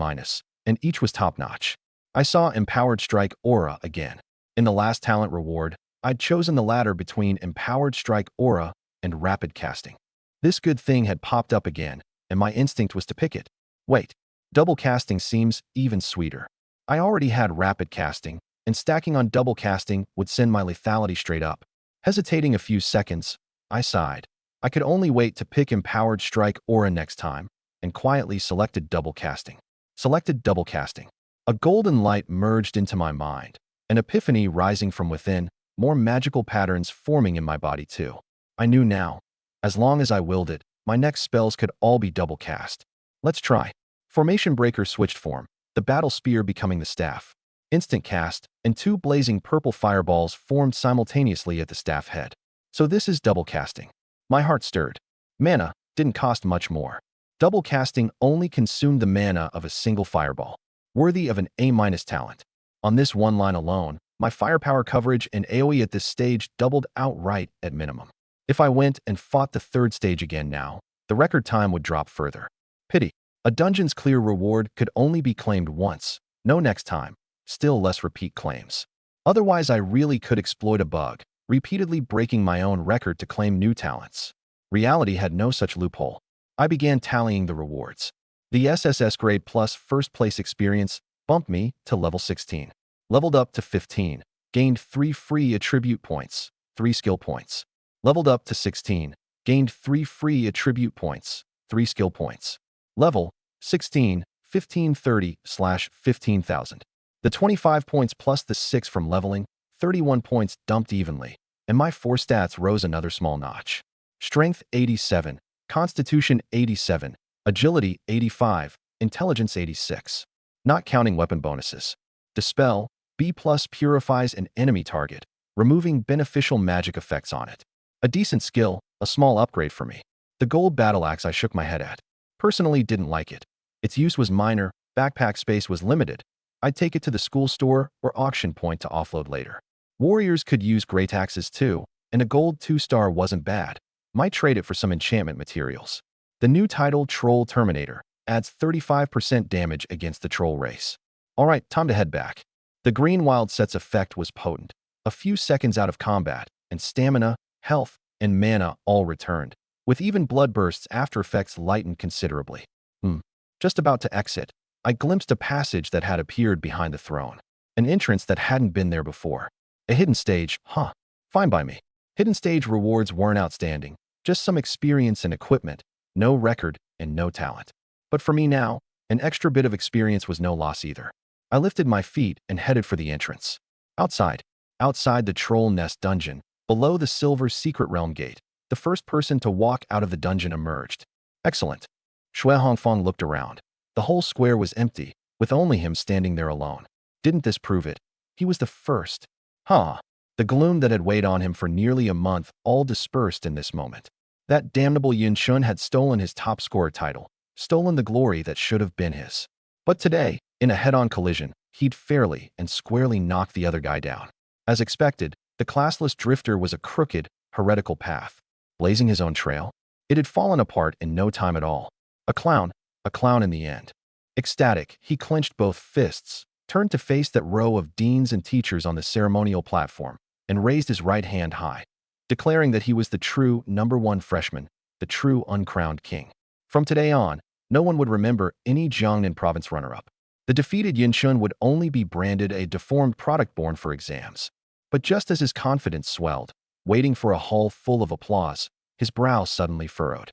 Speaker 1: and each was top-notch. I saw Empowered Strike Aura again. In the last talent reward, I'd chosen the latter between Empowered Strike Aura and Rapid Casting. This good thing had popped up again, and my instinct was to pick it. Wait, double casting seems even sweeter. I already had Rapid Casting, and stacking on double casting would send my lethality straight up. Hesitating a few seconds, I sighed. I could only wait to pick Empowered Strike Aura next time, and quietly selected double casting. Selected double casting. A golden light merged into my mind, an epiphany rising from within, more magical patterns forming in my body too. I knew now, as long as I willed it, my next spells could all be double cast. Let's try. Formation Breaker switched form, the battle spear becoming the staff. Instant cast, and 2 blazing purple fireballs formed simultaneously at the staff head. So this is double casting. My heart stirred. Mana didn't cost much more. Double casting only consumed the mana of a single fireball, worthy of an A- talent. On this one line alone, my firepower coverage and AoE at this stage doubled outright at minimum. If I went and fought the third stage again now, the record time would drop further. Pity. A dungeon's clear reward could only be claimed once, no next time, still less repeat claims. Otherwise, I really could exploit a bug, repeatedly breaking my own record to claim new talents. Reality had no such loophole. I began tallying the rewards. The SSS grade plus first place experience bumped me to level 16. Leveled up to 15, gained 3 free attribute points, 3 skill points. Leveled up to 16, gained 3 free attribute points, 3 skill points. Level 16, 1530/15,000. The 25 points plus the 6 from leveling, 31 points dumped evenly, and my 4 stats rose another small notch. Strength 87, Constitution 87, Agility 85, Intelligence 86. Not counting weapon bonuses. Dispel, B+ purifies an enemy target, removing beneficial magic effects on it. A decent skill, a small upgrade for me. The gold battle axe I shook my head at. Personally didn't like it. Its use was minor, backpack space was limited. I'd take it to the school store or auction point to offload later. Warriors could use great axes too, and a gold 2-star wasn't bad. Might trade it for some enchantment materials. The new title, Troll Terminator, adds 35% damage against the troll race. Alright, time to head back. The green wild set's effect was potent. A few seconds out of combat, and stamina, health, and mana all returned, with even blood bursts after effects lightened considerably. Just about to exit, I glimpsed a passage that had appeared behind the throne. An entrance that hadn't been there before. A hidden stage, fine by me. Hidden stage rewards weren't outstanding, just some experience and equipment, no record and no talent. But for me now, an extra bit of experience was no loss either. I lifted my feet and headed for the entrance. Outside the Troll Nest dungeon, below the silver secret realm gate, the first person to walk out of the dungeon emerged. Excellent. Shui Hongfang looked around. The whole square was empty, with only him standing there alone. Didn't this prove it? He was the first. The gloom that had weighed on him for nearly a month all dispersed in this moment. That damnable Yunshun had stolen his top scorer title, stolen the glory that should have been his. But today, in a head-on collision, he'd fairly and squarely knocked the other guy down. As expected, the classless drifter was a crooked, heretical path. Blazing his own trail? It had fallen apart in no time at all. A clown in the end. Ecstatic, he clenched both fists, turned to face that row of deans and teachers on the ceremonial platform, and raised his right hand high, declaring that he was the true #1 freshman, the true uncrowned king. From today on, no one would remember any Jiangnan province runner-up. The defeated Yinshun would only be branded a deformed product born for exams. But just as his confidence swelled, waiting for a hall full of applause, his brow suddenly furrowed.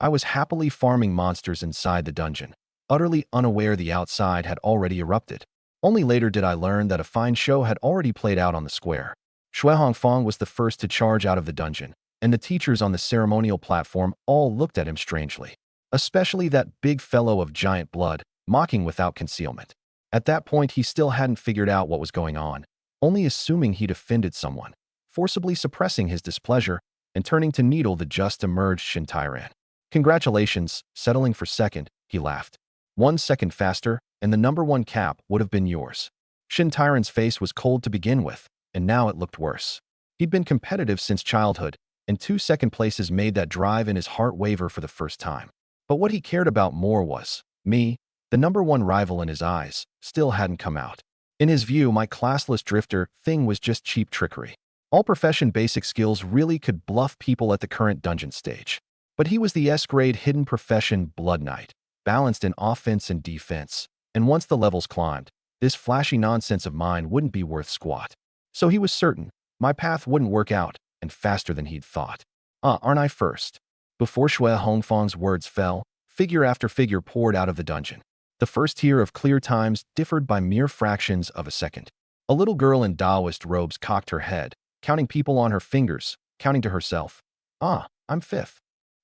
Speaker 1: I was happily farming monsters inside the dungeon, utterly unaware the outside had already erupted. Only later did I learn that a fine show had already played out on the square. Shui Hongfang was the first to charge out of the dungeon, and the teachers on the ceremonial platform all looked at him strangely. Especially that big fellow of giant blood, mocking without concealment. At that point, he still hadn't figured out what was going on, only assuming he'd offended someone, forcibly suppressing his displeasure and turning to needle the just-emerged Shintyran. Congratulations, settling for second, he laughed. 1 second faster, and the #1 cap would have been yours. Shintyran's face was cold to begin with, and now it looked worse. He'd been competitive since childhood, and 2 second places made that drive in his heart waver for the first time. But what he cared about more was, me, the #1 rival in his eyes, still hadn't come out. In his view, my classless drifter thing was just cheap trickery. All profession basic skills really could bluff people at the current dungeon stage. But he was the S-grade hidden profession Blood Knight, balanced in offense and defense, and once the levels climbed, this flashy nonsense of mine wouldn't be worth squat. So he was certain my path wouldn't work out, and faster than he'd thought. Aren't I first? Before Shui Hongfang's words fell, figure after figure poured out of the dungeon. The first tier of clear times differed by mere fractions of a second. A little girl in Taoist robes cocked her head, counting people on her fingers, counting to herself. I'm 5th.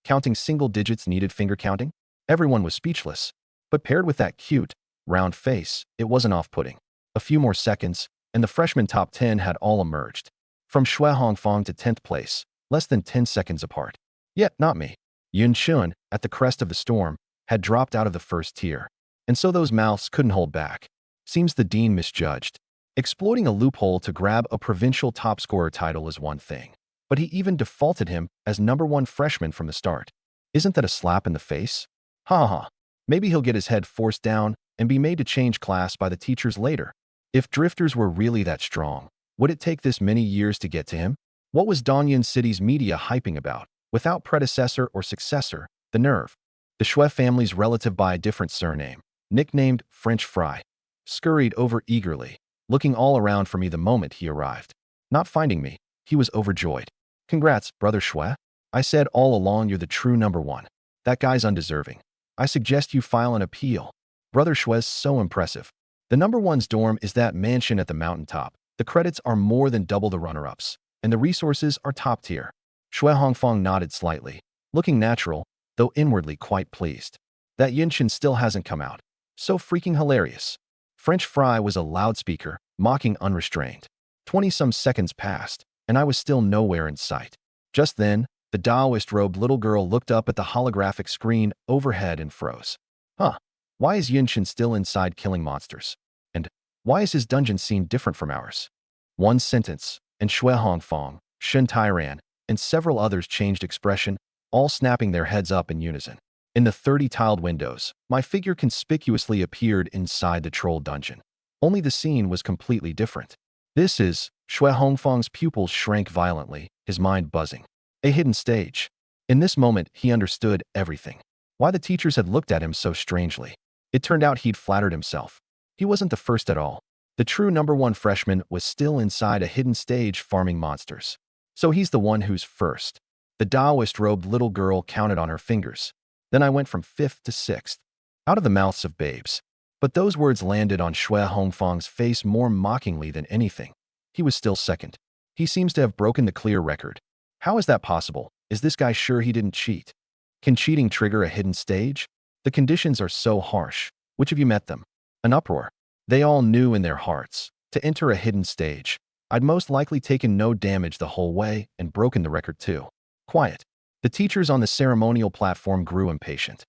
Speaker 1: Counting single digits needed finger counting? Everyone was speechless. But paired with that cute, round face, it wasn't off-putting. A few more seconds, and the freshman top 10 had all emerged. From Shui Hongfang to 10th place, less than 10 seconds apart. Yet not me. Yun Shun, at the crest of the storm, had dropped out of the first tier. And so those mouths couldn't hold back. Seems the dean misjudged. Exploiting a loophole to grab a provincial top scorer title is one thing. but he even defaulted him as #1 freshman from the start. Isn't that a slap in the face? Ha ha. Maybe he'll get his head forced down and be made to change class by the teachers later. If drifters were really that strong, would it take this many years to get to him? What was Dongyan City's media hyping about? Without predecessor or successor, the nerve. The Shui family's relative by a different surname, nicknamed French Fry, scurried over eagerly, looking all around for me the moment he arrived. Not finding me, he was overjoyed. Congrats, brother Shui. I said all along you're the true #1. That guy's undeserving. I suggest you file an appeal. Brother Shui's so impressive. The #1's dorm is that mansion at the mountaintop. The credits are more than double the runner-ups, and the resources are top tier. Shui Hongfang nodded slightly, looking natural, though inwardly quite pleased. That Yinshin still hasn't come out. So freaking hilarious. French Fry was a loudspeaker, mocking unrestrained. 20-some seconds passed, and I was still nowhere in sight. Just then, the Taoist-robed little girl looked up at the holographic screen overhead and froze. Huh. Why is Yinshin still inside killing monsters? And why is his dungeon scene different from ours? One sentence, and Shui Hongfang, Shen Tairan, and several others changed expression, all snapping their heads up in unison. In the 30-tiled windows, my figure conspicuously appeared inside the troll dungeon. Only the scene was completely different. This is, Shui Hongfang's pupils shrank violently, his mind buzzing. A hidden stage. In this moment, he understood everything. Why the teachers had looked at him so strangely. It turned out he'd flattered himself. He wasn't the first at all. The true #1 freshman was still inside a hidden stage farming monsters. So he's the one who's first. The Taoist-robed little girl counted on her fingers. Then I went from 5th to 6th. Out of the mouths of babes. But those words landed on Shui Hongfang's face more mockingly than anything. He was still second. He seems to have broken the clear record. How is that possible? Is this guy sure he didn't cheat? Can cheating trigger a hidden stage? The conditions are so harsh. Which of you met them? An uproar. They all knew in their hearts. To enter a hidden stage, I'd most likely taken no damage the whole way and broken the record too. Quiet. The teachers on the ceremonial platform grew impatient.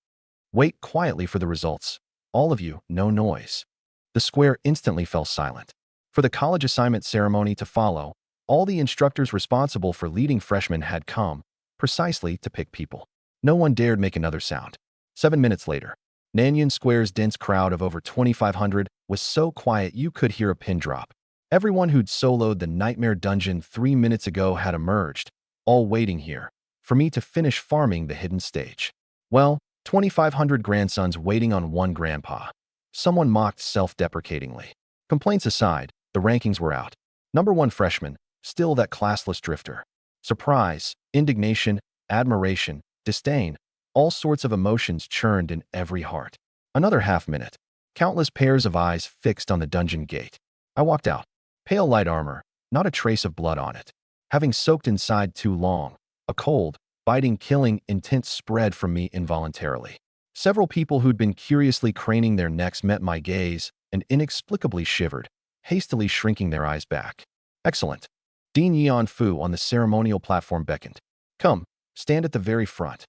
Speaker 1: Wait quietly for the results. All of you, no noise. The square instantly fell silent. For the college assignment ceremony to follow, all the instructors responsible for leading freshmen had come, precisely to pick people. No one dared make another sound. 7 minutes later, Nanyang Square's dense crowd of over 2,500 was so quiet you could hear a pin drop. Everyone who'd soloed the Nightmare Dungeon 3 minutes ago had emerged, all waiting here, for me to finish farming the hidden stage. Well, 2,500 grandsons waiting on one grandpa. Someone mocked self-deprecatingly. Complaints aside, the rankings were out. #1 freshman, still that classless drifter. Surprise, indignation, admiration, disdain, all sorts of emotions churned in every heart. Another half-minute. Countless pairs of eyes fixed on the dungeon gate. I walked out. Pale light armor, not a trace of blood on it. Having soaked inside too long, a cold, biting, killing intent spread from me involuntarily. Several people who'd been curiously craning their necks met my gaze and inexplicably shivered, hastily shrinking their eyes back. Excellent. Dean Yeon Fu on the ceremonial platform beckoned. Come, stand at the very front.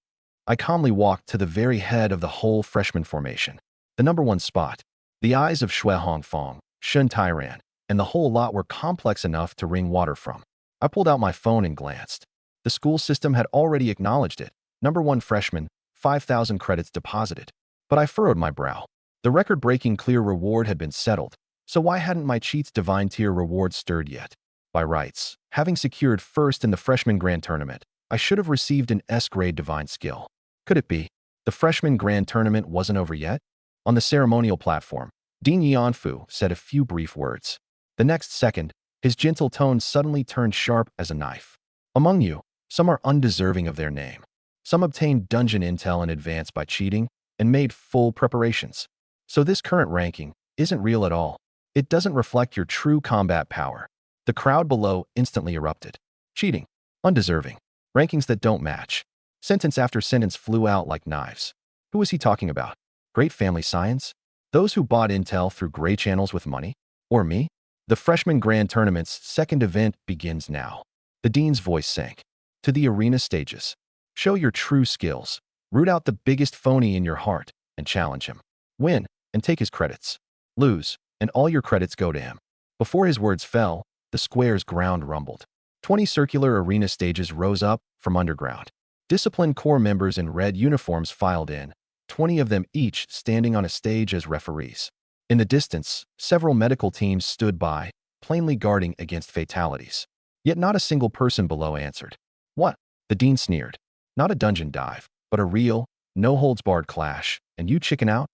Speaker 1: I calmly walked to the very head of the whole freshman formation. The #1 spot. The eyes of Shui Hongfang, Shen Tairan, and the whole lot were complex enough to wring water from. I pulled out my phone and glanced. The school system had already acknowledged it. #1 freshman, 5,000 credits deposited. But I furrowed my brow. The record-breaking clear reward had been settled, so why hadn't my cheat's divine tier reward stirred yet? By rights, having secured first in the freshman grand tournament, I should have received an S-grade divine skill. Could it be? The freshman grand tournament wasn't over yet? On the ceremonial platform, Dean Yeonfu said a few brief words. The next second, his gentle tone suddenly turned sharp as a knife. Among you, some are undeserving of their name. Some obtained dungeon intel in advance by cheating and made full preparations. So this current ranking isn't real at all. It doesn't reflect your true combat power. The crowd below instantly erupted. Cheating. Undeserving. Rankings that don't match. Sentence after sentence flew out like knives. Who was he talking about? Great family science? Those who bought intel through gray channels with money? Or me? The freshman grand tournament's second event begins now. The dean's voice sank. To the arena stages. Show your true skills. Root out the biggest phony in your heart and challenge him. Win and take his credits. Lose and all your credits go to him. Before his words fell, the square's ground rumbled. 20 circular arena stages rose up from underground. Disciplined corps members in red uniforms filed in, 20 of them each standing on a stage as referees. In the distance, several medical teams stood by, plainly guarding against fatalities. Yet not a single person below answered. What? The dean sneered. Not a dungeon dive, but a real, no-holds-barred clash, and you chicken out?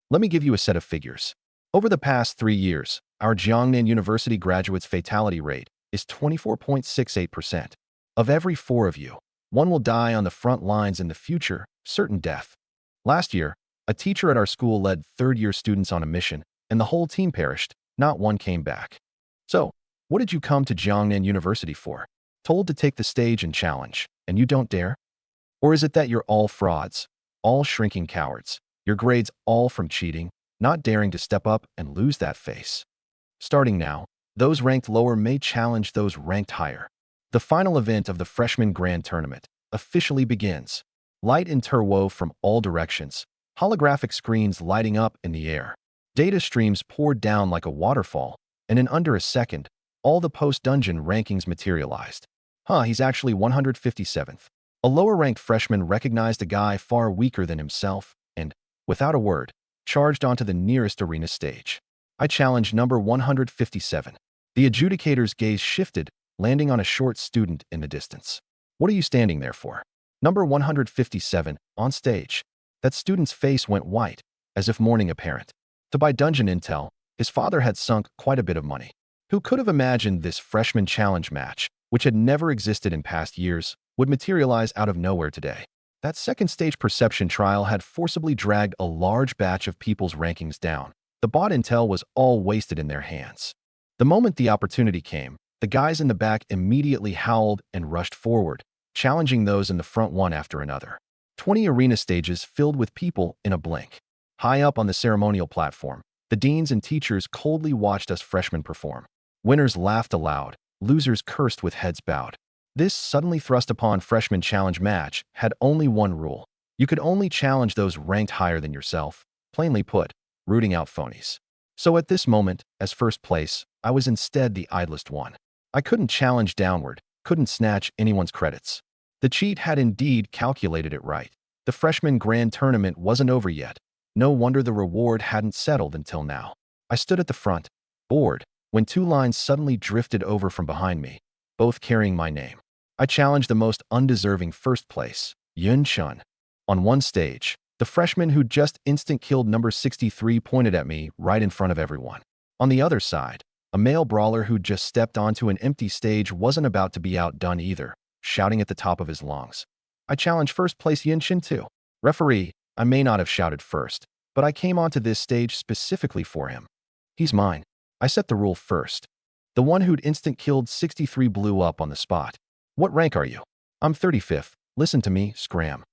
Speaker 1: Let me give you a set of figures. Over the past 3 years, our Jiangnan University graduates' fatality rate is 24.68%. Of every 4 of you, 1 will die on the front lines in the future, certain death. Last year, a teacher at our school led third-year students on a mission, and the whole team perished, not one came back. So, what did you come to Jiangnan University for? Told to take the stage and challenge, and you don't dare? Or is it that you're all frauds, all shrinking cowards, your grades all from cheating, not daring to step up and lose that face? Starting now, those ranked lower may challenge those ranked higher. The final event of the Freshman Grand Tournament officially begins. Light and turbo from all directions, holographic screens lighting up in the air. Data streams poured down like a waterfall, and in under a second, all the post-dungeon rankings materialized. He's actually 157th. A lower-ranked freshman recognized a guy far weaker than himself and, without a word, charged onto the nearest arena stage. I challenged number 157. The adjudicator's gaze shifted, landing on a short student in the distance. What are you standing there for? Number 157, on stage. That student's face went white, as if mourning a parent. To buy dungeon intel, his father had sunk quite a bit of money. Who could have imagined this freshman challenge match, which had never existed in past years, would materialize out of nowhere today? That second-stage perception trial had forcibly dragged a large batch of people's rankings down. The bought intel was all wasted in their hands. The moment the opportunity came, the guys in the back immediately howled and rushed forward, challenging those in the front one after another. 20 arena stages filled with people in a blink. High up on the ceremonial platform, the deans and teachers coldly watched us freshmen perform. Winners laughed aloud, losers cursed with heads bowed. This suddenly thrust upon freshman challenge match had only one rule. You could only challenge those ranked higher than yourself, plainly put, rooting out phonies. So at this moment, as first place, I was instead the idlest one. I couldn't challenge downward, couldn't snatch anyone's credits. The cheat had indeed calculated it right. The freshman grand tournament wasn't over yet. No wonder the reward hadn't settled until now. I stood at the front, bored, when 2 lines suddenly drifted over from behind me, both carrying my name. I challenged the most undeserving first place, Yun Chun. On one stage, the freshman who just instant-killed number 63 pointed at me right in front of everyone. On the other side, a male brawler who just stepped onto an empty stage wasn't about to be outdone either, shouting at the top of his lungs. I challenged first place Yun Chun too. Referee, I may not have shouted first, but I came onto this stage specifically for him. He's mine. I set the rule first. The one who'd instant-killed 63 blew up on the spot. What rank are you? I'm 35th. Listen to me, scram.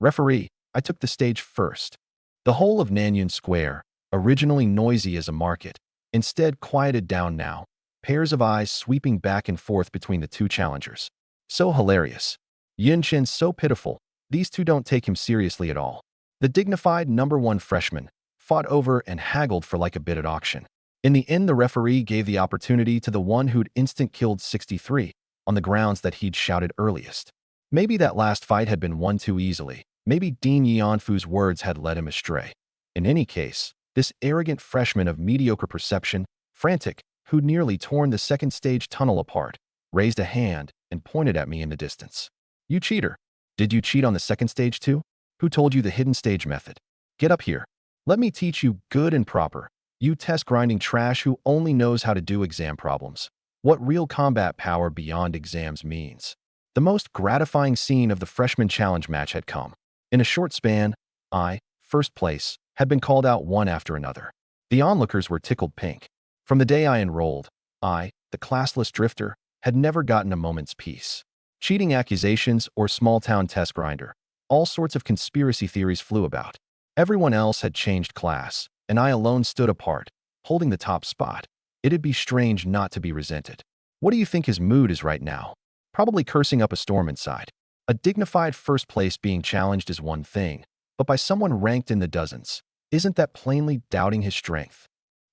Speaker 1: Referee, I took the stage first. The whole of Nanyun Square, originally noisy as a market, instead quieted down now, pairs of eyes sweeping back and forth between the 2 challengers. So hilarious. Yun Chin's so pitiful, these 2 don't take him seriously at all. The dignified number 1 freshman fought over and haggled for like a bid at auction. In the end, the referee gave the opportunity to the one who'd instant-killed 63, on the grounds that he'd shouted earliest. Maybe that last fight had been won too easily. Maybe Dean Yanfu's words had led him astray. In any case, this arrogant freshman of mediocre perception, frantic, who'd nearly torn the second stage tunnel apart, raised a hand and pointed at me in the distance. You cheater! Did you cheat on the second stage too? Who told you the hidden stage method? Get up here. Let me teach you good and proper. You test-grinding trash who only knows how to do exam problems. What real combat power beyond exams means. The most gratifying scene of the freshman challenge match had come. In a short span, I, first place, had been called out one after another. The onlookers were tickled pink. From the day I enrolled, I, the classless drifter, had never gotten a moment's peace. Cheating accusations or small-town test grinder, all sorts of conspiracy theories flew about. Everyone else had changed class, and I alone stood apart, holding the top spot. It'd be strange not to be resented. What do you think his mood is right now? Probably cursing up a storm inside. A dignified first place being challenged is one thing, but by someone ranked in the dozens, isn't that plainly doubting his strength?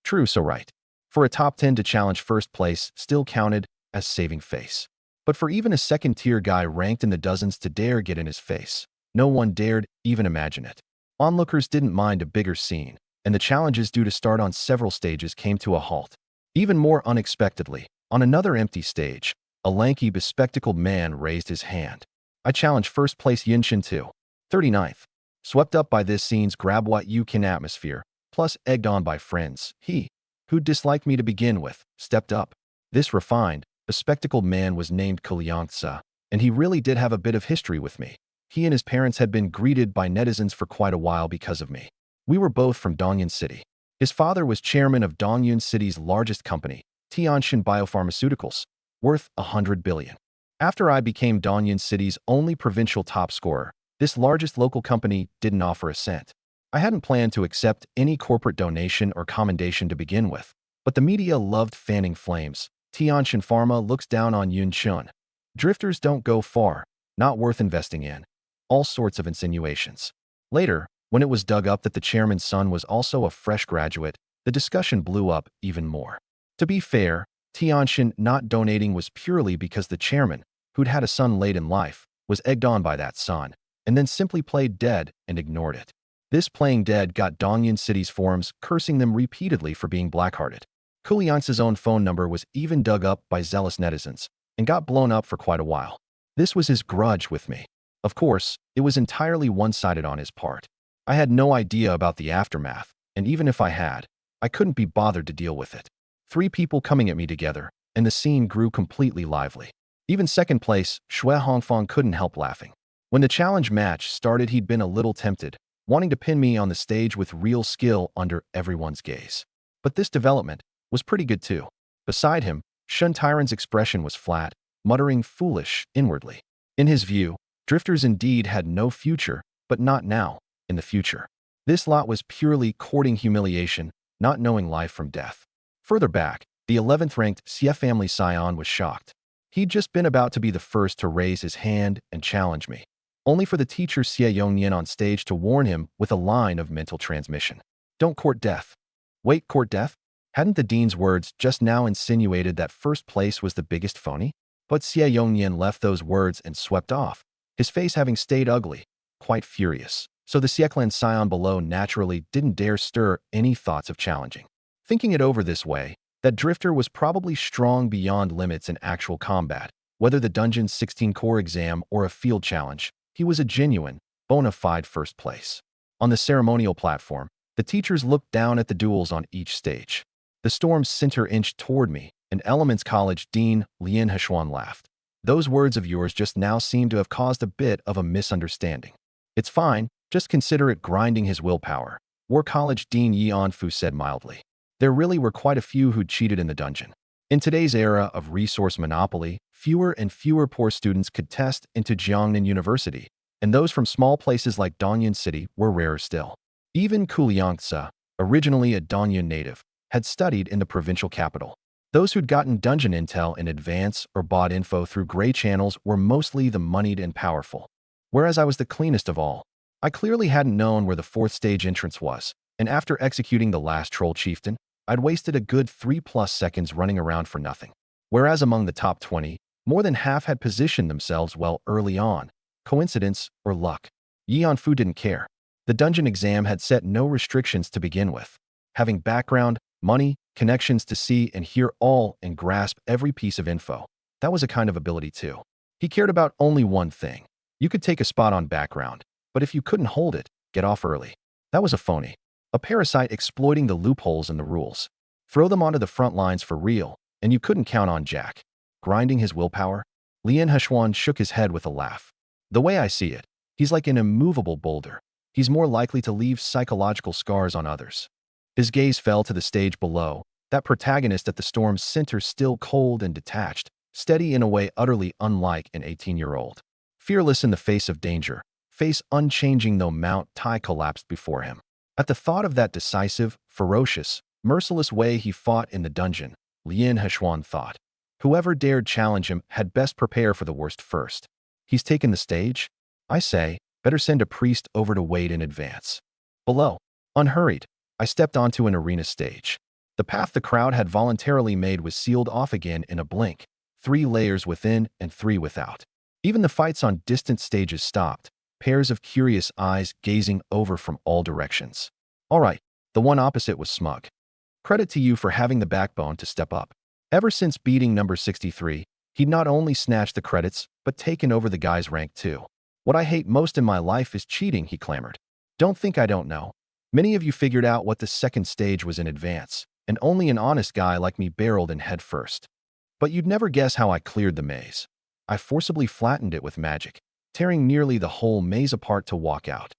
Speaker 1: True, so right. For a top 10 to challenge first place still counted as saving face. But for even a second-tier guy ranked in the dozens to dare get in his face, no one dared even imagine it. Onlookers didn't mind a bigger scene, and the challenges due to start on several stages came to a halt. Even more unexpectedly, on another empty stage, a lanky, bespectacled man raised his hand. I challenged first-place Yinshin to 39th. Swept up by this scene's grab-what-you-can atmosphere, plus egged on by friends, he, who disliked me to begin with, stepped up. This refined, bespectacled man was named Kuliangtsa, and he really did have a bit of history with me. He and his parents had been greeted by netizens for quite a while because of me. We were both from Dongyun City. His father was chairman of Dongyun City's largest company, Tianshin Biopharmaceuticals, worth 100 billion. After I became Dongyun City's only provincial top scorer, this largest local company didn't offer a cent. I hadn't planned to accept any corporate donation or commendation to begin with, but the media loved fanning flames. Tianshin Pharma looks down on Yunchun. Drifters don't go far, not worth investing in. All sorts of insinuations. Later, when it was dug up that the chairman's son was also a fresh graduate, the discussion blew up even more. To be fair, Tianshin not donating was purely because the chairman, who'd had a son late in life, was egged on by that son, and then simply played dead and ignored it. This playing dead got Dongyun City's forums cursing them repeatedly for being black-hearted. Kuliangtsa's own phone number was even dug up by zealous netizens and got blown up for quite a while. This was his grudge with me. Of course, it was entirely one-sided on his part. I had no idea about the aftermath, and even if I had, I couldn't be bothered to deal with it. 3 people coming at me together, and the scene grew completely lively. Even second place, Shui Hongfang couldn't help laughing. When the challenge match started, he'd been a little tempted, wanting to pin me on the stage with real skill under everyone's gaze. But this development was pretty good too. Beside him, Shun Tyron's expression was flat, muttering foolish inwardly. In his view, drifters indeed had no future, but not now, in the future. This lot was purely courting humiliation, not knowing life from death. Further back, the 11th-ranked Xie family scion was shocked. He'd just been about to be the first to raise his hand and challenge me, only for the teacher Xie Yongnian on stage to warn him with a line of mental transmission. Don't court death. Wait, court death? Hadn't the dean's words just now insinuated that first place was the biggest phony? But Xie Yongnian left those words and swept off, his face having stayed ugly, quite furious. So the Xieclan scion below naturally didn't dare stir any thoughts of challenging. Thinking it over this way, that drifter was probably strong beyond limits in actual combat. Whether the dungeon's 16-core exam or a field challenge, he was a genuine, bona fide first place. On the ceremonial platform, the teachers looked down at the duels on each stage. The storm's center inched toward me, and Elements College Dean Lien Hechuan laughed. Those words of yours just now seem to have caused a bit of a misunderstanding. It's fine, just consider it grinding his willpower, War College Dean Yi Anfu said mildly. There really were quite a few who'd cheated in the dungeon. In today's era of resource monopoly, fewer and fewer poor students could test into Jiangnan University, and those from small places like Dongyun City were rarer still. Even Kuliangtsa, originally a Dongyun native, had studied in the provincial capital. Those who'd gotten dungeon intel in advance or bought info through gray channels were mostly the moneyed and powerful. Whereas I was the cleanest of all. I clearly hadn't known where the 4th stage entrance was, and after executing the last troll chieftain, I'd wasted a good 3+ seconds running around for nothing. Whereas among the top 20, more than half had positioned themselves well early on. Coincidence or luck? Yi Anfu didn't care. The dungeon exam had set no restrictions to begin with. Having background, money, connections to see and hear all and grasp every piece of info, that was a kind of ability too. He cared about only one thing. You could take a spot on background, but if you couldn't hold it, get off early. That was a phony. A parasite exploiting the loopholes in the rules. Throw them onto the front lines for real, and you couldn't count on Jack. Grinding his willpower? Lien Hechuan shook his head with a laugh. The way I see it, he's like an immovable boulder. He's more likely to leave psychological scars on others. His gaze fell to the stage below, that protagonist at the storm's center still cold and detached, steady in a way utterly unlike an 18-year-old. Fearless in the face of danger, face unchanging though Mount Tai collapsed before him. At the thought of that decisive, ferocious, merciless way he fought in the dungeon, Lien Hechuan thought, whoever dared challenge him had best prepare for the worst first. He's taken the stage? I say, better send a priest over to wait in advance. Below, unhurried, I stepped onto an arena stage. The path the crowd had voluntarily made was sealed off again in a blink. 3 layers within and 3 without. Even the fights on distant stages stopped, pairs of curious eyes gazing over from all directions. All right, the one opposite was smug. Credit to you for having the backbone to step up. Ever since beating number 63, he'd not only snatched the credits, but taken over the guy's rank too. What I hate most in my life is cheating, he clamored. Don't think I don't know. Many of you figured out what the second stage was in advance, and only an honest guy like me barreled in head first. But you'd never guess how I cleared the maze. I forcibly flattened it with magic, tearing nearly the whole maze apart to walk out.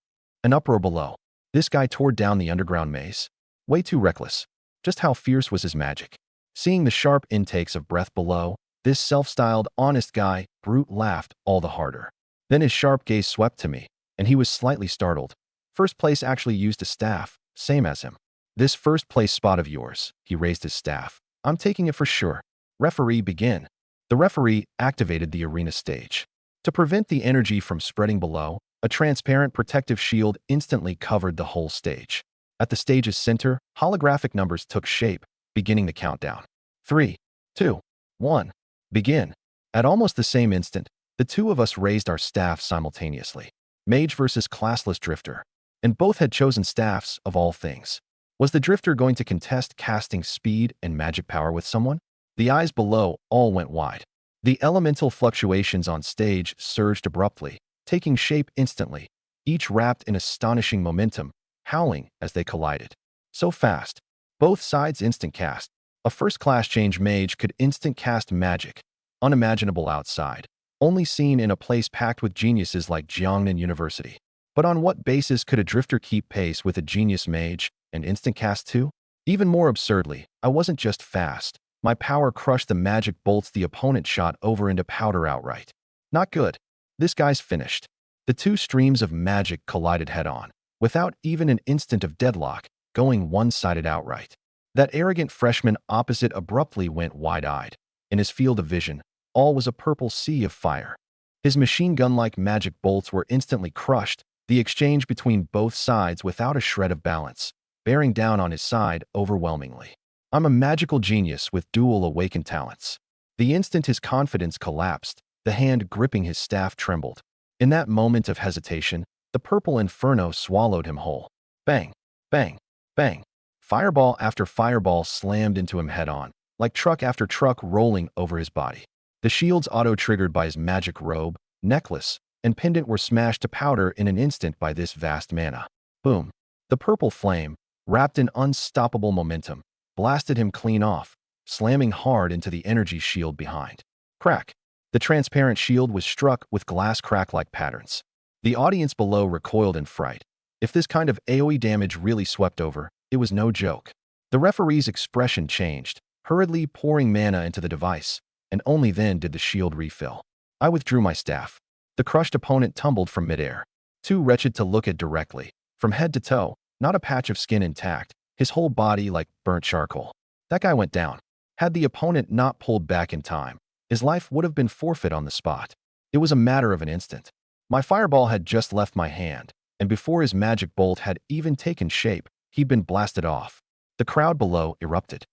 Speaker 1: An uproar below. This guy tore down the underground maze. Way too reckless. Just how fierce was his magic? Seeing the sharp intakes of breath below, this self-styled honest guy, Brute, laughed all the harder. Then his sharp gaze swept to me, and he was slightly startled. First place actually used a staff, same as him. This first place spot of yours, he raised his staff. I'm taking it for sure. Referee, begin. The referee activated the arena stage. To prevent the energy from spreading below, a transparent protective shield instantly covered the whole stage. At the stage's center, holographic numbers took shape, beginning the countdown. 3, 2, 1. Begin. At almost the same instant, the two of us raised our staffs simultaneously. Mage versus classless drifter. And both had chosen staffs, of all things. Was the drifter going to contest casting speed and magic power with someone? The eyes below all went wide. The elemental fluctuations on stage surged abruptly, taking shape instantly, each wrapped in astonishing momentum, howling as they collided. So fast. Both sides instant cast. A first-class change mage could instant cast magic, unimaginable outside, only seen in a place packed with geniuses like Jiangnan University. But on what basis could a drifter keep pace with a genius mage and instant cast too? Even more absurdly, I wasn't just fast. My power crushed the magic bolts the opponent shot over into powder outright. Not good. This guy's finished. The two streams of magic collided head-on, without even an instant of deadlock, going one-sided outright. That arrogant freshman opposite abruptly went wide-eyed. In his field of vision, all was a purple sea of fire. His machine gun-like magic bolts were instantly crushed, the exchange between both sides without a shred of balance, bearing down on his side overwhelmingly. I'm a magical genius with dual awakened talents. The instant his confidence collapsed, the hand gripping his staff trembled. In that moment of hesitation, the purple inferno swallowed him whole. Bang, bang, bang. Fireball after fireball slammed into him head-on, like truck after truck rolling over his body. The shields auto-triggered by his magic robe, necklace, and pendant were smashed to powder in an instant by this vast mana. Boom. The purple flame, wrapped in unstoppable momentum, blasted him clean off, slamming hard into the energy shield behind. Crack. The transparent shield was struck with glass crack-like patterns. The audience below recoiled in fright. If this kind of AoE damage really swept over, it was no joke. The referee's expression changed, hurriedly pouring mana into the device, and only then did the shield refill. I withdrew my staff. The crushed opponent tumbled from midair. Too wretched to look at directly. From head to toe, not a patch of skin intact, his whole body like burnt charcoal. That guy went down. Had the opponent not pulled back in time, his life would have been forfeit on the spot. It was a matter of an instant. My fireball had just left my hand, and before his magic bolt had even taken shape, he'd been blasted off. The crowd below erupted.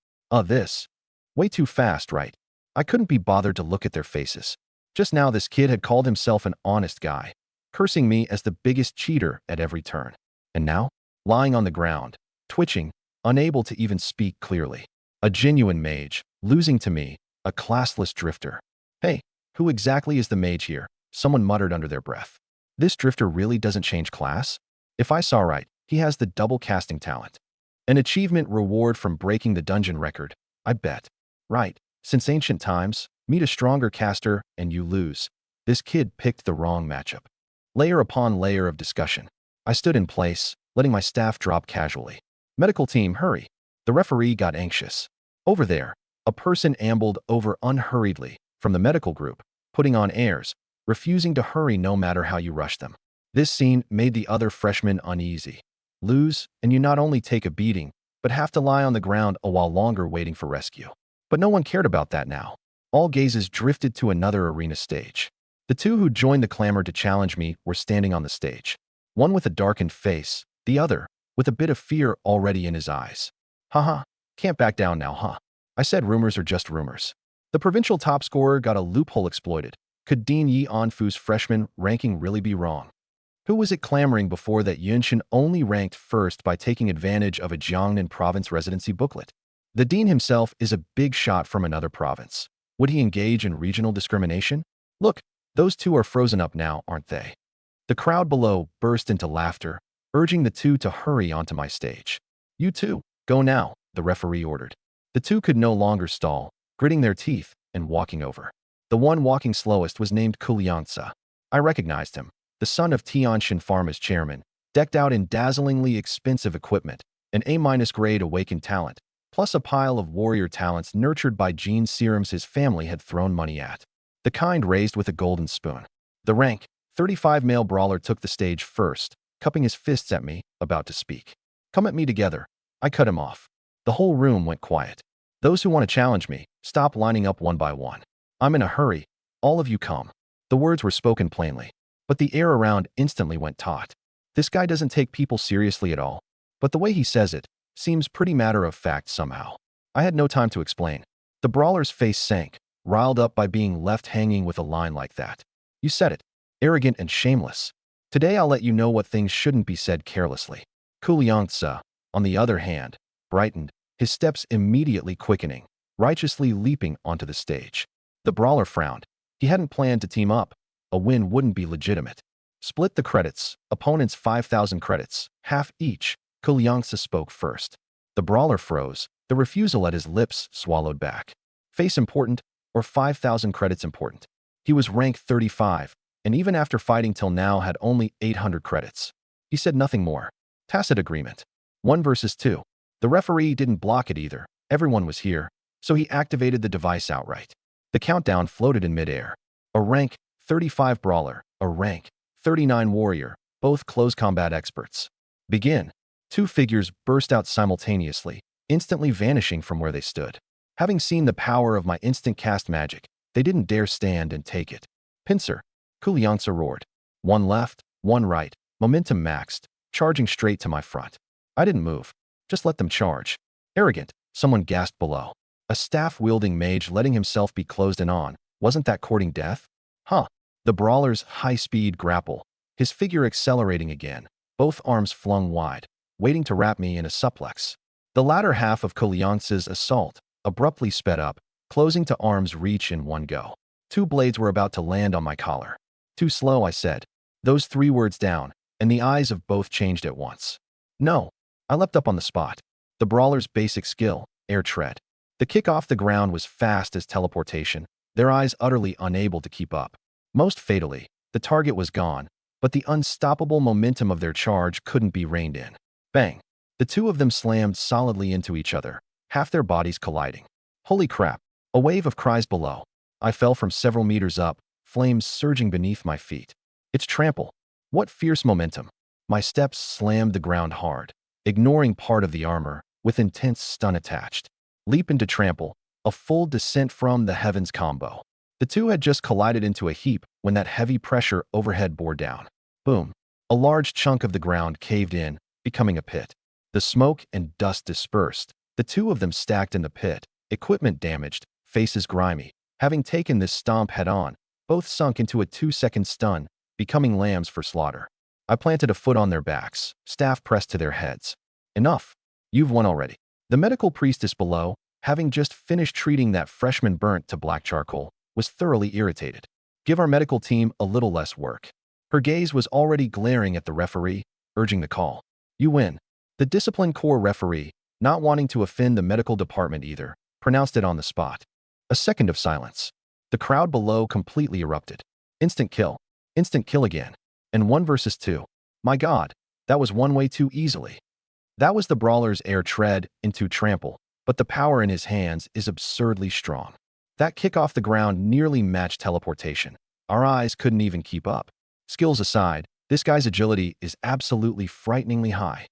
Speaker 1: This. Way too fast, right? I couldn't be bothered to look at their faces. Just now this kid had called himself an honest guy, cursing me as the biggest cheater at every turn. And now, lying on the ground, twitching, unable to even speak clearly. A genuine mage, losing to me, a classless drifter. Hey, who exactly is the mage here? Someone muttered under their breath. This drifter really doesn't change class? If I saw right, he has the double casting talent. An achievement reward from breaking the dungeon record, I bet. Right, since ancient times, meet a stronger caster and you lose. This kid picked the wrong matchup. Layer upon layer of discussion. I stood in place, letting my staff drop casually. Medical team, hurry. The referee got anxious. Over there, a person ambled over unhurriedly from the medical group, putting on airs, refusing to hurry no matter how you rush them. This scene made the other freshmen uneasy. Lose, and you not only take a beating, but have to lie on the ground a while longer waiting for rescue. But no one cared about that now. All gazes drifted to another arena stage. The two who joined the clamor to challenge me were standing on the stage. One with a darkened face, the other with a bit of fear already in his eyes. Haha, can't back down now, huh? I said rumors are just rumors. The provincial top scorer got a loophole exploited. Could Dean Yi Anfu's freshman ranking really be wrong? Who was it clamoring before that Yunshin only ranked first by taking advantage of a Jiangnan province residency booklet? The dean himself is a big shot from another province. Would he engage in regional discrimination? Look, those two are frozen up now, aren't they? The crowd below burst into laughter, urging the two to hurry onto my stage. You two, go now, the referee ordered. The two could no longer stall, gritting their teeth and walking over. The one walking slowest was named Kuliangsa. I recognized him, the son of Tianshan Pharma's chairman, decked out in dazzlingly expensive equipment, an A-grade awakened talent, plus a pile of warrior talents nurtured by gene serums his family had thrown money at. The kind raised with a golden spoon. The rank 35 male brawler took the stage first, cupping his fists at me, about to speak. Come at me together. I cut him off. The whole room went quiet. Those who want to challenge me, stop lining up one by one. I'm in a hurry. All of you come. The words were spoken plainly, but the air around instantly went taut. This guy doesn't take people seriously at all, but the way he says it seems pretty matter-of-fact somehow. I had no time to explain. The brawler's face sank, riled up by being left hanging with a line like that. You said it. Arrogant and shameless. Today I'll let you know what things shouldn't be said carelessly. Kuliangsa, on the other hand, brightened, his steps immediately quickening, righteously leaping onto the stage. The brawler frowned. He hadn't planned to team up. A win wouldn't be legitimate. Split the credits. Opponents 5,000 credits, half each. Kuliangsa spoke first. The brawler froze, the refusal at his lips swallowed back. Face important, or 5,000 credits important? He was rank 35, and even after fighting till now had only 800 credits. He said nothing more. Tacit agreement. 1 versus 2. The referee didn't block it either. Everyone was here, so he activated the device outright. The countdown floated in midair. A rank 35 brawler, a rank 39 warrior, both close combat experts. Begin. 2 figures burst out simultaneously, instantly vanishing from where they stood. Having seen the power of my instant cast magic, they didn't dare stand and take it. Pincer. Kuliangsa roared. 1 left, 1 right, momentum maxed, charging straight to my front. I didn't move. Just let them charge. Arrogant, someone gasped below. A staff-wielding mage letting himself be closed in on. Wasn't that courting death? Huh. The brawler's high-speed grapple, his figure accelerating again, both arms flung wide, waiting to wrap me in a suplex. The latter half of Kuliangsa's assault abruptly sped up, closing to arm's reach in one go. 2 blades were about to land on my collar. Too slow, I said. Those 3 words down, and the eyes of both changed at once. No. I leapt up on the spot. The brawler's basic skill, air tread. The kick off the ground was fast as teleportation, their eyes utterly unable to keep up. Most fatally, the target was gone, but the unstoppable momentum of their charge couldn't be reined in. Bang! The 2 of them slammed solidly into each other, half their bodies colliding. Holy crap! A wave of cries below. I fell from several meters up, flames surging beneath my feet. It's trample. What fierce momentum! My steps slammed the ground hard, ignoring part of the armor, with intense stun attached. Leap into trample, a full descent from the heavens combo. The 2 had just collided into a heap when that heavy pressure overhead bore down. Boom. A large chunk of the ground caved in, becoming a pit. The smoke and dust dispersed. The 2 of them stacked in the pit, equipment damaged, faces grimy. Having taken this stomp head-on, both sunk into a 2-second stun, becoming lambs for slaughter. I planted a foot on their backs, staff pressed to their heads. Enough. You've won already. The medical priestess below, having just finished treating that freshman burnt to black charcoal, was thoroughly irritated. Give our medical team a little less work. Her gaze was already glaring at the referee, urging the call. You win. The discipline corps referee, not wanting to offend the medical department either, pronounced it on the spot. A second of silence. The crowd below completely erupted. Instant kill. Instant kill again. And 1 versus 2. My God, that was one way too easily. That was the brawler's air tread into trample, but the power in his hands is absurdly strong. That kick off the ground nearly matched teleportation. Our eyes couldn't even keep up. Skills aside, this guy's agility is absolutely frighteningly high.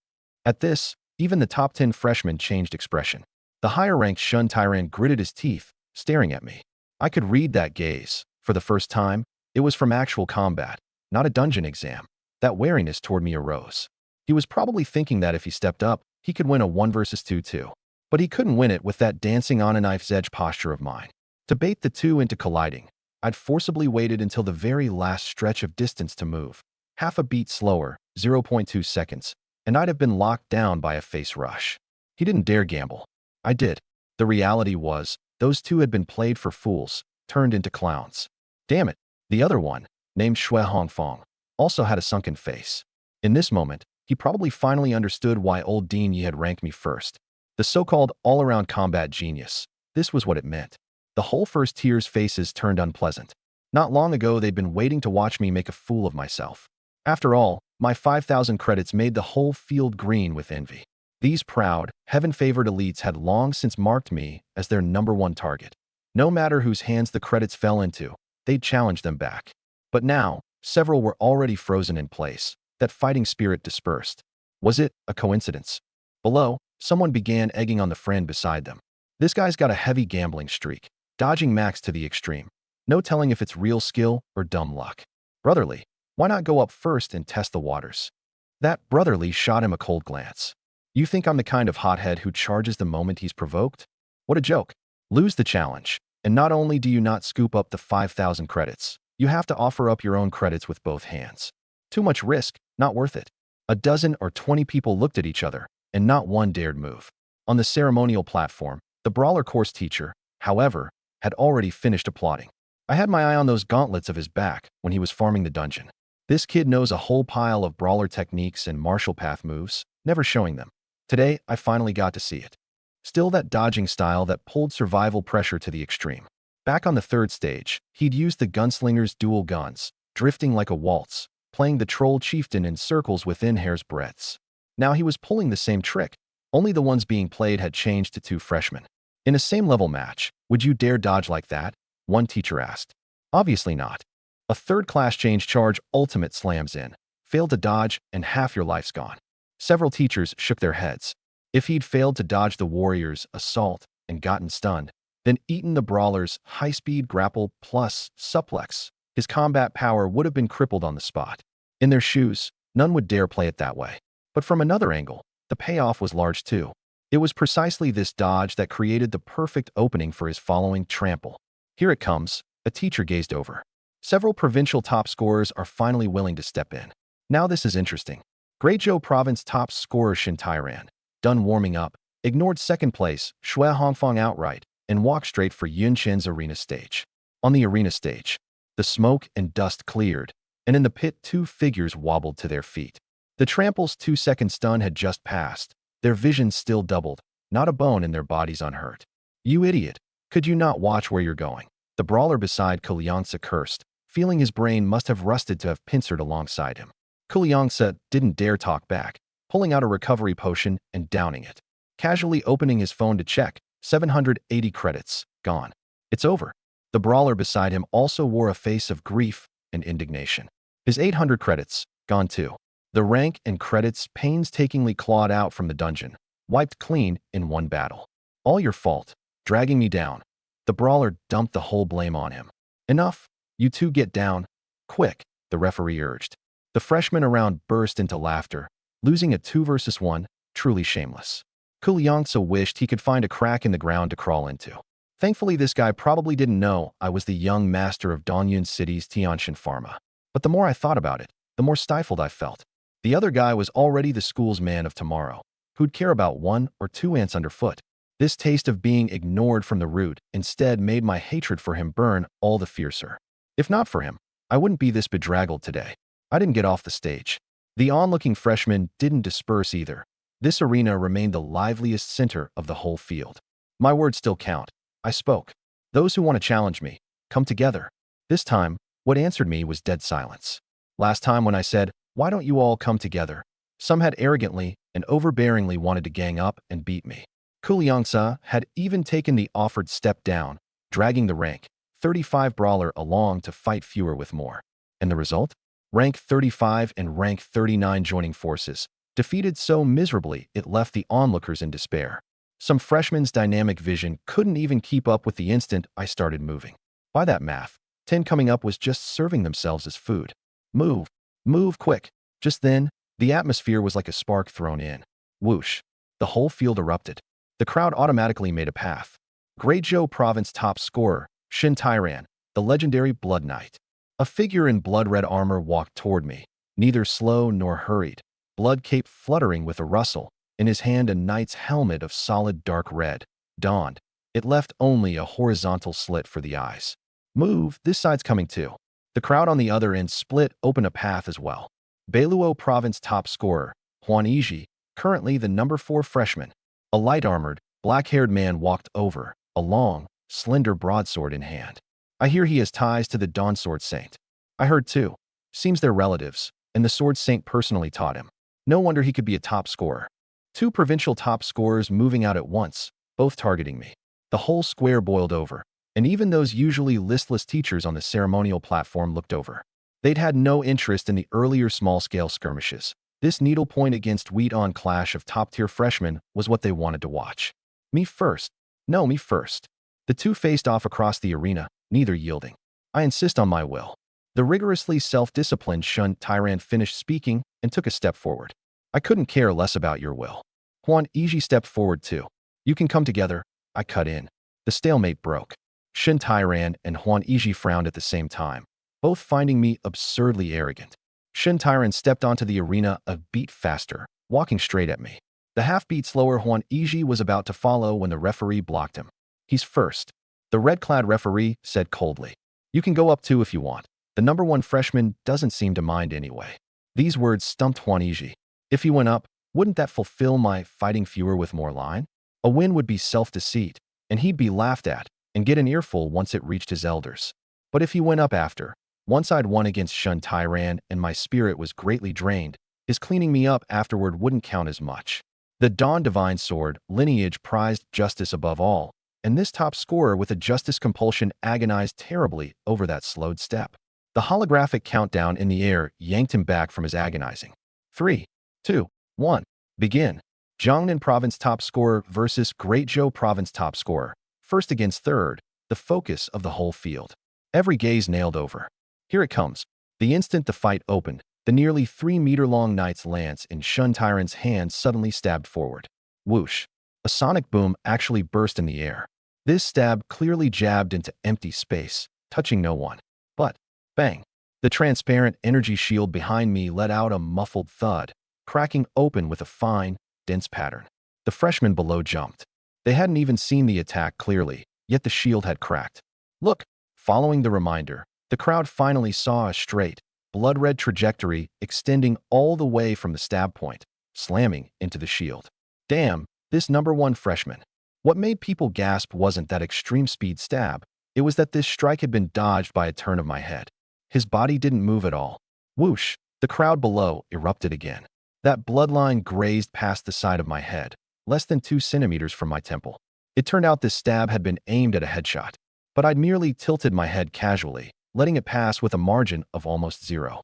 Speaker 1: At this, even the top 10 freshmen changed expression. The higher-ranked Shun Tyran gritted his teeth, staring at me. I could read that gaze. For the first time, it was from actual combat, not a dungeon exam. That wariness toward me arose. He was probably thinking that if he stepped up, he could win a 1 versus 2 too. But he couldn't win it with that dancing on a knife's edge posture of mine. To bait the two into colliding, I'd forcibly waited until the very last stretch of distance to move. Half a beat slower, 0.2 seconds, and I'd have been locked down by a face rush. He didn't dare gamble. I did. The reality was, those two had been played for fools, turned into clowns. Damn it, the other one, named Shui Hongfang, also had a sunken face. In this moment, he probably finally understood why old Dean Yi had ranked me first. The so-called all-around combat genius. This was what it meant. The whole first tier's faces turned unpleasant. Not long ago, they'd been waiting to watch me make a fool of myself. After all, my 5,000 credits made the whole field green with envy. These proud, heaven-favored elites had long since marked me as their #1 target. No matter whose hands the credits fell into, they'd challenge them back. But now, several were already frozen in place. That fighting spirit dispersed. Was it a coincidence? Below, someone began egging on the friend beside them. This guy's got a heavy gambling streak, dodging max to the extreme. No telling if it's real skill or dumb luck. Brotherly, why not go up first and test the waters? That brotherly shot him a cold glance. You think I'm the kind of hothead who charges the moment he's provoked? What a joke. Lose the challenge, and not only do you not scoop up the 5,000 credits, you have to offer up your own credits with both hands. Too much risk, not worth it. A dozen or 20 people looked at each other, and not one dared move. On the ceremonial platform, the brawler course teacher, however, had already finished applauding. I had my eye on those gauntlets of his back when he was farming the dungeon. This kid knows a whole pile of brawler techniques and martial path moves, never showing them. Today, I finally got to see it. Still that dodging style that pulled survival pressure to the extreme. Back on the third stage, he'd used the gunslinger's dual guns, drifting like a waltz, playing the troll chieftain in circles within hair's breadths. Now he was pulling the same trick, only the ones being played had changed to two freshmen. In a same-level match, would you dare dodge like that? One teacher asked. Obviously not. A third-class change charge ultimate slams in. Fail to dodge, and half your life's gone. Several teachers shook their heads. If he'd failed to dodge the warrior's assault and gotten stunned, then eaten the brawler's high-speed grapple plus suplex, his combat power would have been crippled on the spot. In their shoes, none would dare play it that way. But from another angle, the payoff was large too. It was precisely this dodge that created the perfect opening for his following trample. Here it comes, a teacher gazed over. Several provincial top scorers are finally willing to step in. Now this is interesting. Guizhou Province top scorer Shin Tairan, done warming up, ignored second place Shui Hongfang outright and walked straight for Yun Chen's arena stage. On the arena stage, the smoke and dust cleared, and in the pit 2 figures wobbled to their feet. The trample's 2-second stun had just passed. Their vision still doubled, not a bone in their bodies unhurt. You idiot, could you not watch where you're going? The brawler beside Kuliangsa cursed, feeling his brain must have rusted to have pincered alongside him. Kuliangsa didn't dare talk back, pulling out a recovery potion and downing it. Casually opening his phone to check, 780 credits, gone. It's over. The brawler beside him also wore a face of grief and indignation. His 800 credits, gone too. The rank and credits painstakingly clawed out from the dungeon, wiped clean in one battle. All your fault, dragging me down. The brawler dumped the whole blame on him. Enough, you two get down. Quick, the referee urged. The freshmen around burst into laughter, losing a 2 versus 1, truly shameless. Kuliangsa wished he could find a crack in the ground to crawl into. Thankfully, this guy probably didn't know I was the young master of Donyun City's Tianshan Pharma. But the more I thought about it, the more stifled I felt. The other guy was already the school's man of tomorrow, who'd care about 1 or 2 ants underfoot. This taste of being ignored from the root instead made my hatred for him burn all the fiercer. If not for him, I wouldn't be this bedraggled today. I didn't get off the stage. The onlooking freshmen didn't disperse either. This arena remained the liveliest center of the whole field. My words still count. I spoke. Those who want to challenge me, come together. This time, what answered me was dead silence. Last time when I said, why don't you all come together? Some had arrogantly and overbearingly wanted to gang up and beat me. Kuliangsa had even taken the offered step down, dragging the rank 35 brawler along to fight fewer with more. And the result? Rank 35 and rank 39 joining forces, defeated so miserably it left the onlookers in despair. Some freshmen's dynamic vision couldn't even keep up with the instant I started moving. By that math, 10 coming up was just serving themselves as food. Move. Move quick. Just then, the atmosphere was like a spark thrown in. Whoosh. The whole field erupted. The crowd automatically made a path. Guizhou Province top scorer, Shin Tyran, the legendary Blood Knight. A figure in blood-red armor walked toward me, neither slow nor hurried, blood cape fluttering with a rustle, in his hand a knight's helmet of solid dark red, dawned. It left only a horizontal slit for the eyes. Move, this side's coming too. The crowd on the other end split open a path as well. Beiluo Province top scorer, Huan Iji, currently the number 4 freshman, a light-armored, black-haired man walked over, a long, slender broadsword in hand. I hear he has ties to the Dawn Sword Saint. I heard too. Seems they're relatives, and the Sword Saint personally taught him. No wonder he could be a top scorer. 2 provincial top scorers moving out at once, both targeting me. The whole square boiled over, and even those usually listless teachers on the ceremonial platform looked over. They'd had no interest in the earlier small-scale skirmishes. This needlepoint against wheat-on clash of top-tier freshmen was what they wanted to watch. Me first. No, me first. The 2 faced off across the arena, neither yielding. I insist on my will. The rigorously self-disciplined Shun Tyran finished speaking and took a step forward. I couldn't care less about your will. Huan Iji stepped forward too. You can come together. I cut in. The stalemate broke. Shin Tyran and Huan Iji frowned at the same time, both finding me absurdly arrogant. Shin Tyran stepped onto the arena a beat faster, walking straight at me. The half-beat slower Huan Iji was about to follow when the referee blocked him. He's first. The red-clad referee said coldly. You can go up too if you want. The number 1 freshman doesn't seem to mind anyway. These words stumped Huan Iji. If he went up, wouldn't that fulfill my fighting fewer with more line? A win would be self-deceit, and he'd be laughed at and get an earful once it reached his elders. But if he went up after, once I'd won against Shun Tyran and my spirit was greatly drained, his cleaning me up afterward wouldn't count as much. The Dawn Divine Sword lineage prized justice above all, and this top scorer with a justice compulsion agonized terribly over that slowed step. The holographic countdown in the air yanked him back from his agonizing. 3, 2, 1. Begin. Jiangnan Province top scorer versus Great Zhou Province top scorer. First against third, the focus of the whole field. Every gaze nailed over. Here it comes. The instant the fight opened, the nearly 3-meter-long knight's lance in Shun Tyran's hand suddenly stabbed forward. Whoosh. A sonic boom actually burst in the air. This stab clearly jabbed into empty space, touching no one. But, bang. The transparent energy shield behind me let out a muffled thud, cracking open with a fine, dense pattern. The freshmen below jumped. They hadn't even seen the attack clearly, yet the shield had cracked. Look! Following the reminder, the crowd finally saw a straight, blood-red trajectory extending all the way from the stab point, slamming into the shield. Damn, this number 1 freshman. What made people gasp wasn't that extreme speed stab, it was that this strike had been dodged by a turn of my head. His body didn't move at all. Whoosh! The crowd below erupted again. That bloodline grazed past the side of my head, less than 2 centimeters from my temple. It turned out this stab had been aimed at a headshot, but I'd merely tilted my head casually, letting it pass with a margin of almost 0.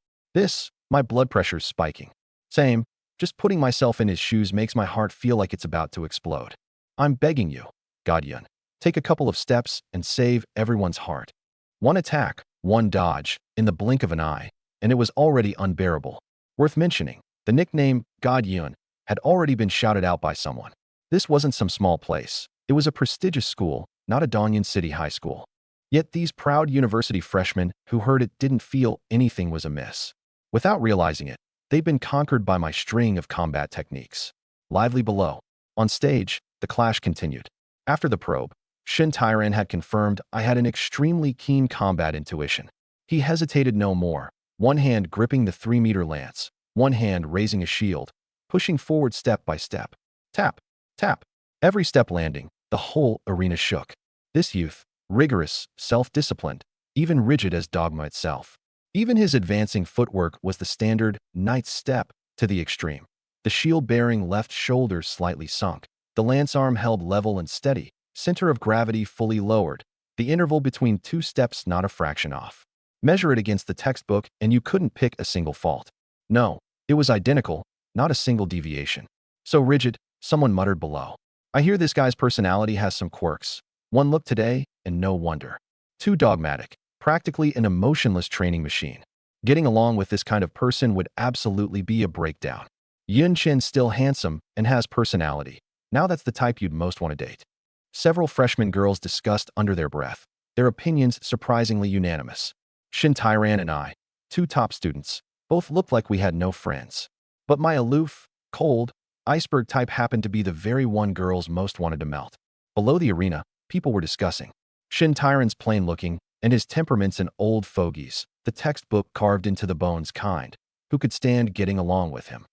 Speaker 1: My blood pressure's spiking. Same, just putting myself in his shoes makes my heart feel like it's about to explode. I'm begging you, Godyun, take a couple of steps and save everyone's heart. 1 attack, 1 dodge, in the blink of an eye, and it was already unbearable. Worth mentioning, the nickname Godyun had already been shouted out by someone. This wasn't some small place. It was a prestigious school, not a Dongyun City high school. Yet these proud university freshmen who heard it didn't feel anything was amiss. Without realizing it, they'd been conquered by my string of combat techniques. Lively below. On stage, the clash continued. After the probe, Shin Tyran had confirmed I had an extremely keen combat intuition. He hesitated no more, one hand gripping the 3-meter lance, one hand raising a shield, pushing forward step by step. Tap, tap. Every step landing, the whole arena shook. This youth, rigorous, self-disciplined, even rigid as dogma itself. Even his advancing footwork was the standard knight's step to the extreme. The shield-bearing left shoulder slightly sunk, the lance arm held level and steady, center of gravity fully lowered, the interval between 2 steps not a fraction off. Measure it against the textbook and you couldn't pick a single fault. No, it was identical, not a single deviation. So rigid, someone muttered below. I hear this guy's personality has some quirks. One look today, and no wonder. Too dogmatic, practically an emotionless training machine. Getting along with this kind of person would absolutely be a breakdown. Yun Chen's still handsome and has personality. Now that's the type you'd most want to date. Several freshman girls discussed under their breath. their opinions surprisingly unanimous. Shin Tairan and I, two top students, both looked like we had no friends. But my aloof, cold, iceberg type happened to be the very one girls most wanted to melt. Below the arena, people were discussing Shin Tairan's plain-looking and his temperaments and old fogies, the textbook carved into the bones kind, who could stand getting along with him.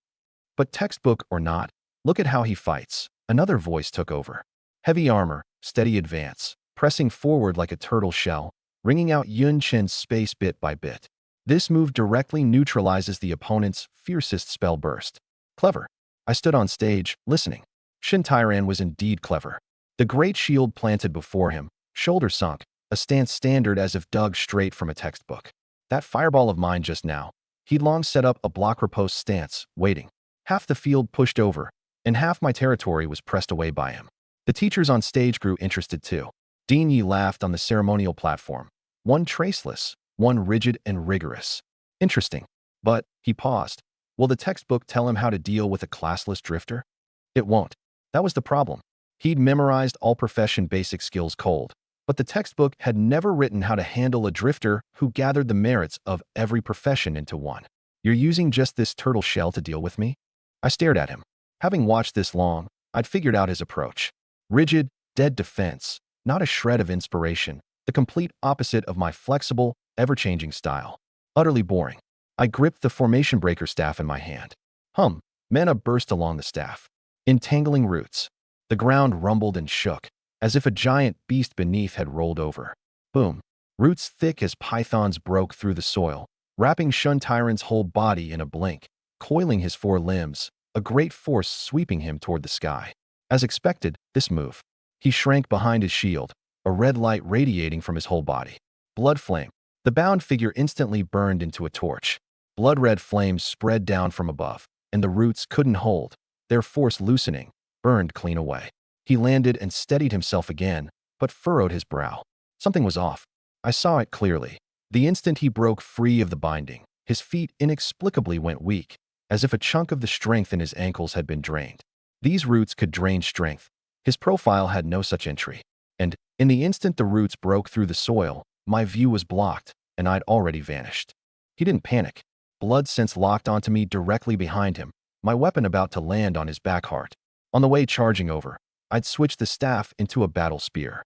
Speaker 1: But textbook or not, look at how he fights. Another voice took over. Heavy armor, steady advance, pressing forward like a turtle shell, wringing out Yun Chen's space bit by bit. This move directly neutralizes the opponent's fiercest spell burst. Clever. I stood on stage, listening. Shin Tairan was indeed clever. The great shield planted before him, shoulder sunk, a stance standard as if dug straight from a textbook. That fireball of mine just now, he'd long set up a block riposte stance, waiting. Half the field pushed over, and half my territory was pressed away by him. The teachers on stage grew interested too. Dean Yi laughed on the ceremonial platform. One traceless, one rigid and rigorous. Interesting. But, he paused. Will the textbook tell him how to deal with a classless drifter? It won't. That was the problem. He'd memorized all profession basic skills cold, but the textbook had never written how to handle a drifter who gathered the merits of every profession into one. You're using just this turtle shell to deal with me? I stared at him. Having watched this long, I'd figured out his approach. Rigid, dead defense, not a shred of inspiration, the complete opposite of my flexible, ever-changing style. Utterly boring. I gripped the formation breaker staff in my hand. Mana burst along the staff. Entangling roots. The ground rumbled and shook, as if a giant beast beneath had rolled over. Boom. Roots thick as pythons broke through the soil, wrapping Shun Tairan's whole body in a blink, coiling his four limbs, a great force sweeping him toward the sky. As expected, this move. He shrank behind his shield, a red light radiating from his whole body. Blood flame. The bound figure instantly burned into a torch. Blood-red flames spread down from above, and the roots couldn't hold, their force loosening, burned clean away. He landed and steadied himself again, but furrowed his brow. Something was off. I saw it clearly. The instant he broke free of the binding, his feet inexplicably went weak, as if a chunk of the strength in his ankles had been drained. These roots could drain strength. His profile had no such entry. And, in the instant the roots broke through the soil, my view was blocked, and I'd already vanished. He didn't panic. Blood sense locked onto me directly behind him, my weapon about to land on his back heart. On the way charging over, I'd switched the staff into a battle spear.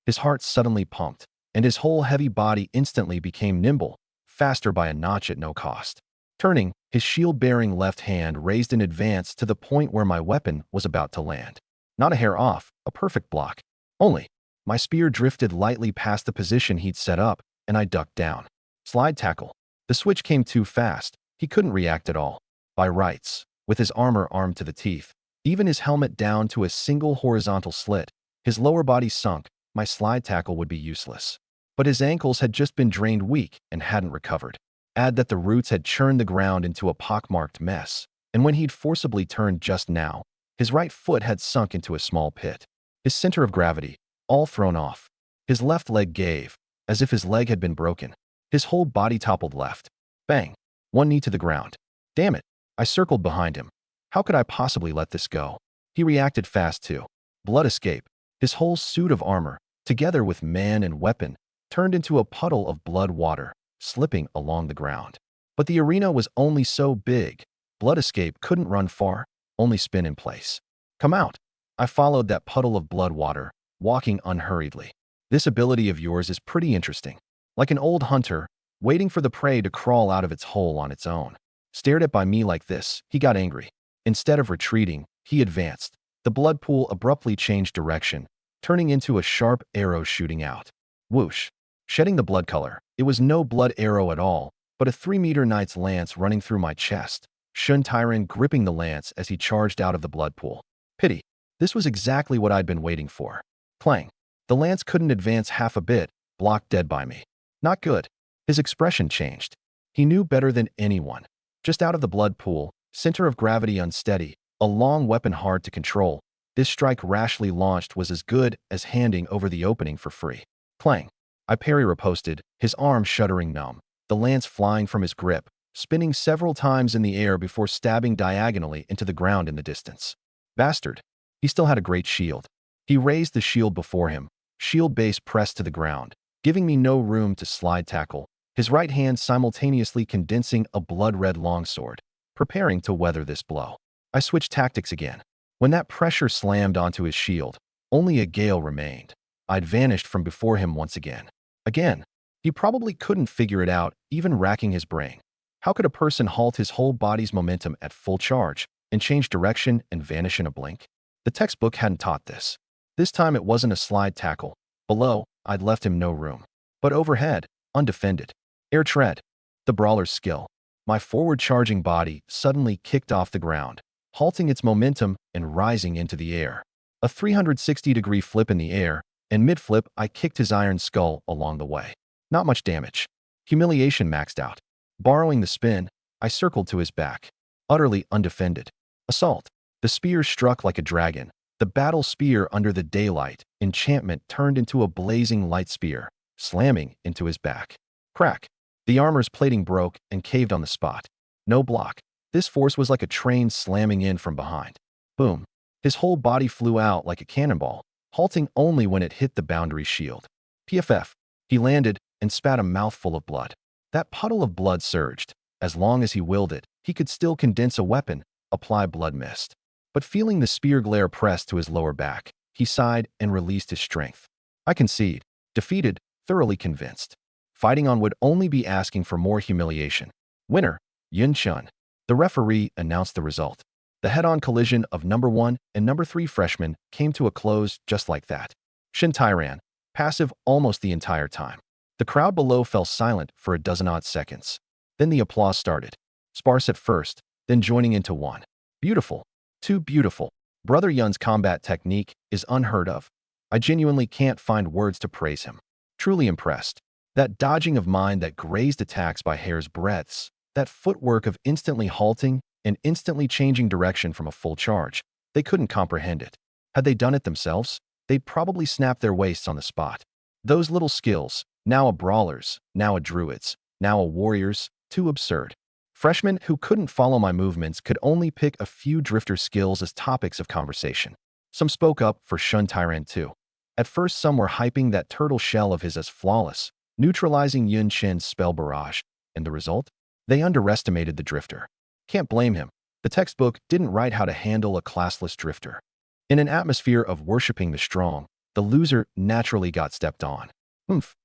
Speaker 1: His heart suddenly pumped, and his whole heavy body instantly became nimble, faster by a notch at no cost. Turning, his shield-bearing left hand raised in advance to the point where my weapon was about to land. Not a hair off, a perfect block. Only, my spear drifted lightly past the position he'd set up, and I ducked down. Slide tackle. The switch came too fast. He couldn't react at all. By rights, with his armor armed to the teeth, even his helmet down to a single horizontal slit, his lower body sunk, my slide tackle would be useless. But his ankles had just been drained weak and hadn't recovered. Add that the roots had churned the ground into a pockmarked mess, and when he'd forcibly turned just now, his right foot had sunk into a small pit. His center of gravity, all thrown off. His left leg gave, as if his leg had been broken. His whole body toppled left. Bang. One knee to the ground. Damn it. I circled behind him. How could I possibly let this go? He reacted fast too. Blood escape. His whole suit of armor, together with man and weapon, turned into a puddle of blood water, slipping along the ground. But the arena was only so big. Blood escape couldn't run far, only spin in place. Come out. I followed that puddle of blood water, walking unhurriedly. This ability of yours is pretty interesting. Like an old hunter, waiting for the prey to crawl out of its hole on its own. Stared at by me like this, he got angry. Instead of retreating, he advanced. The blood pool abruptly changed direction, turning into a sharp arrow shooting out. Whoosh. Shedding the blood color, it was no blood arrow at all, but a 3-meter knight's lance running through my chest, Shun Tairan gripping the lance as he charged out of the blood pool. Pity. This was exactly what I'd been waiting for. Clang. The lance couldn't advance half a bit, blocked dead by me. Not good. His expression changed. He knew better than anyone. Just out of the blood pool, center of gravity unsteady, a long weapon hard to control, this strike rashly launched was as good as handing over the opening for free. Clang. I parry riposted, his arm shuddering numb, the lance flying from his grip, spinning several times in the air before stabbing diagonally into the ground in the distance. Bastard. He still had a great shield. He raised the shield before him, shield base pressed to the ground, giving me no room to slide tackle, his right hand simultaneously condensing a blood-red longsword, preparing to weather this blow. I switched tactics again. When that pressure slammed onto his shield, only a gale remained. I'd vanished from before him once again. Again. He probably couldn't figure it out, even racking his brain. How could a person halt his whole body's momentum at full charge and change direction and vanish in a blink? The textbook hadn't taught this. This time it wasn't a slide tackle. Below, I'd left him no room. But overhead, undefended. Air tread. The brawler's skill. My forward-charging body suddenly kicked off the ground, halting its momentum and rising into the air. A 360-degree flip in the air, and mid-flip I kicked his iron skull along the way. Not much damage. Humiliation maxed out. Borrowing the spin, I circled to his back. Utterly undefended. Assault. The spear struck like a dragon. The battle spear under the daylight. Enchantment turned into a blazing light spear, slamming into his back. Crack. The armor's plating broke and caved on the spot. No block. This force was like a train slamming in from behind. Boom. His whole body flew out like a cannonball, halting only when it hit the boundary shield. PFF. He landed and spat a mouthful of blood. That puddle of blood surged. As long as he willed it, he could still condense a weapon, apply blood mist. But feeling the spear glare press to his lower back, he sighed and released his strength. I concede. Defeated, thoroughly convinced. Fighting on would only be asking for more humiliation. Winner, Yun Chun. The referee announced the result. The head-on collision of number 1 and number 3 freshmen came to a close just like that. Shin Tyran, passive almost the entire time. The crowd below fell silent for a dozen-odd seconds. Then the applause started. Sparse at first, then joining into one. Beautiful. Too beautiful. Brother Yun's combat technique is unheard of. I genuinely can't find words to praise him. Truly impressed. That dodging of mine that grazed attacks by hair's breadths, that footwork of instantly halting and instantly changing direction from a full charge, they couldn't comprehend it. Had they done it themselves, they'd probably snap their waists on the spot. Those little skills, now a brawler's, now a druid's, now a warrior's, too absurd. Freshmen who couldn't follow my movements could only pick a few drifter skills as topics of conversation. Some spoke up for Shun Tyrant too. At first some were hyping that turtle shell of his as flawless, neutralizing Yun Chen's spell barrage, and the result? They underestimated the drifter. Can't blame him. The textbook didn't write how to handle a classless drifter. In an atmosphere of worshipping the strong, the loser naturally got stepped on.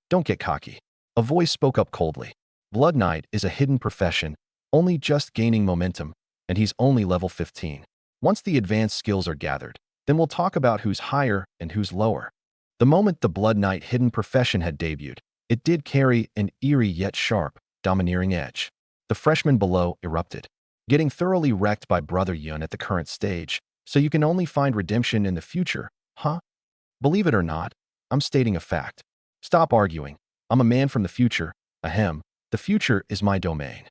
Speaker 1: Don't get cocky. A voice spoke up coldly. Blood Knight is a hidden profession, only just gaining momentum, and he's only level 15. Once the advanced skills are gathered, then we'll talk about who's higher and who's lower. The moment the Blood Knight hidden profession had debuted, it did carry an eerie yet sharp, domineering edge. The freshmen below erupted, getting thoroughly wrecked by Brother Yun at the current stage, so you can only find redemption in the future, huh? Believe it or not, I'm stating a fact. Stop arguing. I'm a man from the future. Ahem. The future is my domain.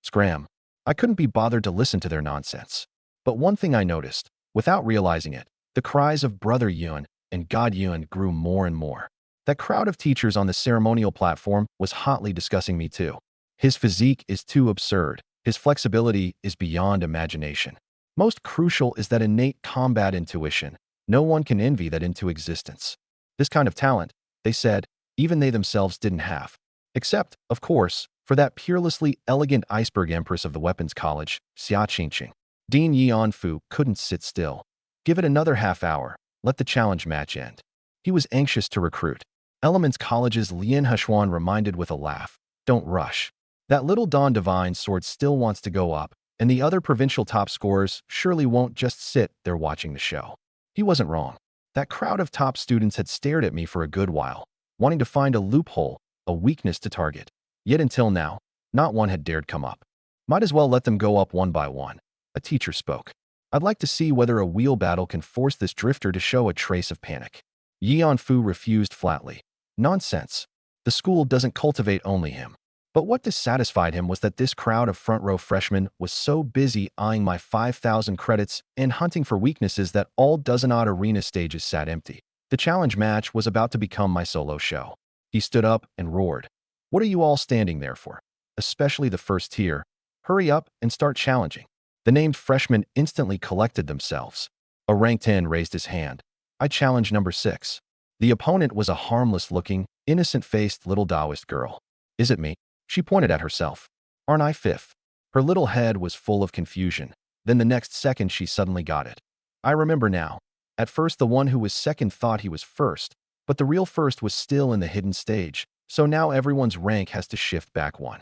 Speaker 1: Scram. I couldn't be bothered to listen to their nonsense. But one thing I noticed, without realizing it, the cries of Brother Yun and God Yun grew more and more. That crowd of teachers on the ceremonial platform was hotly discussing me too. His physique is too absurd. His flexibility is beyond imagination. Most crucial is that innate combat intuition. No one can envy that into existence. This kind of talent, they said, even they themselves didn't have. Except, of course, for that peerlessly elegant iceberg empress of the weapons college, Xia Qingqing. Dean Yanfu couldn't sit still. Give it another half hour, let the challenge match end. He was anxious to recruit. Elements College's Lian Heshuan reminded with a laugh, don't rush. That little Dawn Divine sword still wants to go up, and the other provincial top scorers surely won't just sit there watching the show. He wasn't wrong. That crowd of top students had stared at me for a good while, wanting to find a loophole, a weakness to target. Yet until now, not one had dared come up. Might as well let them go up one by one. A teacher spoke. I'd like to see whether a wheel battle can force this drifter to show a trace of panic. Yanfu refused flatly. Nonsense. The school doesn't cultivate only him. But what dissatisfied him was that this crowd of front-row freshmen was so busy eyeing my 5,000 credits and hunting for weaknesses that all dozen-odd arena stages sat empty. The challenge match was about to become my solo show. He stood up and roared. What are you all standing there for? Especially the first tier. Hurry up and start challenging. The named freshmen instantly collected themselves. A rank 10 raised his hand. I challenge number 6. The opponent was a harmless-looking, innocent-faced little Taoist girl. Is it me? She pointed at herself. Aren't I fifth? Her little head was full of confusion. Then the next second she suddenly got it. I remember now. At first the one who was second thought he was first, but the real first was still in the hidden stage, so now everyone's rank has to shift back one.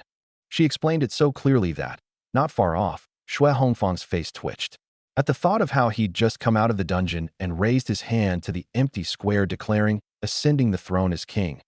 Speaker 1: She explained it so clearly that, not far off, Shui Hongfang's face twitched. At the thought of how he'd just come out of the dungeon and raised his hand to the empty square declaring, ascending the throne as king,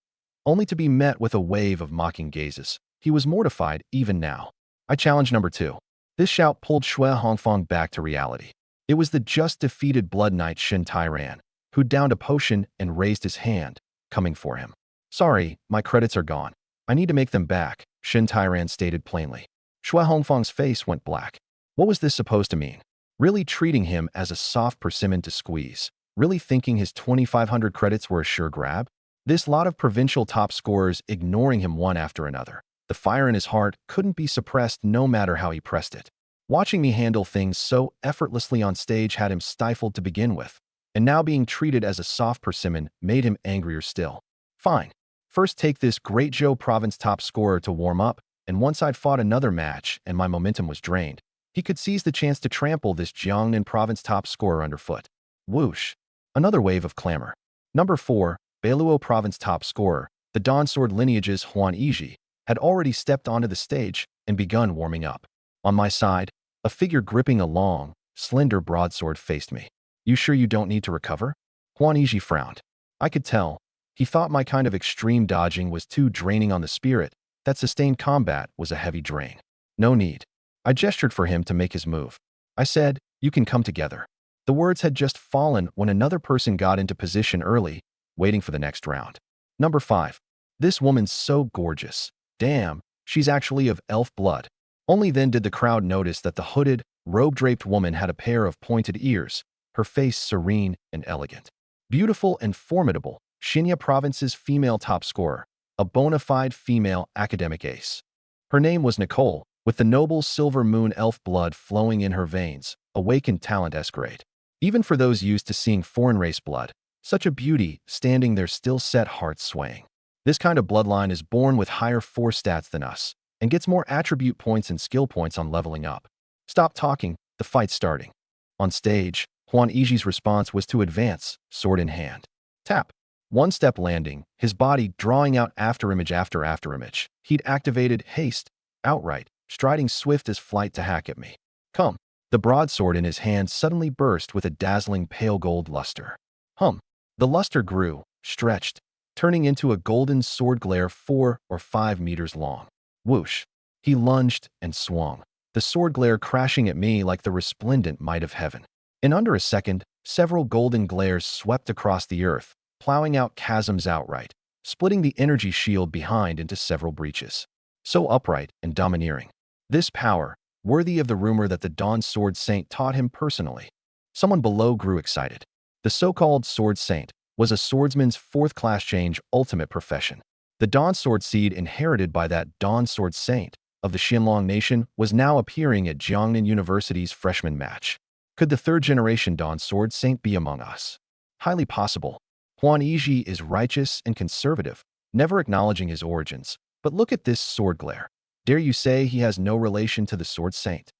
Speaker 1: only to be met with a wave of mocking gazes, he was mortified even now. I challenged number 2. This shout pulled Shui Hongfang back to reality. It was the just-defeated Blood Knight Shin Tairan, who downed a potion and raised his hand, coming for him. Sorry, my credits are gone. I need to make them back, Shin Tairan stated plainly. Shui Hongfang's face went black. What was this supposed to mean? Really treating him as a soft persimmon to squeeze? Really thinking his 2,500 credits were a sure grab? This lot of provincial top scorers ignoring him one after another. The fire in his heart couldn't be suppressed no matter how he pressed it. Watching me handle things so effortlessly on stage had him stifled to begin with, and now being treated as a soft persimmon made him angrier still. Fine. First take this Great Zhou province top scorer to warm up, and once I'd fought another match and my momentum was drained, he could seize the chance to trample this Jiangnan province top scorer underfoot. Whoosh. Another wave of clamor. Number 4, Beiluo province top scorer, the Dawn Sword lineage's Huan Yiji, had already stepped onto the stage and begun warming up. On my side, a figure gripping a long, slender broadsword faced me. You sure you don't need to recover? Huan Yiji frowned. I could tell. He thought my kind of extreme dodging was too draining on the spirit, that sustained combat was a heavy drain. No need. I gestured for him to make his move. I said, you can come together. The words had just fallen when another person got into position early, waiting for the next round. Number 5. This woman's so gorgeous. Damn, she's actually of elf blood. Only then did the crowd notice that the hooded, robe-draped woman had a pair of pointed ears, her face serene and elegant. Beautiful and formidable, Shinya province's female top scorer, a bona fide female academic ace. Her name was Nicole, with the noble silver moon elf blood flowing in her veins, awakened talent escalade. Even for those used to seeing foreign race blood, such a beauty standing there still set hearts swaying. This kind of bloodline is born with higher force stats than us, and gets more attribute points and skill points on leveling up. Stop talking, the fight's starting. On stage, Huan Yiji's response was to advance, sword in hand. Tap. One step landing, his body drawing out afterimage after afterimage. He'd activated haste, outright, striding swift as flight to hack at me. Come. The broadsword in his hand suddenly burst with a dazzling pale gold luster. Hum. The luster grew, stretched, turning into a golden sword glare 4 or 5 meters long. Whoosh. He lunged and swung, the sword glare crashing at me like the resplendent might of heaven. In under a second, several golden glares swept across the earth, plowing out chasms outright, splitting the energy shield behind into several breaches. So upright and domineering. This power, worthy of the rumor that the Dawn Sword Saint taught him personally. Someone below grew excited. The so-called Sword Saint was a swordsman's 4th-class change ultimate profession. The Dawn Sword seed inherited by that Dawn Sword Saint of the Xinlong Nation was now appearing at Jiangnan University's freshman match. Could the 3rd-generation Dawn Sword Saint be among us? Highly possible. Huan Yiji is righteous and conservative, never acknowledging his origins. But look at this sword glare. Dare you say he has no relation to the Sword Saint?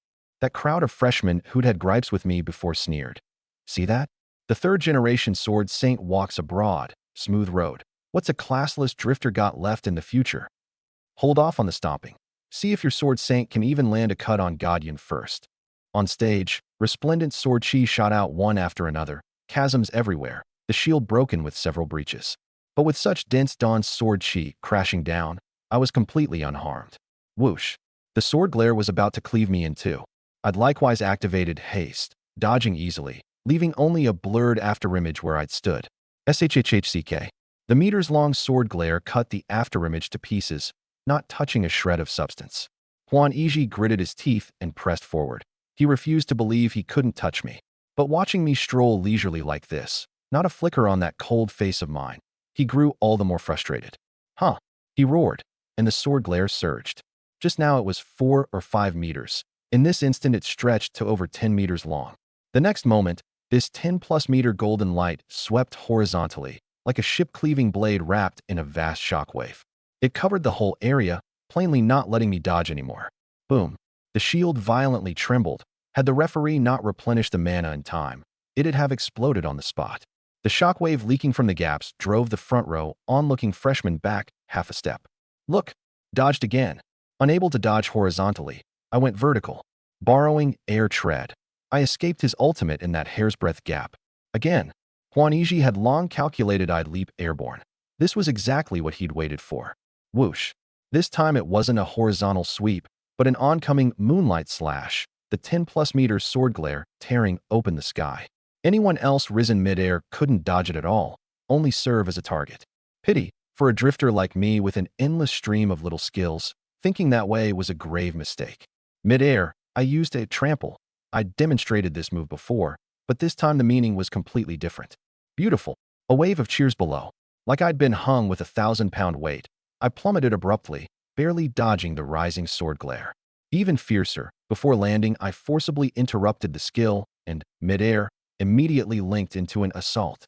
Speaker 1: That crowd of freshmen who'd had gripes with me before sneered. See that? The 3rd-generation Sword Saint walks a broad, smooth road. What's a classless drifter got left in the future? Hold off on the stomping. See if your Sword Saint can even land a cut on Godyan first. On stage, resplendent sword chi shot out one after another, chasms everywhere, the shield broken with several breaches. But with such dense Dawn sword chi crashing down, I was completely unharmed. Whoosh. The sword glare was about to cleave me in two. I'd likewise activated haste, dodging easily, leaving only a blurred afterimage where I'd stood. SHHHCK. The meters-long sword glare cut the afterimage to pieces, not touching a shred of substance. Huan Yiji gritted his teeth and pressed forward. He refused to believe he couldn't touch me. But watching me stroll leisurely like this, not a flicker on that cold face of mine, he grew all the more frustrated. Huh. He roared, and the sword glare surged. Just now it was 4 or 5 meters. In this instant it stretched to over 10 meters long. The next moment, this 10-plus meter golden light swept horizontally, like a ship-cleaving blade wrapped in a vast shockwave. It covered the whole area, plainly not letting me dodge anymore. Boom. The shield violently trembled. Had the referee not replenished the mana in time, it'd have exploded on the spot. The shockwave leaking from the gaps drove the front row, onlooking freshman back half a step. Look! Dodged again. Unable to dodge horizontally, I went vertical, borrowing air tread. I escaped his ultimate in that hair's breadth gap. Again, Huaniji had long calculated I'd leap airborne. This was exactly what he'd waited for. Whoosh. This time it wasn't a horizontal sweep, but an oncoming moonlight slash, the 10+ meters sword glare tearing open the sky. Anyone else risen midair couldn't dodge it at all, only serve as a target. Pity, for a drifter like me with an endless stream of little skills, thinking that way was a grave mistake. Midair, I used a trample. I'd demonstrated this move before, but this time the meaning was completely different. Beautiful. A wave of cheers below. Like I'd been hung with a 1,000-pound weight, I plummeted abruptly, barely dodging the rising sword glare. Even fiercer, before landing, I forcibly interrupted the skill and, midair, immediately linked into an assault.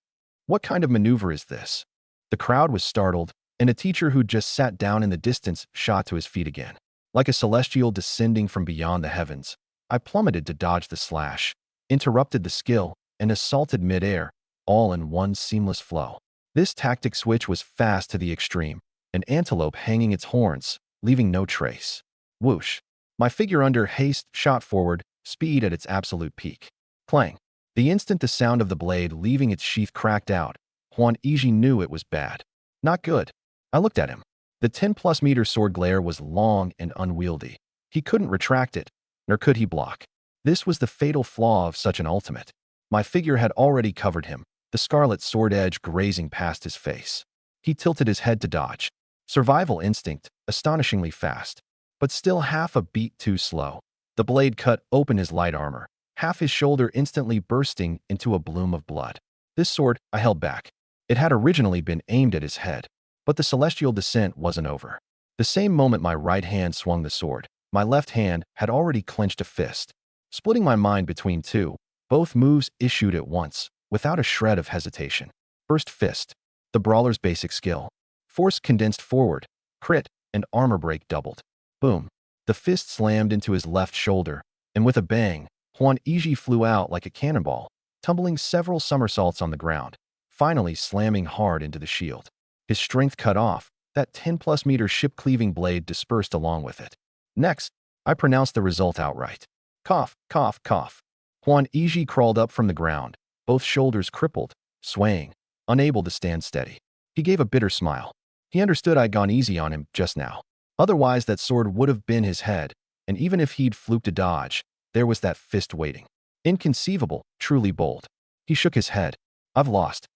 Speaker 1: What kind of maneuver is this? The crowd was startled, and a teacher who'd just sat down in the distance shot to his feet again. Like a celestial descending from beyond the heavens, I plummeted to dodge the slash, interrupted the skill, and assaulted midair, all in one seamless flow. This tactic switch was fast to the extreme, an antelope hanging its horns, leaving no trace. Whoosh. My figure under haste shot forward, speed at its absolute peak. Clang. The instant the sound of the blade leaving its sheath cracked out, Huaniji knew it was bad. Not good. I looked at him. The 10+ meter sword glare was long and unwieldy. He couldn't retract it, nor could he block. This was the fatal flaw of such an ultimate. My figure had already covered him, the scarlet sword edge grazing past his face. He tilted his head to dodge. Survival instinct, astonishingly fast, but still half a beat too slow. The blade cut open his light armor, half his shoulder instantly bursting into a bloom of blood. This sword I held back. It had originally been aimed at his head, but the celestial descent wasn't over. The same moment my right hand swung the sword, my left hand had already clenched a fist. Splitting my mind between two, both moves issued at once, without a shred of hesitation. First fist, the brawler's basic skill. Force condensed forward, crit, and armor break doubled. Boom. The fist slammed into his left shoulder, and with a bang, Huaniji flew out like a cannonball, tumbling several somersaults on the ground, finally slamming hard into the shield. His strength cut off, that 10+ meter ship-cleaving blade dispersed along with it. Next, I pronounced the result outright. Cough, cough, cough. Huaniji crawled up from the ground, both shoulders crippled, swaying, unable to stand steady. He gave a bitter smile. He understood I'd gone easy on him just now. Otherwise, that sword would have been his head, and even if he'd fluked a dodge, there was that fist waiting. Inconceivable, truly bold. He shook his head. I've lost,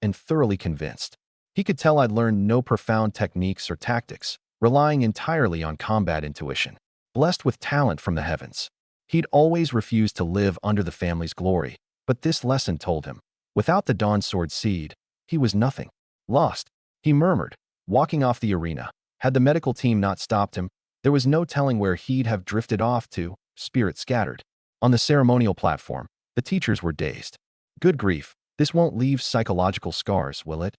Speaker 1: and thoroughly convinced. He could tell I'd learned no profound techniques or tactics, relying entirely on combat intuition. Blessed with talent from the heavens. He'd always refused to live under the family's glory, but this lesson told him. Without the Dawn Sword seed, he was nothing. Lost, he murmured, walking off the arena. Had the medical team not stopped him, there was no telling where he'd have drifted off to, spirit scattered. On the ceremonial platform, the teachers were dazed. Good grief, this won't leave psychological scars, will it?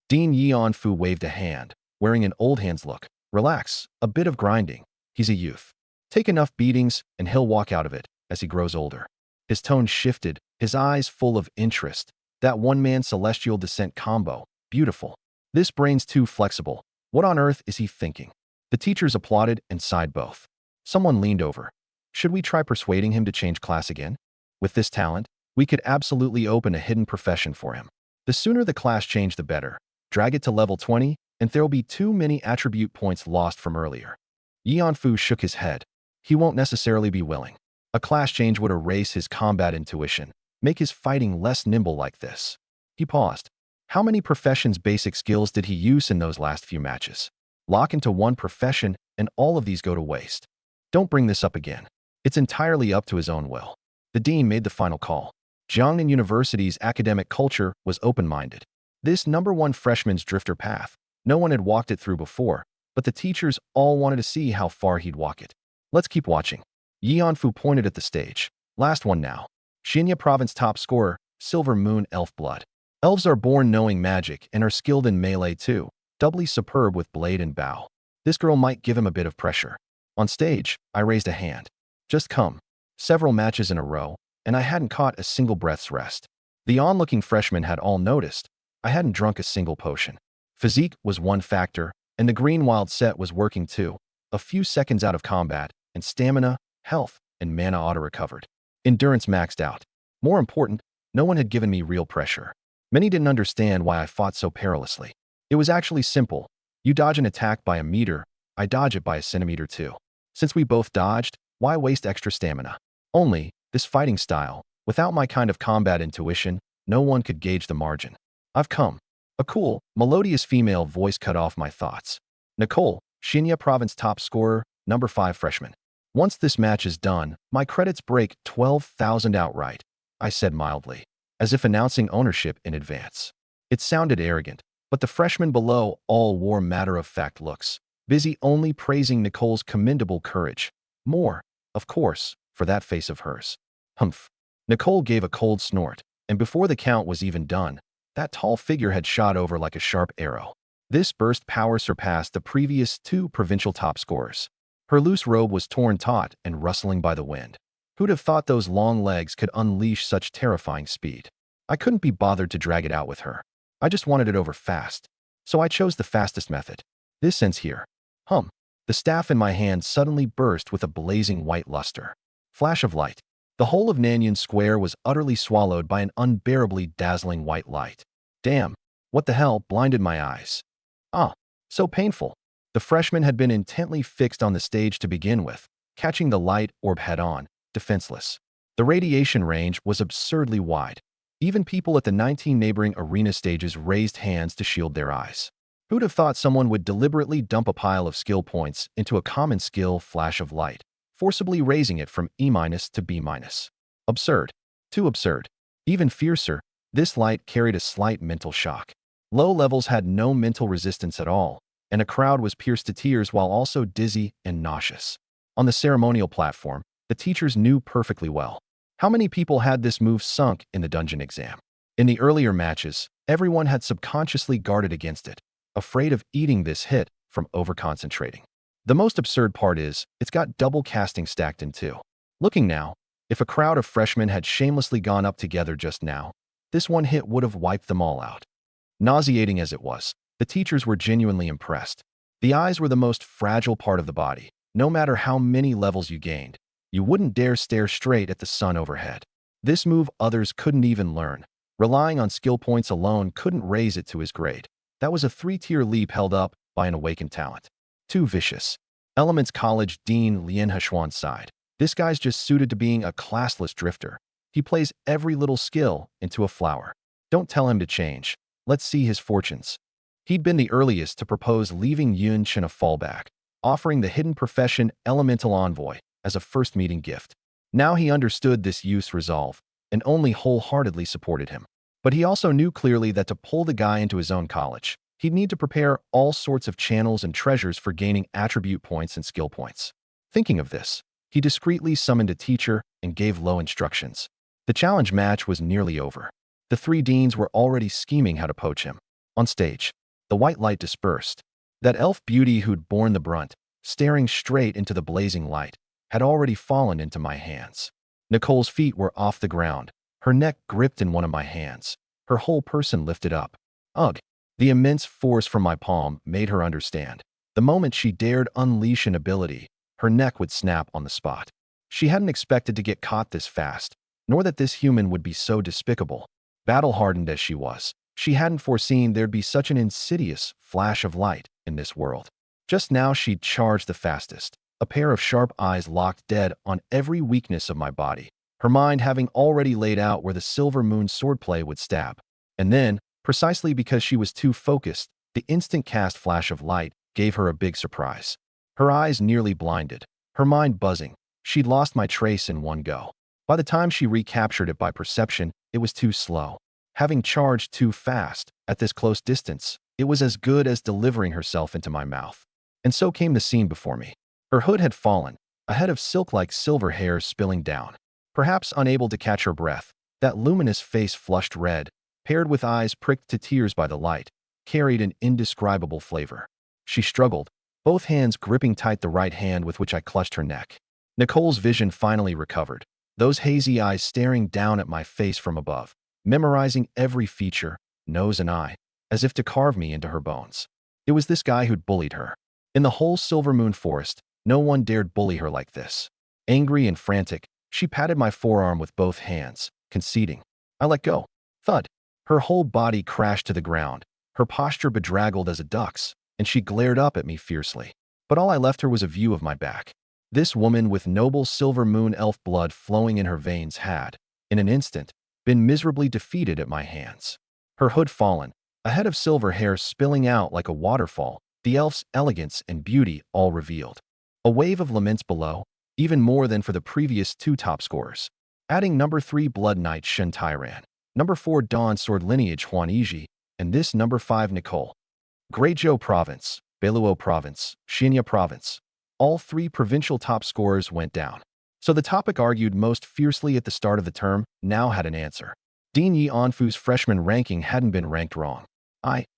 Speaker 1: Dean Yeonfu waved a hand, wearing an old hand's look. Relax, a bit of grinding. He's a youth. Take enough beatings, and he'll walk out of it, as he grows older. His tone shifted, his eyes full of interest. That one-man celestial descent combo, beautiful. This brain's too flexible. What on earth is he thinking? The teachers applauded and sighed both. Someone leaned over. Should we try persuading him to change class again? With this talent, we could absolutely open a hidden profession for him. The sooner the class change, the better. Drag it to level 20, and there'll be too many attribute points lost from earlier. Yeonfu shook his head. He won't necessarily be willing. A class change would erase his combat intuition, make his fighting less nimble like this. He paused. How many professions' basic skills did he use in those last few matches? Lock into one profession, and all of these go to waste. Don't bring this up again. It's entirely up to his own will. The dean made the final call. Jiangnan University's academic culture was open-minded. This #1 freshman's drifter path, no one had walked it through before, but the teachers all wanted to see how far he'd walk it. Let's keep watching. Yeonfu pointed at the stage. Last one now. Shinya Province top scorer, Silver Moon Elf Blood. Elves are born knowing magic and are skilled in melee too, doubly superb with blade and bow. This girl might give him a bit of pressure. On stage, I raised a hand. Just come. Several matches in a row, and I hadn't caught a single breath's rest. The onlooking freshmen had all noticed. I hadn't drunk a single potion. Physique was one factor, and the green wild set was working too. A few seconds out of combat, and stamina, health, and mana auto-recovered. Endurance maxed out. More important, no one had given me real pressure. Many didn't understand why I fought so perilously. It was actually simple. You dodge an attack by a meter, I dodge it by a centimeter too. Since we both dodged, why waste extra stamina? Only, this fighting style, without my kind of combat intuition, no one could gauge the margin. I've come. A cool, melodious female voice cut off my thoughts. Nicole, Shinya Province top scorer, number 5 freshman. Once this match is done, my credits break 12,000 outright, I said mildly, as if announcing ownership in advance. It sounded arrogant, but the freshmen below all wore matter-of-fact looks, busy only praising Nicole's commendable courage. More, of course, for that face of hers. Humph. Nicole gave a cold snort, and before the count was even done, that tall figure had shot over like a sharp arrow. This burst power surpassed the previous 2 provincial top scorers. Her loose robe was torn taut and rustling by the wind. Who'd have thought those long legs could unleash such terrifying speed? I couldn't be bothered to drag it out with her. I just wanted it over fast. So I chose the fastest method. This ends here. Hum. The staff in my hand suddenly burst with a blazing white luster. Flash of light. The whole of Nanyan Square was utterly swallowed by an unbearably dazzling white light. Damn. What the hell blinded my eyes? Ah. So painful. The freshmen had been intently fixed on the stage to begin with, catching the light orb head-on, defenseless. The radiation range was absurdly wide. Even people at the 19 neighboring arena stages raised hands to shield their eyes. Who'd have thought someone would deliberately dump a pile of skill points into a common skill flash of light, forcibly raising it from E- to B-? Absurd. Too absurd. Even fiercer, this light carried a slight mental shock. Low levels had no mental resistance at all, and a crowd was pierced to tears while also dizzy and nauseous. On the ceremonial platform, the teachers knew perfectly well. How many people had this move sunk in the dungeon exam? In the earlier matches, everyone had subconsciously guarded against it, afraid of eating this hit from overconcentrating. The most absurd part is, it's got double casting stacked in 2. Looking now, if a crowd of freshmen had shamelessly gone up together just now, this one hit would have wiped them all out. Nauseating as it was, the teachers were genuinely impressed. The eyes were the most fragile part of the body. No matter how many levels you gained, you wouldn't dare stare straight at the sun overhead. This move others couldn't even learn. Relying on skill points alone couldn't raise it to his grade. That was a 3-tier leap held up by an awakened talent. Too vicious. Elements College Dean Lien Hshuan sighed. This guy's just suited to being a classless drifter. He plays every little skill into a flower. Don't tell him to change. Let's see his fortunes. He'd been the earliest to propose leaving Yun Chen a fallback, offering the hidden profession Elemental Envoy as a first meeting gift. Now he understood this youth's resolve and only wholeheartedly supported him. But he also knew clearly that to pull the guy into his own college, he'd need to prepare all sorts of channels and treasures for gaining attribute points and skill points. Thinking of this, he discreetly summoned a teacher and gave low instructions. The challenge match was nearly over. The 3 deans were already scheming how to poach him. On stage, the white light dispersed. That elf beauty who'd borne the brunt, staring straight into the blazing light, had already fallen into my hands. Nicole's feet were off the ground, her neck gripped in one of my hands, her whole person lifted up. Ugh! The immense force from my palm made her understand. The moment she dared unleash an ability, her neck would snap on the spot. She hadn't expected to get caught this fast, nor that this human would be so despicable. Battle-hardened as she was, she hadn't foreseen there'd be such an insidious flash of light in this world. Just now she'd charged the fastest, a pair of sharp eyes locked dead on every weakness of my body, her mind having already laid out where the silver moon swordplay would stab. And then, precisely because she was too focused, the instant cast flash of light gave her a big surprise. Her eyes nearly blinded, her mind buzzing. She'd lost my trace in one go. By the time she recaptured it by perception, it was too slow. Having charged too fast, at this close distance, it was as good as delivering herself into my mouth. And so came the scene before me. Her hood had fallen, a head of silk-like silver hair spilling down. Perhaps unable to catch her breath, that luminous face flushed red, paired with eyes pricked to tears by the light, carried an indescribable flavor. She struggled, both hands gripping tight the right hand with which I clutched her neck. Nicole's vision finally recovered, those hazy eyes staring down at my face from above, memorizing every feature, nose and eye, as if to carve me into her bones. It was this guy who'd bullied her. In the whole Silver Moon Forest, no one dared bully her like this. Angry and frantic, she patted my forearm with both hands, conceding. I let go. Thud. Her whole body crashed to the ground, her posture bedraggled as a duck's, and she glared up at me fiercely. But all I left her was a view of my back. This woman with noble Silver Moon elf blood flowing in her veins had, in an instant, been miserably defeated at my hands. Her hood fallen, a head of silver hair spilling out like a waterfall, the elf's elegance and beauty all revealed. A wave of laments below, even more than for the previous two top scorers. Adding number 3 Blood Knight Shen Tyran, number 4 Dawn Sword Lineage Huan Yiji, and this number 5 Nicole. Guizhou Province, Beluo Province, Xinya Province. All 3 provincial top scorers went down. So the topic argued most fiercely at the start of the term now had an answer. Dean Yi Anfu's freshman ranking hadn't been ranked wrong.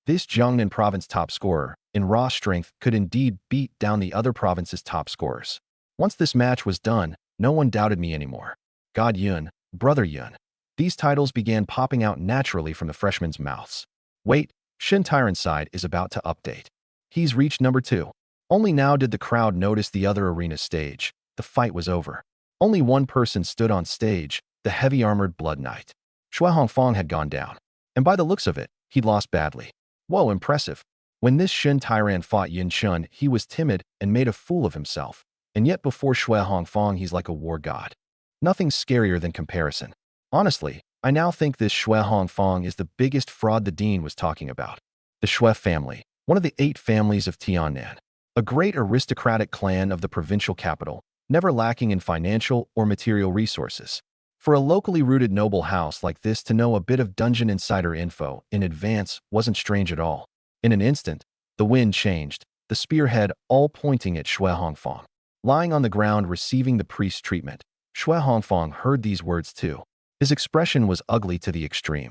Speaker 1: This Jiangnan province top scorer, in raw strength, could indeed beat down the other province's top scorers. Once this match was done, no one doubted me anymore. God Yun, Brother Yun. These titles began popping out naturally from the freshmen's mouths. Wait, Shen Tyran's side is about to update. He's reached number 2. Only now did the crowd notice the other arena stage. The fight was over. Only one person stood on stage, the heavy-armored Blood Knight. Shui Hongfang had gone down. And by the looks of it, he'd lost badly. Whoa, impressive. When this Shen Tyran fought Yin Chun, he was timid and made a fool of himself. And yet before Shui Hongfang, he's like a war god. Nothing scarier than comparison. Honestly, I now think this Shui Hongfang is the biggest fraud the dean was talking about. The Shui family, one of the 8 families of Tiannan. A great aristocratic clan of the provincial capital, never lacking in financial or material resources. For a locally rooted noble house like this to know a bit of dungeon insider info in advance wasn't strange at all. In an instant, the wind changed, the spearhead all pointing at Shui Hongfang. Lying on the ground receiving the priest's treatment, Shui Hongfang heard these words too. His expression was ugly to the extreme.